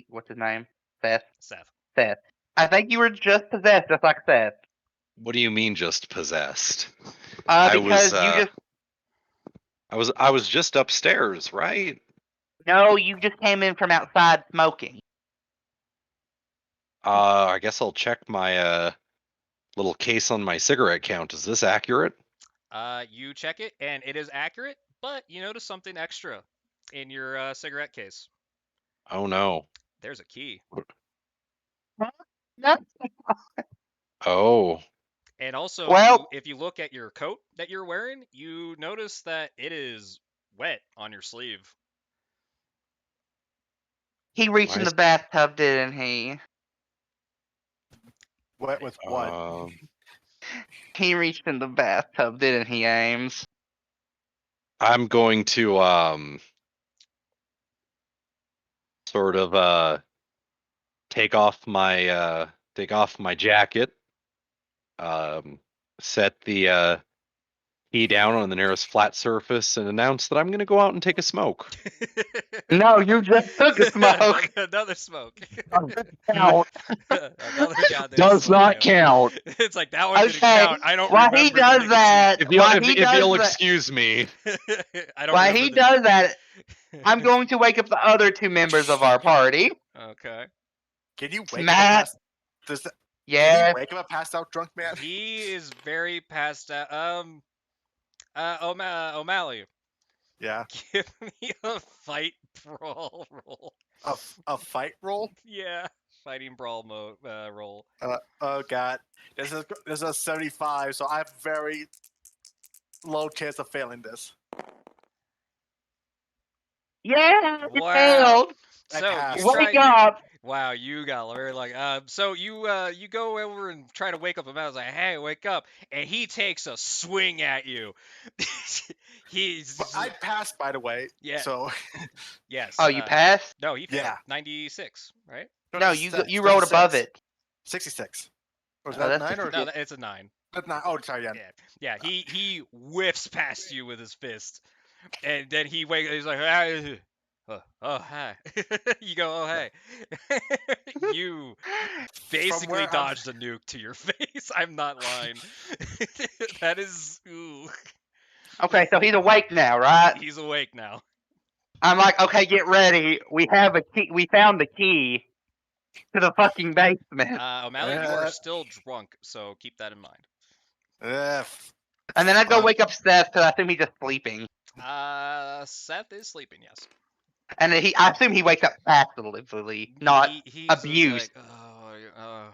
What's his name? Seth. Seth. Seth. I think you were just possessed, just like Seth. What do you mean just possessed? I was Because you just. I was just upstairs, right? No, you just came in from outside smoking. I guess I'll check my little case on my cigarette count. Is this accurate? You check it, and it is accurate, but you notice something extra in your cigarette case. Oh no. There's a key. No. Oh. And also, Well- if you look at your coat that you're wearing, you notice that it is wet on your sleeve. He reached in Nice. the bathtub, didn't he? What with what? He reached in the bathtub, didn't he, Ames? I'm going to sort of take off my jacket, set the key down on the nearest flat surface, and announce that I'm going to go out and take a smoke. No, you just took a smoke. Another smoke. Count. Another goddamn Does smoke, not man. count. It's like that one didn't Okay, count. I don't while remember he the does nicotine. that, If you'll excuse me, I don't while remember he the... does that, I'm going to wake up the other two members of our party. Okay. Can you wake Matt. up a pass? Can Yeah. you wake up a passed out drunk man? He is very past out. O'Malley, Yeah. give me a fight brawl roll. A fight roll? Yeah, fighting brawl mode roll. Oh god. This is a 75, so I have very low chance of failing this. Yeah, you Wow. failed. I So passed. you Wake try. up. Wow, you got very lucky. So you go over and try to wake up him. I was like, hey, wake up, and he takes a swing at you. He's But I passed, by the way. Yeah. So yes. Oh, you passed? No, he failed. Yeah. 96, right? No, you rolled above it. 66. Was Oh, that that's 9 or No, it's a 9. that's 9? Oh, sorry, yeah. Yeah. He whiffs past you with his fist, and then he wakes. He's like, ah, oh hi. You go, oh hey. You basically where I'm- dodged a nuke to your face. I'm not lying. That is, ooh. Okay, so he's awake now, right? He's awake now. I'm like, okay, get ready. We have a key. We found the key to the fucking basement. O'Malley, you are still drunk, so keep that in mind. And then I go fuck. wake up Seth because I assume he's just sleeping. Seth is sleeping, yes. And then I assume he wakes up passively, not He's just abused. like, oh,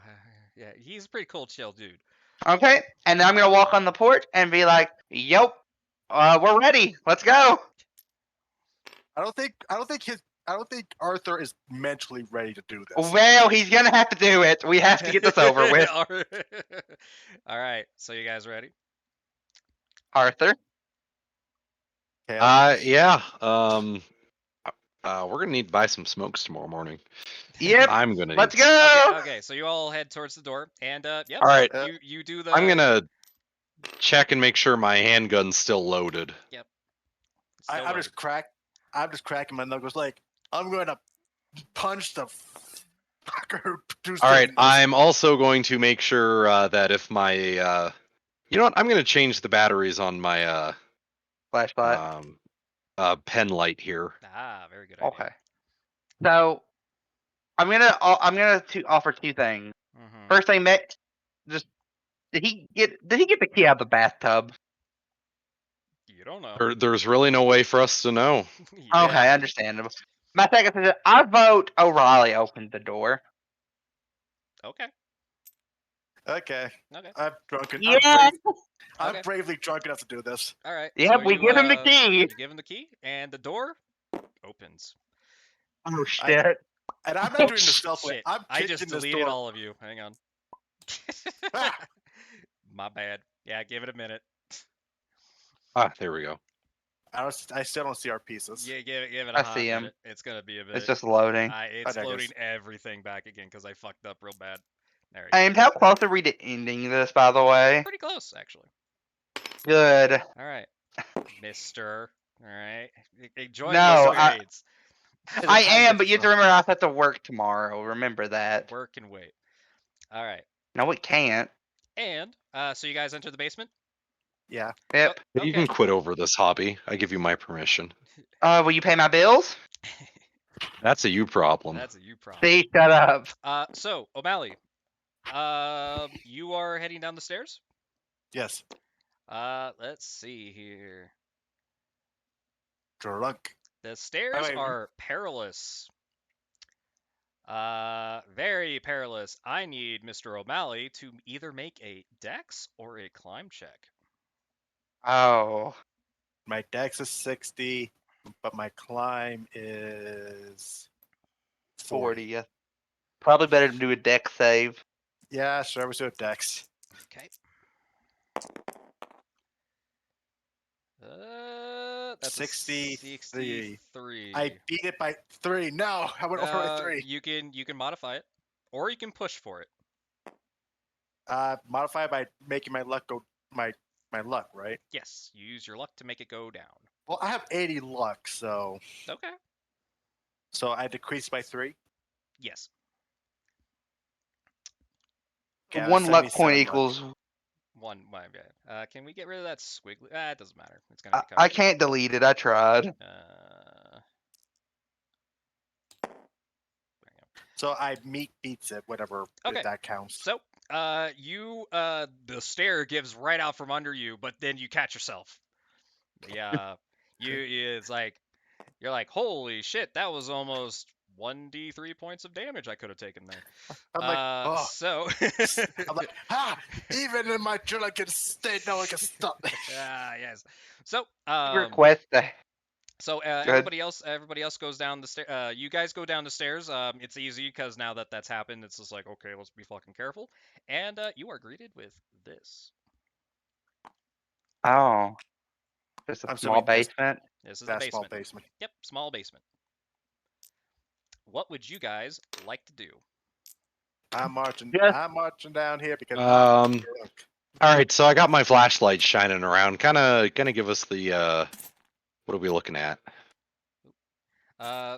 yeah. He's a pretty cool, chill dude. Okay, and then I'm gonna walk on the porch and be like, "Yep, we're ready. Let's go." I don't think Arthur is mentally ready to do this. Well, he's gonna have to do it. We have to get this over with. All right, so you guys ready? Arthur. yeah. We're gonna need to buy some smokes tomorrow morning. Yep. I'm gonna. Let's need... go. Okay. So you all head towards the door, and yep. All right. You do the. I'm gonna check and make sure my handgun's still loaded. Yep. I'm just cracking my knuckles like I'm gonna punch the fucker who produced All right. this. I'm also going to make sure that if my, you know what? I'm gonna change the batteries on my Flashlight. pen light here. Very good idea. Okay. So I'm gonna offer two things. Mhm. First thing, Mick, just did he get the key out of the bathtub? You don't know. There's really no way for us to know. Yeah. Okay, understandable. My second thing, I vote O'Reilly opened the door. Okay. Okay. Okay. I'm drunken. Yeah. I'm Okay. bravely drunk enough to do this. All right. Yep, so we you, give him the key. You give him the key, and the door opens. Oh shit. And I'm not doing this stealthily. Shit. I'm I kicking just this deleted door. all of you. Hang on. Ah! My bad. Yeah, give it a minute. There we go. I still don't see our pieces. Yeah, give it a I hot see 'em. minute. It's gonna be a bit. It's just loading. It's there it loading is. everything back again because I fucked up real bad. There we go. And how close are we to ending this, by the way? Pretty close, actually. Good. All right, Mister. All right, enjoy No, those grades. I am, but you have to remember I have to work tomorrow. Remember that. Work and wait. All right, No, it can't. and so you guys enter the basement. Yeah. Yep. Oh, You okay. can quit over this hobby. I give you my permission. Will you pay my bills? That's a you problem. That's a you problem. See, shut up. So O'Malley, You are heading down the stairs. Yes. Let's see here. Drunk. The stairs wait. are perilous. Very perilous. I need Mr. O'Malley to either make a dex or a climb check. Oh, My dex is 60, but my climb is 40. 40. Yeah. Probably better to do a deck save. Yeah, sure. We do a dex. Okay. That's 63. a 63. I beat it by 3. No, I went over by 3. You can modify it, or you can push for it. Modify by making my luck go my luck, right? Yes, you use your luck to make it go down. Well, I have 80 luck, so Okay. I decrease by 3. Yes. Okay, I have One luck point 77 equals. One. My bad. Can we get rid of that squiggly? It doesn't matter. It's gonna be I covered. can't delete it. I tried. There we go. So I beats it, whatever Okay. that counts. So, the stair gives right out from under you, but then you catch yourself. Yeah, it's like you're like, holy shit, that was almost 1d3 points of damage I could have taken there. I'm like, oh, So, I'm like, even in my drunken state, no one can stop me. yes. So, Request that. So everybody else goes down the stair. You guys go down the stairs. It's easy because now that that's happened, it's just like, okay, let's be fucking careful. And you are greeted with this. Oh, just a I'm small assuming this- basement. This is the That basement. small basement. Yep, small basement. What would you guys like to do? I'm marching. Yes. I'm marching down here because Um, I'm drunk. All right, so I got my flashlight shining around. Kind of give us the what are we looking at?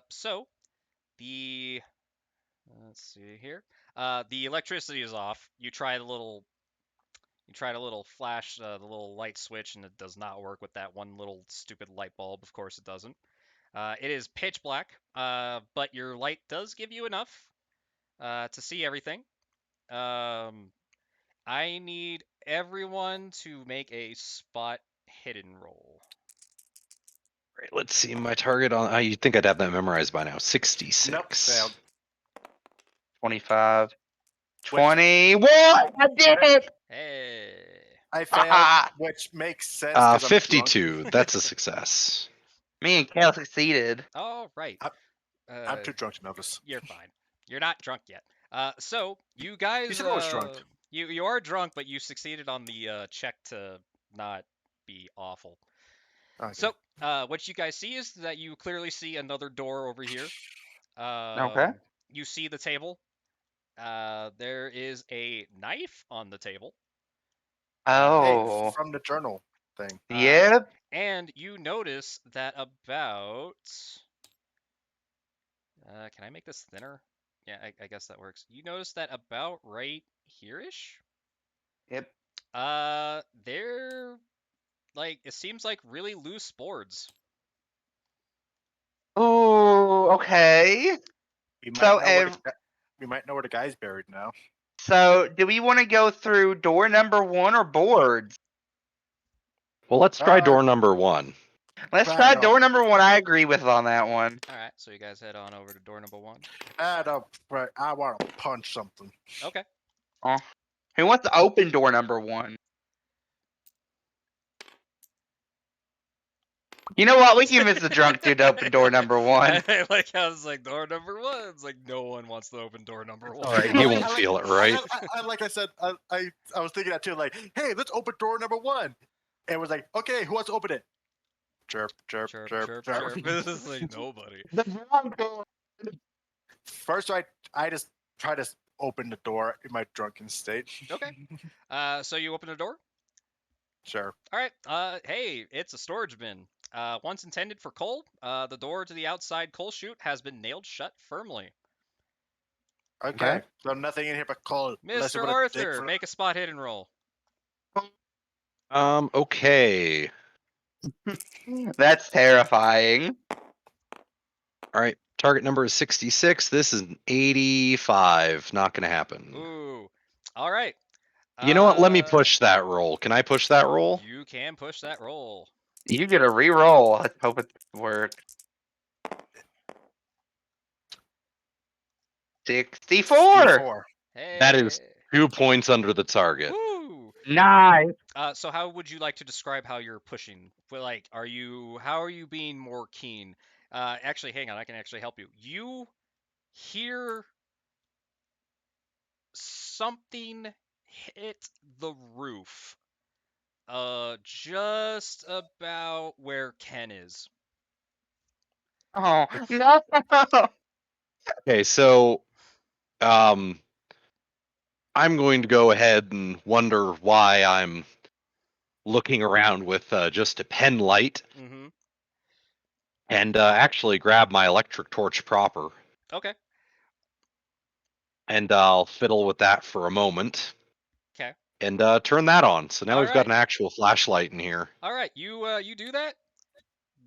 So the let's see here. The electricity is off. You try the little flash, the little light switch, and it does not work with that one little stupid light bulb. Of course, it doesn't. It is pitch black, but your light does give you enough to see everything. I need everyone to make a spot hidden roll. Right, let's see my target on. You think I'd have that memorized by now? 66. Nope, failed. 25. 21! I did it! Hey. I failed, which makes sense. 'cause I'm drunk. 52. That's a success. Me and Cal succeeded. All right. I'm too drunk to notice. You're fine. You're not drunk yet. So you guys, He's always drunk. You are drunk, but you succeeded on the check to not be awful. Okay. So what you guys see is that you clearly see another door over here. Okay. You see the table. There is a knife on the table. Oh. Hey, from the journal thing. Yep. And you notice that about. Can I make this thinner? Yeah, I guess that works. You notice that about right here-ish. Yep. They're like, it seems like really loose boards. Ooh, okay. We might, So, know where we might know where the guy's buried now. So, do we want to go through door number 1 or boards? Well, let's try door number 1. Let's Right try on. door number 1. I agree with on that one. All right, so you guys head on over to door number 1. I want to punch something. Okay. Who wants to open door number 1? You know what? We can convince the drunk dude to open door number 1. Like I was like door number 1. It's like no one wants to open door number 1. All right, he won't feel it, right? Like I said, I was thinking that too. Like, hey, let's open door number 1. And it was like, okay, who wants to open it? Chirp, chirp, Chirp, chirp, chirp, chirp. chirp. This is like nobody. The drunk dude. First, I just try to open the door in my drunken state. Okay. So you open the door? Sure. All right. Hey, it's a storage bin. Once intended for coal, the door to the outside coal chute has been nailed shut firmly. Okay. So nothing in here but coal. unless you Mr. wanna dig Arthur, for- make a spot hidden roll. Okay. That's terrifying. All right. Target number is 66. This is an 85. Not going to happen. Ooh. All right. You know what? Let me push that roll. Can I push that roll? You can push that roll. You get a re-roll. I hope it works. 64. 64. Hey. That is 2 points under the target. Woo! Nice. So how would you like to describe how you're pushing? Well, like, how are you being more keen? Actually, hang on, I can actually help you. You hear something hit the roof. Just about where Ken is. Oh no. Okay, so I'm going to go ahead and wonder why I'm looking around with just a pen light Mm-hmm. and actually grab my electric torch proper. Okay. And I'll fiddle with that for a moment. Okay. And turn that on. So now All we've got right. an actual flashlight in here. All right. You do that.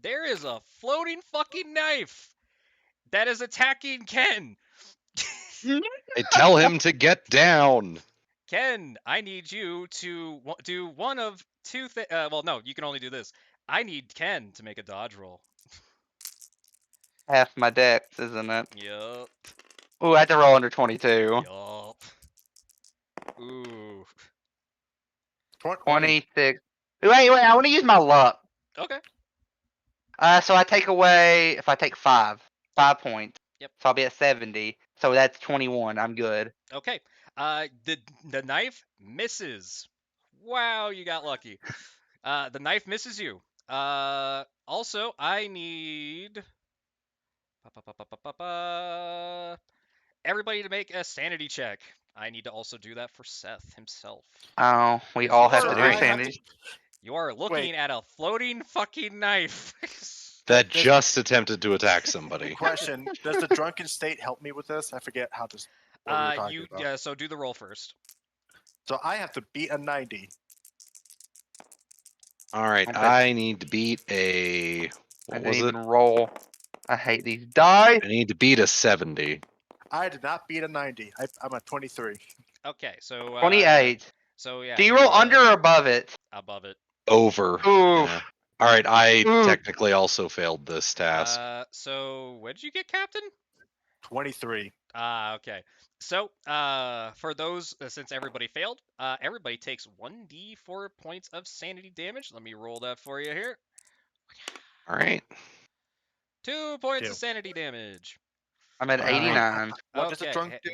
There is a floating fucking knife that is attacking Ken. I tell him to get down. Ken, I need you to do one of two things. Well, no, you can only do this. I need Ken to make a dodge roll. Half my dex, isn't it? Yup. Ooh, I had to roll under 22. Yup. Ooh. 20. 26. Wait, I want to use my luck. Okay. So I take away, if I take 5 points. Yep. So I'll be at 70. So that's 21. I'm good. Okay. The knife misses. Wow, you got lucky. The knife misses you. Also, I need everybody to make a sanity check. I need to also do that for Seth himself. Oh, we 'Cause all you have to are do I have to- sanity. You are looking Wait. at a floating fucking knife. That There's- just attempted to attack somebody. Question: does the drunken state help me with this? I forget how this. What we were talking about. So do the roll first. So I have to beat a 90. All right, I bet- I need to beat a. I What didn't was it? even roll. I hate these die. I need to beat a 70. I did not beat a 90. I'm a 23. Okay, so 28. So yeah, Do you roll under or above it? above it. Over. Ooh. Yeah. All right, I Ooh. technically also failed this task. So what did you get, Captain? 23. Okay. So, for those, since everybody failed, everybody takes 1d4 points of sanity damage. Let me roll that for you here. All right. 2 points Two. of sanity damage. I'm at All right. 89. What does a Okay, drunk do?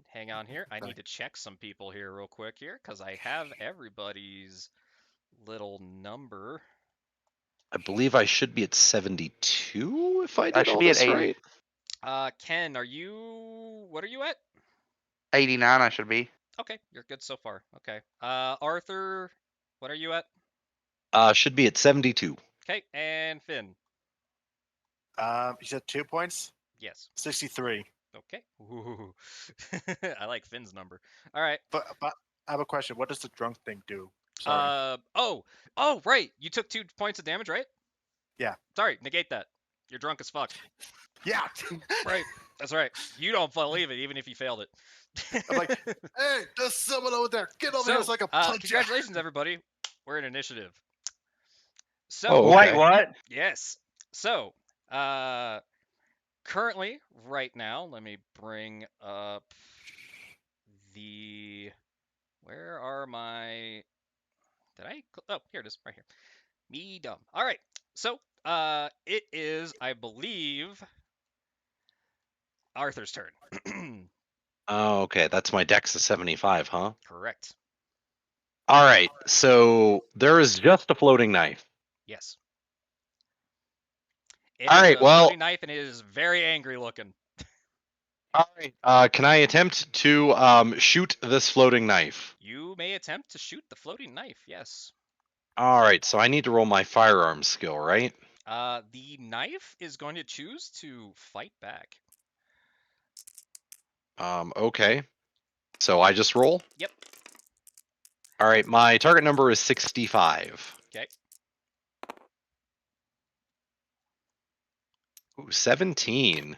hang on here. I Sorry. need to check some people here real quick here, because I have everybody's little number. I believe I should be at 72 if I did should all be at this 80. right. Ken, what are you at? 89 I should be. Okay, you're good so far. Okay. Arthur, what are you at? Should be at 72. Okay, and Finn. You said 2 points. Yes. 63. Okay. Ooh. I like Finn's number. All right. But I have a question. What does the drunk thing do? Sorry. Oh, right. You took 2 points of damage, right? Yeah. Sorry, negate that. You're drunk as fuck. Yeah. Right. That's right. You don't believe it, even if you failed it. I'm like, hey, there's someone over there. Get over here so I can punch you. Congratulations, everybody. We're in initiative. So, Oh, Wait, okay. what? yes. So, currently, right now, let me bring up the. Where are my. Did I? Oh, here it is, right here. Me dumb. All right. So, it is, I believe, Arthur's turn. Oh, okay. That's my dex of 75, huh? Correct. All right. So there is just a floating knife. Yes. It All is right, a well- floating knife, and it is very angry looking. All right. Can I attempt to shoot this floating knife? You may attempt to shoot the floating knife. Yes. All right. So I need to roll my firearms skill, right? The knife is going to choose to fight back. Okay. So I just roll? Yep. All right. My target number is 65. Okay. Ooh, 17.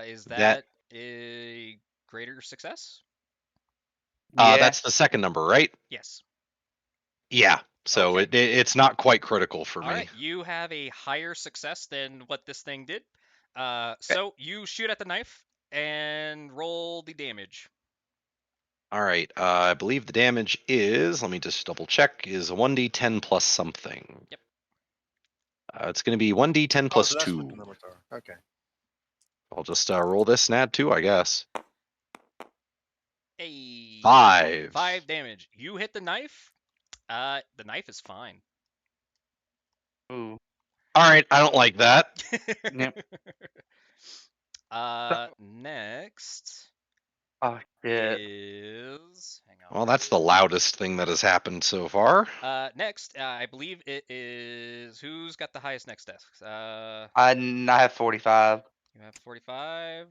Is That- that a greater success? Yeah. That's the second number, right? Yes. Yeah. So Okay. it's not quite critical for All me. right. You have a higher success than what this thing did. So you shoot at the knife and roll the damage. All right. I believe the damage is, let me just double check, is a 1d10 plus something. Yep. It's going to be 1d10 Oh, plus so that's what 2. the numbers are. Okay. I'll just roll this and add 2, I guess. A 5. 5 damage. You hit the knife. The knife is fine. Ooh. All right. I don't like that. Yep. Next Oh shit. is hang on. Well, that's the loudest thing that has happened so far. Next, I believe it is who's got the highest next desk. I have 45. You have 45.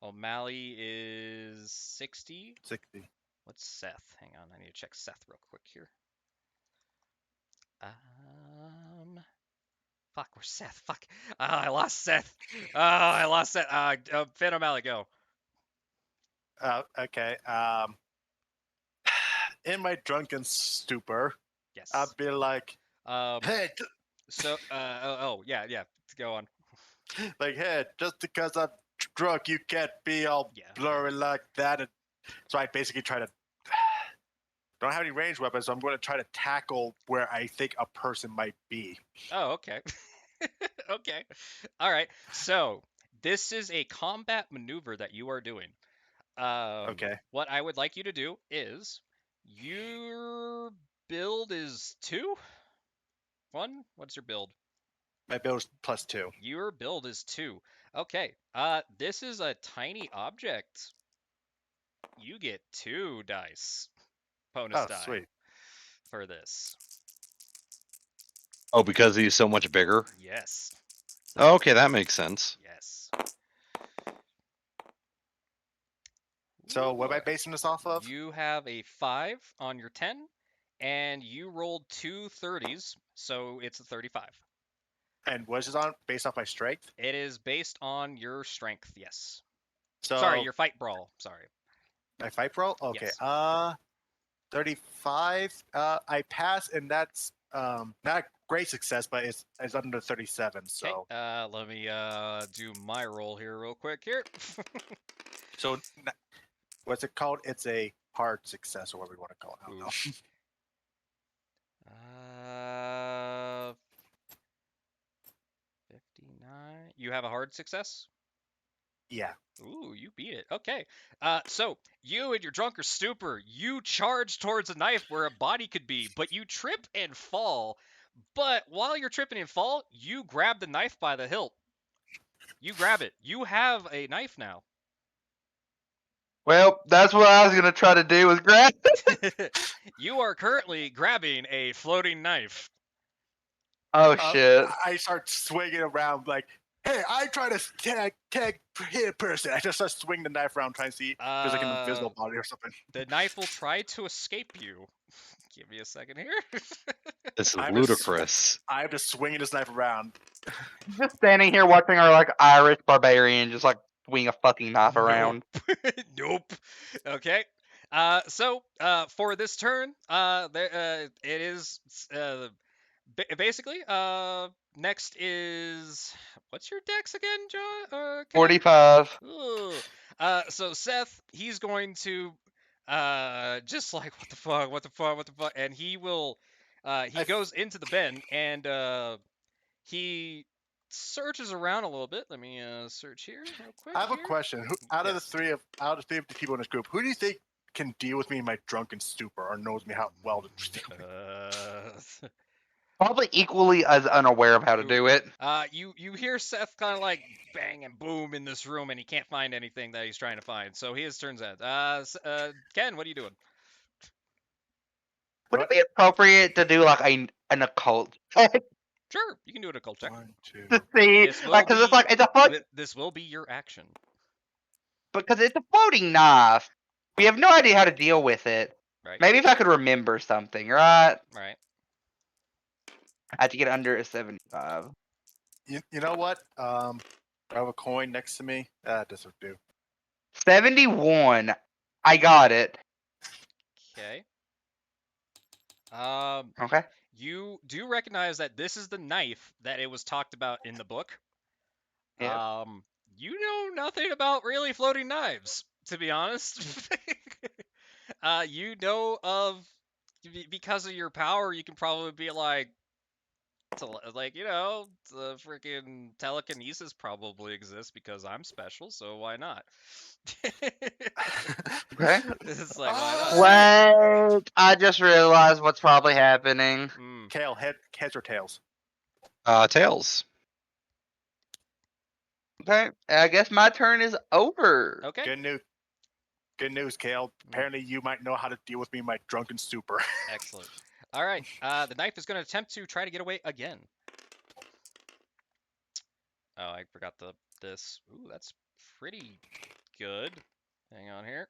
O'Malley is 60. 60. What's Seth? Hang on, I need to check Seth real quick here. Fuck, where's Seth? Fuck. I lost Seth. I lost Seth. Finn O'Malley, go. Okay. In my drunken stupor, Yes. I'd be like, Um. hey, So. Oh, yeah. Go on. like, hey, just because I'm drunk, you can't be all Yeah. blurry like that. And so I basically try to. Don't have any ranged weapons, so I'm going to try to tackle where I think a person might be. Oh, okay. Okay. All right. So this is a combat maneuver that you are doing. Okay. What I would like you to do is your build is 2? 1? What's your build? My build is +2. Your build is 2. Okay. This is a tiny object. You get 2 dice. Bonus Oh, die sweet. for this. Oh, because he's so much bigger? Yes. Okay, that makes sense. Yes. So what am I Ooh, basing this off of? You have a 5 on your 10, and you rolled 2 30s, so it's a 35. And what is this on? Based off my strength? It is based on your strength, yes. So Sorry, your fight brawl. Sorry. my fight roll? Okay. Yes. 35. I pass, and that's not a great success, but it's under 37. Okay. So Let me do my roll here real quick here. so what's it called? It's a hard success, or whatever you want to call it. I don't know. 59. You have a hard success? Yeah. Ooh, you beat it. Okay. So you and your drunker stupor, you charge towards a knife where a body could be, but you trip and fall. But while you're tripping and fall, you grab the knife by the hilt. You grab it. You have a knife now. Well, that's what I was gonna try to do was grab. You are currently grabbing a floating knife. Oh shit. I start swinging around like, hey, I try to tag hit a person. I just start swinging the knife around, trying to see if there's like an invisible body or something. The knife will try to escape you. Give me a second here. This is I'm ludicrous. I'm just swinging this knife around. Just standing here watching our like Irish barbarian just like swing a fucking knife around. Nope. Okay. So for this turn, it is basically next is what's your dex again, John? 45. Ooh. So Seth, he's going to just like what the fuck, and he will he goes into the bend and he searches around a little bit. Let me search here real quick. I have a question. Who, out of Yes. the three of the people in this group, who do you think can deal with me in my drunken stupor, or knows me how well to deal with me? Probably equally as unaware of how to do it. You hear Seth kind of like bang and boom in this room, and he can't find anything that he's trying to find. So his turns out. Ken, what are you doing? Would it be appropriate to do like an occult check Sure, you can do an occult check. 1, 2. to see, This will like, because it's like it's a float, This will be your action. because it's a floating knife. We have no idea how to deal with it. Right. Maybe if I could remember something, right? Right. I have to get under a 75. You know what? I have a coin next to me. This would do. 71. I got it. Okay. Okay. You do recognize that this is the knife that it was talked about in the book. Yep. You know nothing about really floating knives, to be honest. You know of because of your power, you can probably be like, like the freaking telekinesis probably exists because I'm special, so why not? Okay. It's like why not? Wait, I just realized what's probably happening. Kale, heads or tails? Tails. Okay, I guess my turn is over. Okay. Good news, Kale. Apparently, you might know how to deal with me in my drunken stupor. Excellent. All right. The knife is going to attempt to try to get away again. Oh, I forgot this. Ooh, that's pretty good. Hang on here.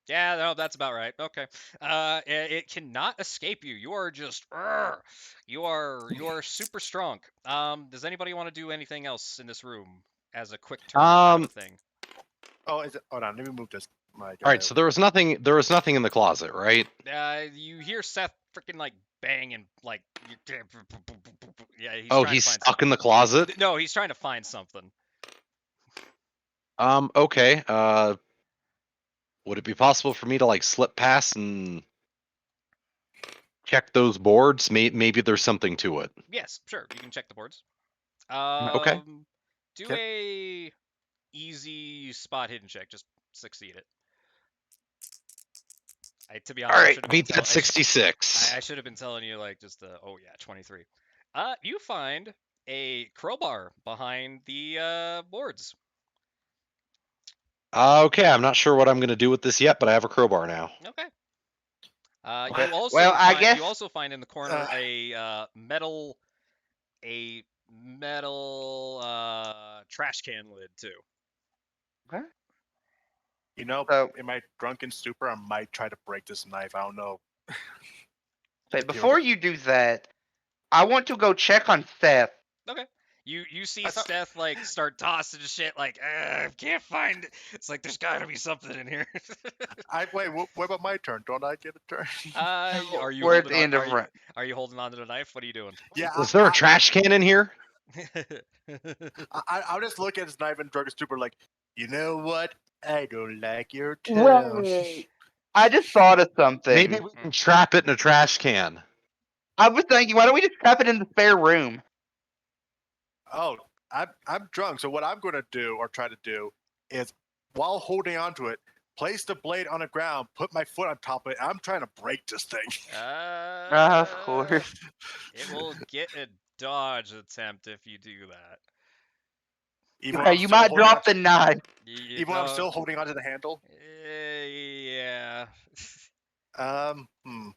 Yeah, no, that's about right. Okay. It cannot escape you. You are just, you are super strong. Does anybody want to do anything else in this room as a quick turn kind of a thing? Oh, is it? Hold on, let me move this. My All right, so there was nothing. There was nothing in the closet, right? You hear Seth freaking like bang and like, yeah, he's Oh, trying to he's find stuck something. in the closet. No, he's trying to find something. Okay. Would it be possible for me to like slip past and check those boards? Maybe there's something to it. Yes, sure. You can check the boards. Okay. Do Yep. a easy spot hidden check. Just succeed it. To be All honest, I right, should have been beat that 66. I should have been telling you like just oh yeah, 23. You find a crowbar behind the boards. Okay, I'm not sure what I'm gonna do with this yet, but I have a crowbar now. Okay. Okay. Well, I guess You also find in the corner a metal trash can lid too. Okay. You know, So, in my drunken stupor, I might try to break this knife. I don't know. but before you do that, I want to go check on Seth. Okay. You see I thought- Steph like start tossing shit like I can't find it. It's like there's got to be something in here. Wait. What about my turn? Don't I get a turn? Are you We're at holding the on? end of round. Are you holding on to the knife? What are you doing? Yeah. Is there a trash can in here? I'll just look at his knife and drunken stupor like, you know what? I don't like your tone. Wait. I just thought of something. Maybe we can trap it in a trash can. I was thinking, why don't we just trap it in the spare room? Oh, I'm drunk. So what I'm going to do or try to do is, while holding onto it, place the blade on the ground, put my foot on top of it. I'm trying to break this thing. Of course. It will get a dodge attempt if you do that. Even Okay, you might drop the knife. Even when I'm still holding onto the handle. Yeah.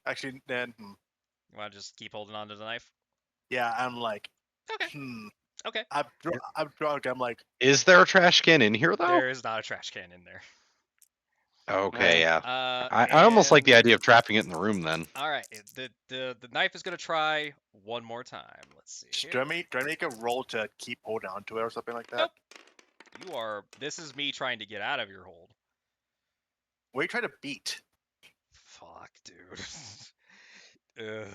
Actually, then. You want to just keep holding on to the knife? Yeah, I'm like. Okay. Okay. I'm drunk. I'm like. Is there a trash can in here though? There is not a trash can in there. Okay, yeah. Uh, I almost like the and- idea of trapping it in the room then. All right. The knife is gonna try one more time. Let's see. Do I make a roll to keep holding onto it or something like that? Nope. This is me trying to get out of your hold. What are you trying to beat? Fuck, dude. Ugh.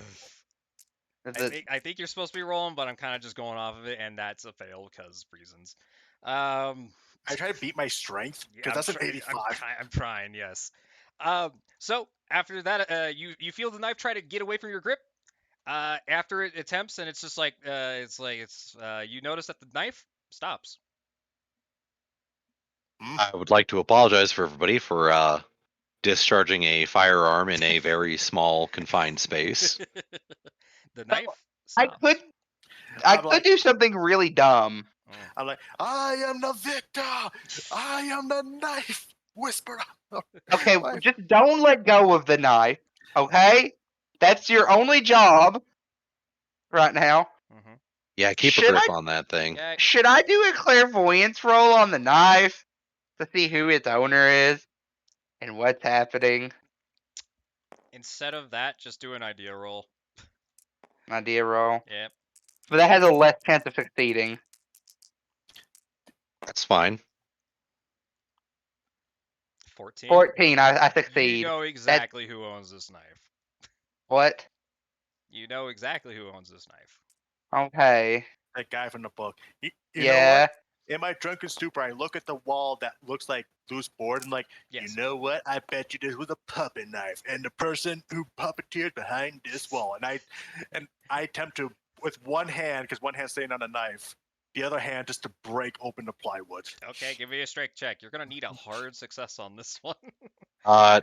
Is it- I think you're supposed to be rolling, but I'm kind of just going off of it, and that's a fail because reasons. Um, I try to beat my strength yeah, because that's an 85. I'm trying, yes. So after that, you feel the knife try to get away from your grip. After it attempts, and it's just like you notice that the knife stops. I would like to apologize for everybody for discharging a firearm in a very small confined space. The knife I stops. could I'm could like- do something really dumb. I'm like, I am the victor. I am the knife whisperer. Okay, just don't let go of the knife. Okay, that's your only job right now. Mm-hmm. Yeah, keep a Should grip I- on that thing. Yeah, Should I do a clairvoyance roll on the knife to see who its owner is and what's happening? instead of that, just do an idea roll. Idea roll, Yep. but that has a less chance of succeeding. That's fine. 14. 14. I You succeed. know exactly who owns this knife. What? You know exactly who owns this knife. Okay. That guy from the book. You know Yeah. what? In my drunken stupor, I look at the wall that looks like loose board and like, Yes. you know what? I bet you this was a puppet knife, and the person who puppeteered behind this wall. And I attempt to, with one hand, because one hand's staying on the knife, the other hand just to break open the plywood. Okay, give me a strength check. You're gonna need a hard success on this one.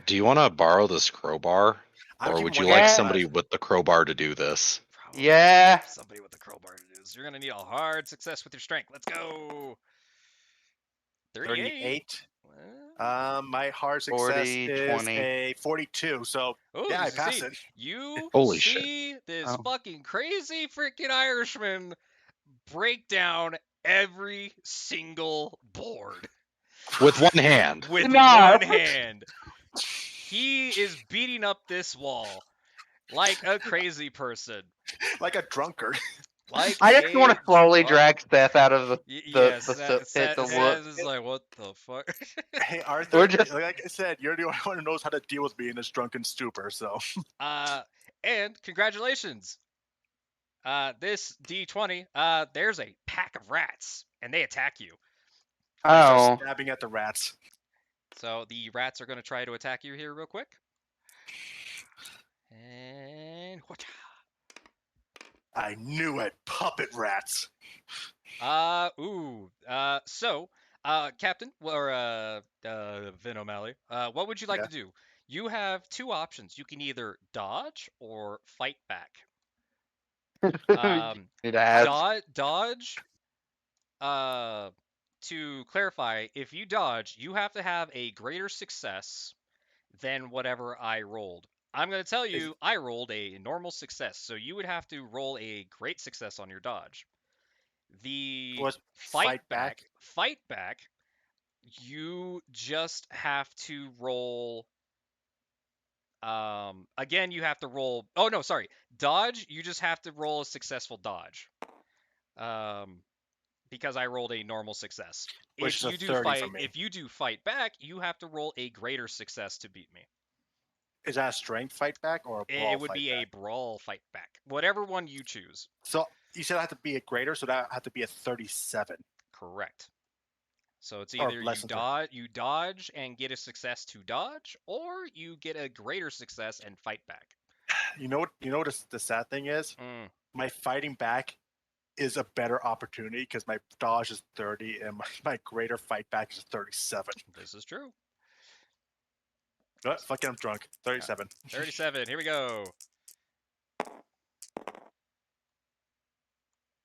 Do you want to borrow this crowbar, I'm or keeping would you one like hand on the somebody knife. with the crowbar to do this? Probably Yeah. somebody with a crowbar to do this. You're gonna need a hard success with your strength. Let's go. 38. 38. Well, My hard success 40, is 20. a 42. So oh, yeah, you I pass succeed. it. You Holy shit. see this Oh. fucking crazy freaking Irishman break down every single board With one hand. with No. one hand. He is beating up this wall like a crazy person. Like a drunkard. Like I just want to a slowly drunk- drag Seth out of Yes, the soot pit to look. Saz is like, what the fuck? Hey Arthur, We're just- like I said, you're the only one who knows how to deal with being this drunken stupor. So And congratulations. This D20, there's a pack of rats, and they attack you. I start Oh. stabbing at the rats. So the rats are going to try to attack you here real quick. And I knew it, puppet rats. so Captain or Vin O'Malley, what would you like Yeah. to do? You have two options. You can either dodge or fight back. Need to ask. Dodge. To clarify, if you dodge, you have to have a greater success than whatever I rolled. I'm going to tell you, I rolled a normal success, so you would have to roll a great success on your dodge. The Was fight back, you just have to roll. Again, you have to roll. Oh no, sorry. Dodge, you just have to roll a successful dodge. Because I rolled a normal success. Which If is a you do 30 for fight, me. if you do fight back, you have to roll a greater success to beat me. Is that a strength fight back or a brawl It would fight be back? a brawl fight back, whatever one you choose. So you said I have to be a greater, so that have to be a 37. Correct. So it's Or either less than you dodge and get a success to dodge, or you get a greater success and fight back. You know what? You know what the sad thing is? My fighting back is a better opportunity because my dodge is 30 and my greater fight back is 37. This is true. Oh, fuck it, I'm drunk. 37. 37. Here we go.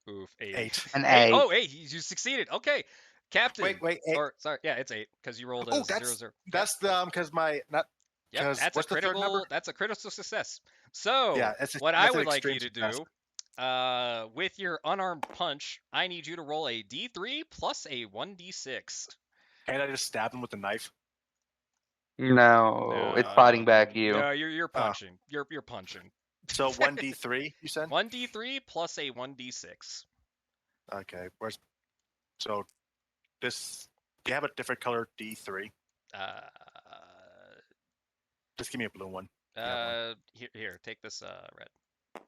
Oof. 8. An 8. 8. Oh, 8. You succeeded. Okay. Captain. Wait, 8. Or sorry, yeah, it's 8 because you rolled a Oh, 0-0. that's the because my not. Yep, 'cause that's what's the third number? that's a critical success. So, Yeah, what I that's an would like you extreme to success. do, with your unarmed punch, I need you to roll a D3 plus a 1d6. Can't I just stab him with a knife? No, it's fighting back you. No, you're punching. You're punching. So 1d3, you said? 1d3 plus a 1d6. Okay, where's so this? Do you have a different color D3? Just give me a blue one. Here, take this red.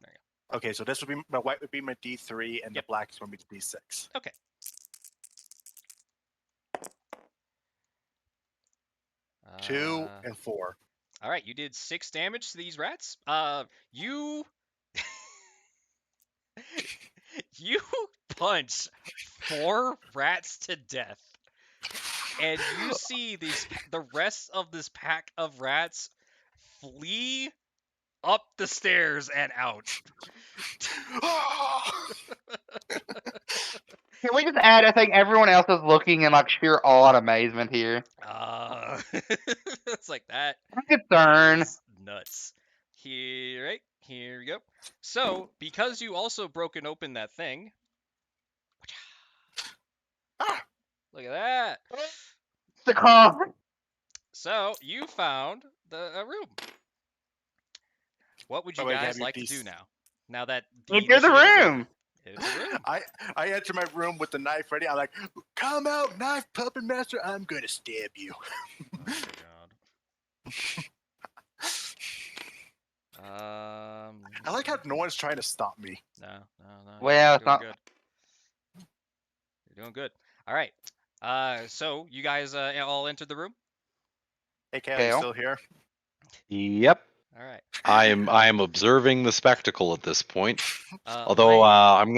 There you Okay, so this would be my white would be my D3, and Yep. the black is going to be the D6. go. Okay. 2 and 4. All right, you did 6 damage to these rats. You you punch 4 rats to death, and you see the rest of this pack of rats flee up the stairs and out. Can we just add? I think everyone else is looking in like sheer awe and amazement here. It's like that. I'm concerned. Is nuts. Here we go. So, because you also broken open that thing, look at that. The car. So you found a room. What would you Oh, wait, guys have you like to do now? Now that Enter the initiative is over? room. It's a room. I enter my room with the knife ready. I'm like, come out, knife puppet master. I'm gonna stab you. Oh my like how no one's trying to stop me. No. Well, You're it's doing not. good. You're doing good. All right. So you guys all entered the room. Hey, Kale, you Kale? still here? Yep. All right. I am observing the spectacle at this point. Although Lion- I'm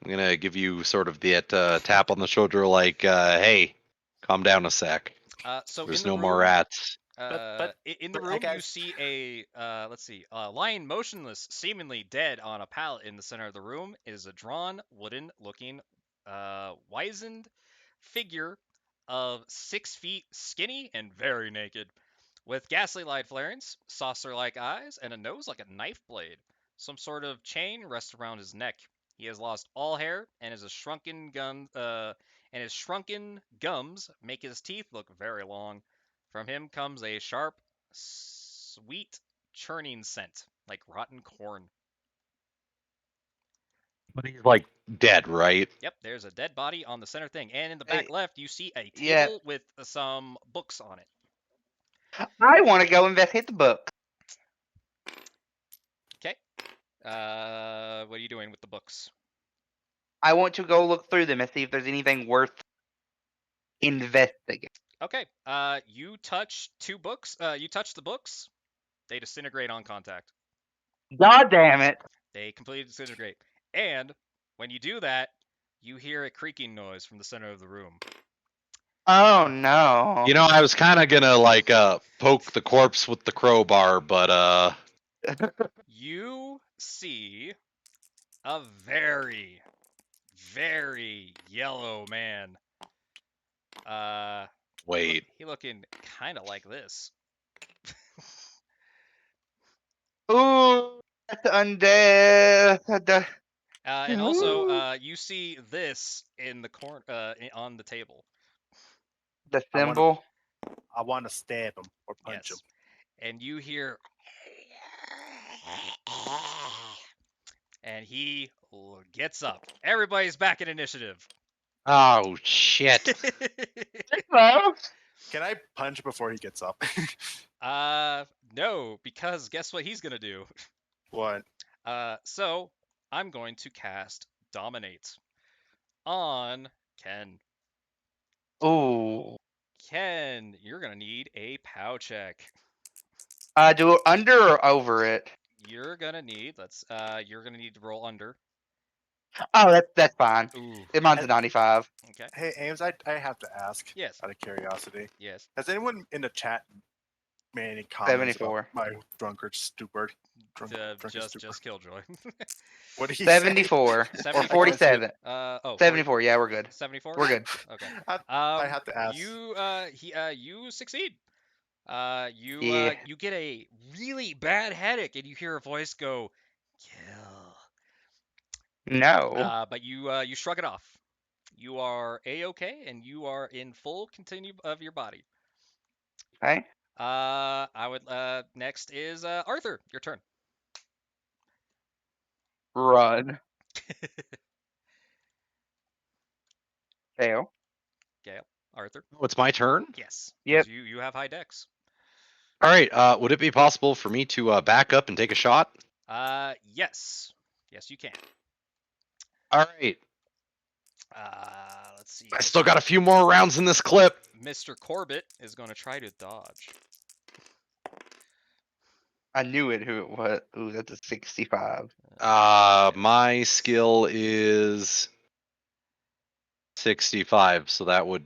gonna give you sort of the tap on the shoulder, like, hey, calm down a sec. so There's in the no more room, rats. in the but, room, you guys- see let's see, lying motionless, seemingly dead on a pallet in the center of the room is a drawn, wooden-looking, wizened figure of 6 feet, skinny and very naked, with ghastly light flarings, saucer-like eyes, and a nose like a knife blade. Some sort of chain rests around his neck. He has lost all hair, and his shrunken gums make his teeth look very long. From him comes a sharp, sweet, churning scent, like rotten corn. But he's like dead, right? Yep, there's a dead body on the center thing. And in the Hey, back left, you see a yeah. table with some books on it. I want to go investigate the book. Okay. What are you doing with the books? I want to go look through them and see if there's anything worth investigating. Okay. You touch 2 books. You touch the books. They disintegrate on contact. God damn it. They completely disintegrate. And when you do that, you hear a creaking noise from the center of the room. Oh no. You know, I was kind of gonna like poke the corpse with the crowbar, but You see a very, very yellow man. wait. He looking kind of like this. Ooh, that's undead. And also, you see this in the corner, on the table. The I wanna- symbol. I want to stab him or punch Yes. him. And you hear, and he gets up. Everybody's back in initiative. Oh shit. Hello. Can I punch before he gets up? No, because guess what he's gonna do? What? So I'm going to cast Dominate on Ken. Ooh. Ken, you're gonna need a POW check. Do it under or over it? You're gonna need to roll under. Oh, that's fine. Ooh. Mine's a 95. Okay. Hey, Ames, I have to ask. Yes. Out of curiosity, Yes. has anyone in the chat made any comments about 74. my drunkard stupid? Just Killjoy. What did he 74 say? or 74? 47. 40 74. Yeah, we're good. 74? We're good. Okay. I have to ask. You succeed. Yeah. You get a really bad headache, and you hear a voice go, "Kill." No. But you shrug it off. You are a-okay, and you are in full continue of your body. Okay. I would next is Arthur. Your turn. Run. Fail. Gale. Arthur. Oh, it's my turn. Yes. Yep. 'Cause you have high dex. All right. Would it be possible for me to back up and take a shot? Yes. Yes, you can. All right. Let's see. I still got a few more rounds in this clip. Mr. Corbett is going to try to dodge. I knew it who it was. Ooh, that's a 65. My skill is 65, so that would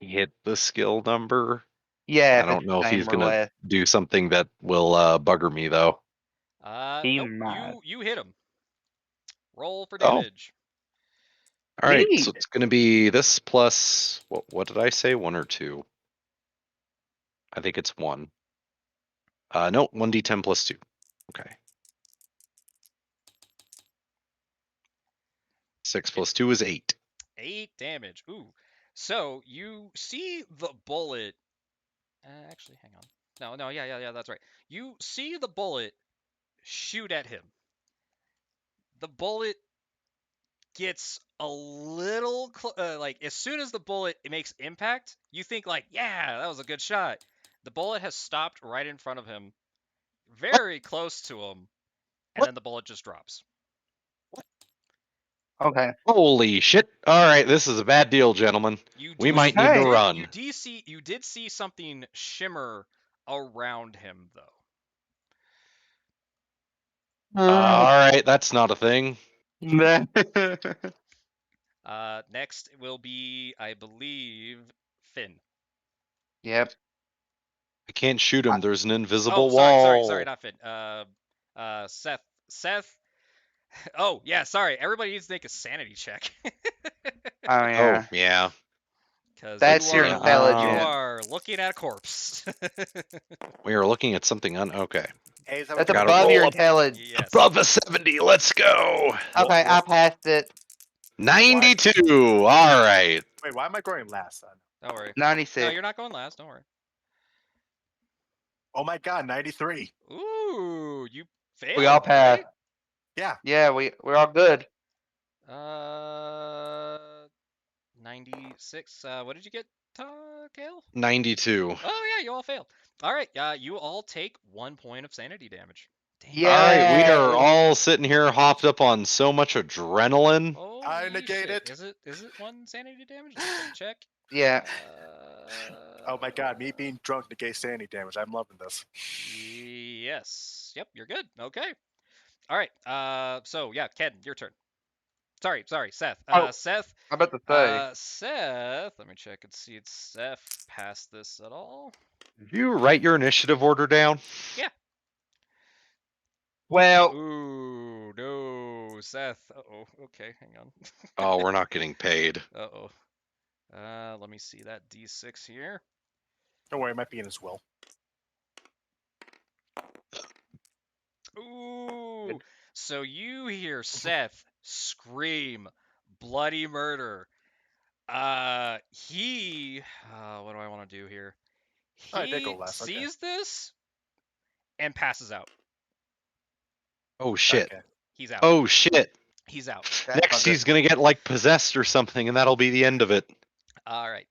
hit the skill number. Yeah, I if don't it's know the if he's same or gonna less. do something that will bugger me though. He Nope. might. You hit him. Roll for Oh. damage. All right, so Neat. it's gonna be this plus what did I say? 1 or 2? I think it's 1. No, 1d10 plus 2. Okay. 6 plus 2 is 8. 8 damage. Ooh. So you see the bullet. Actually, hang on. No, yeah, that's right. You see the bullet shoot at him. The bullet gets a little like as soon as the bullet makes impact, you think like, yeah, that was a good shot. The bullet has stopped right in front of him, very close to him, and What? then the bullet just drops. Okay. Holy shit! All right, this is a bad deal, gentlemen. You We do might see, need to Okay. run. you did see something shimmer around him, though. All right, that's not a thing. Next will be, I believe, Finn. Yep. I can't shoot him. There's an invisible Oh, wall. sorry, not Finn. Seth. Oh, yeah, sorry. Everybody needs to make a sanity check. Oh Oh, yeah. yeah. Because That's your Yeah. you intelligence. are looking at a corpse. We are looking at something okay. Hey, is that That's what Gotta you're above roll your up intelligence. Yes. above a 70. Let's go. Okay, I passed it. 92. All right. Wait, why am I going last then? Don't worry. 96. No, you're not going last. Don't worry. Oh my god, 93. Ooh, you failed. We all passed. Right? Yeah. Yeah, we're all good. 96. What did you get, Kale? 92. Oh yeah, you all failed. All right. You all take 1 point of sanity damage. Damn. Yeah. All right, we are Yay. all sitting here hopped up on so much adrenaline. Holy negate shit. it. Is it 1 sanity damage? Let's double check. Yeah. Oh my god, me being drunk negates sanity damage. I'm loving this. Yes. Yep, you're good. Okay. All right. So yeah, Ken, your turn. Sorry, Seth. Oh. Seth. I'm about to say. Seth. Let me check and see if Seth passed this at all. Did you write your initiative order down? Well, Ooh, no, Seth. Uh-oh. Okay, hang on. Oh, we're not getting paid. Uh-oh. Let me see that D6 here. Don't worry, it might be in his will. Ooh. So you hear Seth scream bloody murder. He what do I want to do here? Oh, I did go He last, okay. sees this and passes out. Oh shit. Okay. He's out. Oh shit. He's out. that's Next not good. he's gonna get like possessed or something, and that'll be the end of it. All right.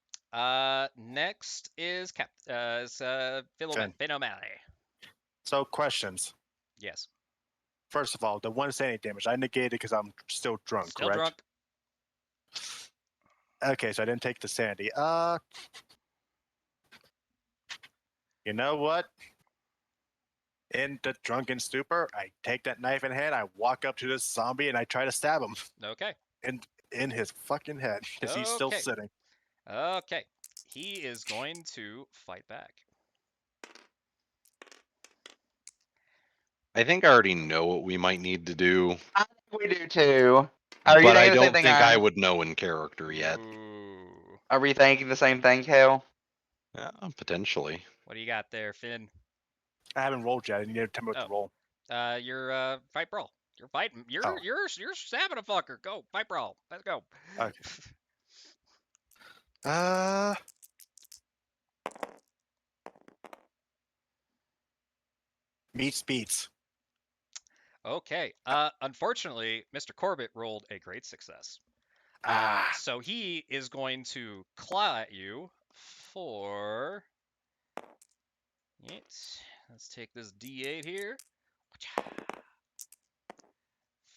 Next is Finn. Finn O'Malley. So, questions. Yes. First of all, the 1 sanity damage, I negated because I'm still drunk, Still correct? drunk. Okay, so I didn't take the sanity. You know what? In the drunken stupor, I take that knife in hand, I walk up to this zombie, and I try to stab him Okay. in his fucking head because he's still Okay. sitting. Okay. He is going to fight back. I think I already know what we might need to do, I think we do too. Are you but I thinking the same don't thing? think I would know in character yet. Ooh. Are we thinking the same thing, Kel? Potentially. What do you got there, Finn? I haven't rolled yet. I need to tell me what to roll. Your fight brawl. You're fighting. You're stabbing a fucker. Go fight brawl. Let's go. Okay. Meets beats. Okay. Unfortunately, Mr. Corbett rolled a great success. So he is going to claw at you for it. Let's take this D8 here.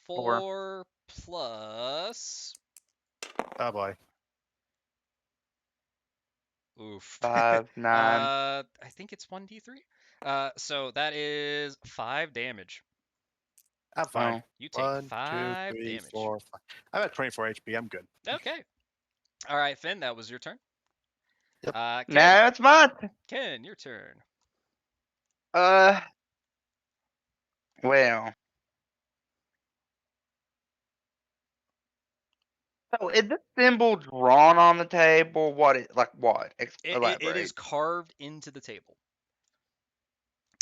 4 plus. Oh boy. Oof. 5, 9. I think it's 1d3. So that is 5 damage. I'm fine. Oh. You take 1, 2, 5 3, damage. 4, 5. I'm at 24 HP. I'm good. Okay. All right, Finn, that was your turn. Yep. Ken, Now it's mine. Ken, your turn. Well. So is this symbol drawn on the table? What is like what? Elaborate. It is carved into the table.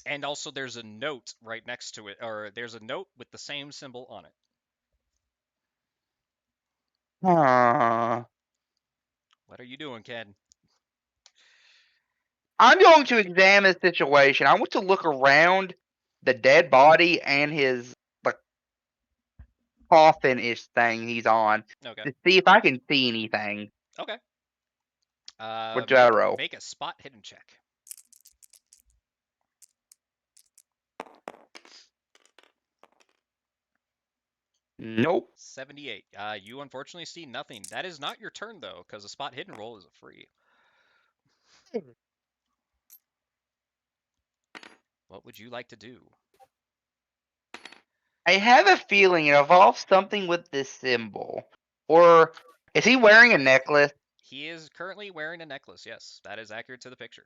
And also there's a note right next to it, or there's a note with the same symbol on it. What are you doing, Ken? I'm going to examine the situation. I want to look around the dead body and his like coffin-ish thing he's on Okay. to see if I can see anything. Okay. What do I roll? Make a spot hidden check. Nope. 78. You unfortunately see nothing. That is not your turn though, because a spot hidden roll is a free. What would you like to do? I have a feeling it involves something with this symbol. Or is he wearing a necklace? He is currently wearing a necklace. Yes, that is accurate to the picture.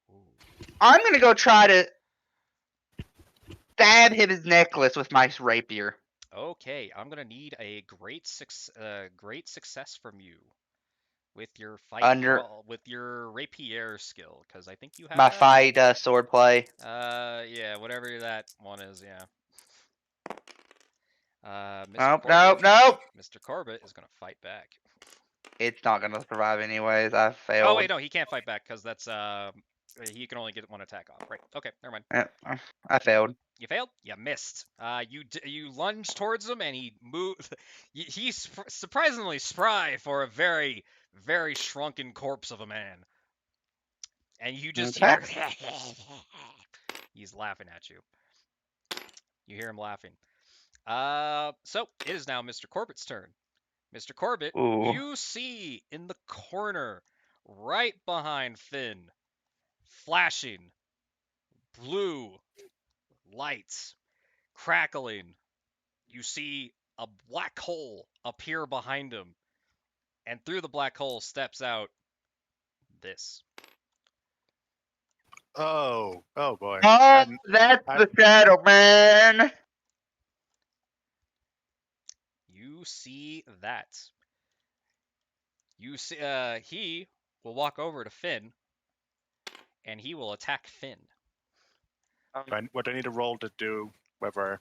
Ooh. I'm gonna go try to stab his necklace with my rapier. Okay, I'm gonna need a great success from you with your fight Under brawl with your rapier skill, because I think you have my that. fight sword play. Yeah, whatever that one is, yeah. Mr. Nope, Corbett. nope, nope. Mr. Corbett is gonna fight back. It's not gonna survive anyways. I Oh failed. wait, no, he can't fight back because that's he can only get one attack off. Right. Okay, never mind. I failed. You failed. You missed. You lunge towards him and he moved. He's surprisingly spry for a very very shrunken corpse of a man. And you just Okay. hear he's laughing at you. You hear him laughing. So it is now Mr. Corbett's turn. Mr. Corbett, Ooh. you see in the corner, right behind Finn, flashing blue lights, crackling. You see a black hole appear behind him, and through the black hole steps out this. Oh boy. Oh, And that's I- the Shadow Man. You see that. You see, he will walk over to Finn, and he will attack Finn. what do I need to roll to do whether?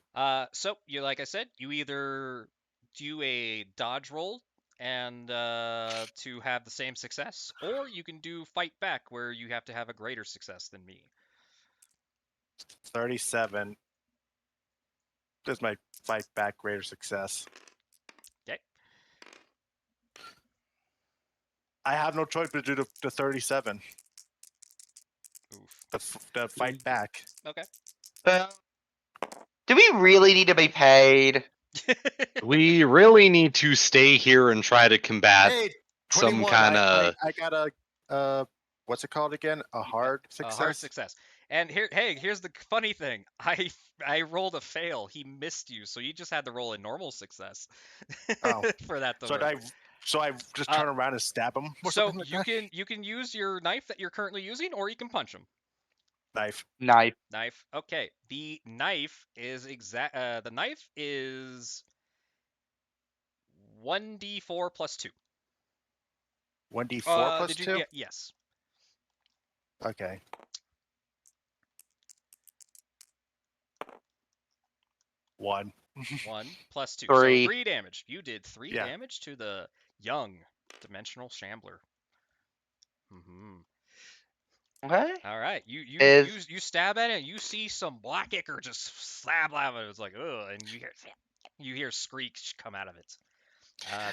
So you, like I said, you either do a dodge roll and to have the same success, or you can do fight back where you have to have a greater success than me. 37. Does my fight back greater success? Okay. I have no choice but to do the 37. Oof. The fight back. Okay. Do we really need to be paid? We really need to stay here and try to combat Hey, some 21. kind of. I got a what's it called again? A hard success. A hard success. And here's the funny thing. I rolled a fail. He missed you, so you just had to roll a normal success Oh. for that to So work. I just turn around and stab him. Or So something like you can use your knife that you're currently using, or you can punch him. Knife. Knife. Knife. Okay. The knife is the knife is 1d4 plus 2. 1d4 plus did you? 2. Yeah, yes. Okay. 1. 1 plus 2. 3. So 3 damage. You did 3 Yeah. damage to the young dimensional shambler. Mm-hmm. Okay. All right. You stab at it and you see some black ichor just slap at it. It's like, ugh, and you hear screech come out of it.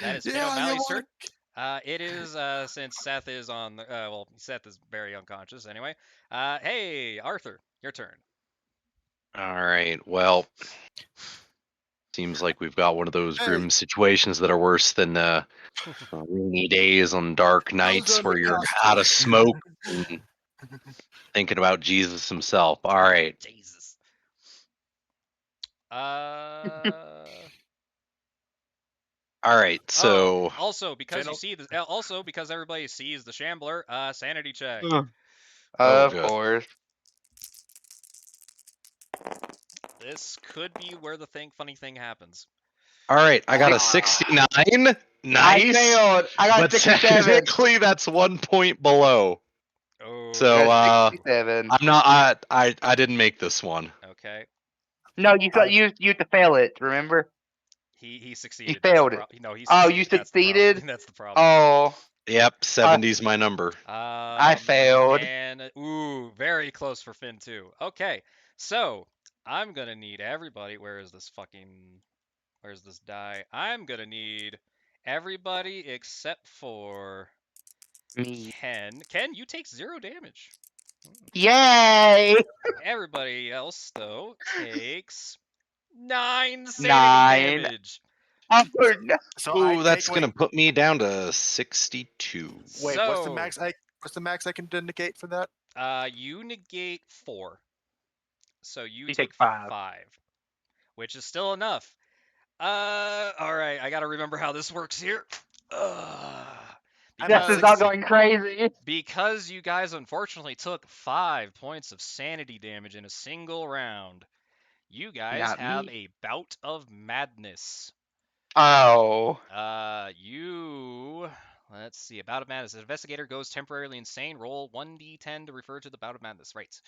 That is Finn O'Malley's turn. It is since Seth is on the well, Seth is very unconscious anyway. Hey, Arthur, your turn. All right. Well, seems like we've got one of those Hey. grim situations that are worse than rainy days on dark nights on where the you're costume? out of smoke and thinking about Jesus himself. All right. Jesus. Uh. All right. So Also because you Finn- see the also because everybody sees the shambler. Sanity check. oh, Of good. course. This could be where the funny thing happens. All right. I got a Ah. 69. I Nice. failed. I got But 67. technically, that's 1 point below. Oh. So Got 67. I'm not. I didn't make this one. Okay. No, you have to fail it. Remember? He succeeded. failed it. No, he Oh, succeeded. you That's the problem. succeeded? That's the problem. Oh, Yep. 70's my number. I failed. And ooh, very close for Finn too. Okay, so I'm gonna need everybody. Where's this die? I'm gonna need everybody except for Me. Ken. Ken, you take 0 damage. Yay! Everybody else though takes 9 sanity 9. damage. Oh no! So I Ooh, that's take, gonna wait, put me down to 62. wait, what's the So, max I can negate for that? you negate 4. So you You take take 5. 5, which is still enough. All right, I gotta remember how this works here. I'm at This is not Because 60. going crazy. because you guys unfortunately took 5 points of sanity damage in a single round, you guys Not have me. a bout of madness. Oh. Let's see. A bout of madness. An investigator goes temporarily insane. Roll 1d10 to refer to the bout of madness. Right.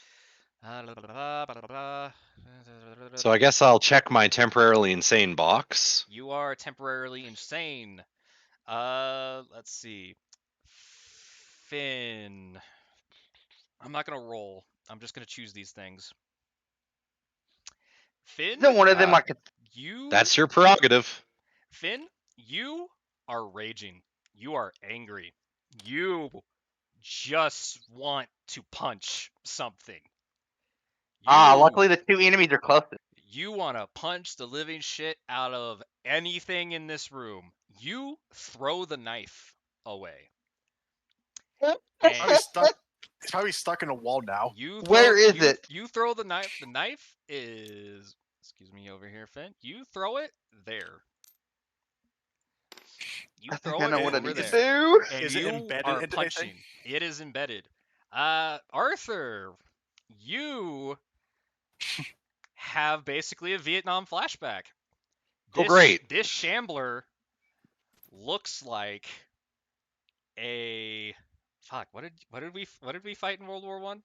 So I guess I'll check my temporarily insane box. You are temporarily insane. Let's see. Finn. I'm not gonna roll. I'm just gonna choose these things. Finn, Isn't one of them Uh, like a you, that's your prerogative. Finn, you are raging. You are angry. You just want to punch something. You luckily the two enemies are closest. you want to punch the living shit out of anything in this room. You throw the knife away. And It's probably stuck in a wall now. Where is it? you throw the knife. The knife is, excuse me, over here, Finn. You throw it there. You I think throw I it know what I over need to there. do. And Is it you embedded are into punching. anything? It is embedded. Arthur, you have basically a Vietnam flashback. Oh, great. This shambler looks like a fuck. What did we fight in World War One?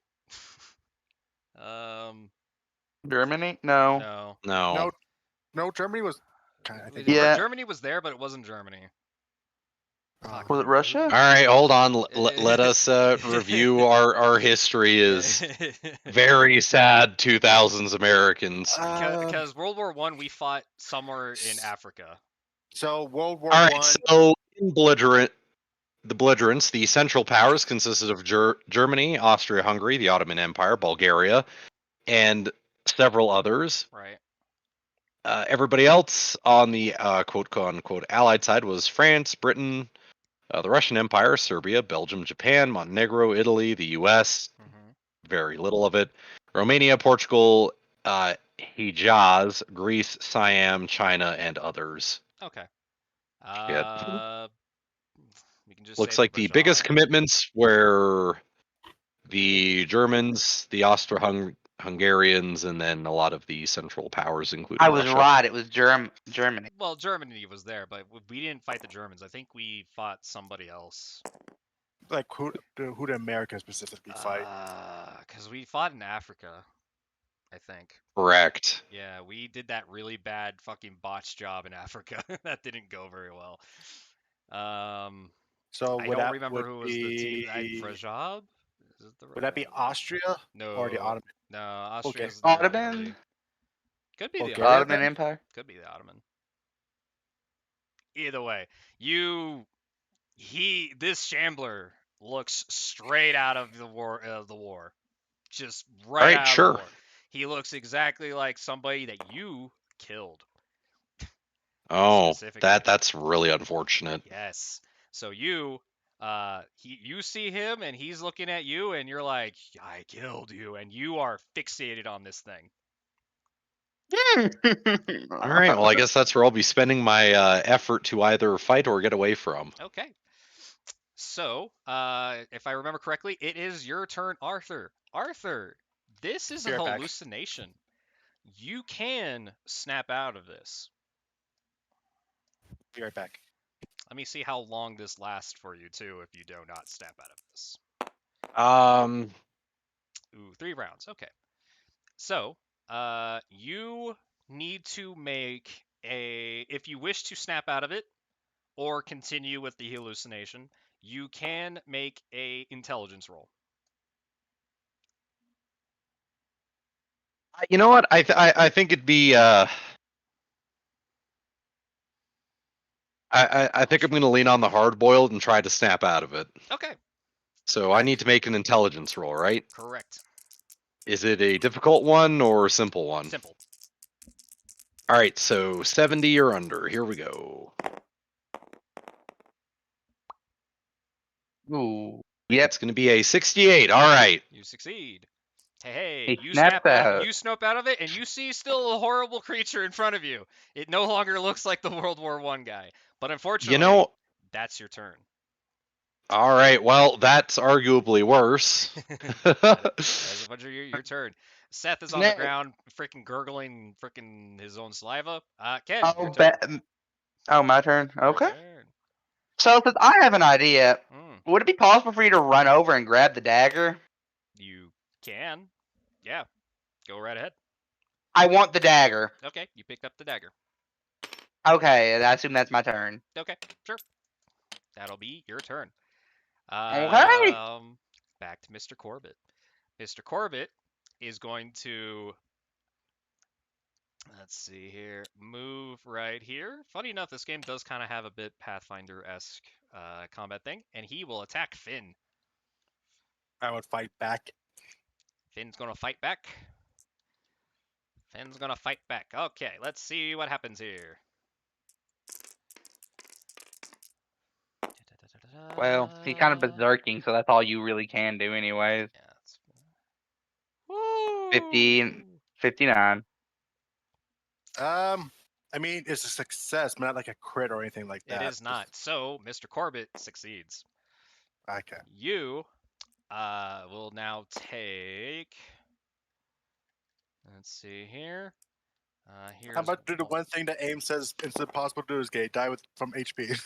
Germany? No. No. No. No, no. Germany was. I think. Yeah. Germany was there, but it wasn't Germany. Fuck. Was it Russia? All right, hold on. Let us review our history as very sad 2000s Americans. Because World War One, we fought somewhere in Africa. So World War All right, One. so in the belligerents, the Central Powers consisted of Germany, Austria-Hungary, the Ottoman Empire, Bulgaria, and several others. Right. Everybody else on the quote-unquote Allied side was France, Britain, the Russian Empire, Serbia, Belgium, Japan, Montenegro, Italy, the U.S., Mm-hmm. very little of it, Romania, Portugal, Hijaz, Greece, Siam, China, and others. Okay. Shit. We can just say Looks the like the biggest Rajah. commitments were the Germans, the Austro-Hungarians, and then a lot of the Central Powers, including I was Russia. right. It was Germany. Well, Germany was there, but we didn't fight the Germans. I think we fought somebody else. Like who did America specifically fight? Because we fought in Africa, I think. Correct. Yeah, we did that really bad fucking botch job in Africa. That didn't go very well. So I would don't that remember would who was the team. be Rajab? Is it the would that be Rajab? Austria or the No, Ottoman? no, Austria's Okay. there in Ottoman? Italy. Could be the Bulgaria Ottoman. Ottoman then? Empire? Could be the Ottoman. Either way, this shambler looks straight out of the war. Just All right right, out of the sure. war. He looks exactly like somebody that you killed. Oh, Specifically. that's really unfortunate. Yes. So you see him and he's looking at you and you're like, I killed you, and you are fixated on this thing. All right, well, I guess that's where I'll be spending my effort to either fight or get away from. Okay. So, if I remember correctly, it is your turn, Arthur. Arthur, this is a Be right back. hallucination. You can snap out of this. Be right back. Let me see how long this lasts for you, too, if you do not snap out of this. Um, Ooh, 3 rounds. Okay. So, you need to make if you wish to snap out of it or continue with the hallucination, you can make a intelligence roll. you know what? I think it'd be. I think I'm going to lean on the hard boiled and try to snap out of it. Okay. So I need to make an intelligence roll, right? Correct. Is it a difficult one or a simple one? Simple. All right, so 70 or under. Here we go. Ooh. Yep. It's going to be a 68. All right. You succeed. Hey, He you snapped out. you snap out of it, and you see still a horrible creature in front of you. It no longer looks like the World War I guy. But You unfortunately, know, that's your turn. all right. Well, that's arguably worse. As a bunch of your turn. Seth is on the Next. ground, freaking gurgling, freaking his own saliva. Ken, your Oh, turn. my turn. Your Okay. turn. So since I have an idea, Mm, would it be possible for you to run over and grab the dagger? you can. Yeah. Go right ahead. I want the dagger. Okay, you picked up the dagger. Okay, I assume that's my turn. Okay, sure. That'll be your turn. Okay. Back to Mr. Corbett. Mr. Corbett is going to, let's see here, move right here. Funny enough, this game does kind of have a bit Pathfinder-esque combat thing, and he will attack Finn. I would fight back. Finn's gonna fight back. Finn's gonna fight back. Okay, let's see what happens here. Well, he's kind of berserking, so that's all you really can do anyways. Yeah, that's... Woo! 50 and 59. I mean, it's a success, but not like a crit or anything like that. It is not. So, Mr. Corbett succeeds. Okay. You will now take... Let's see here. Here's I'm about to do the one thing that AIM says it's impossible to do is die from HP.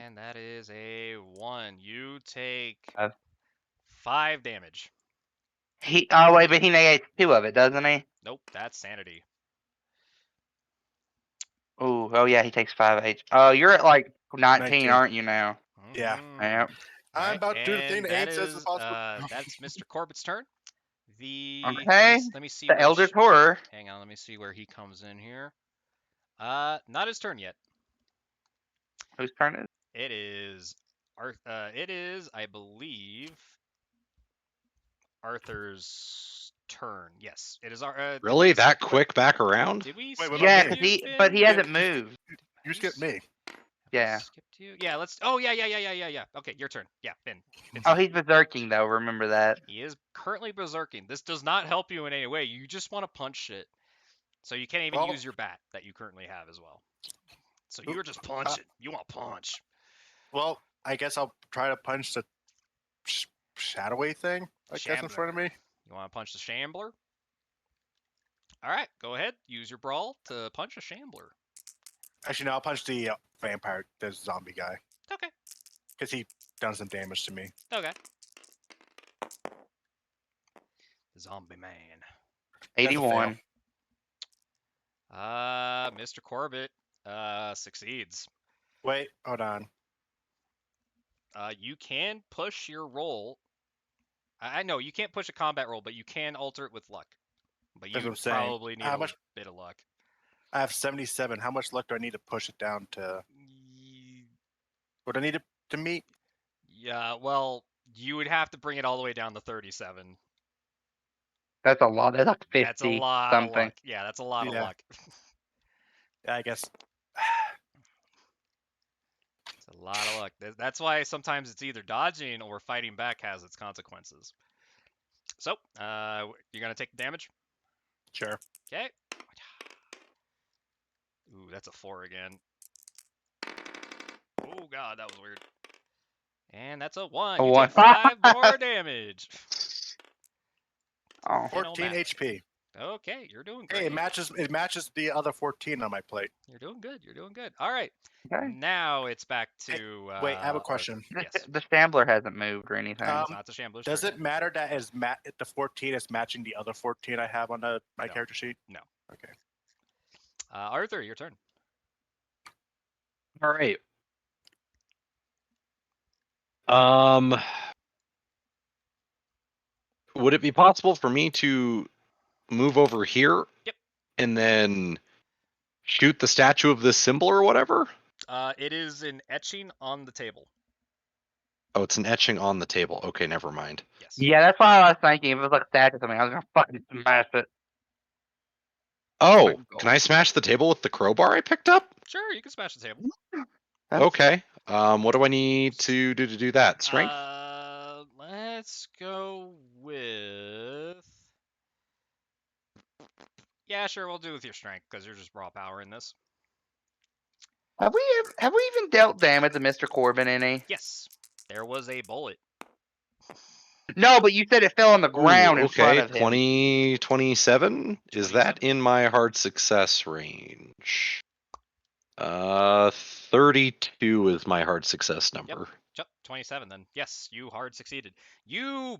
And that is a 1. You take Uh. 5 damage. Oh wait, but he negates 2 of it, doesn't he? Nope, that's sanity. Ooh, oh yeah, he takes 5 H. Oh, you're at like 19, 19. aren't you now? Yeah. Yep. I'm about to do the and thing that AIM says is impossible. that's Mr. Corbett's turn. Okay. Let me see The which, Elder Horror. hang on, let me see where he comes in here. Not his turn yet. Whose turn is it? It is, I believe, Arthur's turn. Yes, it is our. Really? That quick back around? Did we? Wait, what skip about Yeah, me? you, but he Finn? hasn't moved. You skipped me. Have Yeah. we skipped you? Yeah. Let's. Oh yeah. Okay, your turn. Yeah, Finn. Oh, he's berserking though. Remember that. He is currently berserking. This does not help you in any way. You just want to punch shit. So you can't even Well- use your bat that you currently have as well. So you're just punching. You want to punch. Well, I guess I'll try to punch the shadowy thing. I guess in Shambler. front of me. You want to punch the shambler? All right, go ahead. Use your brawl to punch a shambler. Actually, no, I'll punch the vampire, the zombie guy, Okay. because he done some damage to me. Okay. Zombie man. 81. Mr. Corbett succeeds. Wait, hold on. You can push your roll. I know you can't push a combat roll, but you can alter it with luck. But That's you what I'm saying. probably need How a much- bit of luck. I have 77. How much luck do I need to push it down to? What do I need to meet? Yeah, well, you would have to bring it all the way down to 37. That's a lot. That's like 50 That's a lot of something. luck. Yeah, that's a lot of Yeah. luck. Yeah, I guess. It's a lot of luck. That's why sometimes it's either dodging or fighting back has its consequences. So, you're gonna take the damage. Sure. Okay. Ooh, that's a 4 again. Oh god, that was weird. And that's a 1. A You 1. take 5 more damage. Oh. 14 matter. HP. Okay, you're doing great. Hey, it matches the other 14 on my plate. You're doing good. You're doing good. All right. Okay. Now it's back to. Wait, I have a Arthur. question. Yes. The Shambler hasn't moved or anything. It's not the Shambler's Does turn. it matter that the 14 is matching the other 14 I have on my No. character sheet? No. Okay. Arthur, your turn. All right. Would it be possible for me to move over here? Yep. And then shoot the statue of this symbol or whatever? It is an etching on the table. Oh, it's an etching on the table. Okay, never mind. Yes. Yeah, that's why I was thinking. If it was like a statue or something, I was gonna fucking smash it. Oh, Quick can I smash the table with the crowbar I picked up? Sure, you can smash the table. Okay. What do I need to do that? Strength? Let's go with. Yeah, sure, we'll do with your strength because you're just raw power in this. Have we even dealt damage to Mr. Corbin any? Yes, there was a bullet. No, but you said it fell on the ground Ooh, in front okay. of him. 27? Is that 27? in my hard success range? 32 is my hard success number. Yep, 27 then. Yes, you hard succeeded. You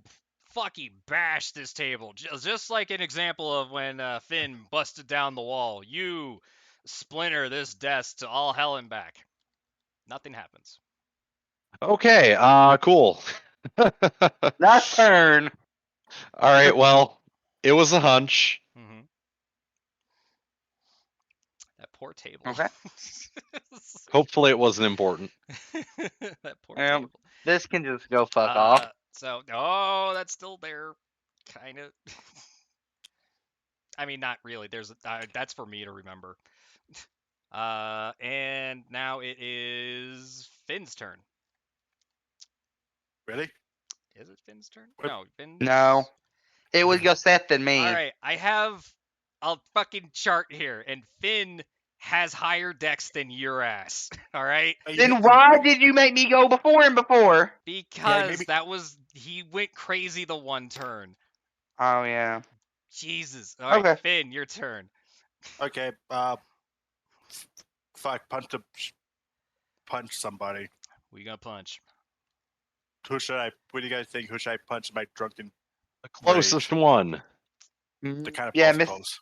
fucking bashed this table. Just like an example of when Finn busted down the wall. You splinter this desk to all hell and back. Nothing happens. Okay, cool. Last turn. All right, well, it was a hunch. Mm-hmm. That poor table. Okay. Hopefully it wasn't important. That poor Um, table. This can just go fuck off. So, oh, that's still there, kind of. I mean, not really. There's that's for me to remember. And now it is Finn's turn. Really? Is it Finn's turn? What? No, Finn's. No. It would go Seth and me. All right, I have a fucking chart here, and Finn has higher dex than your ass. All right, Then why did you make me go before him before? because maybe- that was he went crazy the one turn. Oh yeah. Jesus. All right, Okay. Finn, your turn. Okay. Fuck. Punch somebody. We gonna punch. Who should I? What do you guys think? Who should I punch in my drunken? The closest one. The kind of Yeah, close.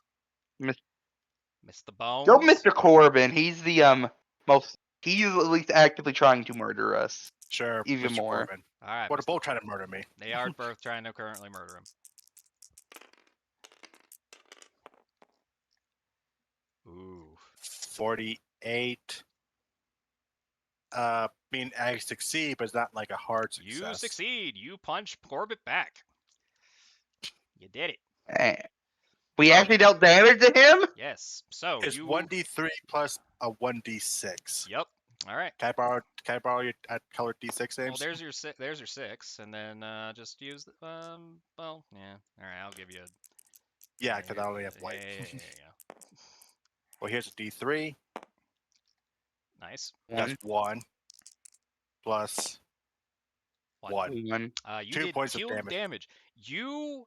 Miss the bones. Go Mr. Corbin. He's the most. He's at least actively trying to murder us. Sure. Even Mr. more. Corbin. All right. Well, they're both trying to murder me. They are both trying to currently murder him. Ooh. 48. Mean I succeed, but it's not like a hard success. You succeed. You punch Corbett back. You did it. Eh. We actually dealt damage to him? Yes. So It's you. 1d3 plus a 1d6. Yep. All right. Can I borrow your colored d6 Well, names? there's your there's your 6, and then just use well, yeah. All right, I'll give you. Yeah, because I only have white. Yeah. Well, here's a d3. Nice. That's 1 plus One. 1. You 2 did points of cumulative damage. You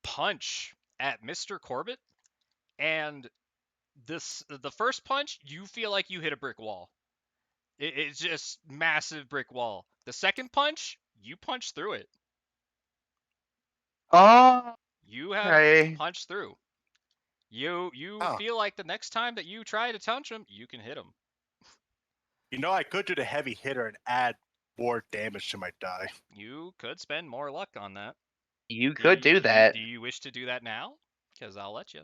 punch at Mr. Corbett, and the first punch, you feel like you hit a brick wall. It's just massive brick wall. The second punch, you punch through it. Oh. You have Okay. punched through. You Oh. feel like the next time that you try to touch him, you can hit him. You know, I could do the heavy hitter and add more damage to my die. You could spend more luck on that. You could do that. Do you wish to do that now? Because I'll let you.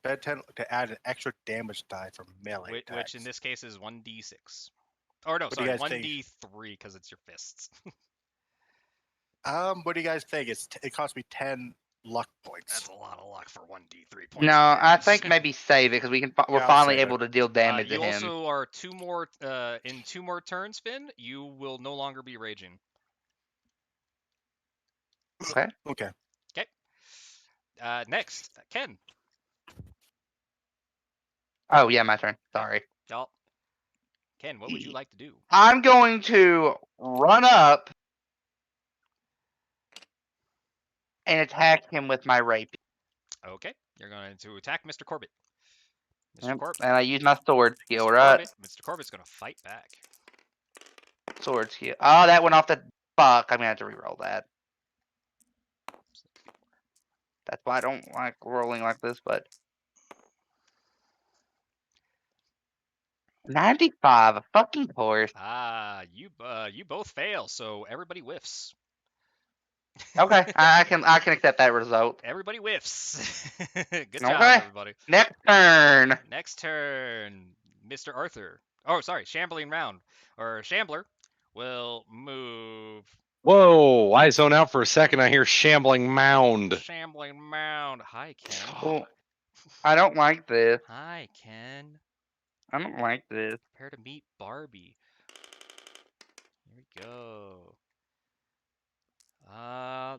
Spend 10 to add an extra damage die for melee Which attacks. in this case is 1d6. Or no, What do you sorry, guys think? 1d3 because it's your fists. What do you guys think? It cost me 10 luck points. That's a lot of luck for 1d3 points. No, of I damage. think maybe save it because we're Yeah, I'll finally save it. able to deal damage to you him. also are in 2 more turns, Finn. You will no longer be raging. Okay. Okay. Okay. Next, Ken. Oh yeah, my turn. Sorry. Y'all. Ken, what would you like to do? I'm going to run up and attack him with my rapier. Okay, you're going to attack Mr. Corbett. Mr. Yep, Corbett. and I use my sword skill, Mr. right? Corbett. Mr. Corbett's going to fight back. Sword skill. Oh, that went off the fuck. I'm gonna have to re-roll that. That's why I don't like rolling like this, but 95, a fucking course. You both fail, so everybody whiffs. Okay, I can accept that result. Everybody whiffs. Good Okay. job, everybody. Next turn. Next turn, Mr. Arthur. Oh, sorry, Shambling Round or Shambler will move. Whoa, I zone out for a second. I hear shambling mound. Shambling Mound. Hi, Ken. Well, I don't like this. Hi, Ken. I don't like this. Prepare to meet Barbie. Here we go.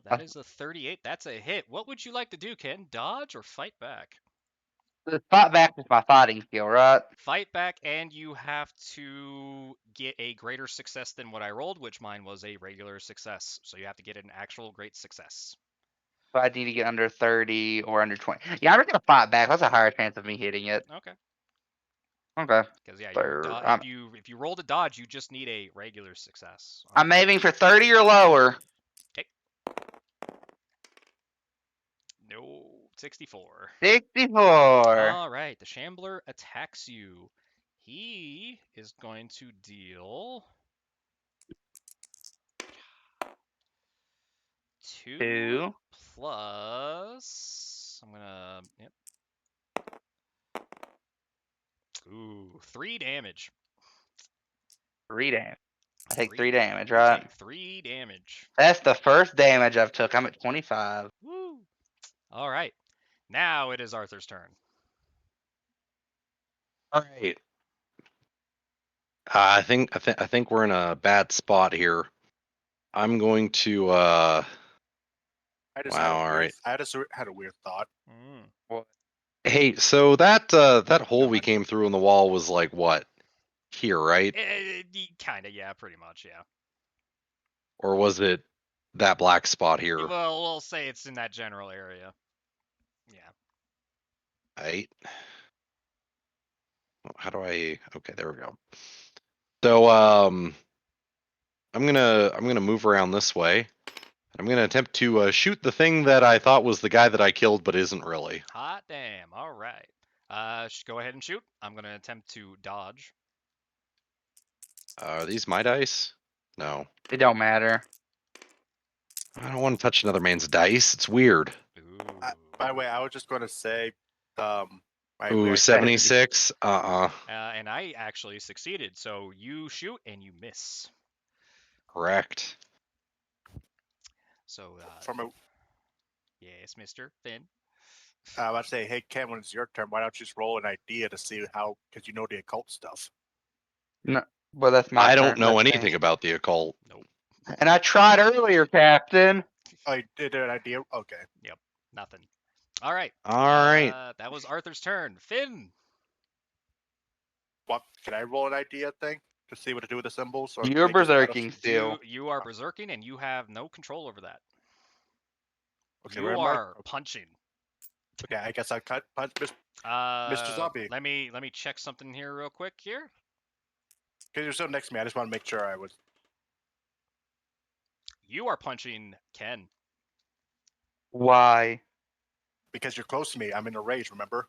That is a 38. That's a hit. What would you like to do, Ken? Dodge or fight back? The fight back is my fighting skill, right? Fight back, and you have to get a greater success than what I rolled, which mine was a regular success. So you have to get an actual great success. So I need to get under 30 or under 20. Yeah, I'm just gonna fight back. That's a higher chance of me hitting it. Okay. Okay. Because yeah, I'm, if you roll to dodge, you just need a regular success. I'm aiming for 30 or lower. Okay. No, 64. 64. All right, the Shambler attacks you. He is going to deal 2 plus. I'm gonna. Yep. Ooh, 3 damage. 3 damage. I take 3 Three. damage, You right? take 3 damage. That's the first damage I've took. I'm at 25. Woo! All right, now it is Arthur's turn. All right. I think we're in a bad spot here. I'm going to. I just Wow. All right. I just had a weird thought. Mm. Hey, so that hole we God. came through in the wall was like what? Here, right? Kind of, yeah, pretty much, yeah. Or was it that black spot here? Well, we'll say it's in that general area. Yeah. Right. How do I? Okay, there we go. So I'm gonna move around this way. I'm gonna attempt to shoot the thing that I thought was the guy that I killed, but isn't really. Hot damn. All right. Go ahead and shoot. I'm gonna attempt to dodge. Are these my dice? No. It don't matter. I don't want to touch another man's dice. It's weird. Ooh. By the way, I was just going to say, my Ooh, weird- 76. And I actually succeeded. So you shoot and you miss. Correct. So From a, yes, Mr. Finn. I was say, hey Ken, when it's your turn, why don't you just roll an idea to see how, because you know the occult stuff. No, well, that's my I don't turn. know That's anything me. about the occult. Nope. And I tried earlier, Captain. Oh, you did an idea? Okay. Nothing. All right. All right. That was Arthur's turn. Finn. What? Can I roll an idea thing to see what to do with the symbols? Or You're they just let us- berserking still. You are berserking and you have no control over that. Okay, where You am I? are punching. Okay, I guess I cut punch Mr. Zombie. Let me check something here real quick here. Because you're so next to me. I just want to make sure I was. You are punching Ken. Why? Because you're close to me. I'm in a rage. Remember?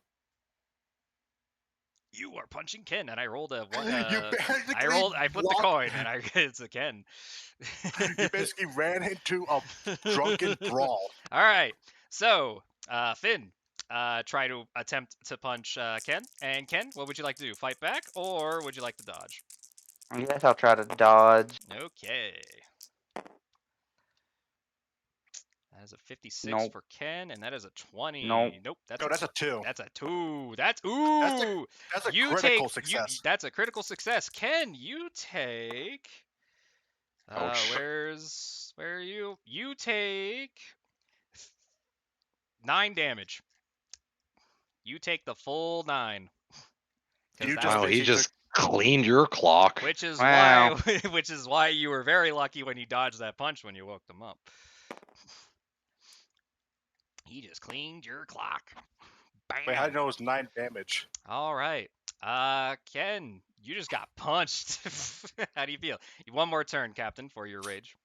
You are punching Ken, and I rolled a one. You basically I flipped the coin, and it's a Ken. You basically ran into a drunken brawl. All right. So, Finn, try to attempt to punch Ken. And Ken, what would you like to do? Fight back, or would you like to dodge? I guess I'll try to dodge. Okay. That is a 56 Nope. for Ken, and that is a 20. Nope. That's No, that's a 2. That's a 2. That's ooh. That's a you critical take, success. that's a critical success. Ken, you take. Ouch. Where are you? You take 9 damage. You take the full 9. 'Cause You that just Wow, was- he basically just cleaned your clock. which is Wow. why which is why you were very lucky when you dodged that punch when you woke them up. He just cleaned your clock. Bam. Wait, how do you know it was 9 damage? All right. Ken, you just got punched. How do you feel? One more turn, Captain, for your rage.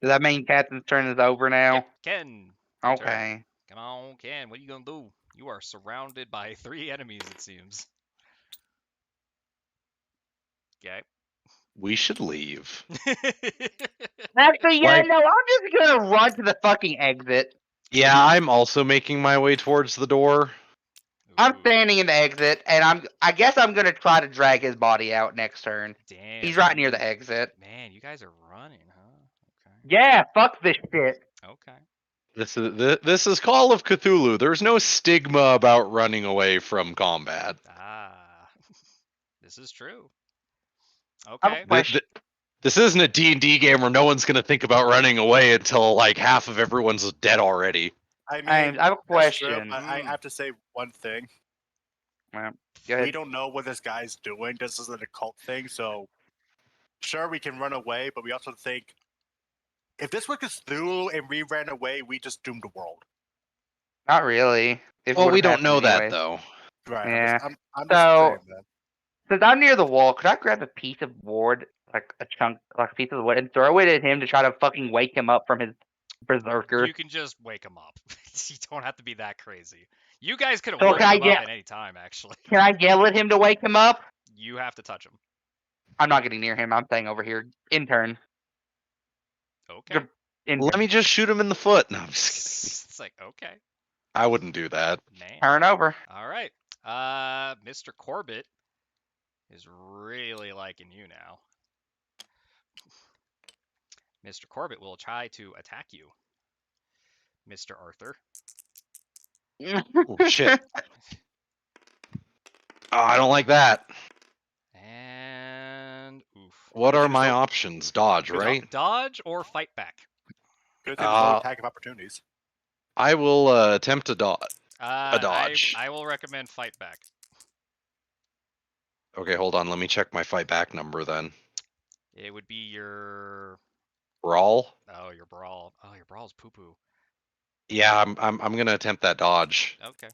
Does that mean Captain's turn is over now? Yep, Ken. your turn. Okay. Come on, Ken. What are you gonna do? You are surrounded by 3 enemies, it seems. Okay. We should leave. Actually, yeah, Like- no, I'm just gonna run to the fucking exit. Yeah, I'm also making my way towards the door. I'm Ooh, standing in the exit, and I guess I'm gonna try to drag his body out next turn. damn. He's right near the exit. Man, you guys are running, huh? Okay. Yeah, fuck this shit. Okay. This is Call of Cthulhu. There's no stigma about running away from combat. Ah, this is true. I have a Okay. question. This isn't a D&D game where no one's gonna think about running away until like half of everyone's dead already. I mean, I have a that's true, question. but I have to say one thing. Go We ahead. don't know what this guy's doing. This is an occult thing, so sure we can run away, but we also think if this was Cthulhu and we ran away, we just doomed the world. Not really. It Well, we would've don't know happened that anyways. though. Right. Yeah. I'm just So- saying that. Since I'm near the wall, could I grab a piece of wood, like a chunk, like a piece of wood, and throw it at him to try to fucking wake him up from his berserker? You can just wake him up. You don't have to be that crazy. You guys could have So woken can I him get- up at any time, actually. Can I yell at him to wake him up? You have to touch him. I'm not getting near him. I'm staying over here. Intern. Okay. Intern. Let me just shoot him in the foot. No, I'm just kidding. It's like, okay, I wouldn't do that. man. Turn over. All right. Mr. Corbett is really liking you now. Mr. Corbett will try to attack you, Mr. Arthur. Oh shit. Oh, I don't like that. And oof. What Good are thing my so- options? Dodge, Good right? Dodge or fight back? Good thing there's no Uh, attack of opportunities. I will attempt to dodge. dodge. I will recommend fight back. Okay, hold on. Let me check my fight back number then. It would be your Brawl. your brawl. Oh, your brawl's poo poo. Yeah, I'm gonna attempt that dodge. Okay.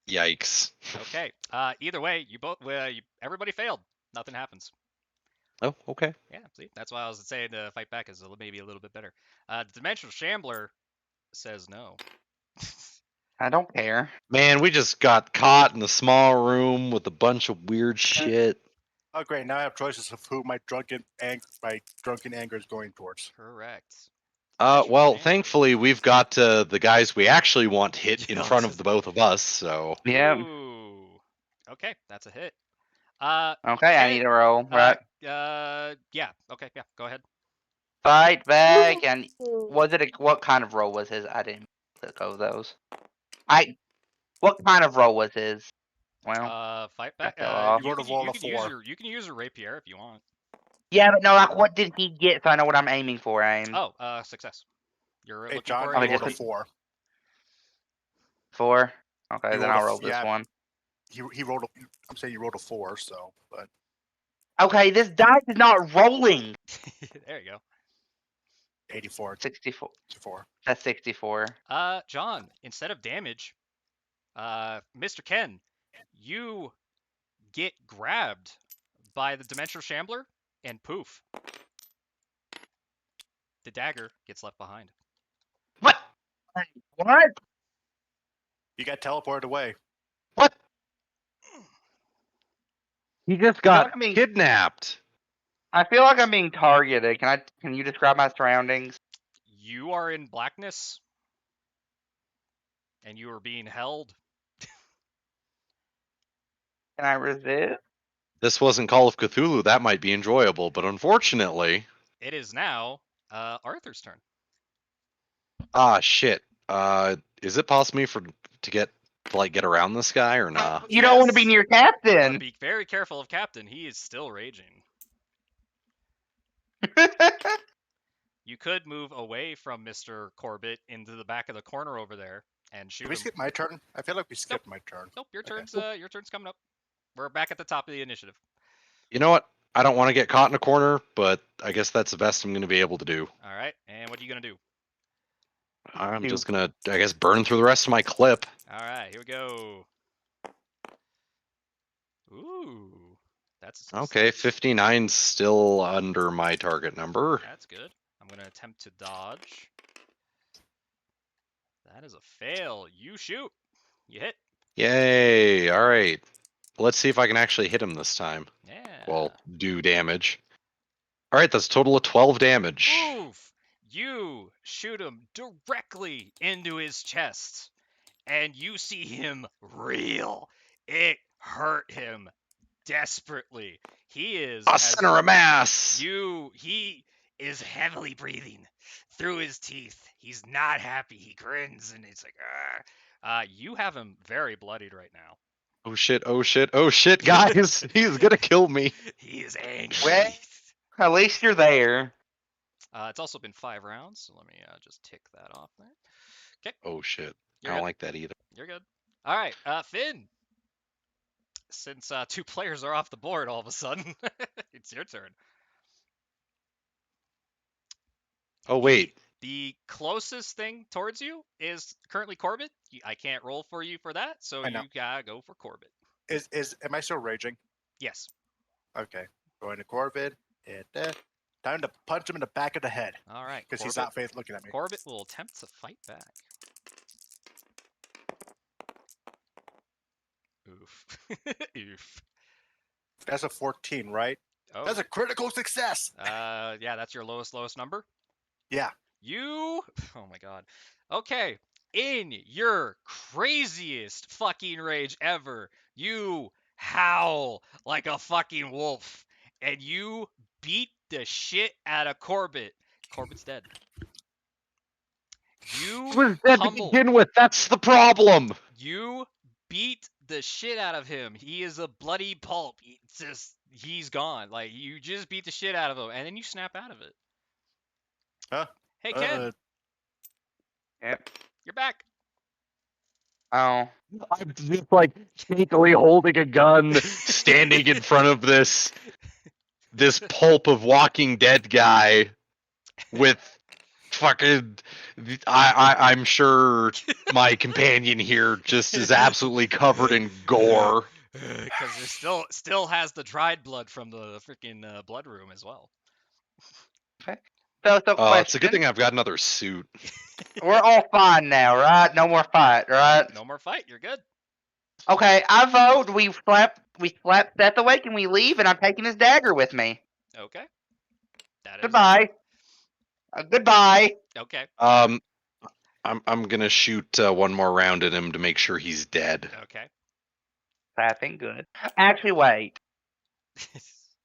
Yikes. Okay. Either way, everybody failed. Nothing happens. Oh, okay. Yeah, see, that's why I was saying fight back is maybe a little bit better. Dimensional Shambler says no. I don't care. Man, we just got caught in a small room with a bunch of weird shit. Oh great, now I have choices of who my drunken anger is going towards. Correct. Well, Shambler. thankfully we've got the guys we actually want hit in front of the both of us. So Yeah. Ooh. Okay, that's a hit. Okay, I Ken- need to roll. Right. Yeah. Okay, yeah. Go ahead. Fight back. And was it what kind of roll was his? I didn't click over those. What kind of roll was his? Well, Fight back. fell off. You rolled a roll of 4. You can use your rapier if you want. yeah, but no, like what did he get? So I know what I'm aiming for. Oh, success. You're Hey looking John, for you Oh, a he rolled a just- 4. 4. Okay, You then rolled a I'll roll this yeah. one. He rolled a. I'm saying you rolled a 4, so but Okay, this dice is not rolling. There you go. 84. 64. 64. That's 64. John, instead of damage, Mr. Ken, you get grabbed by the Dimensional Shambler, and poof, the dagger gets left behind. What? What? You got teleported away. what? He just feel got like I'm being- kidnapped. I feel like I'm being targeted. Can you describe my surroundings? You are in blackness, and you are being held. Can I resist? This wasn't Call of Cthulhu. That might be enjoyable, but unfortunately, It is now Arthur's turn. shit. Is it possible to get around this guy or not? You don't want to be Yes. near But Captain. be very careful of Captain. He is still raging. You could move away from Mr. Corbett into the back of the corner over there and shoot Did we him. skip my turn? I feel like we skipped my turn. Nope, your Okay. turn's coming up. We're back at the top of the initiative. You know what? I don't want to get caught in a corner, but I guess that's the best I'm going to be able to do. All right, and what are you gonna do? I'm Two. just going to, I guess, burn through the rest of my clip. All right, here we go. Ooh, that's Okay, 59's still under my target number. That's good. I'm gonna attempt to dodge. That is a fail. You shoot. You hit. Yay! All right. Let's see if I can actually hit him this time. Yeah. Well, do damage. All right, that's a total of 12 damage. Oof! You shoot him directly into his chest, and you see him reel. It hurt him desperately. He is A as center of mass. he is heavily breathing through his teeth. He's not happy. He grins and it's like, you have him very bloodied right now. Oh shit! Oh shit! Oh shit, guys! He's gonna kill me. He is angry. Well, at least you're there. It's also been 5 rounds, so let me just tick that off there. Okay, Oh shit! I you're don't good. like that either. You're good. All right, Finn. Since 2 players are off the board all of a sudden, it's your turn. Oh The wait. the closest thing towards you is currently Corbett. I can't roll for you for that, so I know. you gotta go for Corbett. Am I still raging? Yes. Okay. Going to Corvid. Time to punch him in the back of the head. All right. Because he's not faith looking at me. Corbett will attempt to fight back. Oof. Oof. That's a 14, right? Oh. That's a critical success. Yeah, that's your lowest number. Yeah. You. Oh my god. Okay. In your craziest fucking rage ever, you howl like a fucking wolf, and you beat the shit out of Corbett. Corbett's dead. You Was dead to humble. begin with. That's the problem. You beat the shit out of him. He is a bloody pulp. He's gone. Like you just beat the shit out of him, and then you snap out of it. Huh? Hey Ken, Yep. you're back. Oh. I'm just like shakily holding a gun, standing in front of this pulp of Walking Dead guy with fucking. I'm sure my companion here just is absolutely covered in gore. Because it still has the dried blood from the freaking blood room as well. So question. It's a good thing I've got another suit. We're all fine now, right? No more fight, right? No more fight. You're good. Okay, I vote we slap Seth awake and we leave, and I'm taking his dagger with me. Okay. That is Goodbye. Goodbye. okay. I'm gonna shoot one more round at him to make sure he's dead. Okay. Laughing good. Actually, wait.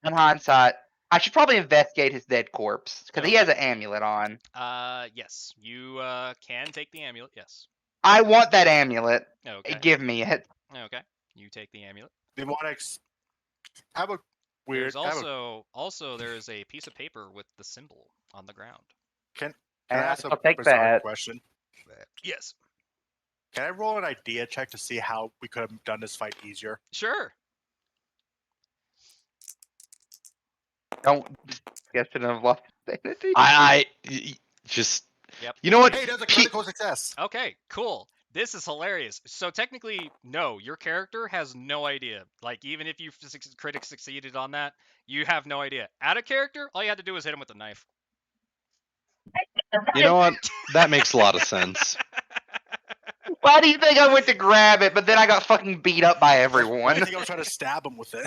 In hindsight, I should probably investigate his dead corpse because he has an amulet on. Yes. You can take the amulet. Yes. I want that amulet. Okay. Give me it. Okay. You take the amulet. Do you want to have a weird? There's also there is a piece of paper with the symbol on the ground. Can I ask I'll a take bizarre that. question? Yes. Can I roll an idea check to see how we could have done this fight easier? Sure. Don't. Guess I have lost sanity. Just. Yep. You know what? Hey, that's a critical success. Okay, cool. This is hilarious. So technically, no, your character has no idea. Like, even if you critic succeeded on that, you have no idea. Out of character, all you had to do was hit him with a knife. You know what? That makes a lot of sense. Why do you think I went to grab it, but then I got fucking beat up by I everyone? think I was trying to stab him with it.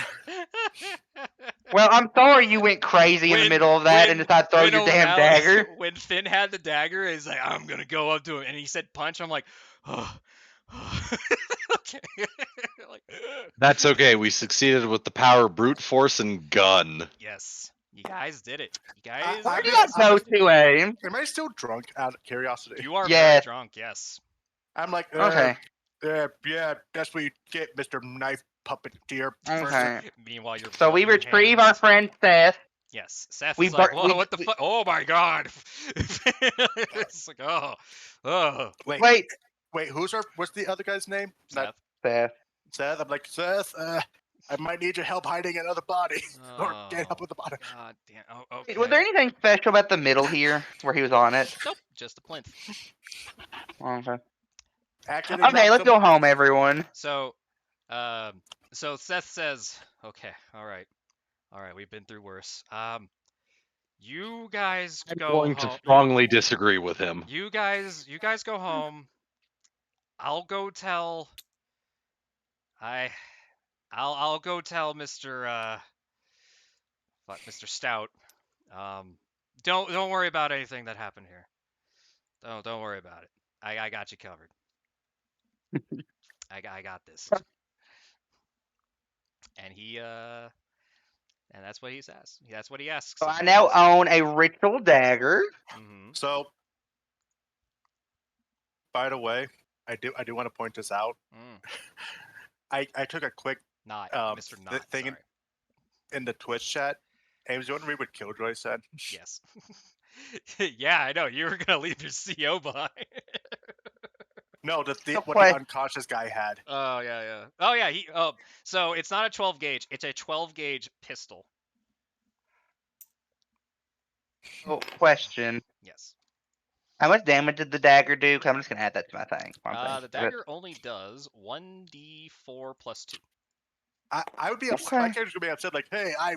Well, I'm sorry you went crazy in the middle of that and decided to throw your damn dagger. When Finn had the dagger, he's like, I'm gonna go up to him, and he said punch. I'm like, oh. Okay. Like, That's okay. We succeeded with the power, brute force, and gun. yes, you guys did it. You guys, I Where do just- you go to aim? Am I still drunk out of curiosity? you are Yes. very drunk. Yes. I'm like, Okay. yeah, that's what you get, Mr. Knife Puppeteer. Okay. Meanwhile, you're. So we bloody retrieve hands. our friend Seth. Yes, Seth We is like, bur- whoa, we- what the we- fuck? Oh my god! It's like, oh, Wait, what's the other guy's name? Seth. Seth. Seth. I'm like, Seth, I might need your help hiding another body. Or get help Oh, with the body. God damn. Oh, Wait, okay. was there anything special about the middle here where he was on it? Nope, just a plinth. Okay. Accident Okay, let's knocks him- go home, everyone. So Seth says, okay, all right, we've been through worse. You guys I'm go going home. to strongly disagree with him. You guys go home. I'll go tell. I'll go tell Mr. Mr. Stout. Don't worry about anything that happened here. Don't worry about it. I got you covered. I got this. and and that's what he says. That's what he asks. So of I you now guys. own a ritual dagger. Mm-hmm. So, by the way, I do want to point this out. Mm. I took a quick Not Mr. th- Not. thing Sorry. in the Twitch chat. Ames, you want to read what Killjoy said? Yes. Yeah, I know. You were gonna leave your CO behind. No, So what the que- unconscious guy had. Oh yeah, yeah. Oh yeah. So it's not a 12 gauge. It's a 12 gauge pistol. question. Yes. How much damage did the dagger do? 'Cause I'm just gonna add that to my thing. The dagger only does 1d4 plus 2. I would be upset. My Okay. character's gonna be upset. Like, hey, I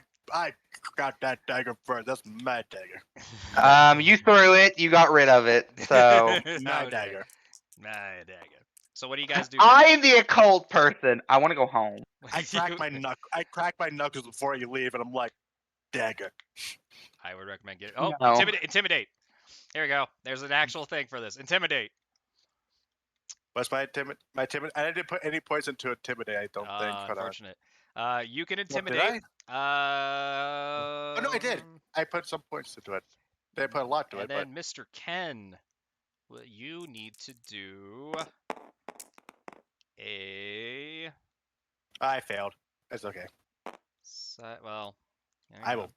got that dagger first. That's my dagger. You threw it. You got rid of it. So My Okay. dagger. My dagger. So what do you guys do I next? am the occult person. I want to go home. I crack my knuckles before you leave, and I'm like, dagger. I would recommend getting. Oh, No. intimidate. Here we go. There's an actual thing for this. Intimidate. What's my timid? I didn't put any points into intimidate. I don't think. Hold on. Unfortunate. You can What, did intimidate. Oh no, I did. I put some points into it. They put a lot to And it, but then Mr. Ken, what you need to do a I failed. It's okay. well, there you I go. will.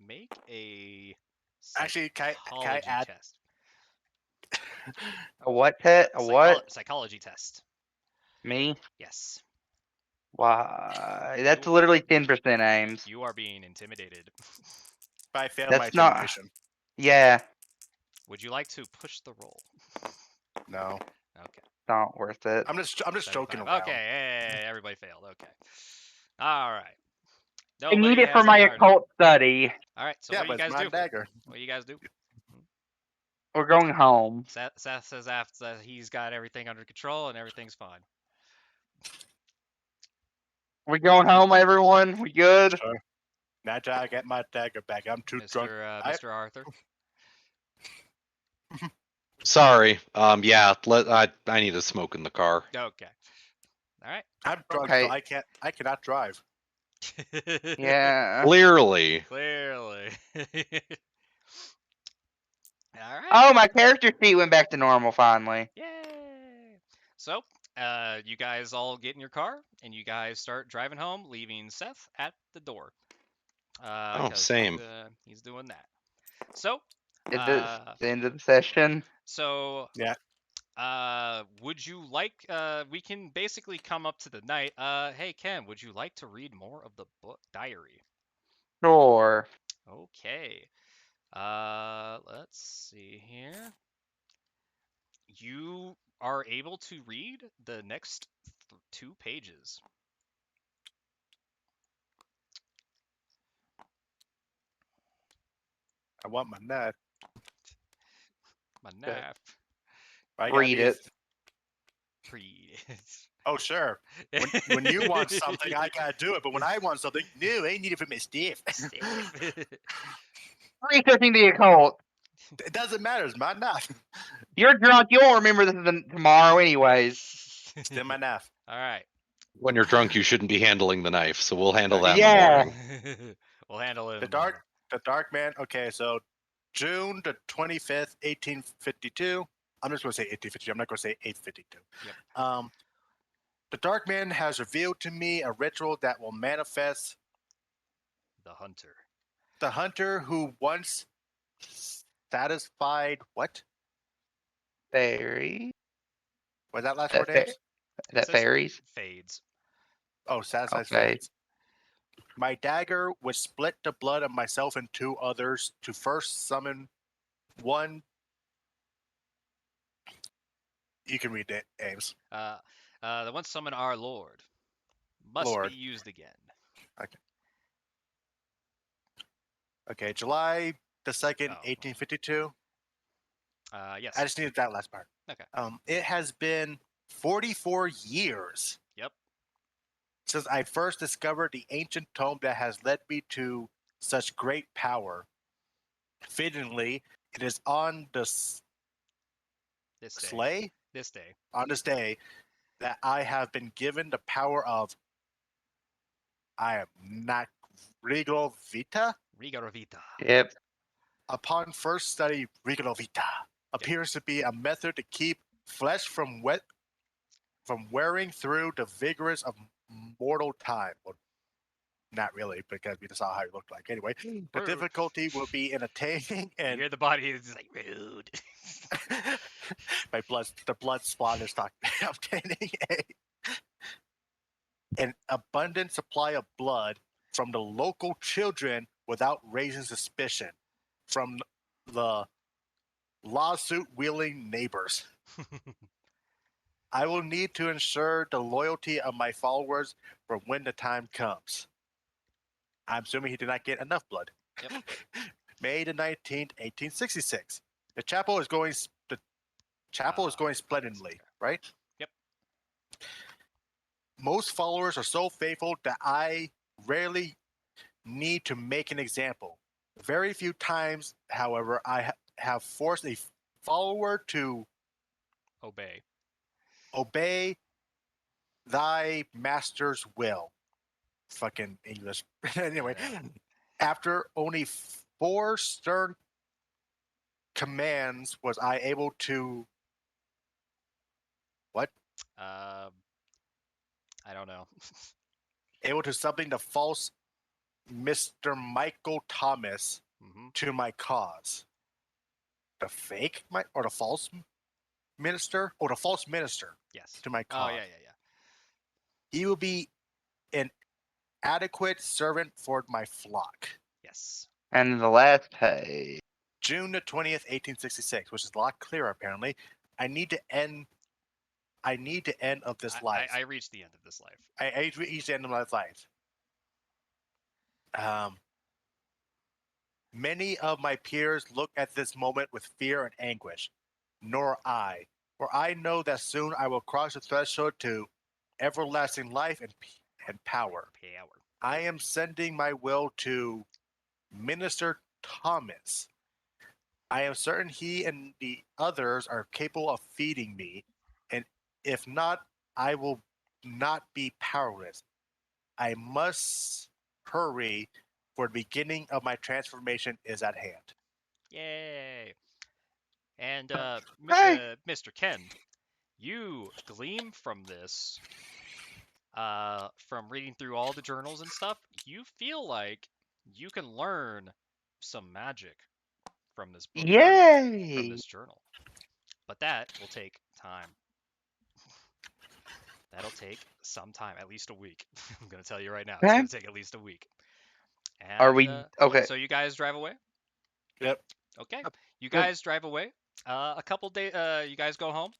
Make a Actually, can I psychology add? test. A what pet? A what? Psychology test. Me? Yes. Why? That's You- literally 10% aims. You are being intimidated. I failed my That's not. intimidation. Yeah. Would you like to push the roll? No, Okay. Not worth it. I'm just joking 75. around. Okay, hey, everybody failed. Okay. All right. I need Nobody it for has my any hard- occult study. All right. So Yeah, what do but you guys it's my do? dagger. What do you guys do? We're going home. Seth says after he's got everything under control and everything's fine. We going home, everyone? We good? Sure. Now I get my dagger back. I'm too drunk. Mr. Arthur. Sorry. Yeah. I need a smoke in the car. Okay. All right. I'm drunk, Okay. so I cannot drive. Yeah. Clearly. Clearly. All right. Oh, my character sheet went back to normal finally. Yay! So, you guys all get in your car and you guys start driving home, leaving Seth at the door. Oh, 'Cause same. he's doing that. So, Is this uh, the end of the session? Yeah. Would you like? We can basically come up to the night. Hey Ken, would you like to read more of the book diary? Sure. Okay. Let's see here. You are able to read the next 2 pages. I want my nut. My Okay. knife. I gotta Read be it. Read Oh sure. When you want something, I gotta do it. But when I want something, no, I need it for my stiff. Researching the occult. It doesn't matter. It's my knife. You're drunk. You'll remember this tomorrow, anyways. Still my knife. All right. When you're drunk, you shouldn't be handling the knife, so we'll handle that Yeah. in the morning. We'll handle it. The dark man. Okay, so June the 25th, 1852. I'm just gonna say 1852. I'm not gonna say 852. Yep. The dark man has revealed to me a ritual that will manifest The hunter. the hunter who once satisfied what? Fairy. Was that last That word, fa- Ames? That says fairies. Fades. Oh, satisfies Okay. fades. My dagger would split the blood of myself and 2 others to first summon one. You can read it, Ames. The one summon our Lord must Lord. be used again. Okay, July the 2nd, Oh. 1852. Yes. I just needed that last part. Okay. It has been 44 years. Yep. Since I first discovered the ancient tome that has led me to such great power. Fittingly, it is on the This day. sleigh This day. on this day that I have been given the power of I am not Regal Vita. Rigor Vita. Yep. Upon first study, Regal Vita appears to be a method to keep flesh from wearing through the vigorous of mortal time. Well, not really, because we just saw how he looked like. Anyway, the Rude. difficulty will be in attaining You and hear the body is like rude. the blood splatters talk obtaining an abundant supply of blood from the local children without raising suspicion from the lawsuit wielding neighbors. I will need to ensure the loyalty of my followers for when the time comes. I'm assuming he did not get enough blood. Yep. May the 19th, 1866. The chapel is going splendidly, right? Yep. Most followers are so faithful that I rarely need to make an example. Very few times, however, I have forced a follower to Obey. thy master's will. Fucking English. Anyway, I know. after only 4 stern commands was I able to what? I don't know. Able to something the false Mr. Michael Thomas hmm to my cause. The fake or the false minister or the false minister Yes. to my Oh cause. yeah. He will be an adequate servant for my flock. Yes. And the last page. June the 20th, 1866, which is a lot clearer apparently. I need to end of this life. I reached the end of this life. I reached the end of my life. Many of my peers look at this moment with fear and anguish, nor I, for I know that soon I will cross the threshold to everlasting life and power. Power. I am sending my will to Minister Thomas. I am certain he and the others are capable of feeding me, and if not, I will not be powerless. I must hurry, for the beginning of my transformation is at hand. Yay. And Hey. Mr. Ken, you gleam from this, from reading through all the journals and stuff. You feel like you can learn some magic from this book, from Yay! this journal. But that will take time. That'll take some time, at least a week. I'm gonna tell you right now, it's Okay. gonna take at least a week. And Are we okay? so you guys drive away? Yep. Okay. Yep. You guys drive away. A couple days. You guys go home.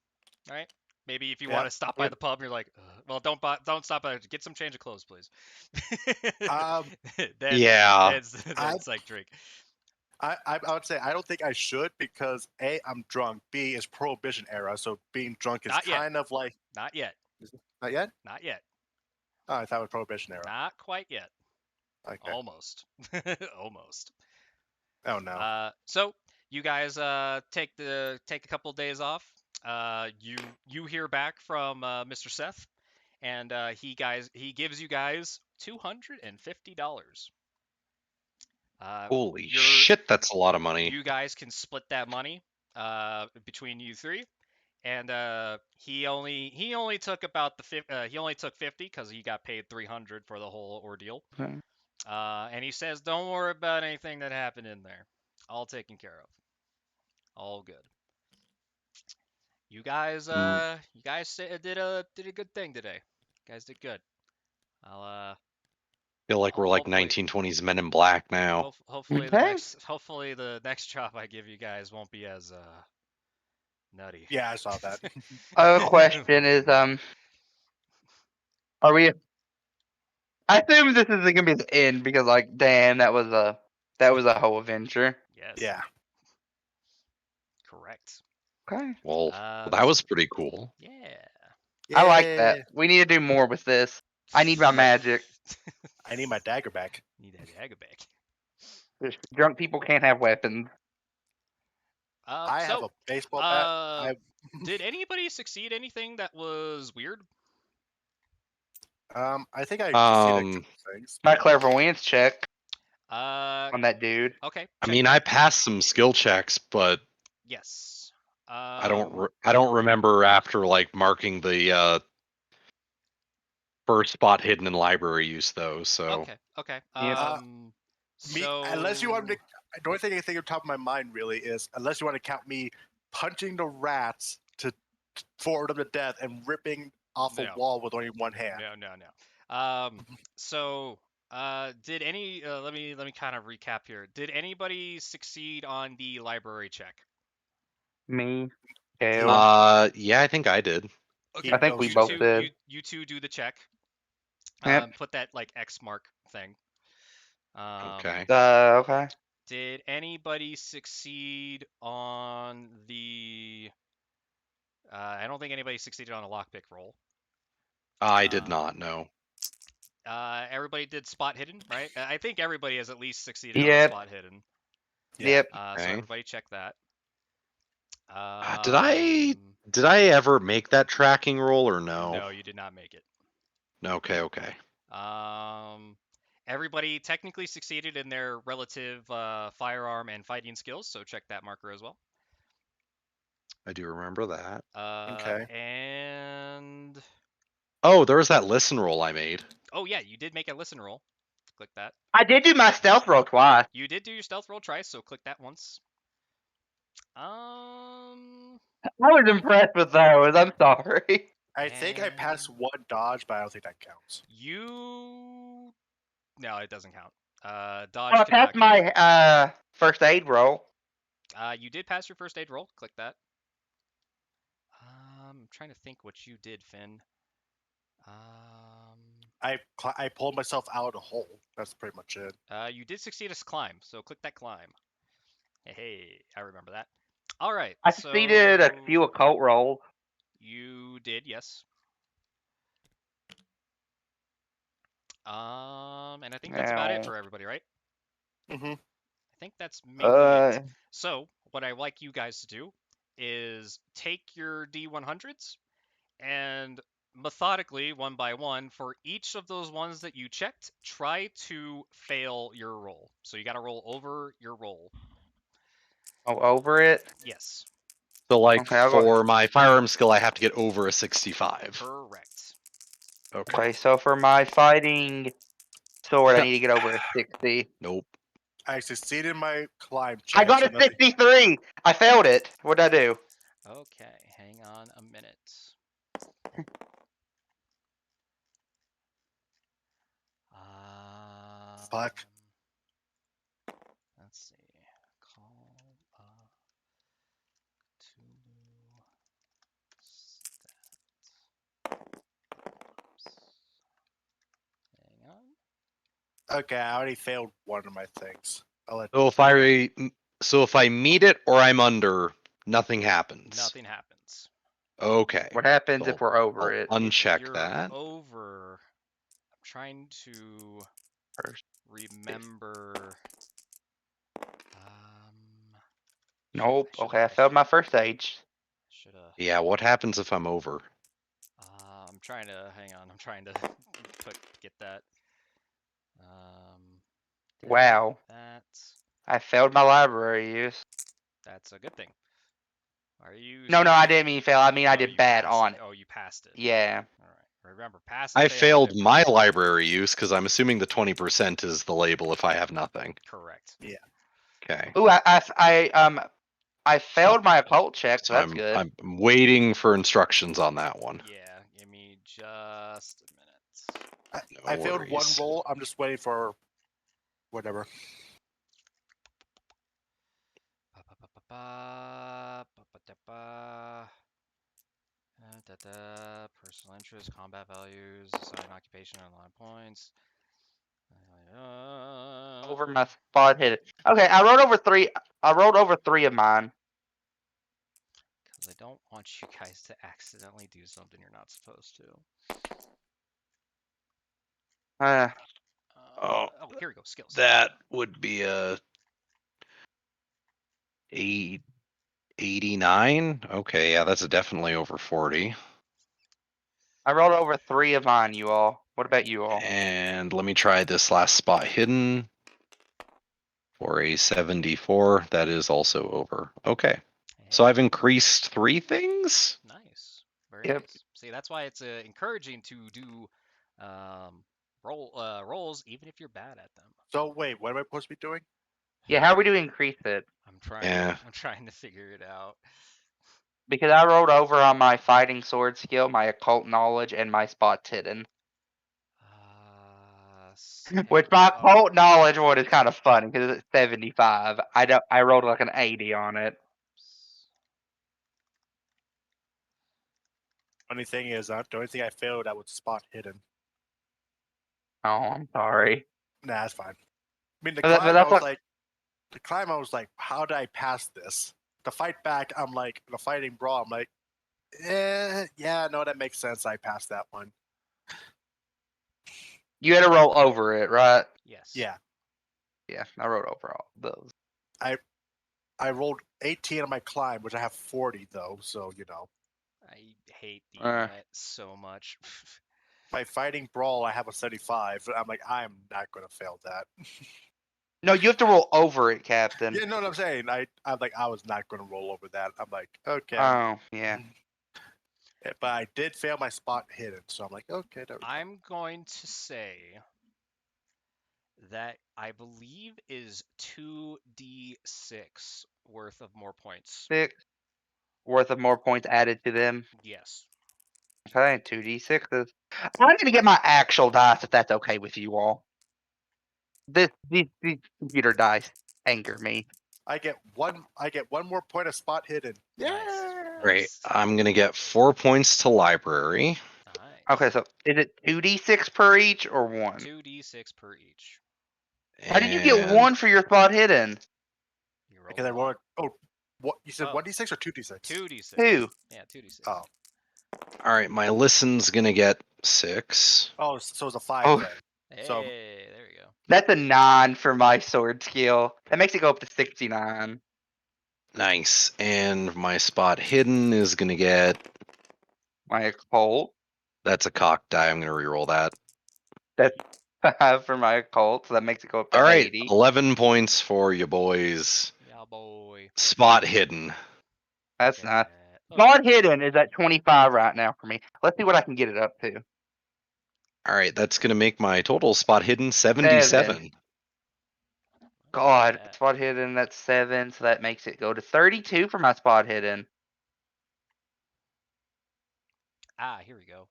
All right. Maybe if you want to Yep. stop by the pub, you're like, well, don't stop by. Get some change of clothes, please. Um, then Yeah. then it's like drink. I would say I don't think I should because A, I'm drunk. B, is Prohibition era, so being drunk is Not yet. kind of like Not yet. not yet. Not yet. Oh, I thought it was Prohibition era. Not quite yet. Okay. Almost. Almost. Oh no. So you guys take a couple of days off. You hear back from Mr. Seth, and he gives you guys $250. Holy You're shit, that's a lot of money. You guys can split that money between you three, and he only took about he only took 50 because he got paid 300 for the whole ordeal. Okay. And he says, "Don't worry about anything that happened in there. All taken care of. All good." You guys did a good thing today. You guys did good. I'll Feel like we're like hopefully 1920s Men in Black now. hopefully Okay. hopefully the next job I give you guys won't be as nutty. Yeah, I saw that. Question is are we? I assume this is gonna be the end because like damn that was a whole adventure. Yes. Yeah. Correct. Okay. Well, Uh, that was pretty cool. Yeah. I like Yay. that. We need to do more with this. I need my magic. I need my dagger back. Need that dagger back. Drunk people can't have weapons. I have So a baseball bat. Did anybody succeed anything that was weird? I think I succeeded a couple things. My clairvoyance check Uh, on that dude. okay. I check mean, that. I passed some skill checks, but Yes. I don't remember after like marking the first spot hidden in library use though. So Okay. Okay. Yep. Me, So unless you want me to, the only thing I think on top of my mind really is unless you want to count me punching the rats to forward them to death and ripping off a No. wall with only one hand. No. So did any? Let me kind of recap here. Did anybody succeed on the library check? Me. Kale. yeah, I think I did. Okay. I think we both did. You two do the check. Yep. Put that like X mark thing. Okay. Okay. Did anybody succeed on the? I don't think anybody succeeded on a lockpick roll. I did not know. Everybody did spot hidden, right? I think everybody has at least succeeded on Yep. spot hidden. Yep. So Okay. everybody check that. Did I ever make that tracking roll or no? No, you did not make it. Okay. Everybody technically succeeded in their relative firearm and fighting skills, so check that marker as well. I do remember that. Okay. And Oh, there was that listen roll I made. oh yeah, you did make a listen roll. Click that. I did do my stealth roll twice. You did do your stealth roll twice, so click that once. I was impressed with those. I'm sorry. I think I passed And one dodge, but I don't think that counts. no, it doesn't count. Oh, Dodge I cannot passed count. my first aid roll. You did pass your first aid roll. Click that. I'm trying to think what you did, Finn. I pulled myself out of the hole. That's pretty much it. You did succeed a climb, so click that climb. Hey, I remember that. All right. I succeeded a few occult rolls. You did, yes. And I think that's about it for everybody, right? Mm-hmm. I think that's mainly it. So, what I like you guys to do is take your D100s and methodically, one by one, for each of those ones that you checked, try to fail your roll. So you got to roll over your roll. Oh, over it? Yes. So like Okay, for my firearm skill, I have to get over a 65. Correct. Okay, so for my fighting sword, I need to get over a 60. Nope. I succeeded my climb check. I got so a 63. I failed it. What'd I do? Okay, hang on a minute. Fuck. Let's see. Call cthulhu stat. Hang on. Okay, I already failed one of my things. So if I meet it or I'm under, nothing happens. Nothing happens. Okay. What happens So if we're over I'll it? uncheck If you're that. over, I'm trying to remember. Nope. Okay, I failed my first stage. Shoulda. Yeah, what happens if I'm over? I'm trying to hang on. I'm trying to get that. Wow. That. I failed my library use. That's a good thing. Are you? No, I didn't mean fail. I mean I did bad on it. Oh, you passed it. Yeah. All right. Remember, pass and I fail are failed different. my library use because I'm assuming the 20% is the label if I have nothing. Correct. Yeah. Okay. Ooh, I failed my occult check, so that's good. I'm waiting for instructions on that one. Yeah, give me just a minute. I failed one worries. roll. I'm just waiting for whatever. Personal interest, combat values, assign occupation, and line points. Over my spot hit it. Okay, I rolled over three. I rolled over 3 of mine. Because I don't want you guys to accidentally do something you're not supposed to. Oh, here we go. Skills. That would be a 89. Okay, yeah, that's definitely over 40. I rolled over 3 of mine, you all. What about you all? And let me try this last spot hidden for a 74. That is also over. Okay. So Hey, I've increased 3 things? nice. Very Yep. nice. See, that's why it's encouraging to do rolls even if you're bad at them. So wait, what am I supposed to be doing? Yeah, how are we doing increase it? I'm trying. Yeah. I'm trying to figure it out. Because I rolled over on my fighting sword skill, my occult knowledge, and my spots hidden. Which my Oh, occult knowledge one is kind of funny because it's 75. I rolled like an 80 on it. Funny thing is, the only thing I failed at was spot hidden. Oh, I'm sorry. Nah, that's fine. I mean, the But climb, I that's was what. like, how did I pass this? The fight back, I'm like, the fighting brawl, I'm like, yeah, no, that makes sense. I passed that one. You had to roll over it, right? yes. Yeah, Yeah, I rolled over all those. I rolled 18 on my climb, which I have 40 though, so you know. I hate the Uh. internet so much. My fighting brawl, I have a 75. I'm like, I'm not gonna fail that. No, you have to roll over it, Captain. You know what I'm saying? I'm like, I was not gonna roll over that. I'm like, okay. Oh, yeah. But I did fail my spot hidden, so I'm like, okay, there we go. I'm going to say that I believe is 2d6 worth of more points. 6 worth of more points added to them. Yes. Okay, 2d6s. I'm gonna get my actual dice if that's okay with you all. These computer dice anger me. I get one more point of spot hidden. Yeah. Nice. Great. Nice. I'm going to get 4 points to library. Nice. Okay, so is it 2d6 per each or 1? 2d6 per each. How did you get And 1 for your spot hidden? You roll Because I one. rolled. Oh, what you said? Oh. 1d6 or 2d6? 2d6. 2. Yeah, 2d6. Oh, all right, my listen's going to get 6. oh, so it's a 5 Oh, then. Hey, So there you go. that's a 9 for my sword skill. That makes it go up to 69. Nice. And my spot hidden is going to get. My occult. That's a cock die. I'm going to reroll that. That's 5 for my occult, so that makes it go up to All right, 80. 11 points for you boys. Yeah, boy. Spot hidden. That's Look nice. at that. Look Spot at hidden is at 25 right now for me. Let's see what I can get it up to. All right, that's going to make my total spot hidden 7. 77. God, that. spot hidden, that's 7, so that makes it go to 32 for my spot hidden. Ah, here we go.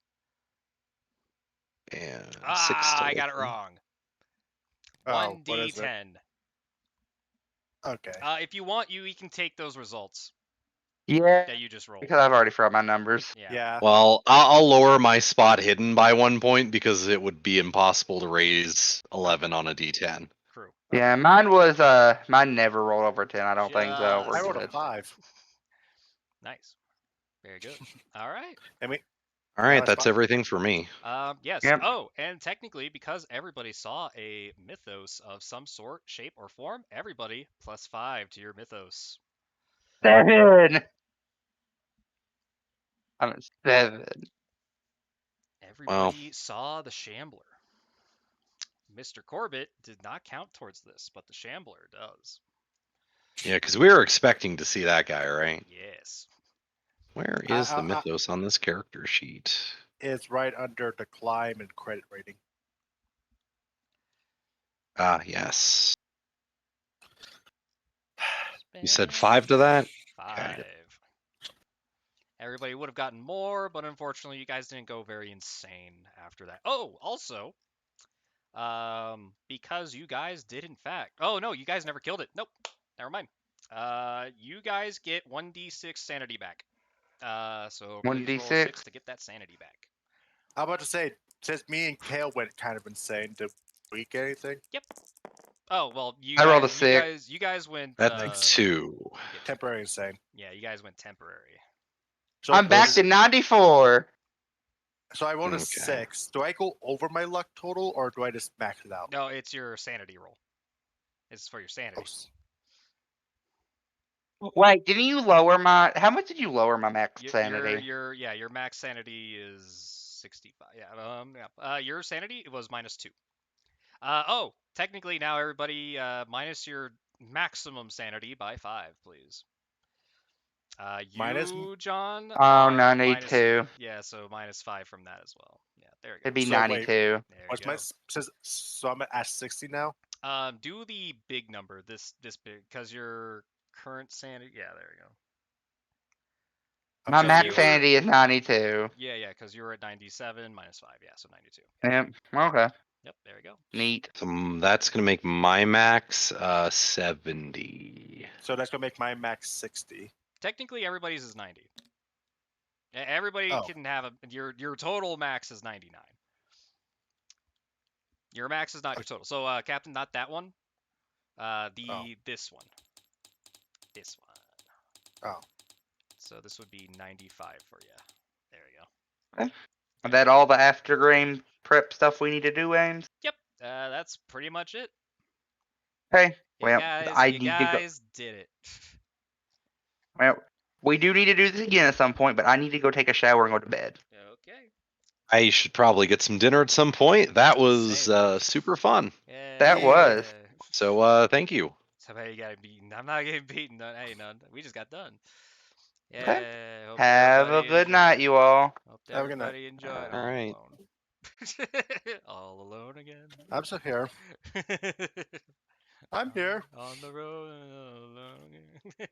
And 6 Ah, to I got it listen. wrong. oh, what is it? 1d10. Okay. If you want, you can take those results Yeah, that you just rolled. because I've already forgot my numbers. Yeah. Yeah. Well, I'll lower my spot hidden by 1 point because it would be impossible to raise 11 on a d10. True. Yeah, mine never rolled over 10, I don't think, so we're I rolled a good. 5. Nice. Very good. All right. I mean, All yeah, right, my that's spot. everything for me. Yes. Yep. Oh, and technically, because everybody saw a mythos of some sort, shape, or form, everybody +5 to your mythos. 7! I'm at 7. Everybody saw the Shambler. Mr. Corbett did not count towards this, but the Shambler does. Yeah, because we were expecting to see that guy, right? Yes. Where is the mythos on this character sheet? It's right under the climb and credit rating. Ah, yes. You said Spend 5 to that? 5. Everybody would have gotten more, but unfortunately, you guys didn't go very insane after that. Oh, also, because you guys did in fact. Oh no, you guys never killed it. Nope. Never mind. You guys get 1d6 sanity back. So please roll a 6 1d6. to get that sanity back. I'm about to say, since me and Kale went kind of insane, did we get anything? Yep. Oh well, I rolled a 6. you guys went. That's 2. Temporary insane. Yeah, you guys went temporary. So I'm back does- to 94. So I rolled a Okay. 6. Do I go over my luck total, or do I just max it out? No, it's your sanity roll. It's for your sanity. Oh, Wait, didn't you lower my? How much did you lower my max sanity? Your max sanity is 65. Yeah. Your sanity was -2. Oh, technically now everybody minus your maximum sanity by 5, please. Minus- You, John, Oh, are minus. 92. Yeah, so -5 from that as well. Yeah, there you go. It'd be So wait, 92. There What's you my go. says? So I'm at 60 now. Do the big number, this big, because your current sanity. Yeah, there you go. My Okay, Because max you were. sanity is 92. Yeah, because you were at 97 -5. Yeah, so 92. Yep. Okay. Yep, there we go. Neat. So that's gonna make my max 70. So that's gonna make my max 60. Technically, everybody's is 90. Everybody Oh. can have your total max is 99. Your max is not your total. So, Captain, not that one. This one. This one. Oh. So this would be 95 for you. There you go. Is that all the after game prep stuff we need to do, Ames? Yep. That's pretty much it. Hey, You well, guys, I you need to go. guys did it. Well, we do need to do this again at some point, but I need to go take a shower and go to bed. Okay. I should probably get some dinner at some point. That was Same. super fun. Yeah. That was. So thank you. Somebody got beaten. I'm not getting beaten. Hey, none. We just got done. Okay. Yeah. Hope Have a everybody good night, enjoyed. you all. Hope Have a good night. everybody enjoyed All All right. Alone. All alone again. I'm still here. I'm here. On the road, all alone again.